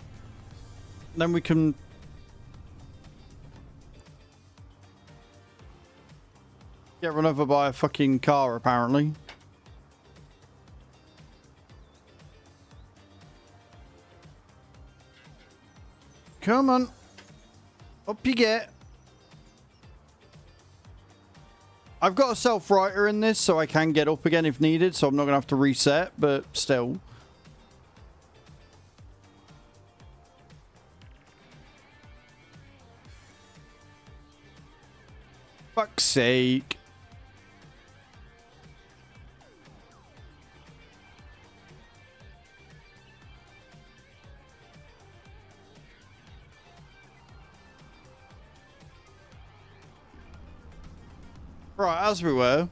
Then we can... get run over by a fucking car, apparently. Come on. Up you get. I've got a self-writer in this, so I can get up again if needed, so I'm not going to have to reset, but still. Fuck's sake. Right, as we were.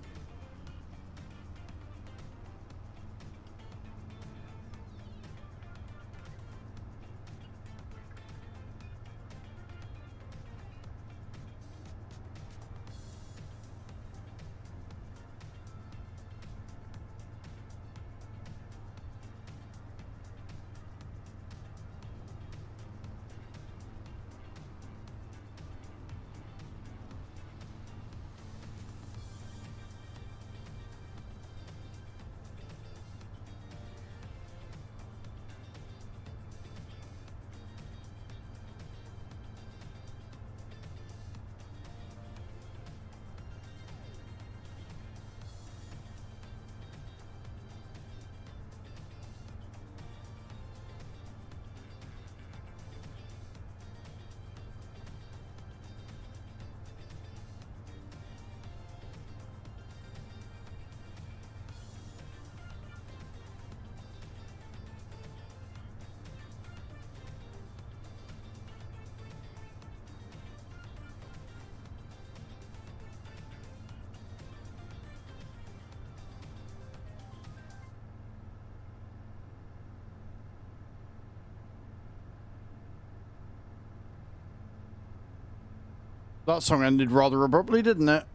That song ended rather abruptly, didn't it?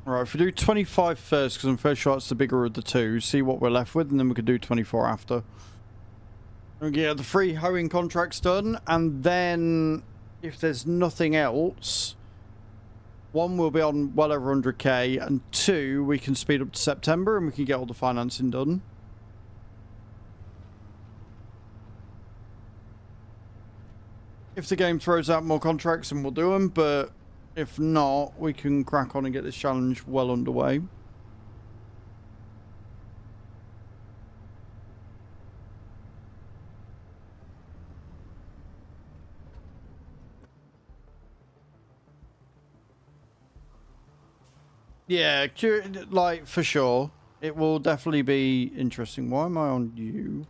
All right, if we do 25 first, because I'm fairly sure it's the bigger of the two, see what we're left with, and then we could do 24 after. We get the 3 hoeing contracts done, and then if there's nothing else, 1 will be on well over 100k, and 2 we can speed up to September and we can get all the financing done. If the game throws out more contracts, then we'll do them, but if not, we can crack on and get this challenge well underway. Yeah, like, for sure. It will definitely be interesting. Why am I on you?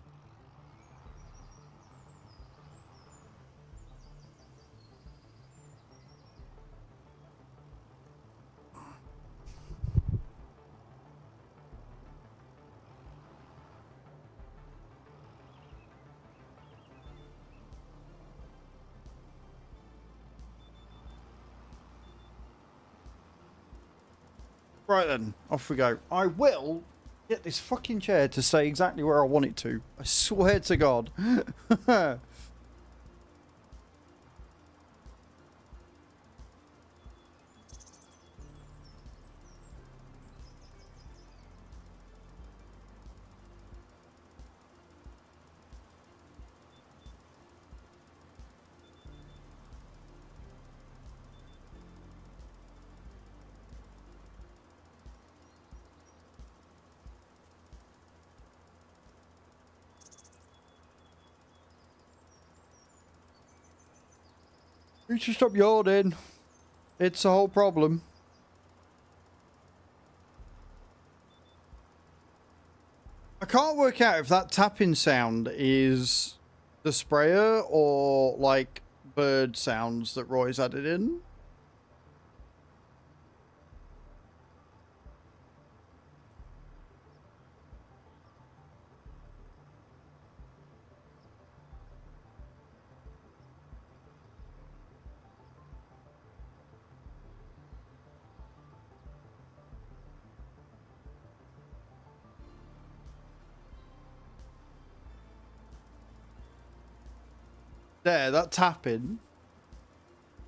Right then, off we go. I will get this fucking chair to stay exactly where I want it to. I swear to God. You should stop yawning. It's a whole problem. I can't work out if that tapping sound is the sprayer or like bird sounds that Roy's added in. There, that tapping.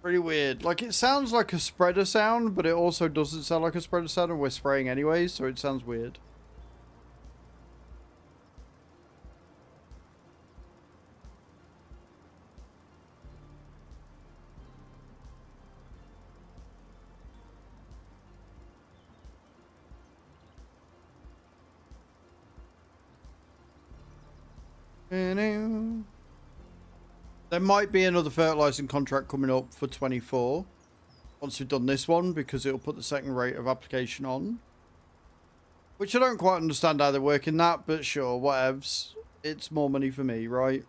Pretty weird. Like, it sounds like a spreader sound, but it also doesn't sound like a spreader sound, and we're spraying anyway, so it sounds weird. There might be another fertilizing contract coming up for 24 once we've done this one, because it'll put the second rate of application on. Which I don't quite understand how they're working that, but sure, whatevs. It's more money for me, right?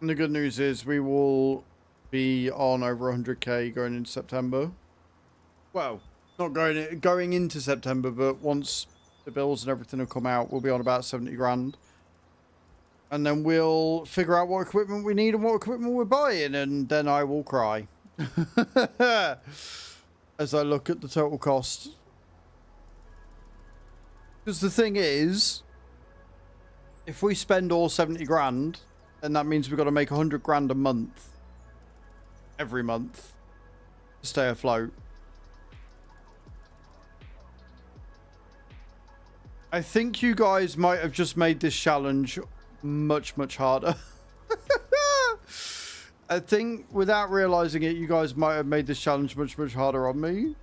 And the good news is we will be on over 100k going into September. Well, not going into September, but once the bills and everything have come out, we'll be on about 70 grand. And then we'll figure out what equipment we need and what equipment we're buying, and then I will cry. As I look at the total cost. Because the thing is, if we spend all 70 grand, then that means we've got to make 100 grand a month. Every month. To stay afloat. I think you guys might have just made this challenge much, much harder. I think without realizing it, you guys might have made this challenge much, much harder on me.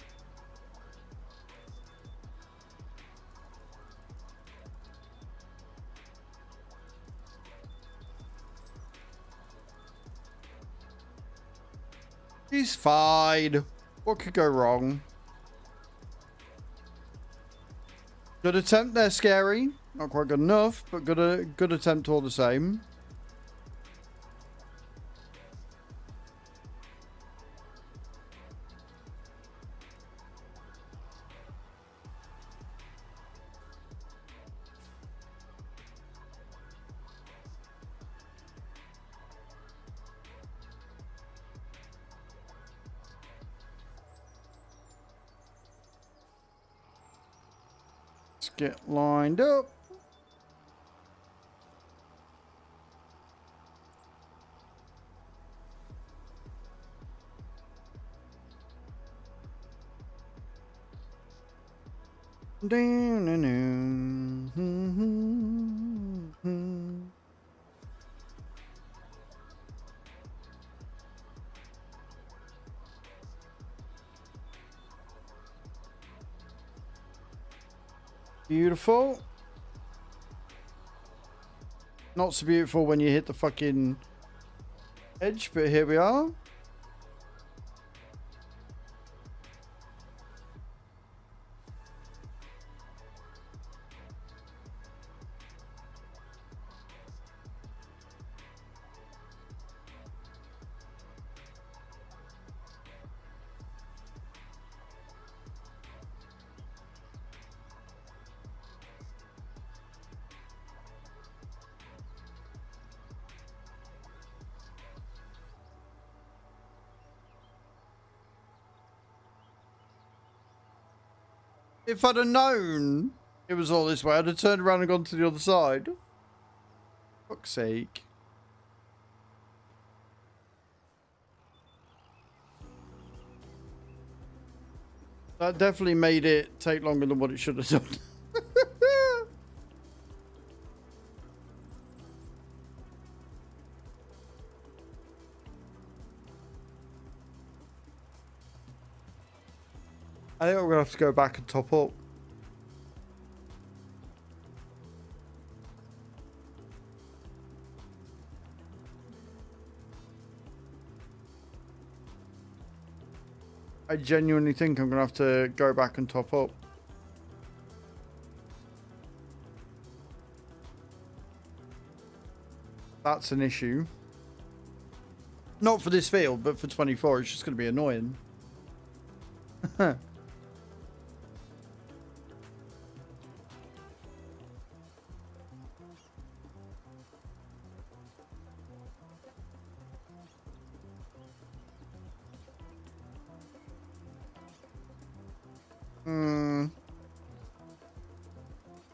He's fine. What could go wrong? Good attempt there, Scary. Not quite good enough, but good attempt all the same. Let's get lined up. Beautiful. Not so beautiful when you hit the fucking edge, but here we are. If I'd have known it was all this way, I'd have turned around and gone to the other side. Fuck's sake. That definitely made it take longer than what it should have done. I think I'm going to have to go back and top up. I genuinely think I'm going to have to go back and top up. That's an issue. Not for this field, but for 24, it's just going to be annoying.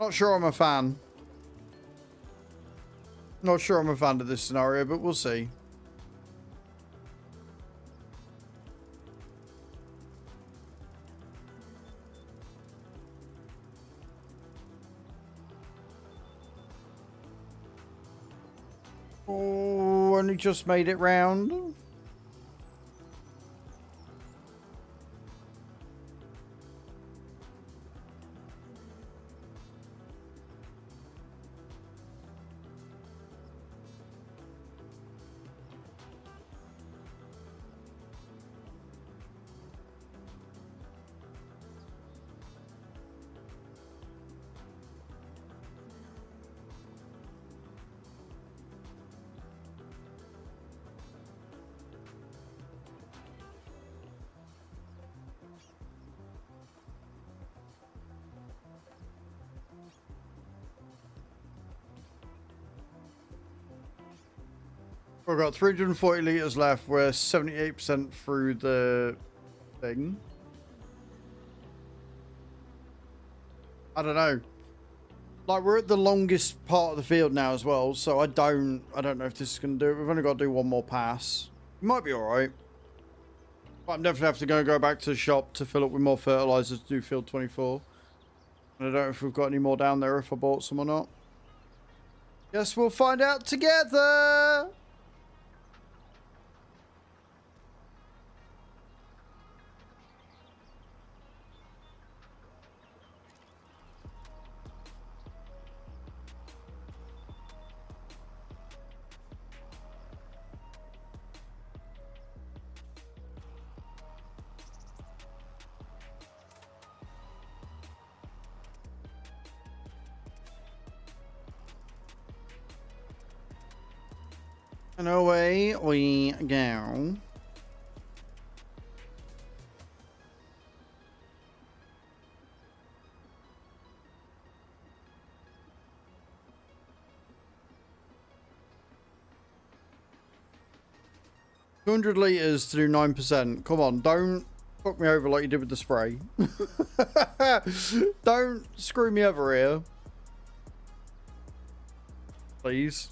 Not sure I'm a fan. Not sure I'm a fan of this scenario, but we'll see. Oh, only just made it round. We've got 340 litres left. We're 78% through the thing. I don't know. Like, we're at the longest part of the field now as well, so I don't know if this is going to do it. We've only got to do one more pass. It might be alright. But I'm definitely have to go back to the shop to fill up with more fertilizers to do field 24. And I don't know if we've got any more down there, if I bought some or not. Guess we'll find out together! And away we go. $200 litres to do 9%. Come on, don't fuck me over like you did with the spray. Don't screw me over here. Please.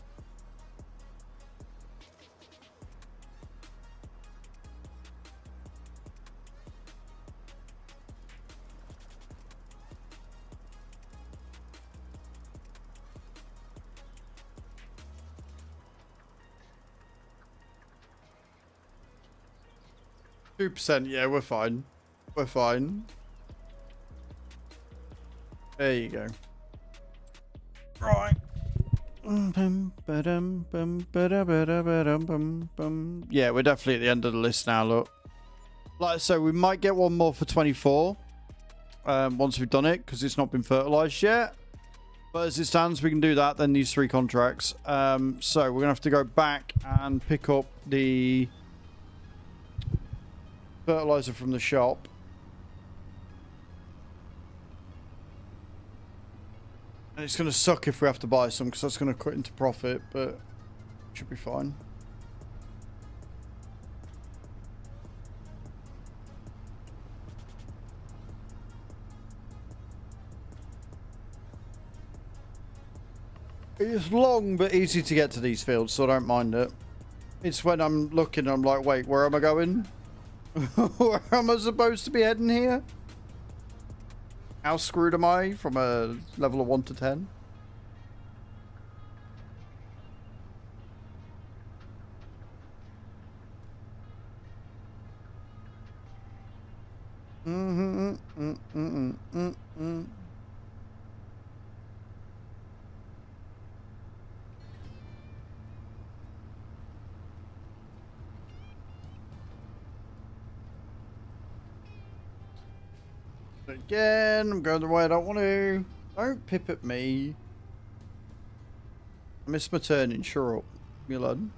%, yeah, we're fine. We're fine. There you go. Right. Yeah, we're definitely at the end of the list now, look. Like I say, we might get one more for 24 once we've done it, because it's not been fertilized yet. But as it stands, we can do that, then these 3 contracts. So we're going to have to go back and pick up the fertilizer from the shop. And it's going to suck if we have to buy some, because that's going to cut into profit, but should be fine. It's long but easy to get to these fields, so I don't mind it. It's when I'm looking, I'm like, wait, where am I going? Where am I supposed to be heading here? How screwed am I from a level of 1 to 10? Again, I'm going the way I don't want to. Don't pip at me. I missed my turning. Sure up, you lad.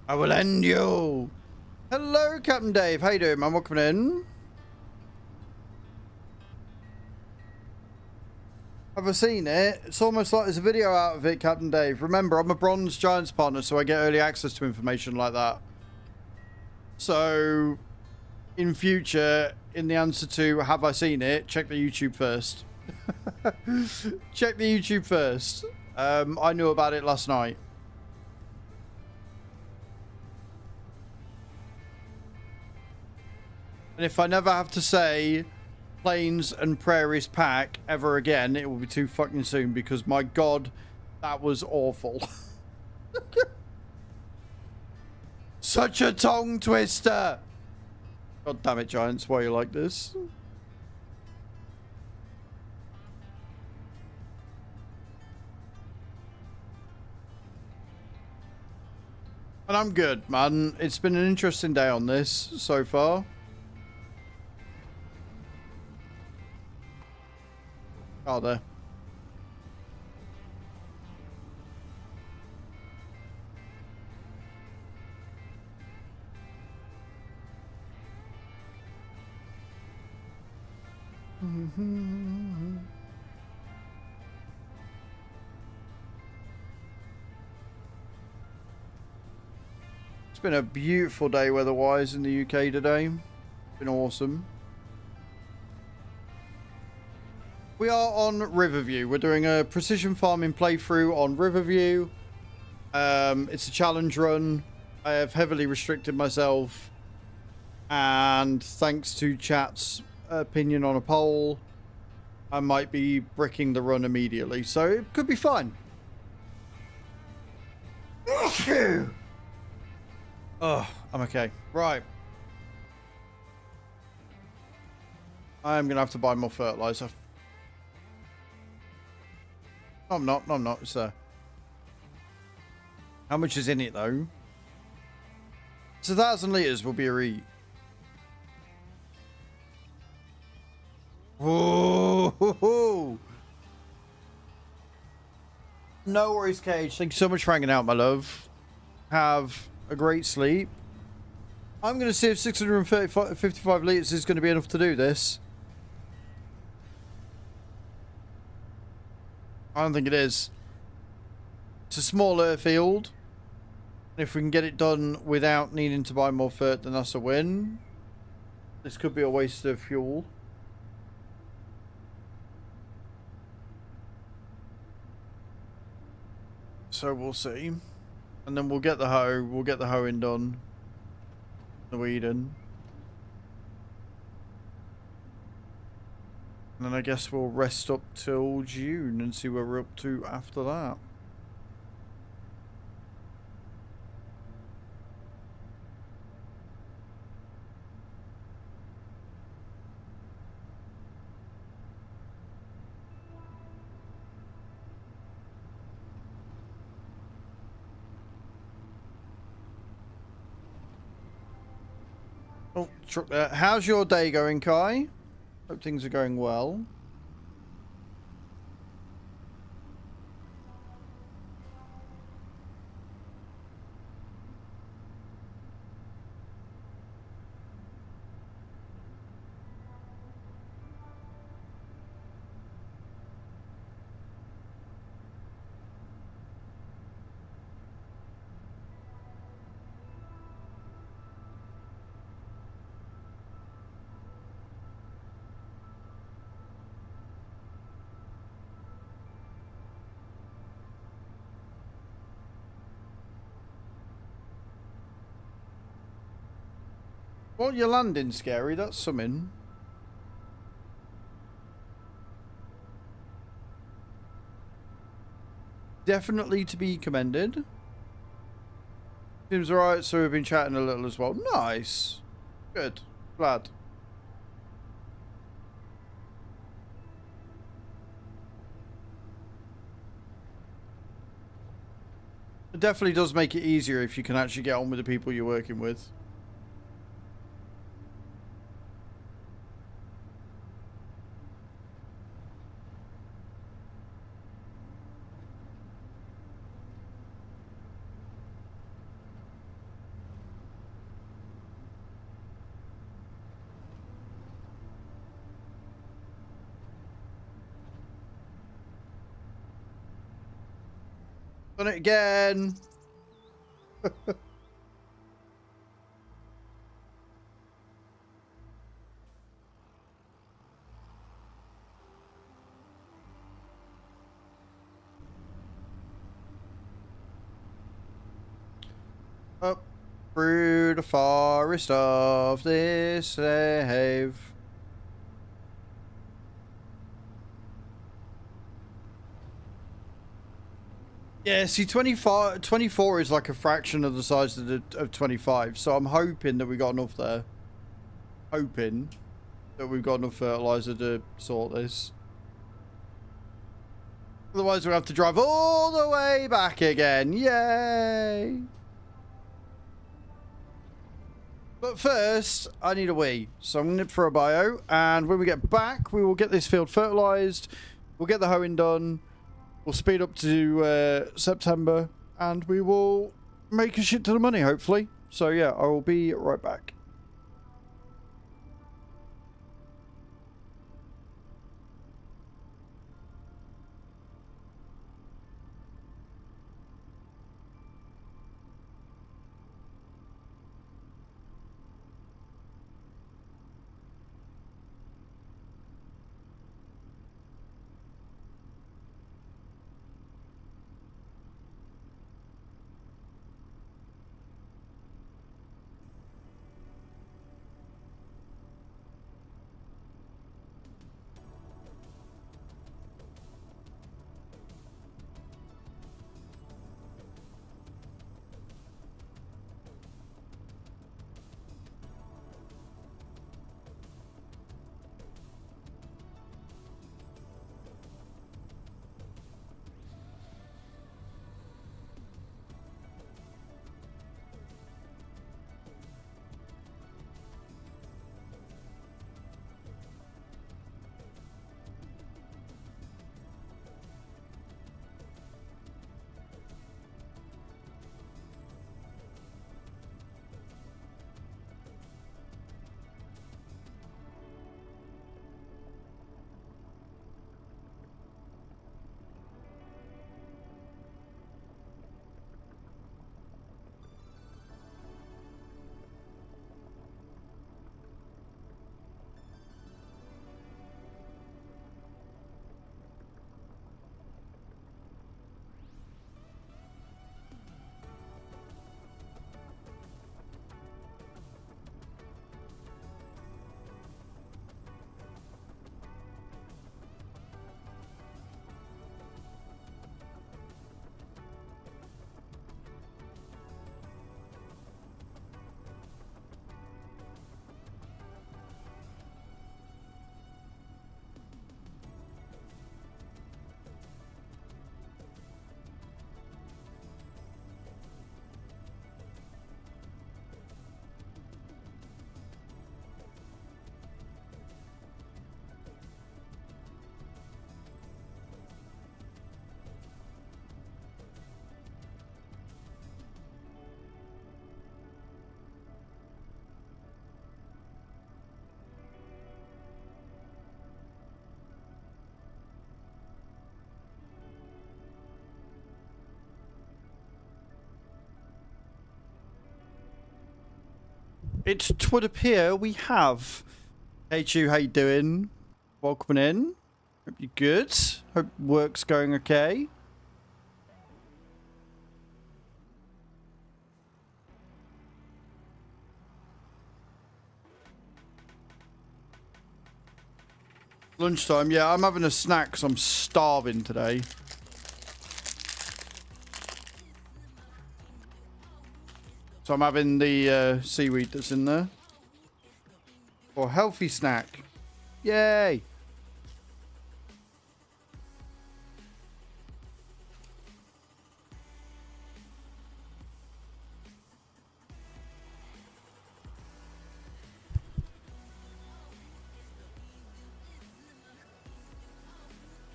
I will end you. Hello, Captain Dave. How you doing, man? Welcome in. Have I seen it? It's almost like there's a video out of it, Captain Dave. Remember, I'm a Bronze Giants partner, so I get early access to information like that. So, in future, in the answer to have I seen it, check the YouTube first. Check the YouTube first. I knew about it last night. And if I never have to say Plains and Prairies pack ever again, it will be too fucking soon, because my god, that was awful. Such a tongue twister. God damn it, Giants, why are you like this? And I'm good, man. It's been an interesting day on this so far. Oh, there. It's been a beautiful day weather-wise in the UK today. It's been awesome. We are on Riverview. We're doing a precision farming playthrough on Riverview. It's a challenge run. I have heavily restricted myself. And thanks to chat's opinion on a poll, I might be bricking the run immediately. So it could be fine. Oh, I'm okay. Right. I'm going to have to buy more fertilizer. No, I'm not. No, I'm not. It's how much is in it, though? It's 1,000 litres will be a read. Whoa! No worries, Cage. Thank you so much for hanging out, my love. Have a great sleep. I'm going to see if 655 litres is going to be enough to do this. I don't think it is. It's a small airfield. If we can get it done without needing to buy more fert, then that's a win. This could be a waste of fuel. So we'll see. And then we'll get the hoe. We'll get the hoeing done. The weeding. And then I guess we'll rest up till June and see where we're up to after that. Oh, truck there. How's your day going, Kai? Hope things are going well. Well, you're landing scary. That's something. Definitely to be commended. Seems alright, so we've been chatting a little as well. Nice. Good. Glad. It definitely does make it easier if you can actually get on with the people you're working with. Done it again. Up through the forest of this slave. Yeah, see, 24 is like a fraction of the size of 25, so I'm hoping that we got enough there. Hoping that we've got enough fertilizer to sort this. Otherwise, we'll have to drive all the way back again. Yay! But first, I need a wee. So I'm going to nip for a bio, and when we get back, we will get this field fertilized. We'll get the hoeing done. We'll speed up to September, and we will make a shit ton of money, hopefully. So yeah, I will be right back. it would appear we have. Hey, Chu, how you doing? Welcome in. Hope you're good. Hope work's going okay. Lunchtime, yeah, I'm having a snack because I'm starving today. So I'm having the seaweed that's in there. For a healthy snack. Yay!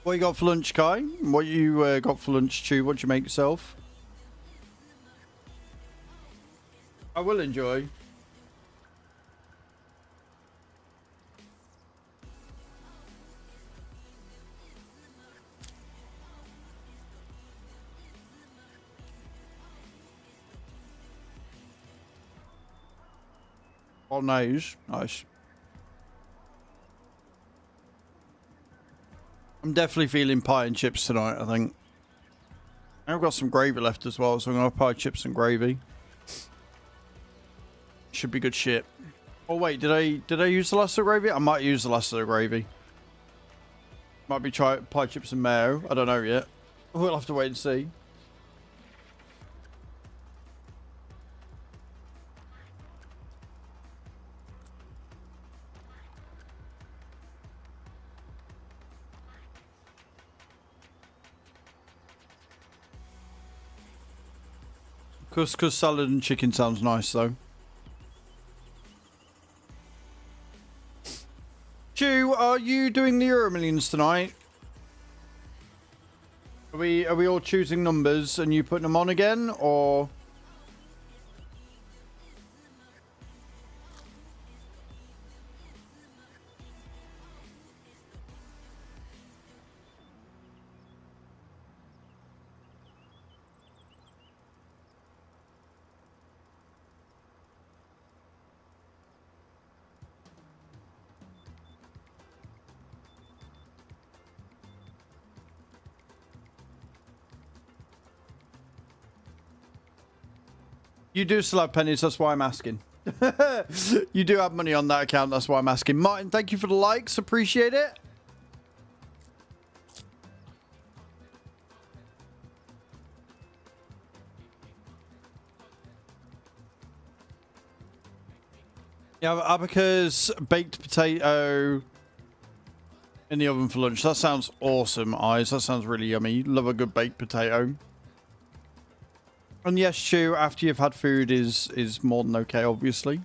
What you got for lunch, Kai? What you got for lunch, Chew? What'd you make yourself? I will enjoy. Oh, nice. Nice. I'm definitely feeling pie and chips tonight, I think. I've got some gravy left as well, so I'm going to have pie, chips and gravy. Should be good shit. Oh, wait, did I use the last of the gravy? I might use the last of the gravy. Might be pie, chips and mayo. I don't know yet. We'll have to wait and see. Couscous salad and chicken sounds nice, though. Chew, are you doing the Euro Millions tonight? Are we all choosing numbers and you putting them on again, or? You do still have pennies, that's why I'm asking. You do have money on that account, that's why I'm asking. Martin, thank you for the likes, appreciate it. Yeah, Abacus baked potato in the oven for lunch. That sounds awesome, Eyes. That sounds really yummy. Love a good baked potato. And yes, Chew, after you've had food is more than okay, obviously.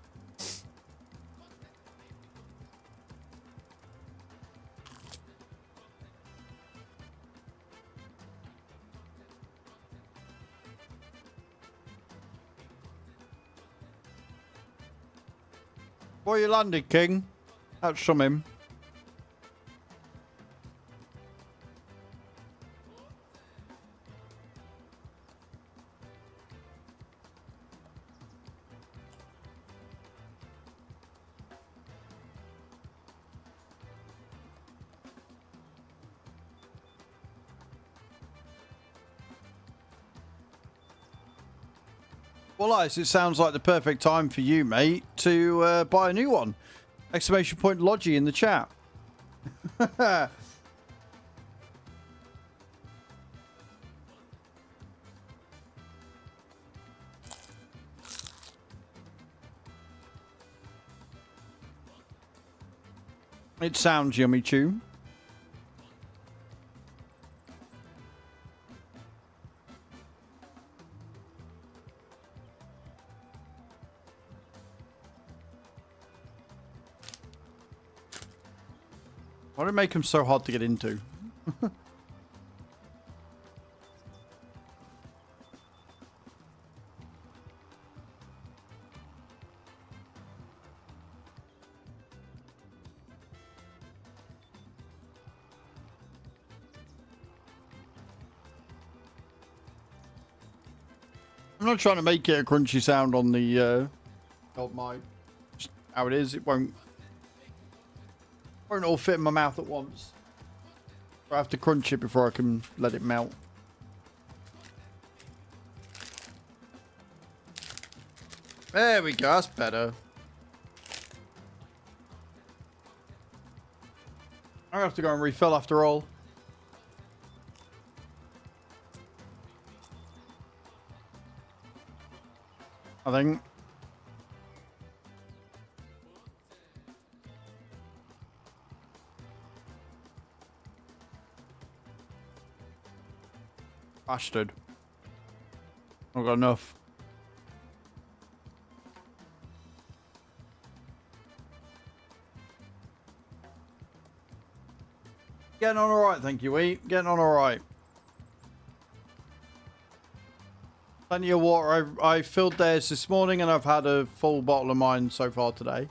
Where you landed, King? That's from him. Well, Ice, it sounds like the perfect time for you, mate, to buy a new one. Exclamation point Logi in the chat. It sounds yummy, Chew. Why do it make them so hard to get into? I'm not trying to make it a crunchy sound on the old mic. how it is. It won't all fit in my mouth at once. I have to crunch it before I can let it melt. There we go, that's better. I have to go and refill after all. I think. Bastard. I've got enough. Getting on alright, thank you, E. Getting on alright. Plenty of water. I filled theirs this morning and I've had a full bottle of mine so far today.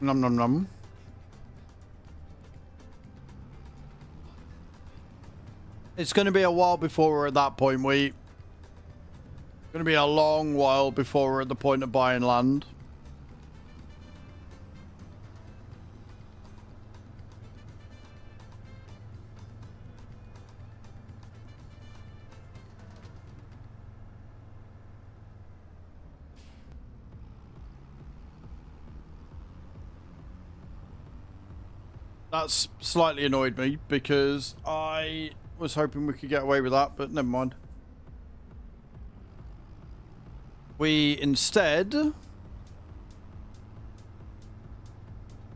Nom nom nom. It's going to be a while before we're at that point, It's going to be a long while before we're at the point of buying land. That's slightly annoyed me because I was hoping we could get away with that, but never mind. We instead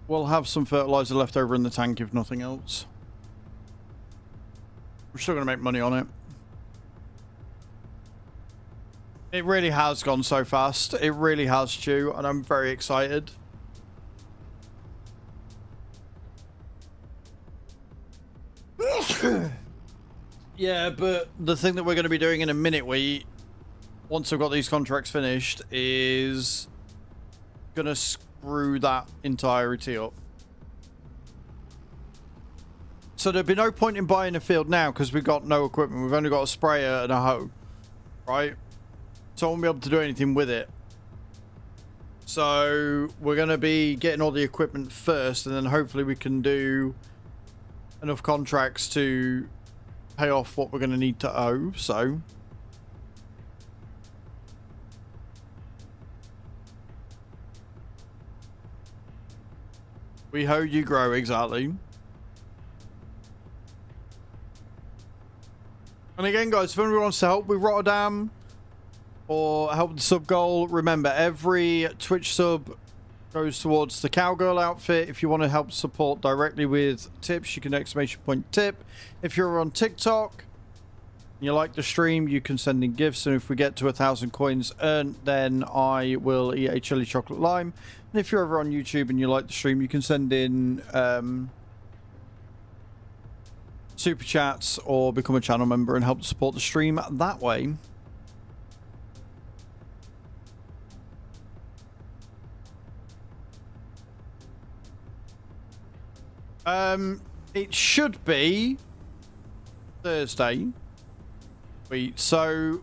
will have some fertilizer left over in the tank if nothing else. We're still going to make money on it. It really has gone so fast. It really has, Stu, and I'm very excited. Yeah, but the thing that we're going to be doing in a minute, once I've got these contracts finished, is going to screw that entirety up. So there'd be no point in buying a field now because we've got no equipment. We've only got a sprayer and a hoe, right? So I won't be able to do anything with it. So we're going to be getting all the equipment first, and then hopefully we can do enough contracts to pay off what we're going to need to owe. So we hoe, you grow, exactly. And again, guys, if anyone wants to help with Rotterdam or help with the sub goal, remember every Twitch sub goes towards the Cowgirl outfit. If you want to help support directly with tips, you can !tip. If you're on TikTok and you like the stream, you can send in gifts, and if we get to 1,000 coins earned, then I will eat a chili chocolate lime. And if you're ever on YouTube and you like the stream, you can send in super chats or become a channel member and help to support the stream that way. It should be Thursday. So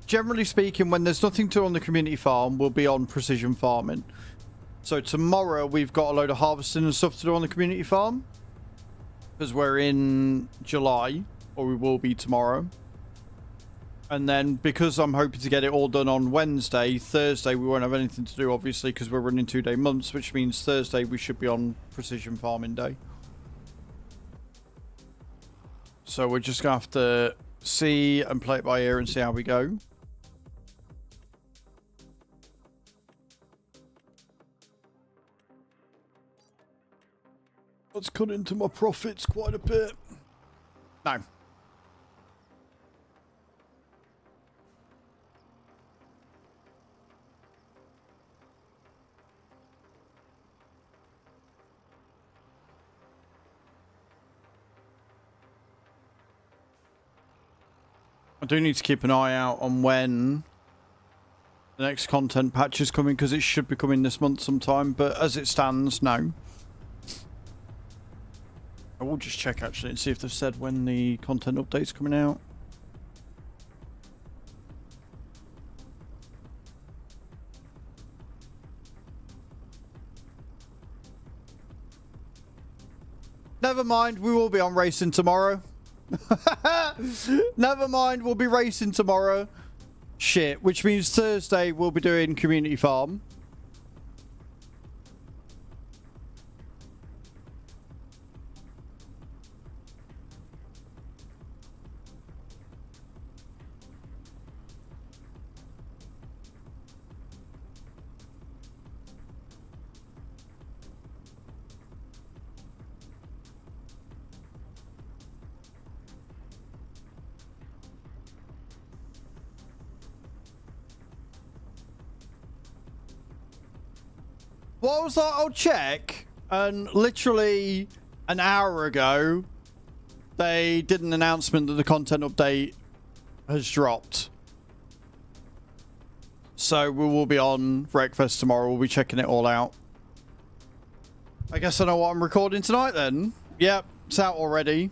generally speaking, when there's nothing to do on the community farm, we'll be on precision farming. So tomorrow we've got a load of harvesting and stuff to do on the community farm because we're in July, or we will be tomorrow. And then because I'm hoping to get it all done on Wednesday, Thursday we won't have anything to do, obviously, because we're running 2-day months, which means Thursday we should be on precision farming day. So we're just going to have to see and play it by ear and see how we go. Let's cut into my profits quite a bit. No. I do need to keep an eye out on when the next content patch is coming, because it should be coming this month sometime, but as it stands, no. I will just check actually and see if they've said when the content update's coming out. Never mind, we will be on racing tomorrow. Never mind, we'll be racing tomorrow. Shit, which means Thursday we'll be doing community farm. What was that? I'll check. And literally an hour ago, they did an announcement that the content update has dropped. So we will be on Wreckfest tomorrow. We'll be checking it all out. I guess I know what I'm recording tonight then. Yep, it's out already.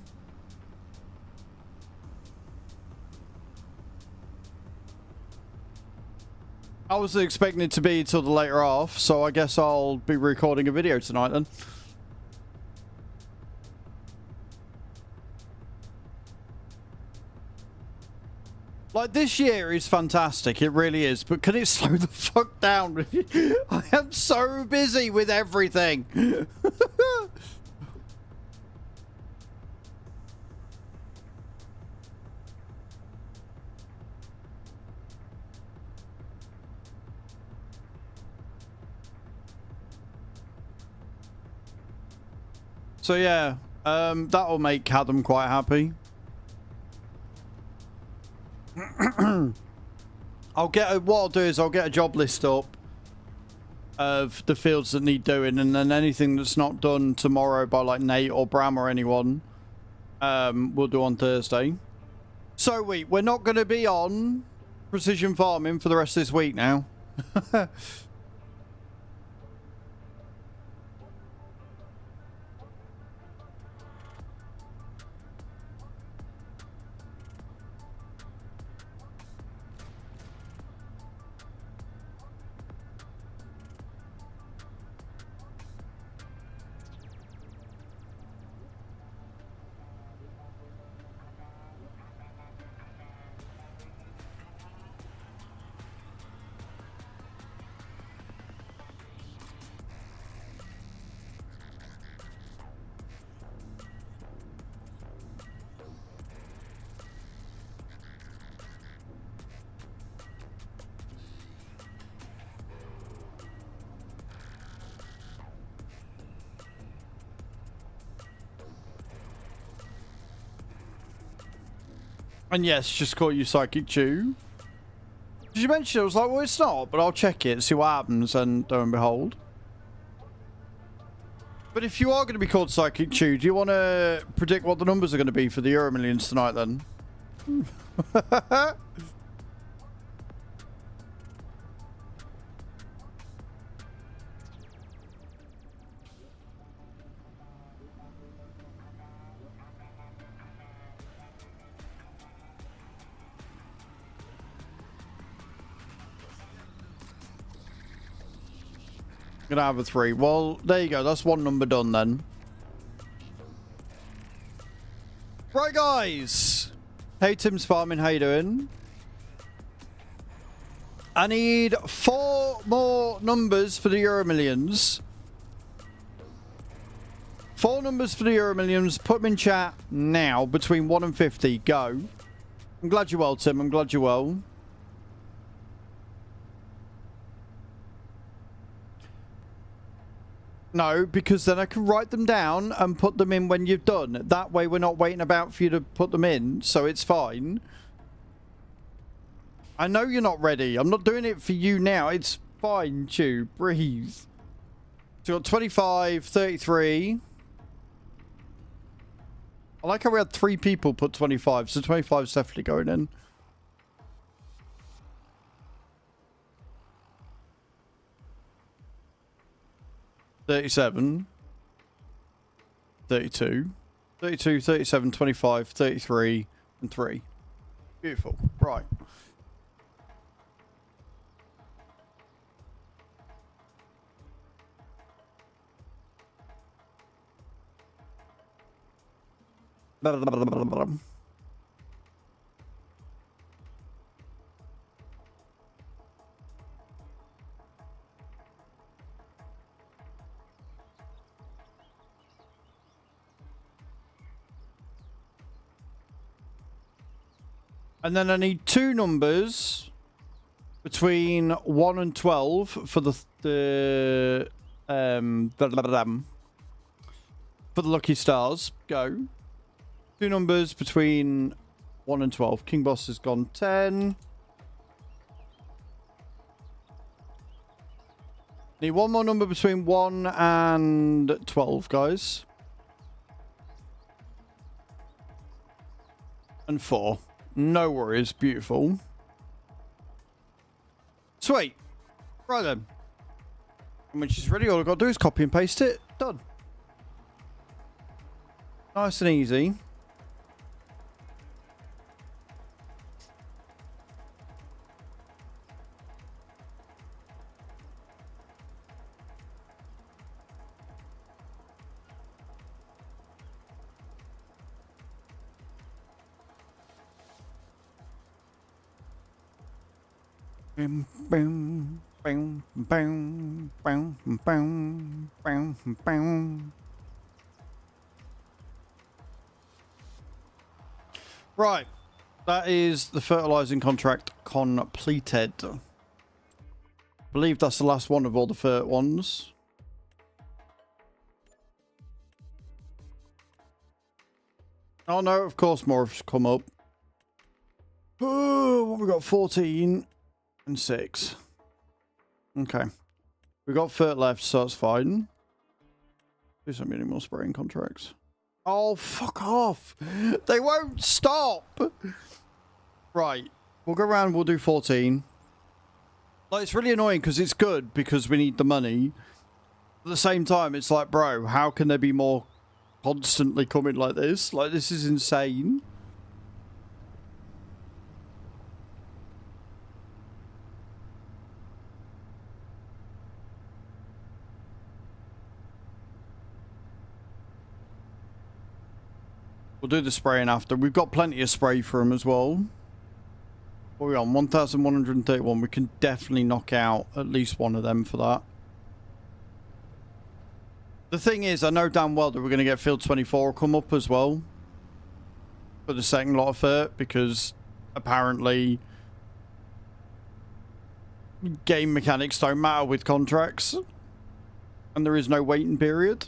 I wasn't expecting it to be till the later half, so I guess I'll be recording a video tonight then. Like, this year is fantastic, it really is, but can it slow the fuck down? I am so busy with everything. So yeah, that'll make Cadam quite happy. what I'll do is I'll get a job list up of the fields that need doing, and then anything that's not done tomorrow by like Nate or Bram or anyone, we'll do on Thursday. So we're not going to be on precision farming for the rest of this week now. And yes, just call you Psychic Chew. Did you mention it? I was like, well, it's not, but I'll check it, see what happens, and lo and behold. But if you are going to be called Psychic Chew, do you want to predict what the numbers are going to be for the Euro Millions tonight then? Gonna have a 3. Well, there you go. That's one number done then. Right, guys. Hey, Tim's Farming. How you doing? I need 4 more numbers for the Euro Millions. 4 numbers for the Euro Millions. Put them in chat now between 1 and 50. Go. I'm glad you're well, Tim. I'm glad you're well. No, because then I can write them down and put them in when you've done. That way we're not waiting about for you to put them in, so it's fine. I know you're not ready. I'm not doing it for you now. It's fine, Chew. Breathe. So you got 25, 33. I like how we had 3 people put 25, so 25 is definitely going in. 37, 32, 32, 37, 25, 33, and 3. Beautiful. Right. Blah, blah, blah, blah, blah. And then I need 2 numbers between 1 and 12 for the lucky stars. Go. 2 numbers between 1 and 12. King Boss has gone 10. Need 1 more number between 1 and 12, guys. And 4. No worries. Beautiful. Sweet. Right then. And when she's ready, all I've got to do is copy and paste it. Done. Nice and easy. Boom, boom, boom, boom, boom, boom, boom, boom. Right, that is the fertilizing contract completed. I believe that's the last one of all the fert ones. Oh no, of course more have come up. Oh, what we got? 14 and 6. Okay. We got fert left, so that's fine. There's not many more spraying contracts. Oh, fuck off. They won't stop. Right. We'll go around, we'll do 14. Like, it's really annoying because it's good because we need the money. At the same time, it's like, bro, how can there be more constantly coming like this? Like, this is insane. We'll do the spraying after. We've got plenty of spray for them as well. What are we on? 1,131. We can definitely knock out at least one of them for that. The thing is, I know damn well that we're going to get Field 24 come up as well. For the second lot of fert, because apparently game mechanics don't matter with contracts. And there is no waiting period.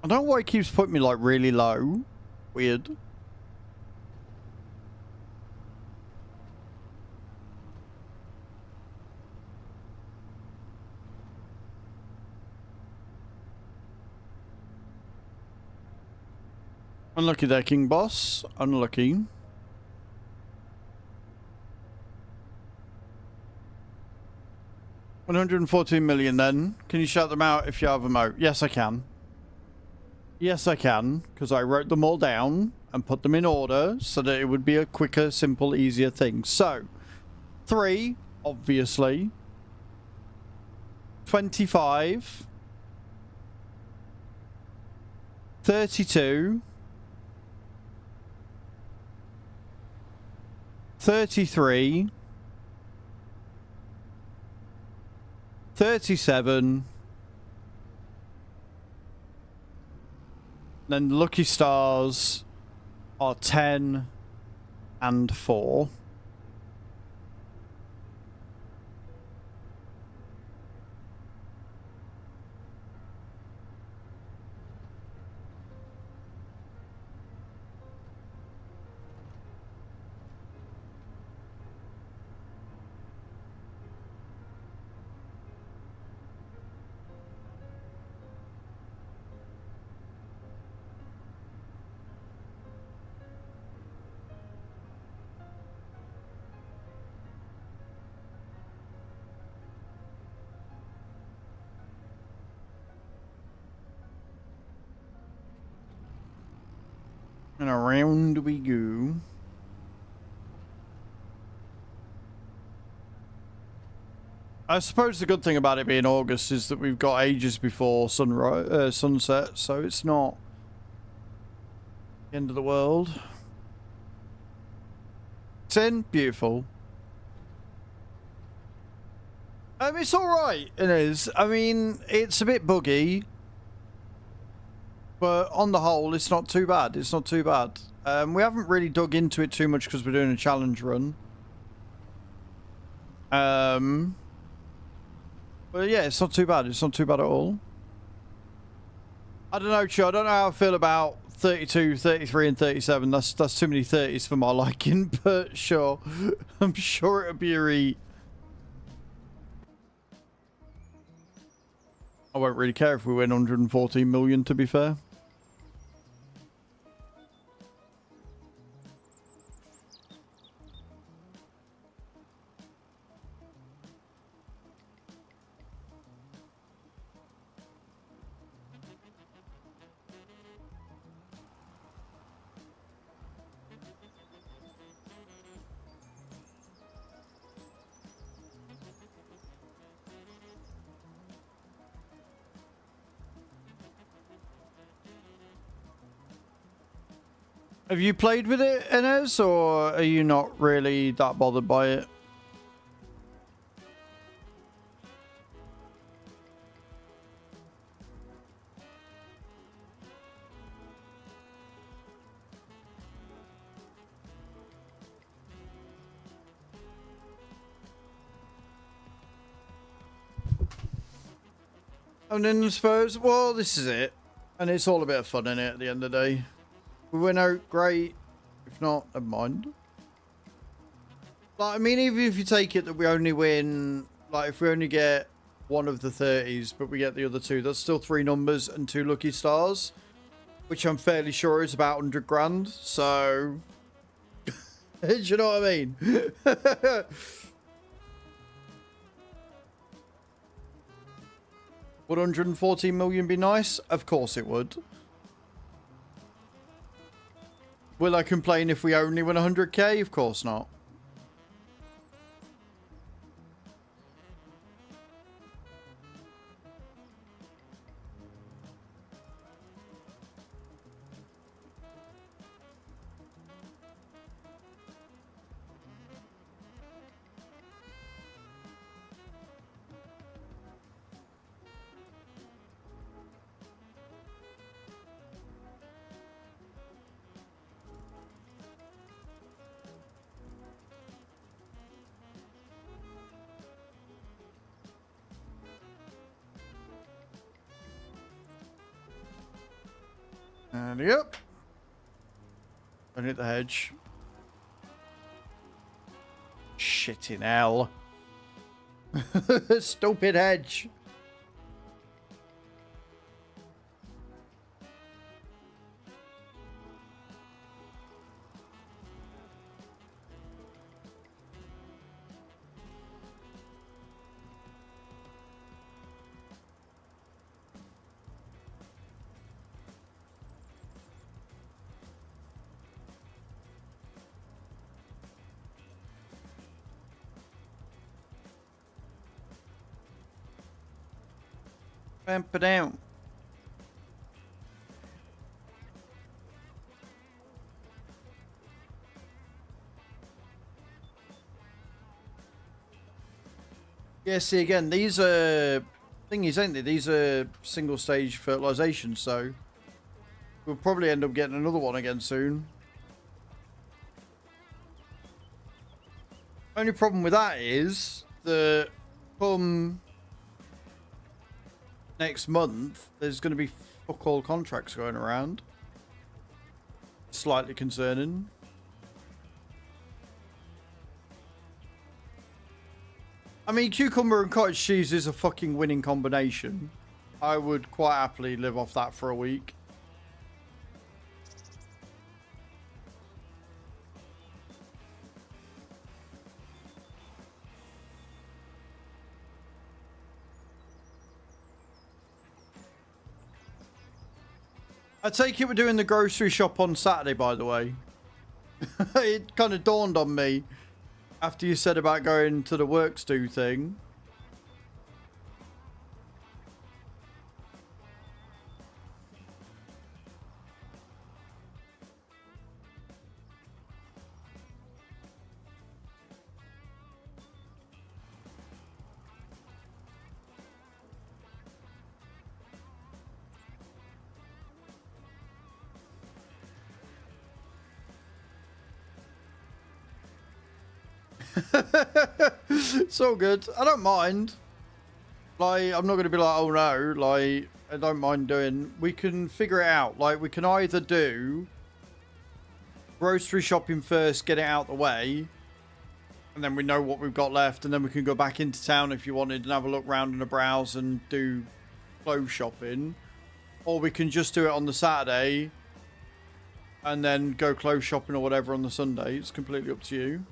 I don't know why it keeps putting me like really low. Weird. Unlucky there, King Boss. Unlucky. $114 million then. Can you shout them out if you have them out? Yes, I can. Yes, I can, because I wrote them all down and put them in order so that it would be a quicker, simple, easier thing. So, 3, obviously. 25. 32. 33. 37. Then the lucky stars are 10 and 4. And around we go. I suppose the good thing about it being August is that we've got ages before sunset, so it's not the end of the world. It's in, beautiful. It's alright, it is. I mean, it's a bit buggy, but on the whole, it's not too bad. It's not too bad. We haven't really dug into it too much because we're doing a challenge run. But yeah, it's not too bad. It's not too bad at all. I don't know, Cho. I don't know how I feel about 32, 33, and 37. That's too many 30s for my liking, but sure. I'm sure it'll be a read. I won't really care if we win 114 million, to be fair. Have you played with it, Inez, or are you not really that bothered by it? And then I suppose, well, this is it. And it's all a bit of fun in it at the end of the day. We win out, great. If not, never mind. Like, I mean, even if you take it that we only win, like, if we only get one of the 30s, but we get the other two, that's still 3 numbers and 2 lucky stars, which I'm fairly sure is about 100 grand. So, do you know what I mean? Would 114 million be nice? Of course it would. Will I complain if we only win 100k? Of course not. And yep. Don't hit the hedge. Shitting hell. Stupid hedge. Bamp it down. Yeah, see again, these are thingies, ain't they? These are single stage fertilization, so we'll probably end up getting another one again soon. Only problem with that is that come next month, there's going to be fuck all contracts going around. Slightly concerning. I mean, cucumber and cottage cheese is a fucking winning combination. I would quite happily live off that for a week. I take it we're doing the grocery shop on Saturday, by the way. It kind of dawned on me after you said about going to the works do thing. It's all good. I don't mind. Like, I'm not going to be like, oh no. Like, I don't mind doing. We can figure it out. Like, we can either do grocery shopping first, get it out the way, and then we know what we've got left, and then we can go back into town if you wanted and have a look round and a browse and do clothes shopping. Or we can just do it on the Saturday and then go clothes shopping or whatever on the Sunday. It's completely up to you.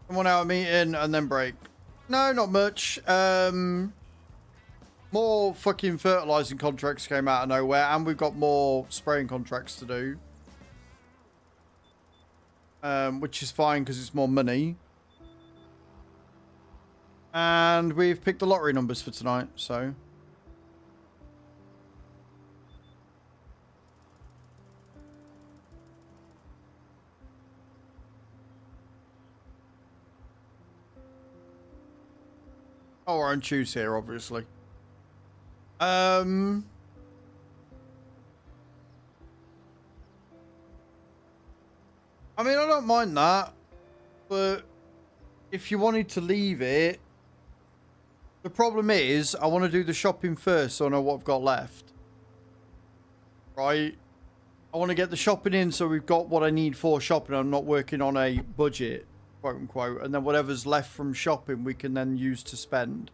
And 1 hour meeting and then break. No, not much. More fucking fertilizing contracts came out of nowhere, and we've got more spraying contracts to do. Which is fine because it's more money. And we've picked the lottery numbers for tonight, so. Oh, we're on choose here, obviously. I mean, I don't mind that, but if you wanted to leave it, the problem is I want to do the shopping first so I know what I've got left. Right? I want to get the shopping in so we've got what I need for shopping. I'm not working on a budget, quote unquote, and then whatever's left from shopping we can then use to spend.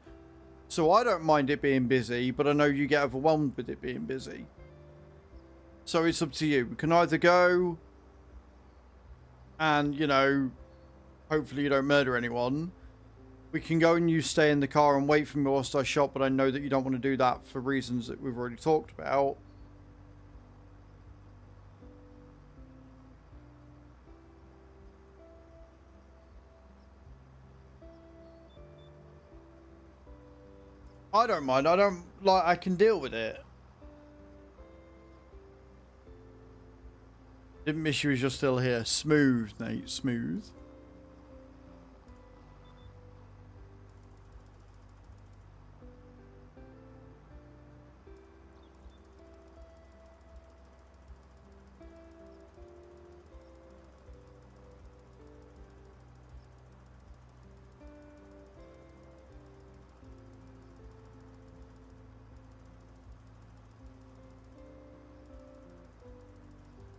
So I don't mind it being busy, but I know you get overwhelmed with it being busy. So it's up to you. We can either go and, you know, hopefully you don't murder anyone. We can go and you stay in the car and wait for me whilst I shop, but I know that you don't want to do that for reasons that we've already talked about. I don't mind. I can deal with it. Didn't miss you as you're still here. Smooth, Nate. Smooth.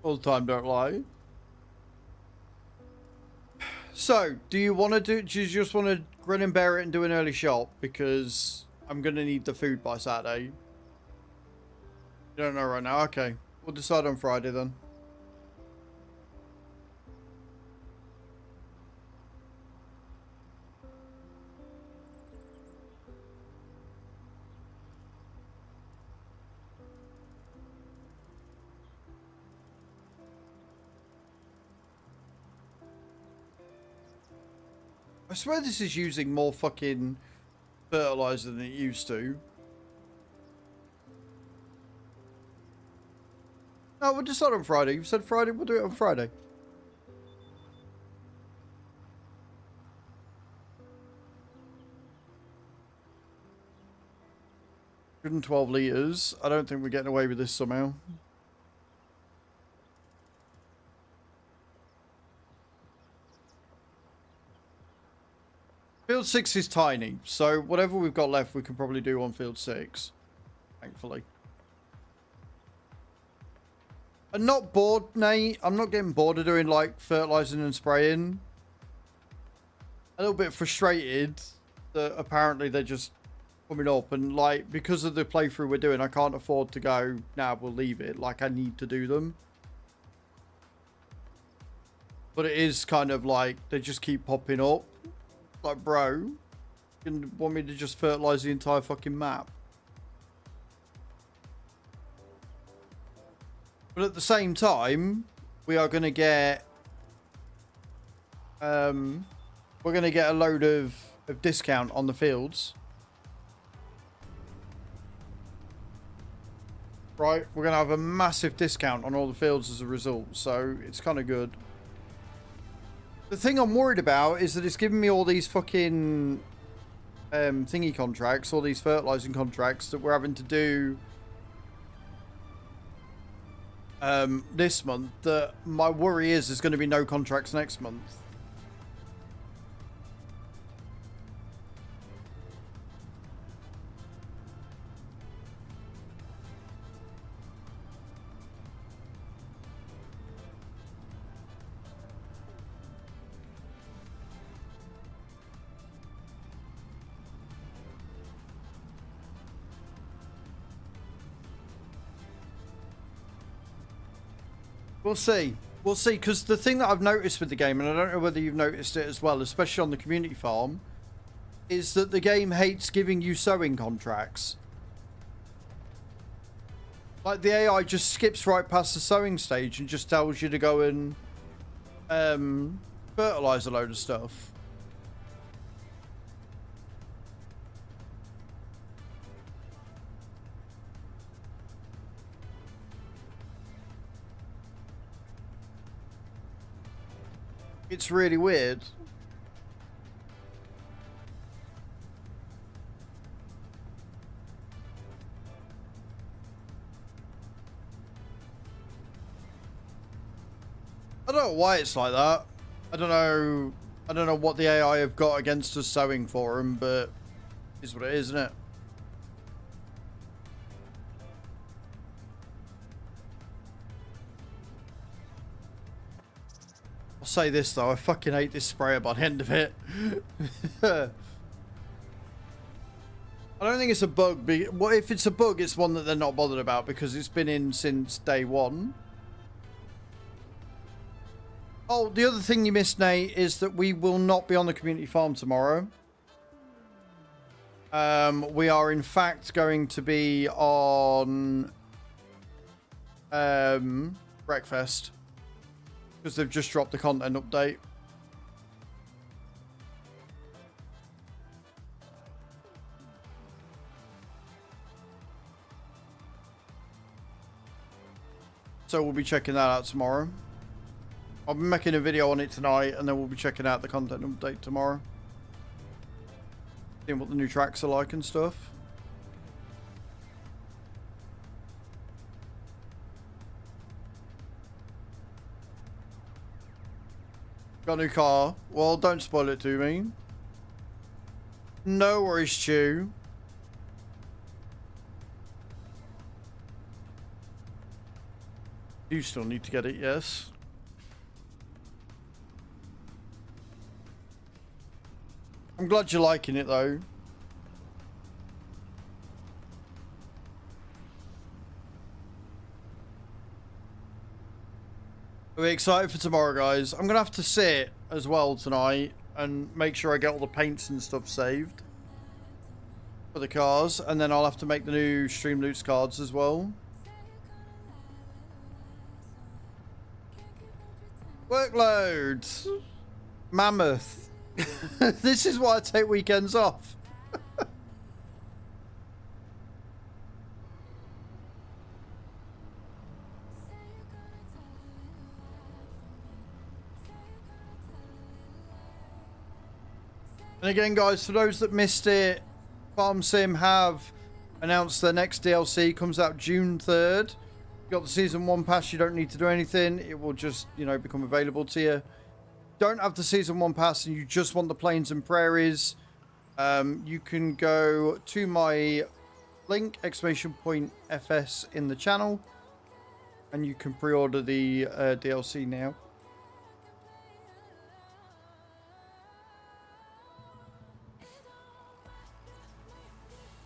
All the time, don't lie. So, do you just want to grin and bear it and do an early shop? Because I'm going to need the food by Saturday. You don't know right now? Okay. We'll decide on Friday then. I swear this is using more fucking fertilizer than it used to. No, we'll decide on Friday. You've said Friday, we'll do it on Friday. $112 litres. I don't think we're getting away with this somehow. Field 6 is tiny, so whatever we've got left we can probably do on Field 6. Thankfully. I'm not bored, Nate. I'm not getting bored of doing, like, fertilizing and spraying. A little bit frustrated that apparently they're just coming up. And, like, because of the playthrough we're doing, I can't afford to go, nah, we'll leave it. Like, I need to do them. But it is kind of like they just keep popping up. Like, bro, you want me to just fertilize the entire fucking map? But at the same time, we are going to get we're going to get a load of discount on the fields. Right, we're going to have a massive discount on all the fields as a result, so it's kind of good. The thing I'm worried about is that it's giving me all these fucking thingy contracts, all these fertilizing contracts that we're having to do this month, that my worry is there's going to be no contracts next month. We'll see. We'll see, because the thing that I've noticed with the game, and I don't know whether you've noticed it as well, especially on the community farm, is that the game hates giving you sowing contracts. Like, the AI just skips right past the sowing stage and just tells you to go and fertilize a load of stuff. It's really weird. I don't know why it's like that. I don't know what the AI have got against us sowing for them, but it's what it is, isn't it? I'll say this though, I fucking hate this sprayer by the end of it. I don't think it's a bug. Well, if it's a bug, it's one that they're not bothered about because it's been in since day one. Oh, the other thing you missed, Nate, is that we will not be on the community farm tomorrow. We are in fact going to be on Breakfast because they've just dropped the content update. So we'll be checking that out tomorrow. I'll be making a video on it tonight, and then we'll be checking out the content update tomorrow. Seeing what the new tracks are like and stuff. Got a new car. Well, don't spoil it to me. No worries, Chew. You still need to get it, yes. I'm glad you're liking it, though. Are we excited for tomorrow, guys? I'm going to have to sit as well tonight and make sure I get all the paints and stuff saved for the cars. And then I'll have to make the new Streamloots cards as well. Workload. Mammoth. This is why I take weekends off. And again, guys, for those that missed it, Farm Sim have announced their next DLC comes out June 3rd. You got the Season 1 pass, you don't need to do anything. It will just, you know, become available to you. Don't have the Season 1 pass and you just want the Plains and Prairies, you can go to my link, !FS in the channel, and you can pre-order the DLC now.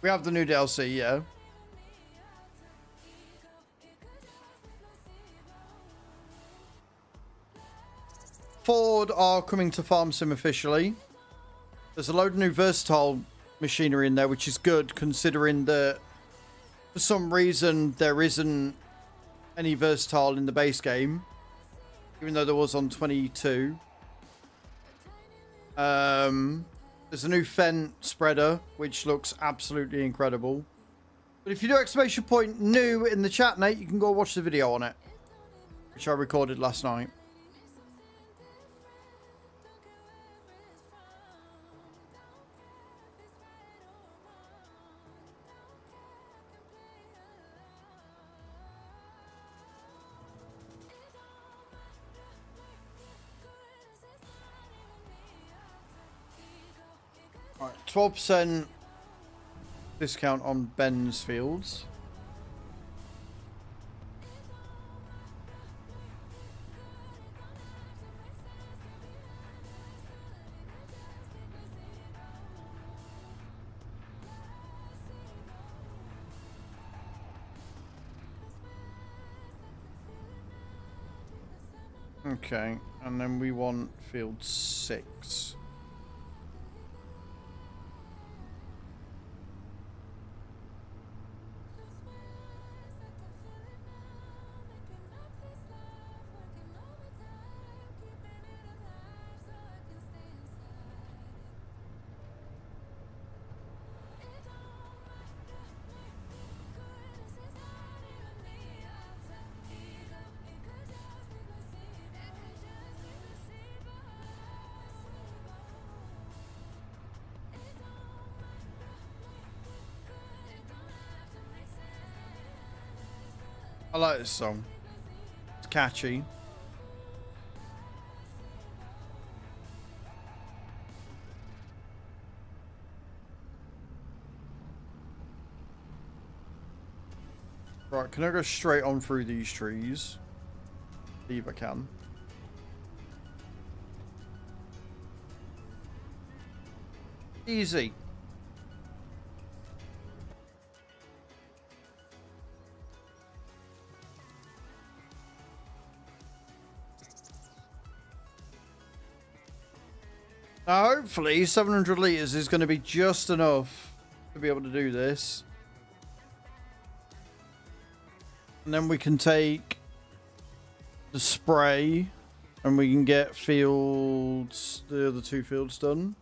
We have the new DLC, yeah. Discord are coming to Farm Sim officially. There's a load of new versatile machinery in there, which is good considering that for some reason there isn't any versatile in the base game, even though there was on 22. There's a new Fent spreader, which looks absolutely incredible. But if you do exclamation point new in the chat, Nate, you can go watch the video on it, which I recorded last night. Alright, 12% discount on Ben's Fields. Okay, and then we want field 6. I like this song. It's catchy. Right, can I go straight on through these trees? See if I can. Easy. Now, hopefully, 700 litres is going to be just enough to be able to do this. And then we can take the spray and we can get fields, the other 2 fields done.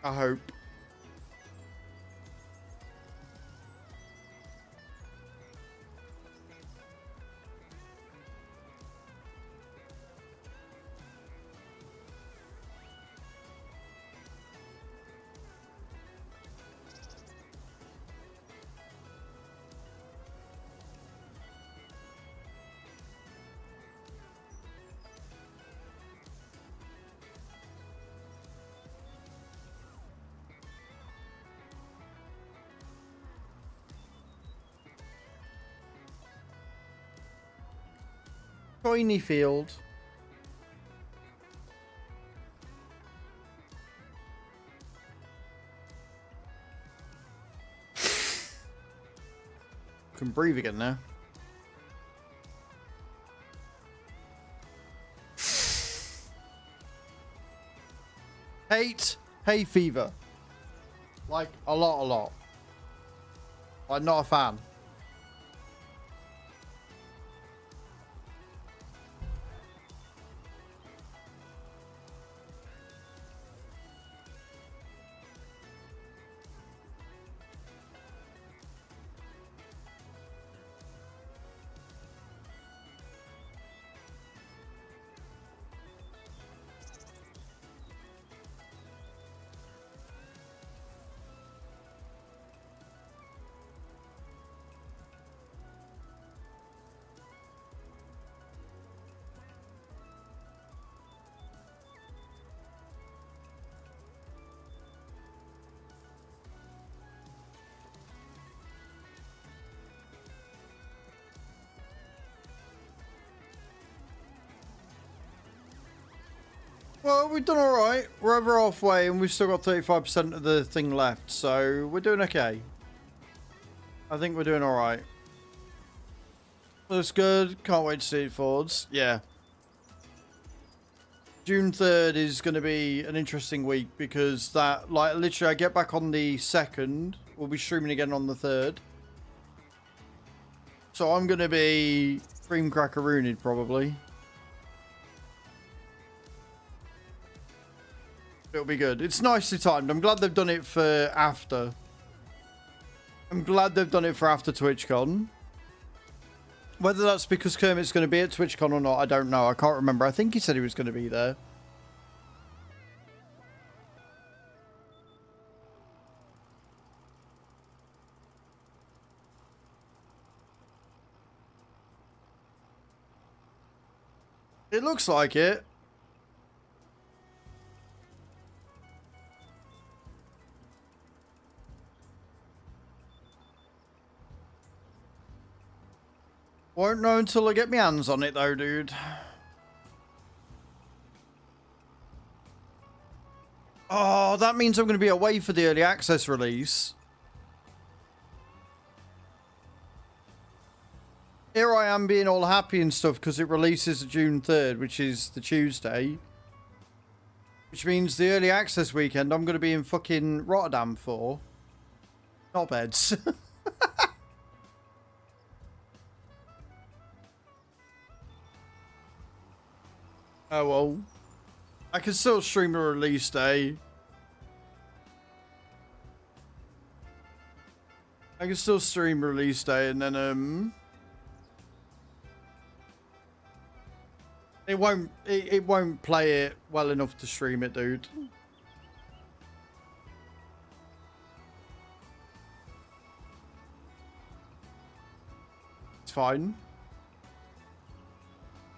I hope. Tiny field. Can breathe again now. Hate hay fever. Like a lot. I'm not a fan. Well, we've done alright. We're over halfway and we've still got 35% of the thing left, so we're doing okay. I think we're doing all right. Looks good. Can't wait to see it forwards. Yeah. June 3rd is going to be an interesting week because that, like, literally I get back on the 2nd. We'll be streaming again on the 3rd. So I'm going to be cream crackerooned probably. It'll be good. It's nicely timed. I'm glad they've done it for after. I'm glad they've done it for after TwitchCon. Whether that's because Kermit's going to be at TwitchCon or not, I don't know. I can't remember. I think he said he was going to be there. It looks like it. Won't know until I get my hands on it though, dude. Oh, that means I'm going to be away for the early access release. Here I am being all happy and stuff because it releases June 3rd, which is the Tuesday. Which means the early access weekend I'm going to be in fucking Rotterdam for. Not beds. Oh well. I can still stream a release day. I can still stream release day and then it won't play it well enough to stream it, dude. It's fine.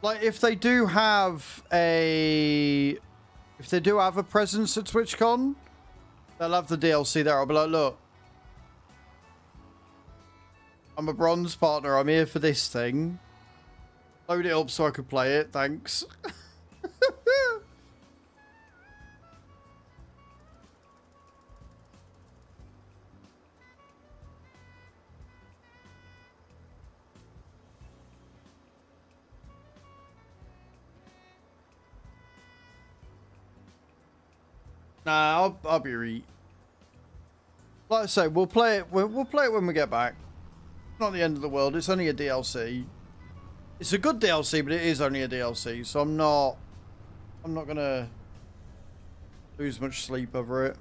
Like, if they do have a presence at TwitchCon, they'll have the DLC there. I'll be like, look, I'm a bronze partner. I'm here for this thing. Load it up so I could play it. Thanks. Nah, I'll be re. Like I say, we'll play it. We'll play it when we get back. It's not the end of the world. It's only a DLC. It's a good DLC, but it is only a DLC. So I'm not gonna lose much sleep over it.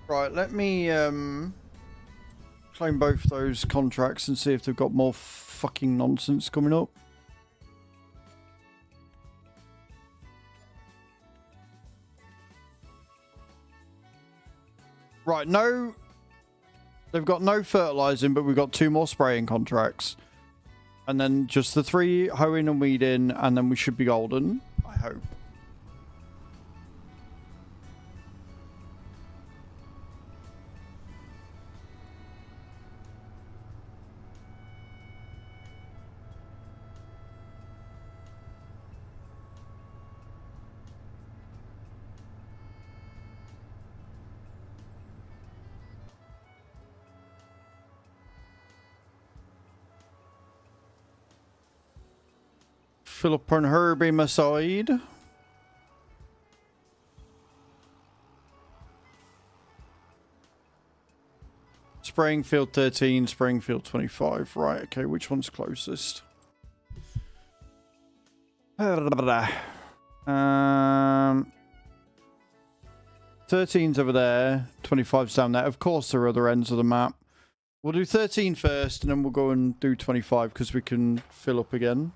Right, let me claim both those contracts and see if they've got more fucking nonsense coming up. Right, no, they've got no fertilizing, but we've got 2 more spraying contracts. And then just the 3 hoeing and weeding, and then we should be golden, I hope. Philip and Herbie my side. Springfield 13, Springfield 25. Right, okay, which one's closest? 13's over there, 25's down there. Of course, there are other ends of the map. We'll do 13 first, and then we'll go and do 25 because we can fill up again.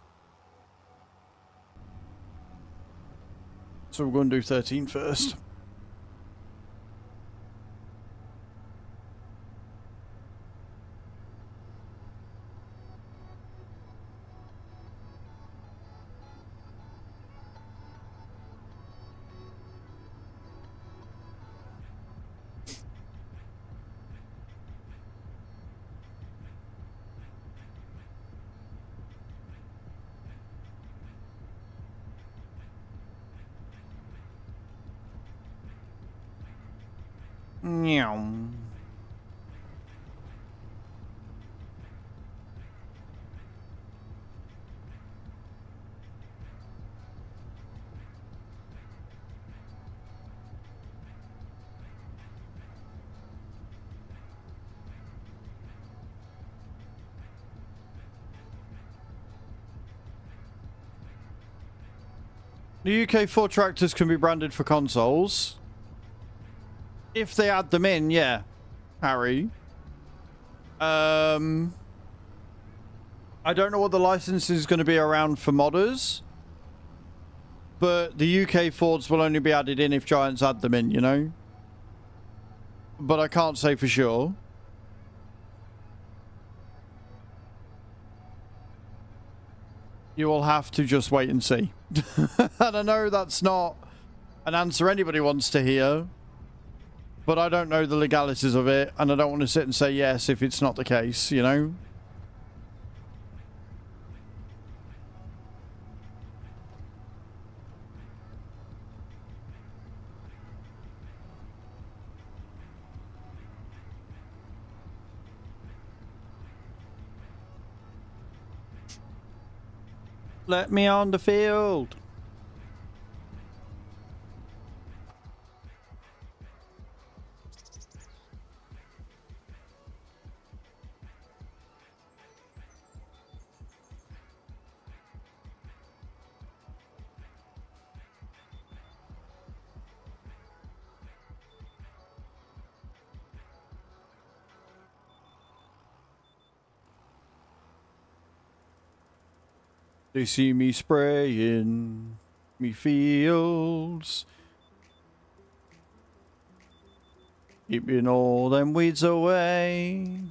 So we're going to do 13 first. Meow. The UK4 tractors can be branded for consoles. If they add them in, yeah, Harry. I don't know what the license is going to be around for modders. But the UK Fords will only be added in if Giants add them in, you know? But I can't say for sure. You will have to just wait and see. And I know that's not an answer anybody wants to hear. But I don't know the legalities of it, and I don't want to sit and say yes if it's not the case, you know? Let me on the field. They see me spraying me fields, keeping all them weeds away.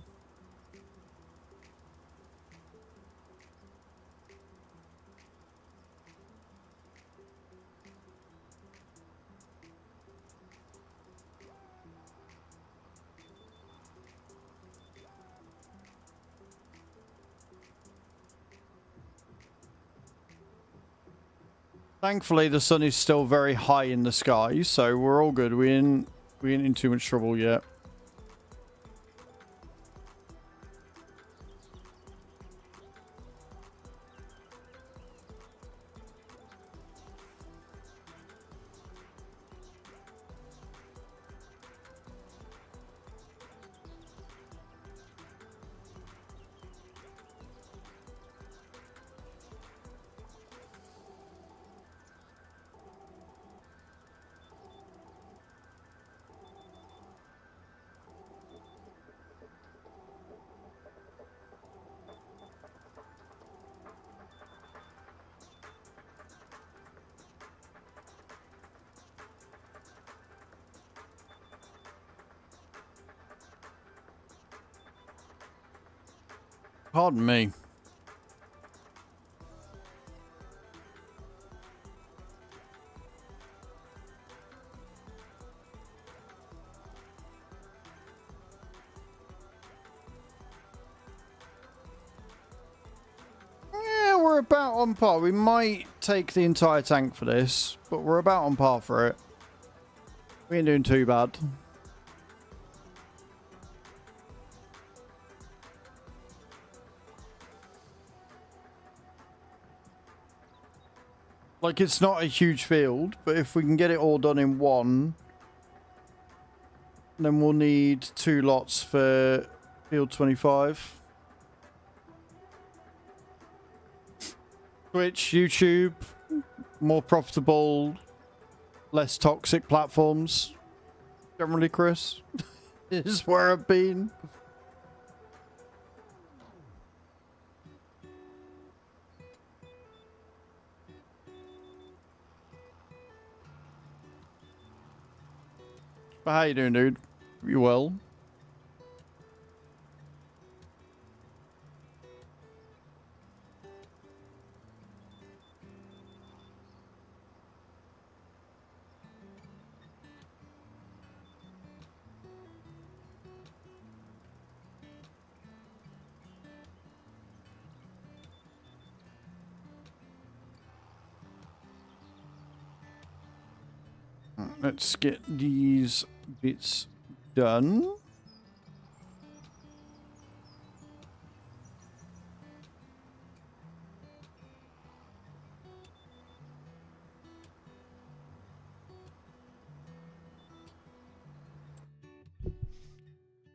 Thankfully, the sun is still very high in the sky, so we're all good. We ain't in too much trouble yet. Pardon me. Yeah, we're about on par. We might take the entire tank for this, but we're about on par for it. We ain't doing too bad. Like, it's not a huge field, but if we can get it all done in one, then we'll need 2 lots for field 25. Twitch, YouTube, more profitable, less toxic platforms. Generally, Chris, is where I've been. But how you doing, dude? You well? Let's get these bits done.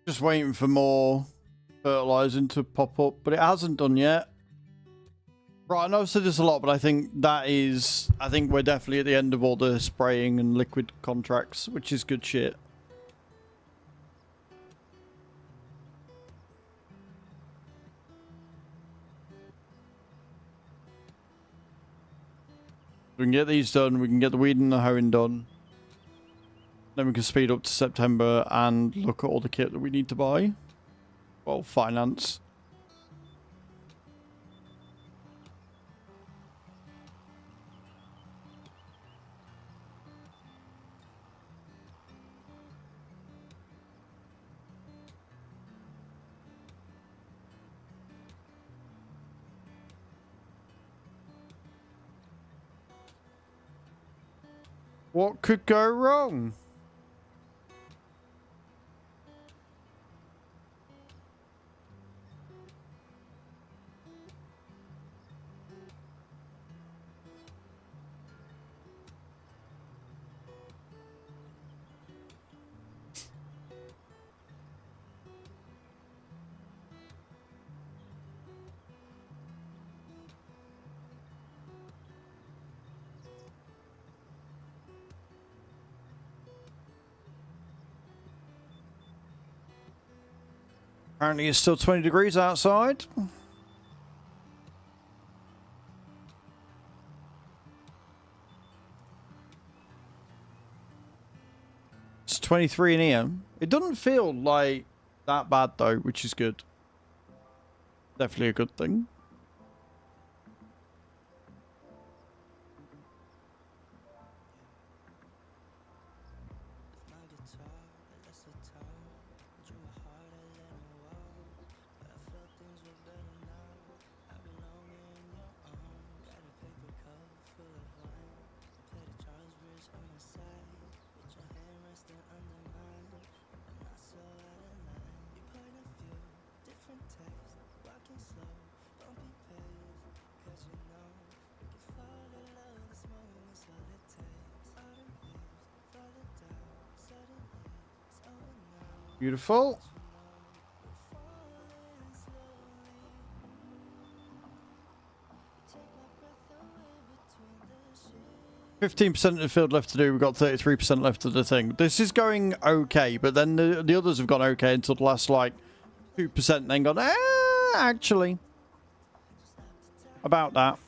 Just waiting for more fertilizing to pop up, but it hasn't done yet. Right, I know I've said this a lot, but I think we're definitely at the end of all the spraying and liquid contracts, which is good shit. We can get these done, we can get the weeding and the hoeing done. Then we can speed up to September and look at all the kit that we need to buy. Well, finance. What could go wrong? Apparently it's still 20 degrees outside. It's 23 in here. It doesn't feel like that bad though, which is good. Definitely a good thing. Beautiful. 15% of the field left to do. We've got 33% left of the thing. This is going okay, but then the others have gone okay until the last like 2%, then gone, actually. About that.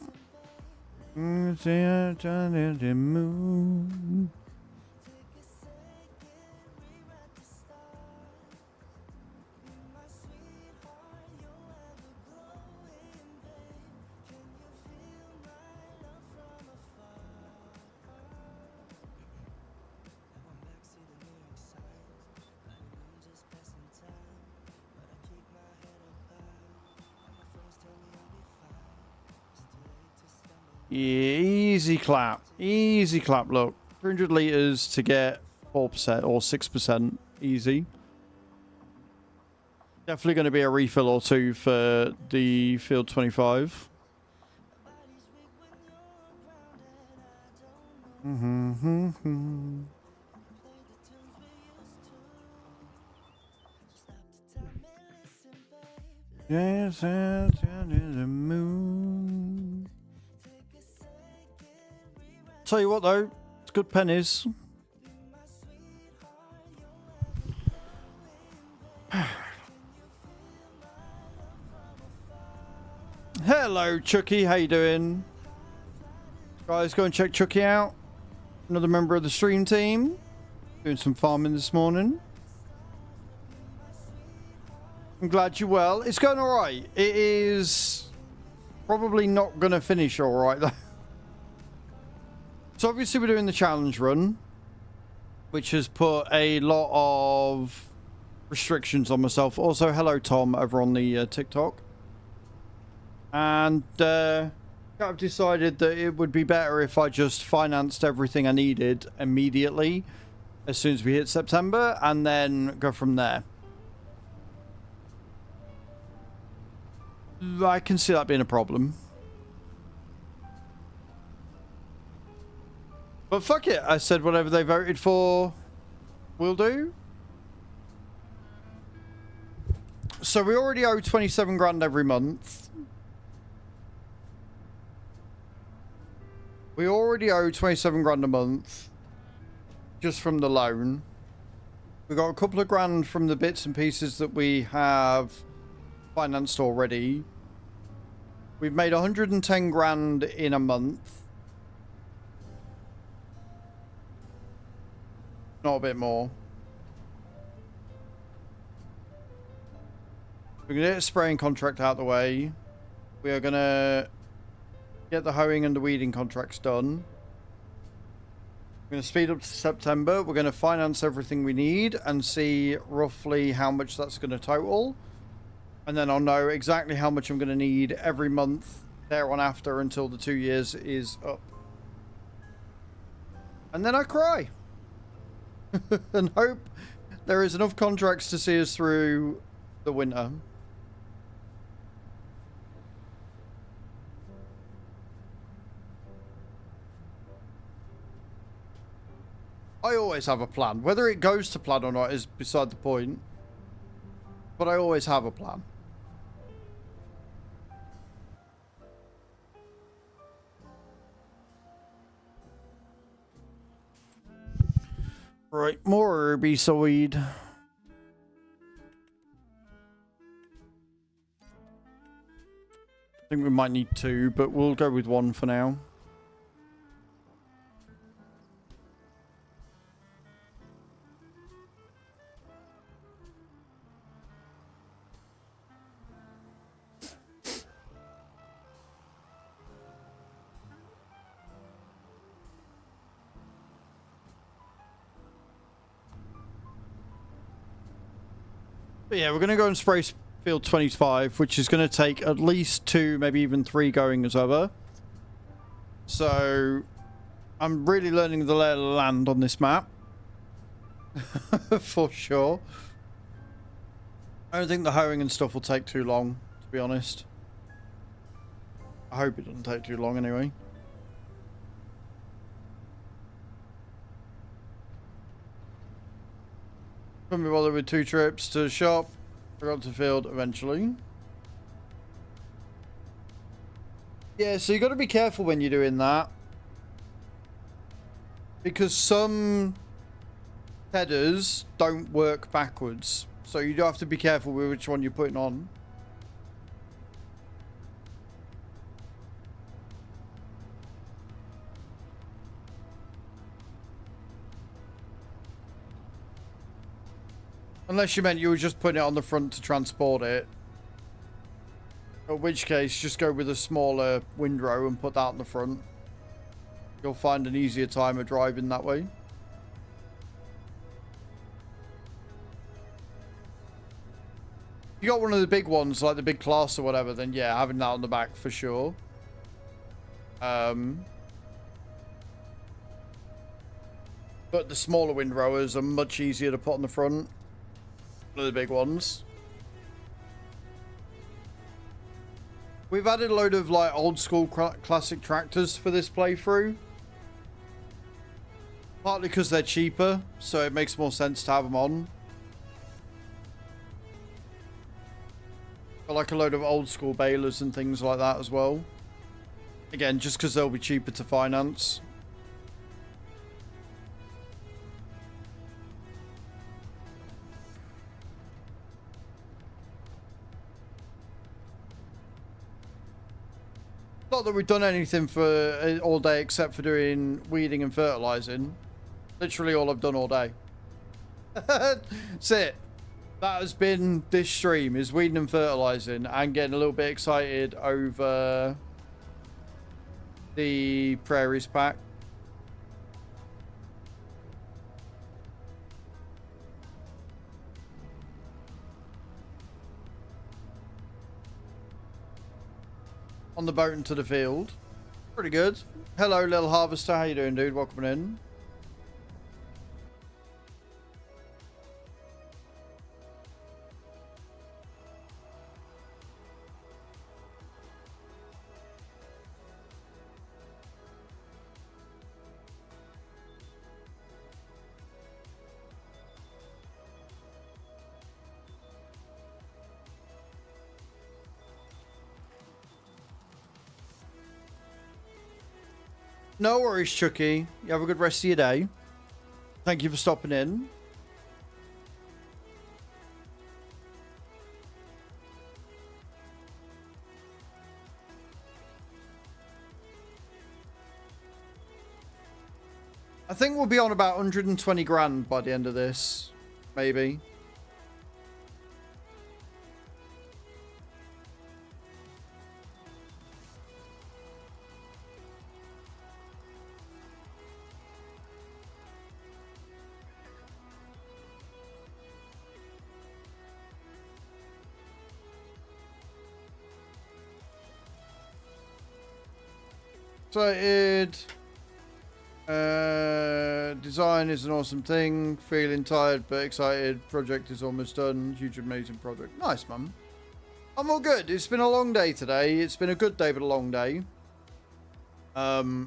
Yeah, easy clap. Easy clap, look. 300 litres to get 4% or 6%. Easy. Definitely going to be a refill or two for the field 25. Yes, down in the moon. Tell you what though, it's good pennies. Hello Chucky, how you doing? Guys, go and check Chucky out. Another member of the stream team. Doing some farming this morning. I'm glad you're well. It's going all right. It is probably not going to finish all right, though. So obviously we're doing the challenge run, which has put a lot of restrictions on myself. Also, hello, Tom, over on the TikTok. And I've decided that it would be better if I just financed everything I needed immediately as soon as we hit September and then go from there. I can see that being a problem. But fuck it, I said whatever they voted for, we'll do. So we already owe 27 grand every month. We already owe 27 grand a month just from the loan. We got a couple of grand from the bits and pieces that we have financed already. We've made 110 grand in a month. Not a bit more. We're going to get a spraying contract out of the way. We are going to get the hoeing and the weeding contracts done. We're going to speed up to September. We're going to finance everything we need and see roughly how much that's going to total. And then I'll know exactly how much I'm going to need every month there on after until the 2 years is up. And then I cry. And hope there is enough contracts to see us through the winter. I always have a plan. Whether it goes to plan or not is beside the point. But I always have a plan. Right, more herbicide. I think we might need 2, but we'll go with 1 for now. But yeah, we're going to go and spray field 25, which is going to take at least 2, maybe even 3 going as over. So I'm really learning the lay of the land on this map. For sure. I don't think the hoeing and stuff will take too long, to be honest. I hope it doesn't take too long anyway. Couldn't be bothered with 2 trips to the shop. I got to field eventually. Yeah, so you got to be careful when you're doing that. Because some headers don't work backwards. So you do have to be careful with which one you're putting on. Unless you meant you were just putting it on the front to transport it. In which case, just go with a smaller windrow and put that on the front. You'll find an easier time of driving that way. If you got one of the big ones, like the big class or whatever, then yeah, having that on the back for sure. But the smaller windrowers are much easier to put on the front. One of the big ones. We've added a load of like old school classic tractors for this playthrough. Partly because they're cheaper, so it makes more sense to have them on. Got like a load of old school balers and things like that as well. Again, just because they'll be cheaper to finance. Not that we've done anything for all day except for doing weeding and fertilizing. Literally all I've done all day. That's it. That has been this stream, is weeding and fertilizing and getting a little bit excited over the prairies pack. On the boat into the field. Pretty good. Hello, little harvester. How you doing, dude? Welcome in. No worries, Chucky. You have a good rest of your day. Thank you for stopping in. I think we'll be on about 120 grand by the end of this. Maybe. Excited. Design is an awesome thing. Feeling tired but excited. Project is almost done. Huge amazing project. Nice, man. I'm all good. It's been a long day today. It's been a good day but a long day. Lots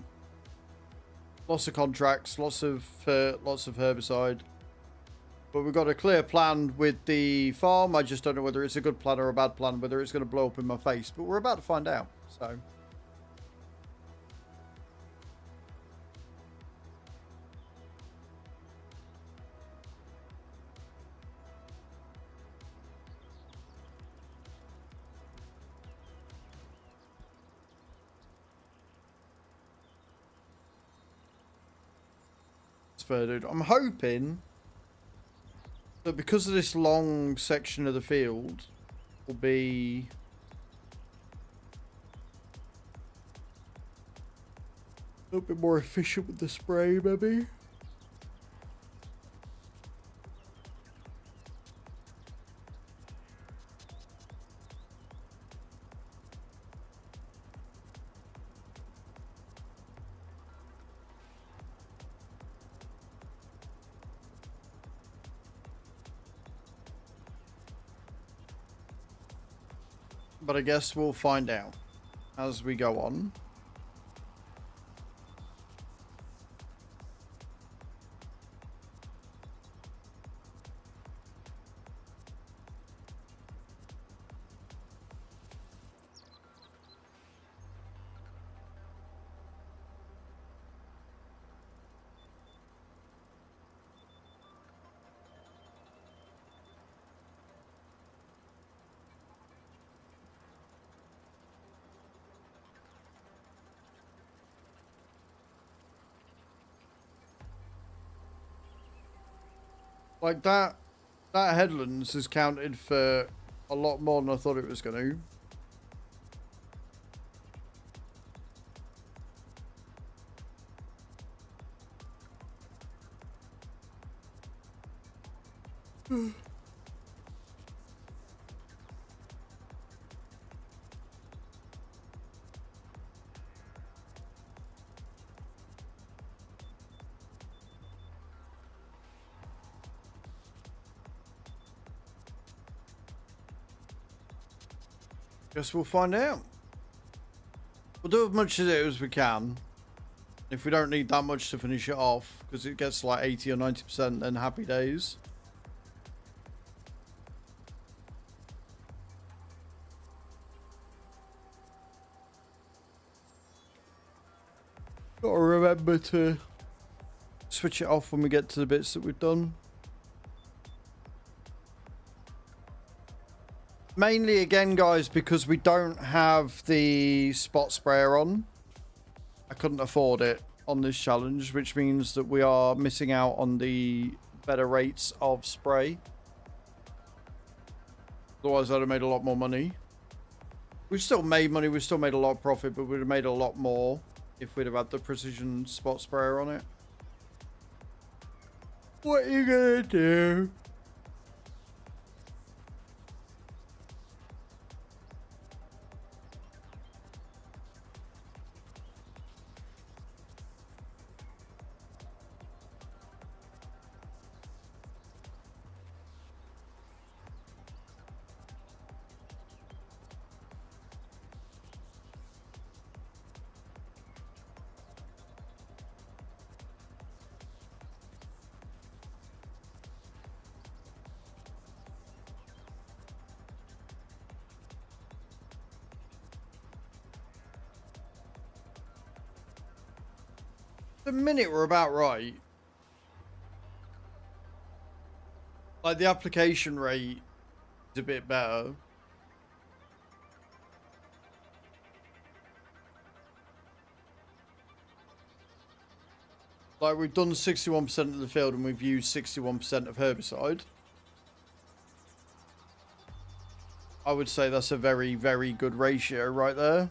of contracts, lots of herbicide. But we've got a clear plan with the farm. I just don't know whether it's a good plan or a bad plan, whether it's going to blow up in my face. But we're about to find out. So fair, dude. I'm hoping that because of this long section of the field will be a little bit more efficient with the spray, maybe. But I guess we'll find out as we go on. Like that headlands has counted for a lot more than I thought it was going to. Guess we'll find out. We'll do as much of it as we can. If we don't need that much to finish it off, because it gets like 80 or 90%, then happy days. Gotta remember to switch it off when we get to the bits that we've done. Mainly, again, guys, because we don't have the spot sprayer on. I couldn't afford it on this challenge, which means that we are missing out on the better rates of spray. Otherwise, I'd have made a lot more money. We've still made money. We've still made a lot of profit, but we'd have made a lot more if we'd have had the precision spot sprayer on it. What are you gonna do? The minute we're about right. Like the application rate is a bit better. Like we've done 61% of the field and we've used 61% of herbicide. I would say that's a very, very good ratio right there.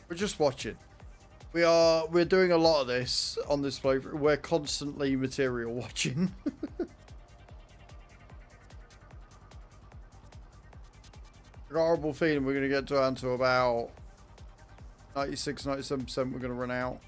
We're just watching. We're doing a lot of this on this playthrough. We're constantly material watching. I've got a horrible feeling we're going to get down to about 96, 97%. We're going to run out.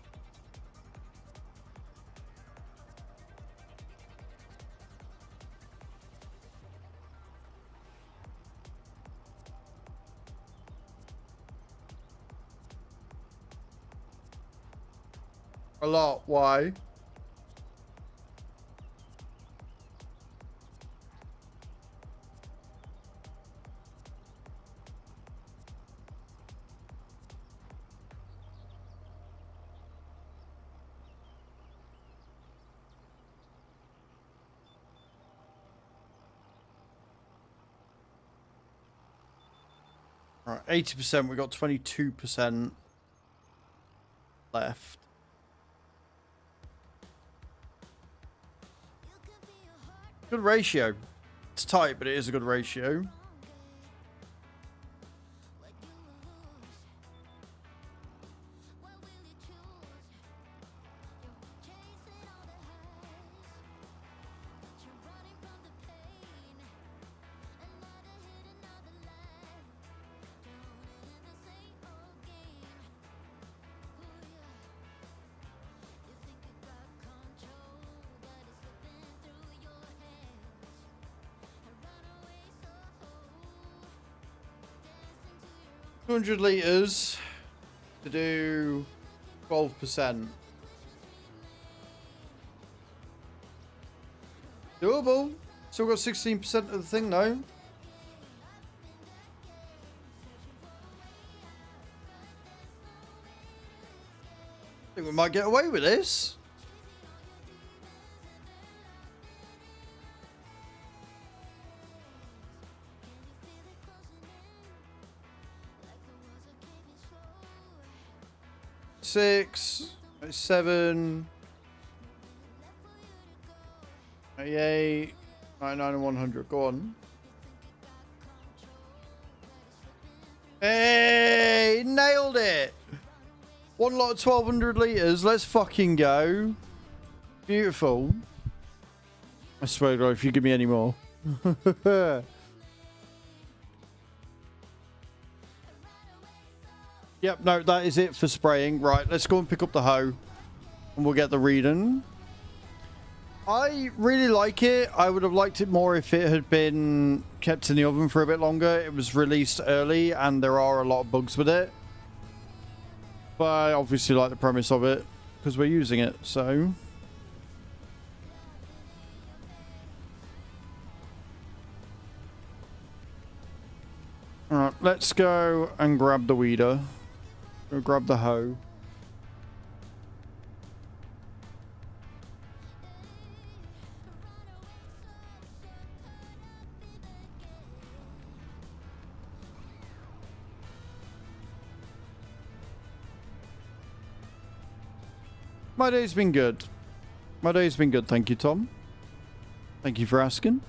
A lot. Why? All right, 80%. We got 22% left. Good ratio. It's tight, but it is a good ratio. $200 liters to do 12%. Doable. Still got 16% of the thing though. I think we might get away with this. Six, 7, 88, 99 and 100. Go on. Hey, nailed it. One lot of 1200 liters. Let's fucking go. Beautiful. I swear to God, if you give me any more. Yep, no, that is it for spraying. Right, let's go and pick up the hoe. And we'll get the reading. I really like it. I would have liked it more if it had been kept in the oven for a bit longer. It was released early and there are a lot of bugs with it. But I obviously like the premise of it because we're using it, so... let's go and grab the weeder. Go grab the hoe. My day's been good. My day's been good, thank you, Tom. Thank you for asking.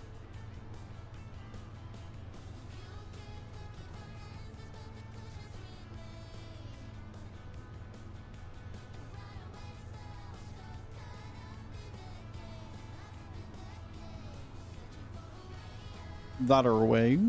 That are away.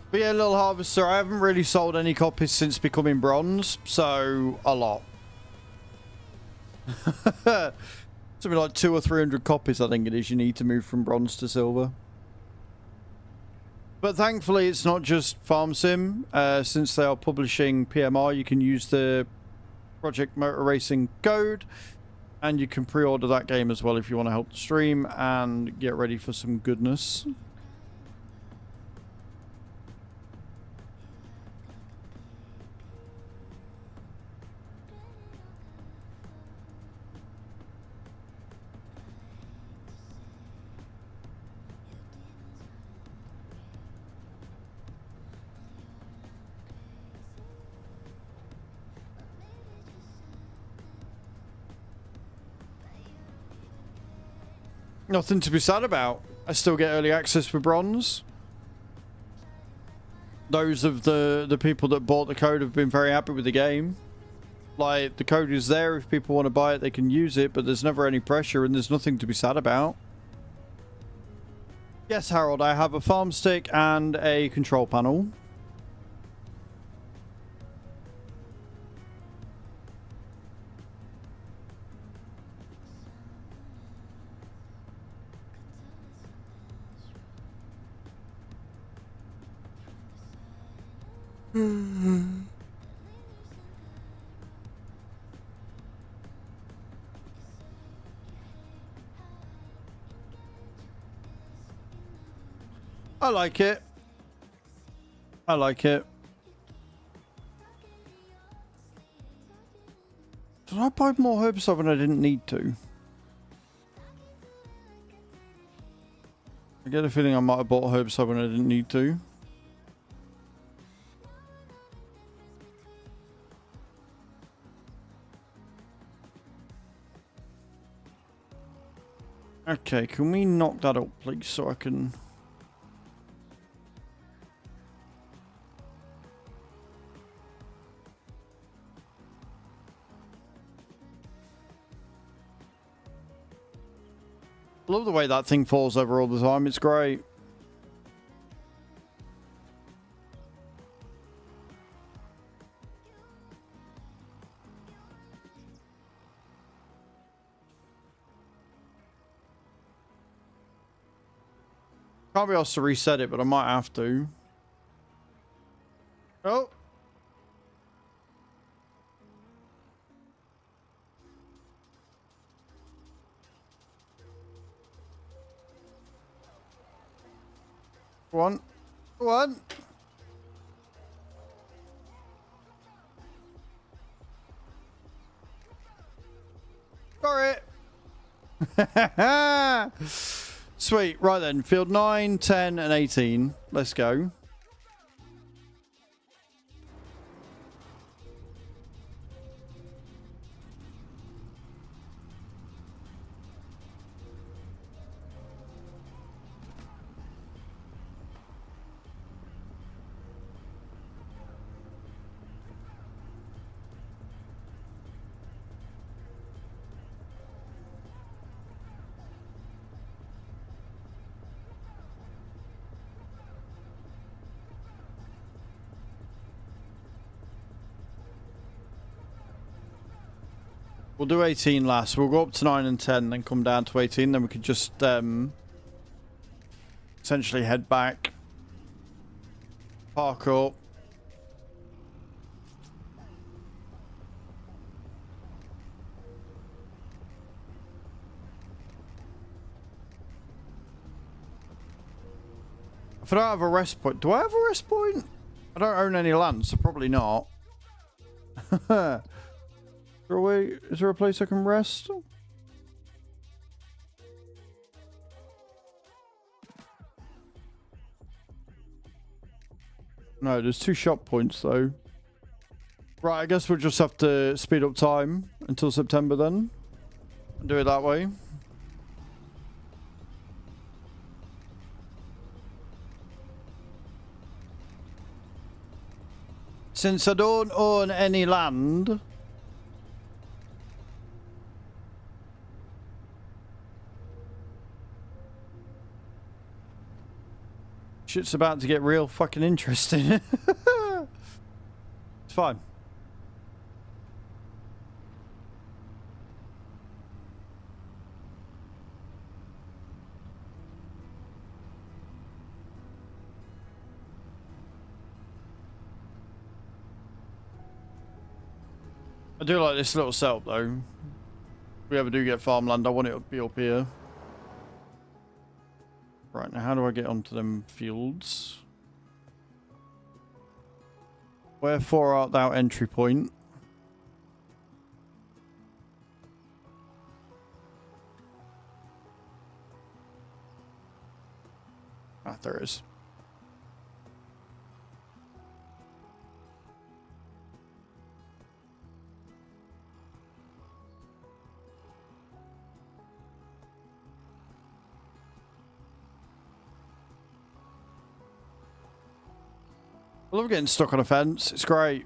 But yeah, Little Harvester, I haven't really sold any copies since becoming bronze, so a lot. Something like 200 or 300 copies, I think it is, you need to move from bronze to silver. But thankfully, it's not just Farm Sim. Since they are publishing PMR, you can use the Project Motor Racing code, and you can pre-order that game as well if you want to help the stream and get ready for some goodness. Nothing to be sad about. I still get early access for bronze. Those of the people that bought the code have been very happy with the game. Like, the code is there. If people want to buy it, they can use it, but there's never any pressure and there's nothing to be sad about. Yes, Harold, I have a farm stick and a control panel. I like it. I like it. Did I buy more herbicide when I didn't need to? I get a feeling I might have bought herbicide when I didn't need to. Okay, can we knock that up, please, so I can... I love the way that thing falls over all the time. It's great. Can't be asked to reset it, but I might have to. Oh. Go on. Go on. Got it. Sweet. Right then. Field 9, 10, and 18. Let's go. We'll do 18 last. We'll go up to 9 and 10, then come down to 18. Then we could just essentially head back, park up, If I don't have a rest point... Do I have a rest point? I don't own any land, so probably not. Is there a place I can rest? No, there's 2 shop points though. Right, I guess we'll just have to speed up time until September then. And do it that way. Since I don't own any land... Shit's about to get real fucking interesting. It's fine. I do like this little setup though. If we ever do get farmland, I want it to be up here. Right, now how do I get onto them fields? Wherefore art thou entry point? Ah, there it is. I love getting stuck on a fence. It's great.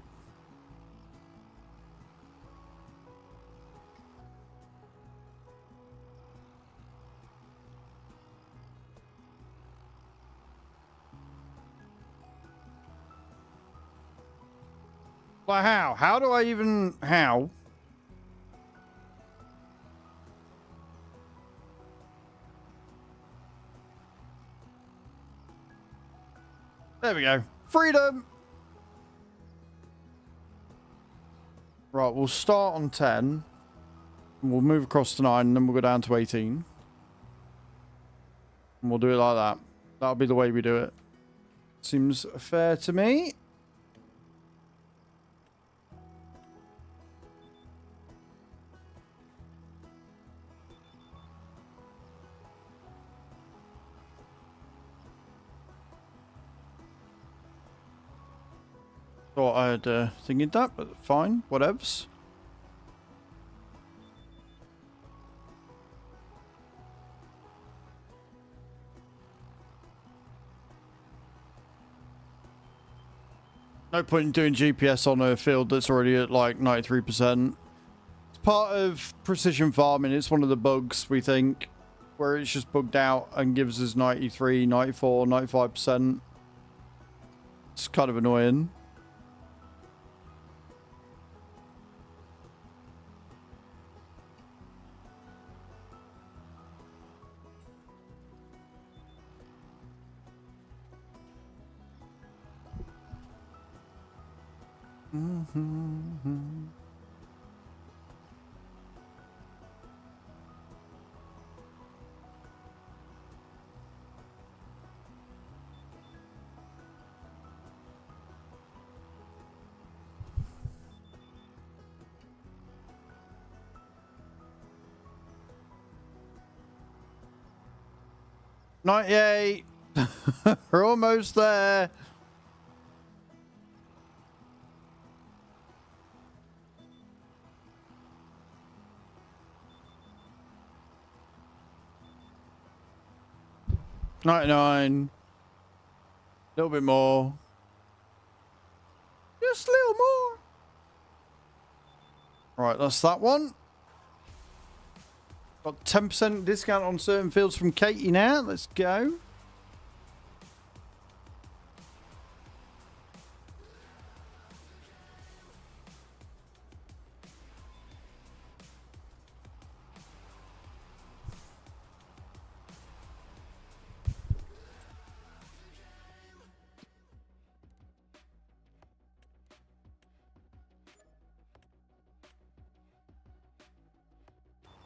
Like how? How do I even... How? There we go. Freedom! Right, we'll start on 10. And we'll move across to 9, and then we'll go down to 18. And we'll do it like that. That'll be the way we do it. Seems fair to me. Thought I had thinking that, but fine, whatevs. No point in doing GPS on a field that's already at like 93%. It's part of precision farming. It's one of the bugs, we think, where it's just bugged out and gives us 93, 94, 95%. It's kind of annoying. Not yet. We're almost there. $99. A little bit more. Just a little more. Right, that's that one. Got 10% discount on certain fields from Katie now. Let's go.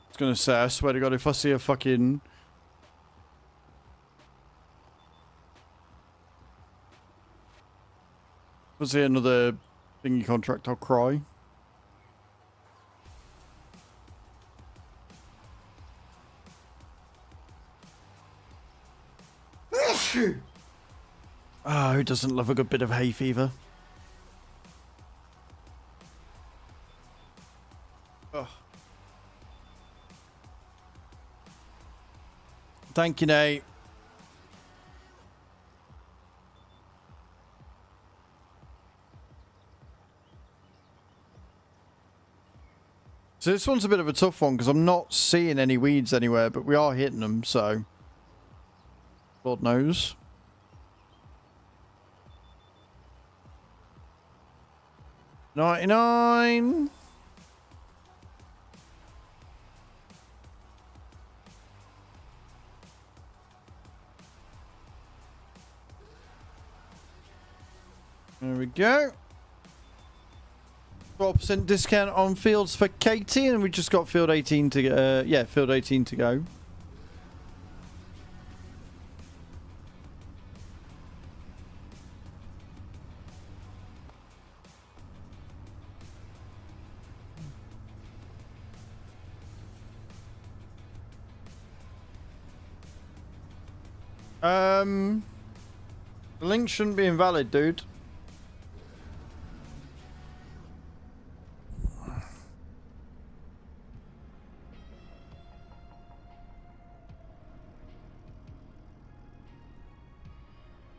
I was gonna say, I swear to God, if I see a fucking... Was there another thingy contract? I'll cry. Ah, who doesn't love a good bit of hay fever? Ugh. Thank you, Nate. So this one's a bit of a tough one because I'm not seeing any weeds anywhere, but we are hitting them, so Lord knows. $99. There we go. 12% discount on fields for Katie, and we just got field 18 to go. Yeah, field 18 to go. The link shouldn't be invalid, dude.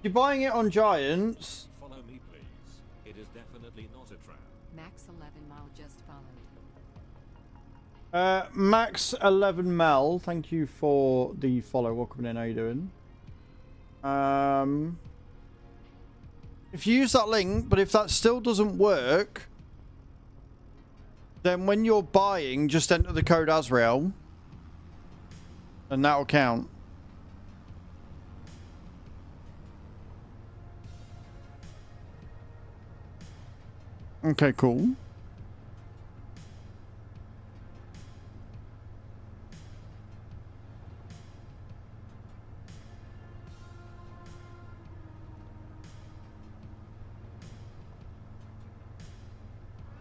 You're buying it on Giants. Follow me, please. It is definitely not a trap. Max 11 mile just followed. Max 11 Mel, thank you for the follow. Welcome in. How you doing? If you use that link, but if that still doesn't work, then when you're buying, just enter the code Azrael, and that'll count. Okay, cool.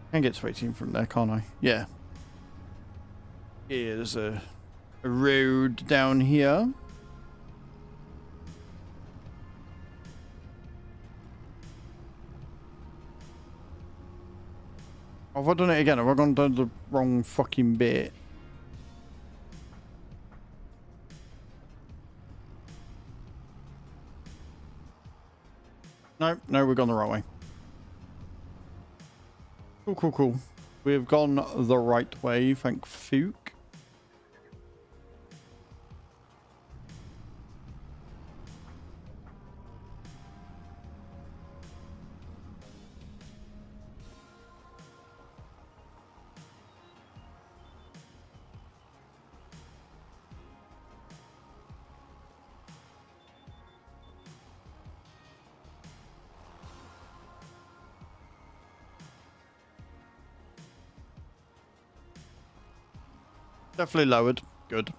I can get to 18 from there, can't I? Yeah. Yeah, there's a road down here. Have I done it again? Have I gone down the wrong fucking bit? No, no, we've gone the right way. Cool, cool, cool. We've gone the right way, thank Fook. Definitely lowered. Good. Thought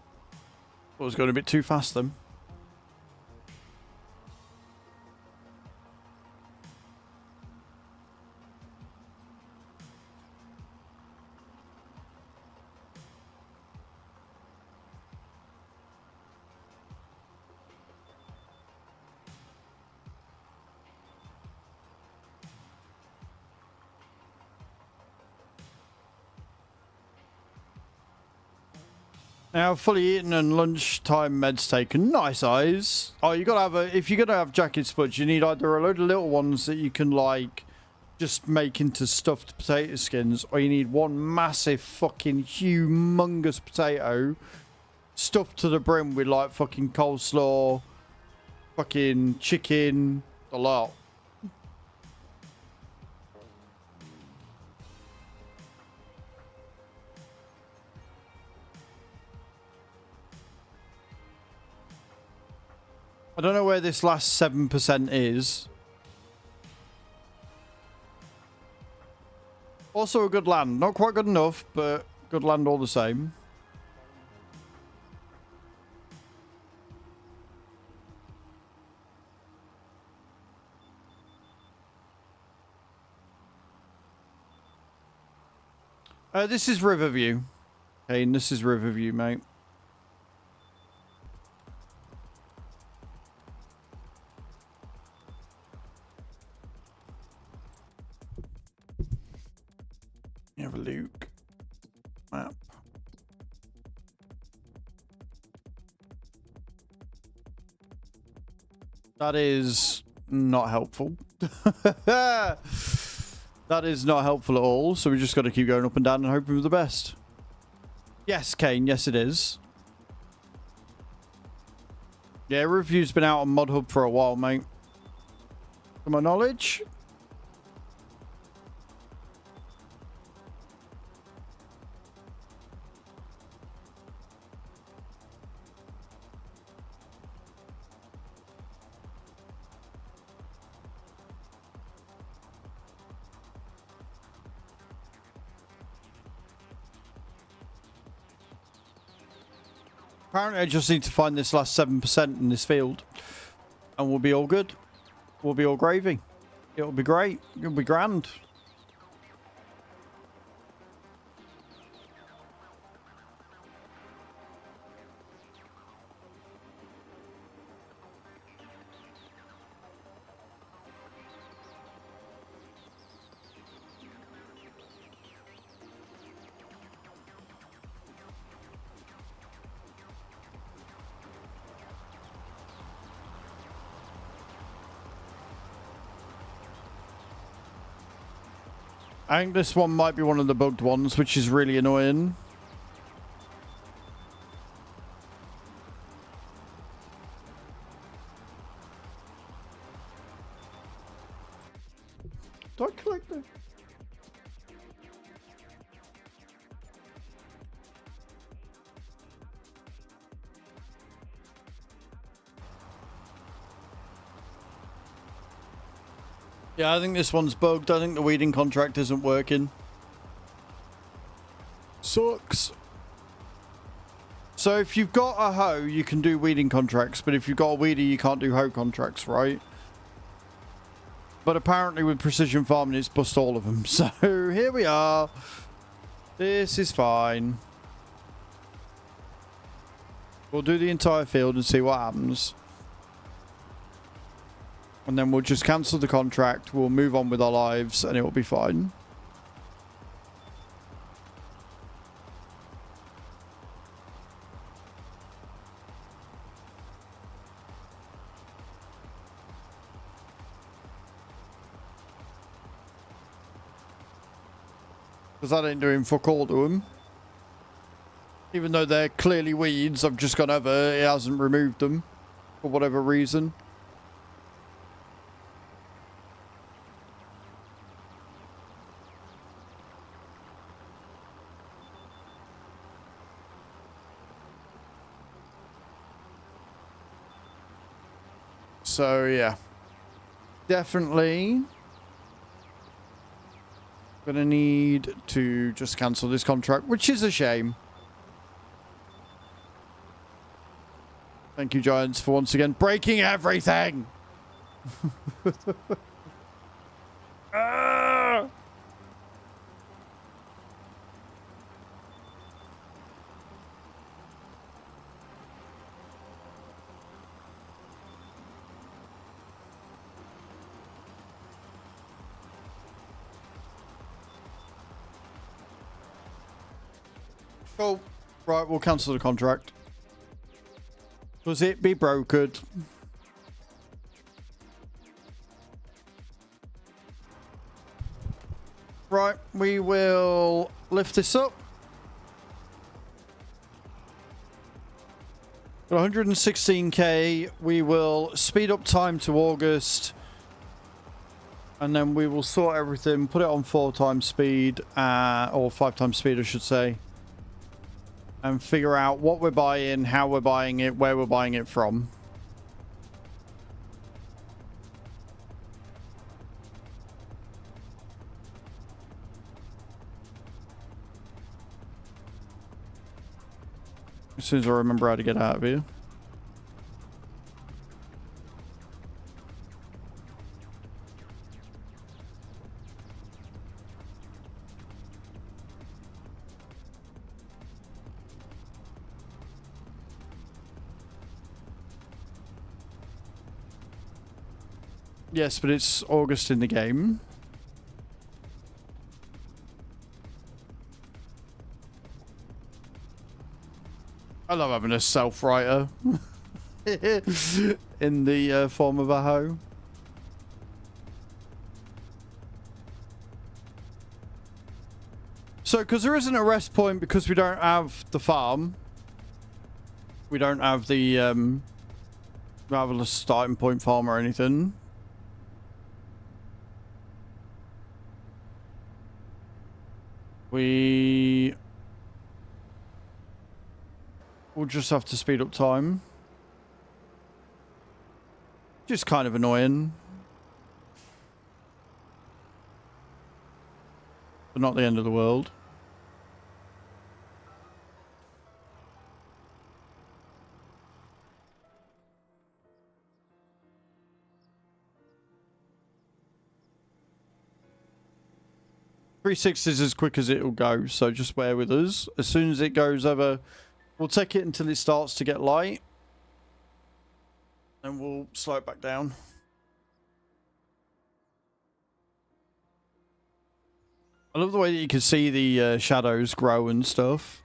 it was going a bit too fast then. Now, fully eaten and lunchtime meds taken. Nice eyes. Oh, you gotta have a. If you're gonna have jacket spuds, you need either a load of little ones that you can like just make into stuffed potato skins, or you need one massive fucking humongous potato stuffed to the brim with like fucking coleslaw, fucking chicken, a lot. I don't know where this last 7% is. Also a good land. Not quite good enough, but good land all the same. This is Riverview. Okay, and this is Riverview, mate. You have a Luke map. That is not helpful. That is not helpful at all. So we just got to keep going up and down and hoping for the best. Yes, Kane. Yes, it is. Yeah, Review's been out on Mod Hub for a while, mate. To my knowledge. Apparently, I just need to find this last 7% in this field. And we'll be all good. We'll be all gravy. It'll be great. It'll be grand. I think this one might be one of the bugged ones, which is really annoying. Do I collect it? Yeah, I think this one's bugged. I think the weeding contract isn't working. Sucks. So if you've got a hoe, you can do weeding contracts, but if you've got a weeder, you can't do hoe contracts, right? But apparently with precision farming, it's bust all of them. So here we are. This is fine. We'll do the entire field and see what happens. And then we'll just cancel the contract, we'll move on with our lives, and it will be fine. Because I ain't doing fuck all to them. Even though they're clearly weeds, I've just gone over, it hasn't removed them. For whatever reason. So, yeah. Definitely gonna need to just cancel this contract, which is a shame. Thank you, Giants, for once again breaking everything. Ah! Cool. Right, we'll cancel the contract. Does it be brokered? Right, we will lift this up. 116k. We will speed up time to August. And then we will sort everything, put it on 4 times speed, or 5 times speed, I should say. And figure out what we're buying, how we're buying it, where we're buying it from. As soon as I remember how to get out of here. Yes, but it's August in the game. I love having a self-writer in the form of a hoe. So, because there isn't a rest point because we don't have the farm. We don't have the marvelous starting point farm or anything. We'll just have to speed up time. Just kind of annoying. But not the end of the world. .360 is as quick as it'll go, so just bear with us. As soon as it goes over, we'll take it until it starts to get light. And we'll slow it back down. I love the way that you can see the shadows grow and stuff.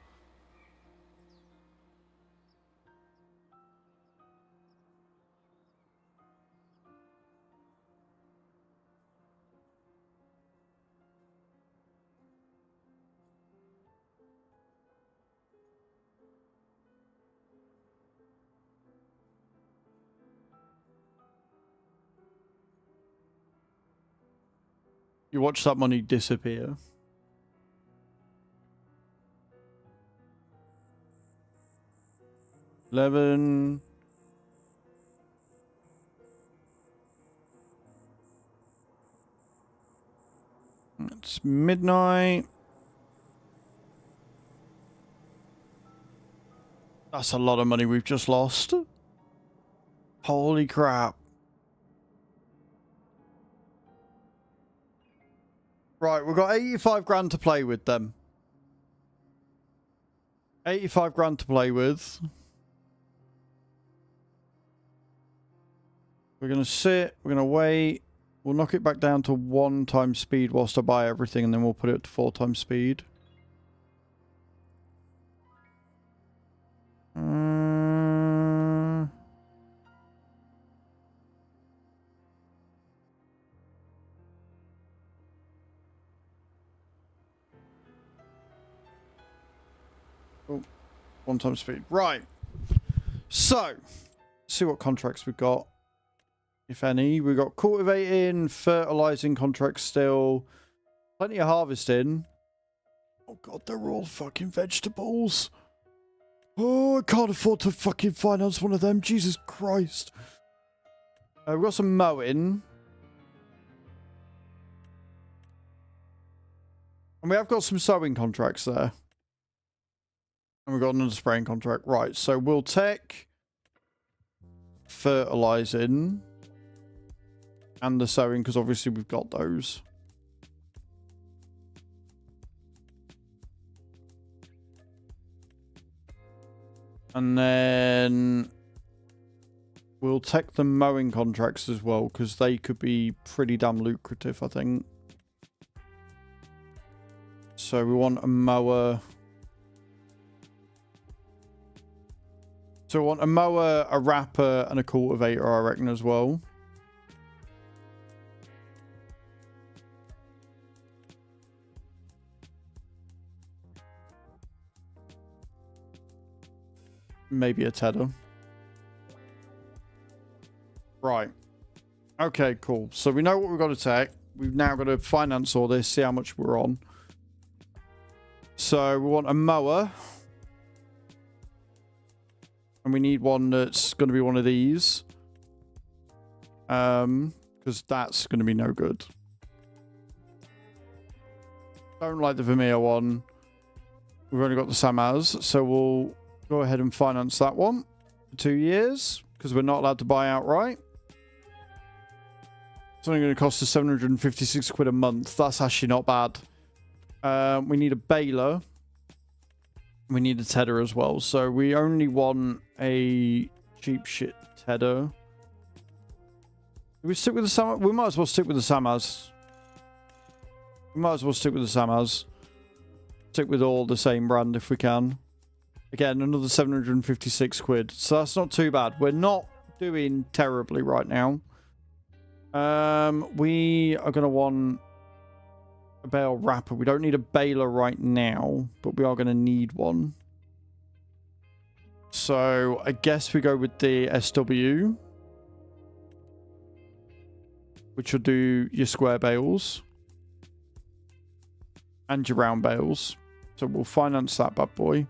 You watch that money disappear. $11. It's midnight. That's a lot of money we've just lost. Holy crap. Right, we've got 85 grand to play with them. 85 grand to play with. We're going to sit, we're going to wait. We'll knock it back down to 1 times speed whilst I buy everything, and then we'll put it to 4 times speed. Oh, 1 times speed. Right. So, let's see what contracts we've got. If any. We've got cultivating, fertilizing contracts still. Plenty of harvesting. Oh god, they're all fucking vegetables. Oh, I can't afford to fucking finance one of them. Jesus Christ. We've got some mowing. And we have got some sowing contracts there. And we've got another spraying contract. Right, so we'll take fertilizing and the sowing, because obviously we've got those. And then we'll take the mowing contracts as well, because they could be pretty damn lucrative, I think. So we want a mower. So we want a mower, a wrapper, and a cultivator, I reckon, as well. Maybe a tedder. Right. Okay, cool. So we know what we've got to take. We've now got to finance all this, see how much we're on. So we want a mower. And we need one that's going to be one of these. Because that's going to be no good. Don't like the Vermeer one. We've only got the Samaz. So we'll go ahead and finance that one for 2 years. Because we're not allowed to buy outright. It's only going to cost us 756 quid a month. That's actually not bad. We need a baler. We need a tedder as well. So we only want a cheap shit tedder. Do we stick with the Sam? We might as well stick with the Samas. We might as well stick with the Samas. Stick with all the same brand if we can. Again, another 756 quid. So that's not too bad. We're not doing terribly right now. We are going to want a bale wrapper. We don't need a baler right now, but we are going to need one. So I guess we go with the SW, which will do your square bales and your round bales. So we'll finance that bad boy.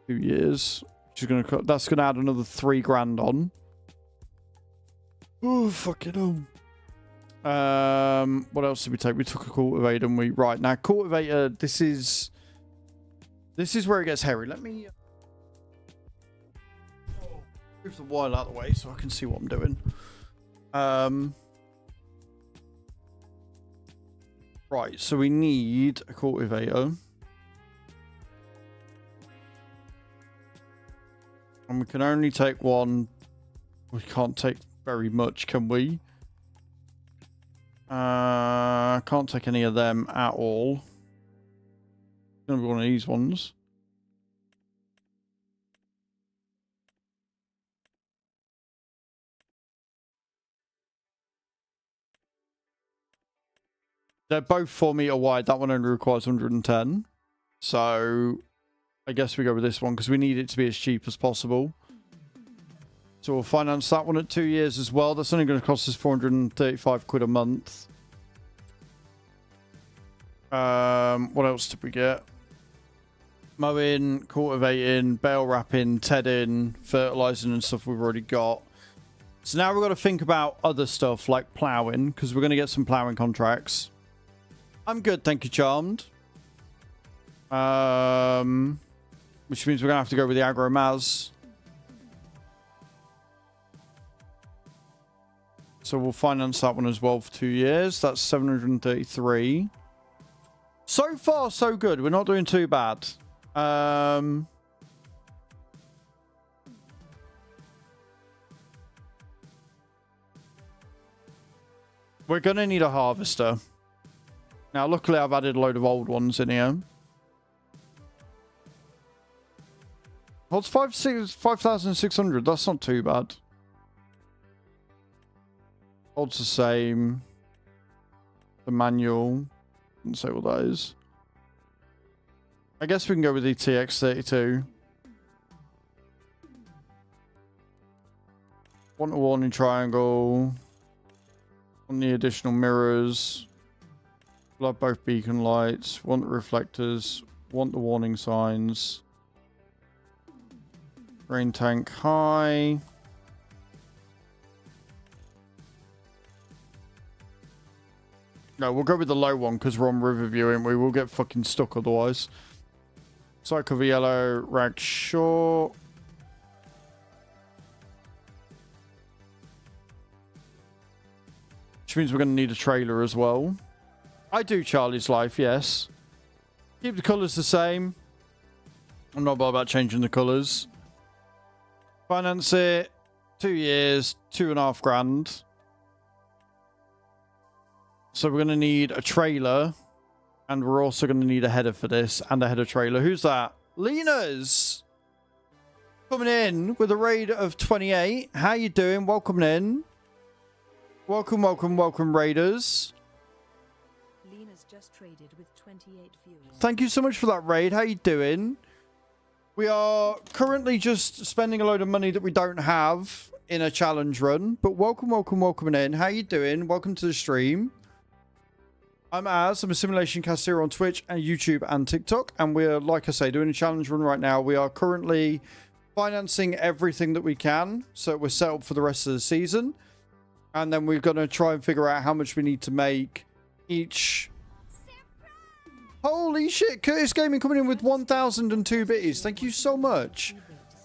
2 years. Which is gonna, that's going to add another 3 grand on. Oh, fucking hell. What else did we take? We took a cultivator, didn't we? Right, now cultivator, this is where it gets hairy. Let me move the wire out of the way so I can see what I'm doing. Right, so we need a cultivator. And we can only take one. We can't take very much, can we? Can't take any of them at all. It's gonna be one of these ones. They're both 4 meter wide. That one only requires 110. So I guess we go with this one because we need it to be as cheap as possible. So we'll finance that one at 2 years as well. That's only going to cost us 435 quid a month. What else did we get? Mowing, cultivating, bale wrapping, tedding, fertilizing and stuff we've already got. So now we've got to think about other stuff like ploughing because we're going to get some ploughing contracts. I'm good, thank you, Charmed. Which means we're going to have to go with the Agro Maz. So we'll finance that one as well for 2 years. That's 733. So far, so good. We're not doing too bad. We're going to need a harvester. Now, luckily, I've added a load of old ones in here. Well, it's 5,600. That's not too bad. Old's the same. The manual. Didn't say what that is. I guess we can go with the TX32. Want a warning triangle. Want the additional mirrors. Love both beacon lights. Want the reflectors. Want the warning signs. Rain tank high. No, we'll go with the low one because we're on Riverview and we will get fucking stuck otherwise. Side cover yellow, rag short. Which means we're going to need a trailer as well. I do Charlie's Life, yes. Keep the colours the same. I'm not bothered about changing the colours. Finance it. 2 years, 2.5 grand. So we're going to need a trailer. And we're also going to need a header for this. And a header trailer. Who's that? Lena's coming in with a raid of 28. How you doing? Welcome in. Welcome, welcome, welcome, raiders. Lena's just traded with 28 viewers. Thank you so much for that raid. How you doing? We are currently just spending a load of money that we don't have in a challenge run. But welcome, welcome, welcome in. How you doing? Welcome to the stream. I'm Az. I'm a simulation caster on Twitch and YouTube and TikTok. And we're, like I say, doing a challenge run right now. We are currently financing everything that we can. So we're set up for the rest of the season. And then we're going to try and figure out how much we need to make each. Holy shit, Curtis Gaming coming in with 1,002 bitties. Thank you so much.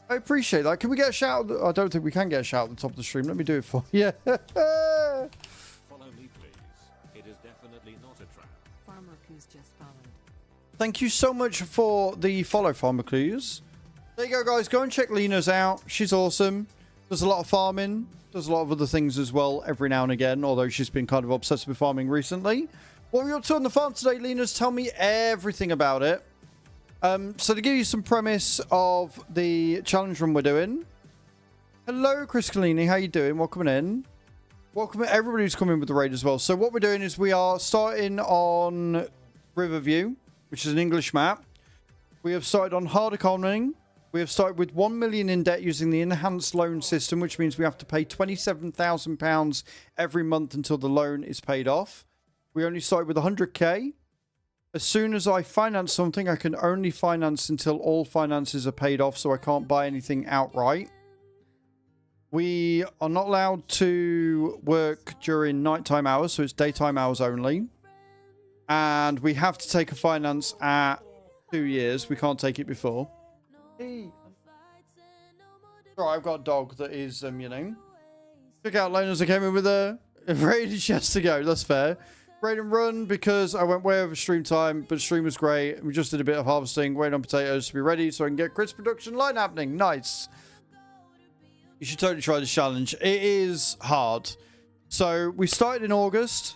I appreciate that. Can we get a shout out? I don't think we can get a shout out at the top of the stream. Let me do it for you. Follow me, please. It is definitely not a trap. Farmer Coos just followed. Thank you so much for the follow, Farmer Clues. There you go, guys. Go and check Lena's out. She's awesome. Does a lot of farming. Does a lot of other things as well every now and again, although she's been kind of obsessed with farming recently. What are we up to on the farm today, Lena's? Tell me everything about it. So to give you some premise of the challenge run we're doing. Hello, Chris Collini. How you doing? Welcome in. Welcome everybody who's coming with the raid as well. So what we're doing is we are starting on Riverview, which is an English map. We have started on hard economy. We have started with 1 million in debt using the enhanced loan system, which means we have to pay £27,000 every month until the loan is paid off. We only started with 100k. As soon as I finance something, I can only finance until all finances are paid off, so I can't buy anything outright. We are not allowed to work during nighttime hours, so it's daytime hours only. And we have to take a finance at 2 years. We can't take it before. Hey. Right, I've got a dog that is, you know. Check out Loners. I came in with a raided chest to go. That's fair. Raid and run because I went way over stream time, but stream was great. We just did a bit of harvesting, waiting on potatoes to be ready so I can get crisp production line happening. Nice. You should totally try this challenge. It is hard. So we started in August.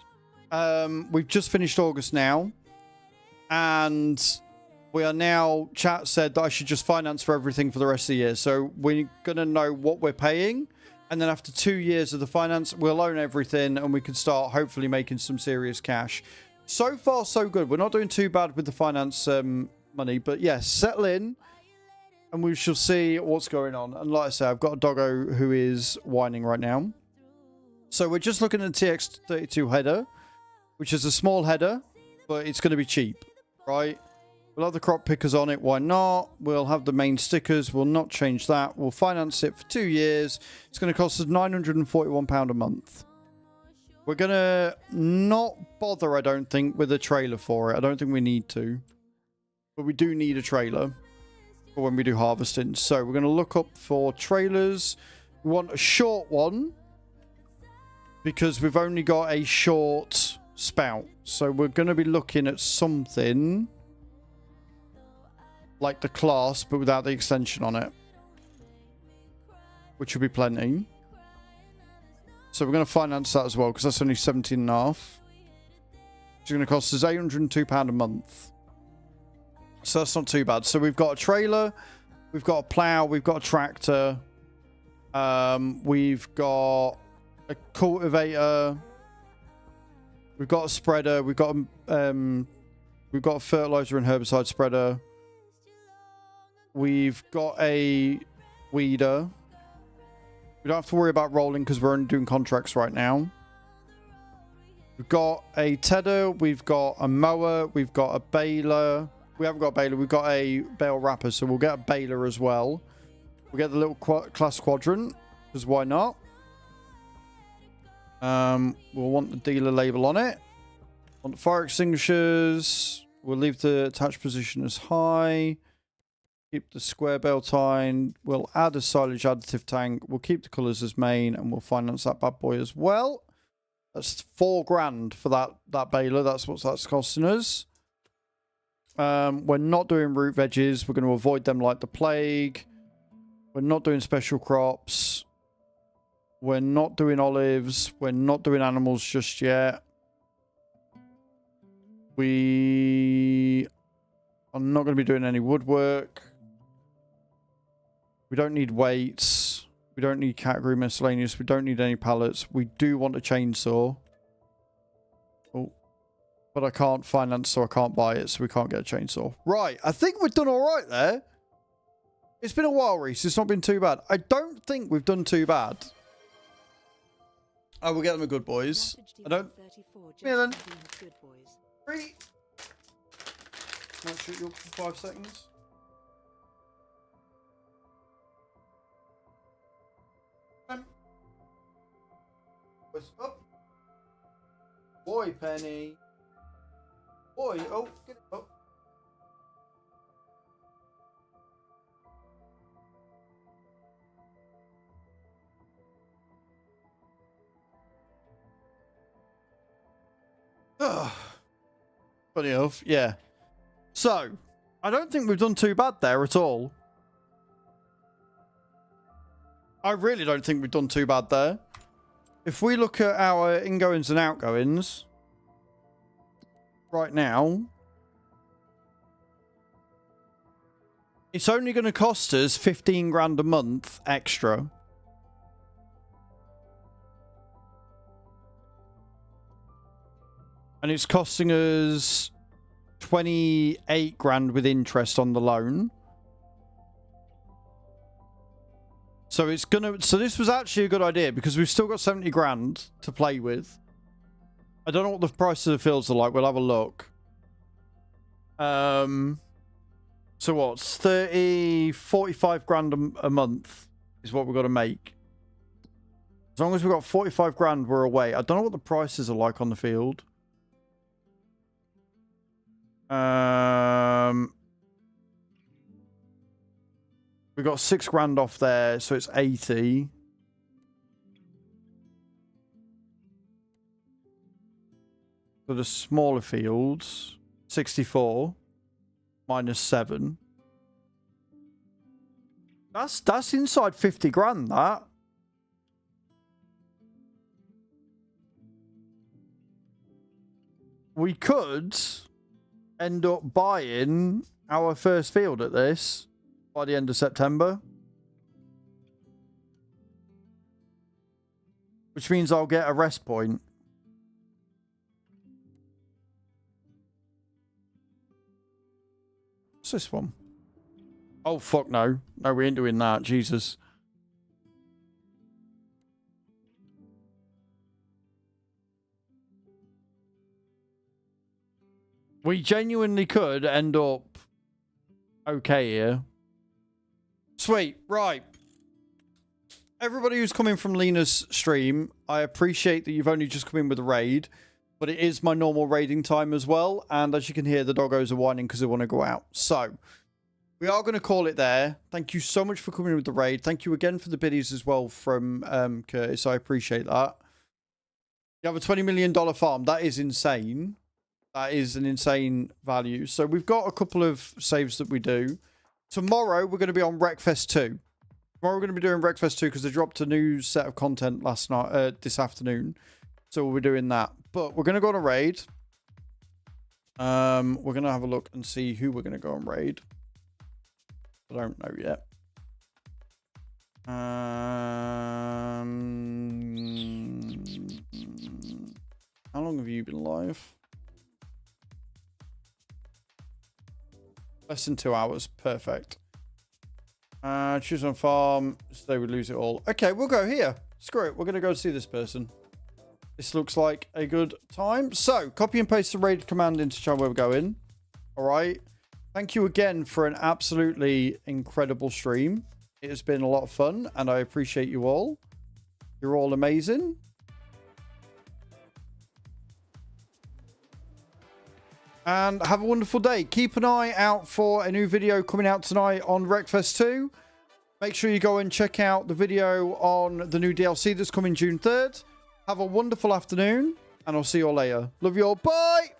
We've just finished August now. And we are now, chat said that I should just finance for everything for the rest of the year. So we're going to know what we're paying. And then after 2 years of the finance, we'll own everything and we can start hopefully making some serious cash. So far, so good. We're not doing too bad with the finance money. But yes, settle in and we shall see what's going on. And like I said, I've got a doggo who is whining right now. So we're just looking at the TX32 header, which is a small header, but it's going to be cheap, right? We'll have the crop pickers on it. Why not? We'll have the main stickers. We'll not change that. We'll finance it for 2 years. It's going to cost us £941 a month. We're going to not bother, I don't think, with a trailer for it. I don't think we need to. But we do need a trailer for when we do harvesting. So we're going to look up for trailers. We want a short one because we've only got a short spout. So we're going to be looking at something like the class, but without the extension on it, which will be plenty. So we're going to finance that as well, because that's only 17.5. It's going to cost us £802 a month. So that's not too bad. So we've got a trailer, we've got a plow, we've got a tractor, we've got a cultivator, we've got a spreader, we've got a fertilizer and herbicide spreader. We've got a weeder. We don't have to worry about rolling because we're only doing contracts right now. We've got a tedder. We've got a mower. We've got a baler. We haven't got a baler. We've got a bale wrapper, so we'll get a baler as well. We'll get the little class quadrant, because why not? We'll want the dealer label on it. Want the fire extinguishers. We'll leave the attached position as high. Keep the square belt tie. We'll add a silage additive tank. We'll keep the colours as main, and we'll finance that bad boy as well. That's £4,000 for that baler. That's what that's costing us. We're not doing root veggies. We're going to avoid them like the plague. We're not doing special crops. We're not doing olives. We're not doing animals just yet. We are not going to be doing any woodwork. We don't need weights. We don't need category miscellaneous. We don't need any pallets. We do want a chainsaw. Oh. But I can't finance, so I can't buy it, so we can't get a chainsaw. Right. I think we've done all right there. It's been a while, Reese. It's not been too bad. I don't think we've done too bad. I will get them a good boys. I don't... Yeah, then. 3. Might shoot you up for 5 seconds. What's up? Boy, Penny. Boy, oh, get it up. Funny enough, yeah. So, I don't think we've done too bad there at all. I really don't think we've done too bad there. If we look at our ingoings and outgoings right now, it's only going to cost us 15 grand a month extra. And it's costing us 28 grand with interest on the loan. So it's gonna. So this was actually a good idea because we've still got 70 grand to play with. I don't know what the prices of the fields are like. We'll have a look. So what's 45 grand a month is what we've got to make. As long as we've got 45 grand, we're away. I don't know what the prices are like on the field. We got 6 grand off there, so it's 80. For the smaller fields, 64 minus 7. That's inside 50 grand, that. We could end up buying our first field at this by the end of September. Which means I'll get a rest point. What's this one? Oh, fuck no. No, we ain't doing that. Jesus. We genuinely could end up okay here. Sweet. Right. Everybody who's coming from Lena's stream, I appreciate that you've only just come in with a raid, but it is my normal raiding time as well. And as you can hear, the doggos are whining because they want to go out. So we are going to call it there. Thank you so much for coming with the raid. Thank you again for the biddies as well from Curtis. I appreciate that. You have a $20 million farm. That is insane. That is an insane value. So we've got a couple of saves that we do. Tomorrow, we're going to be on Wreckfest 2. Tomorrow, we're going to be doing Wreckfest 2 because they dropped a new set of content last night, this afternoon. So we'll be doing that. But we're going to go on a raid. We're going to have a look and see who we're going to go on raid. I don't know yet. How long have you been live? Less than 2 hours. Perfect. Choose on farm. So they would lose it all. Okay, we'll go here. Screw it. We're going to go see this person. This looks like a good time. So, copy and paste the raid command into chat where we're going. All right. Thank you again for an absolutely incredible stream. It has been a lot of fun, and I appreciate you all. You're all amazing. And have a wonderful day. Keep an eye out for a new video coming out tonight on Wreckfest 2. Make sure you go and check out the video on the new DLC that's coming June 3rd. Have a wonderful afternoon, and I'll see you all later. Love you all. Bye!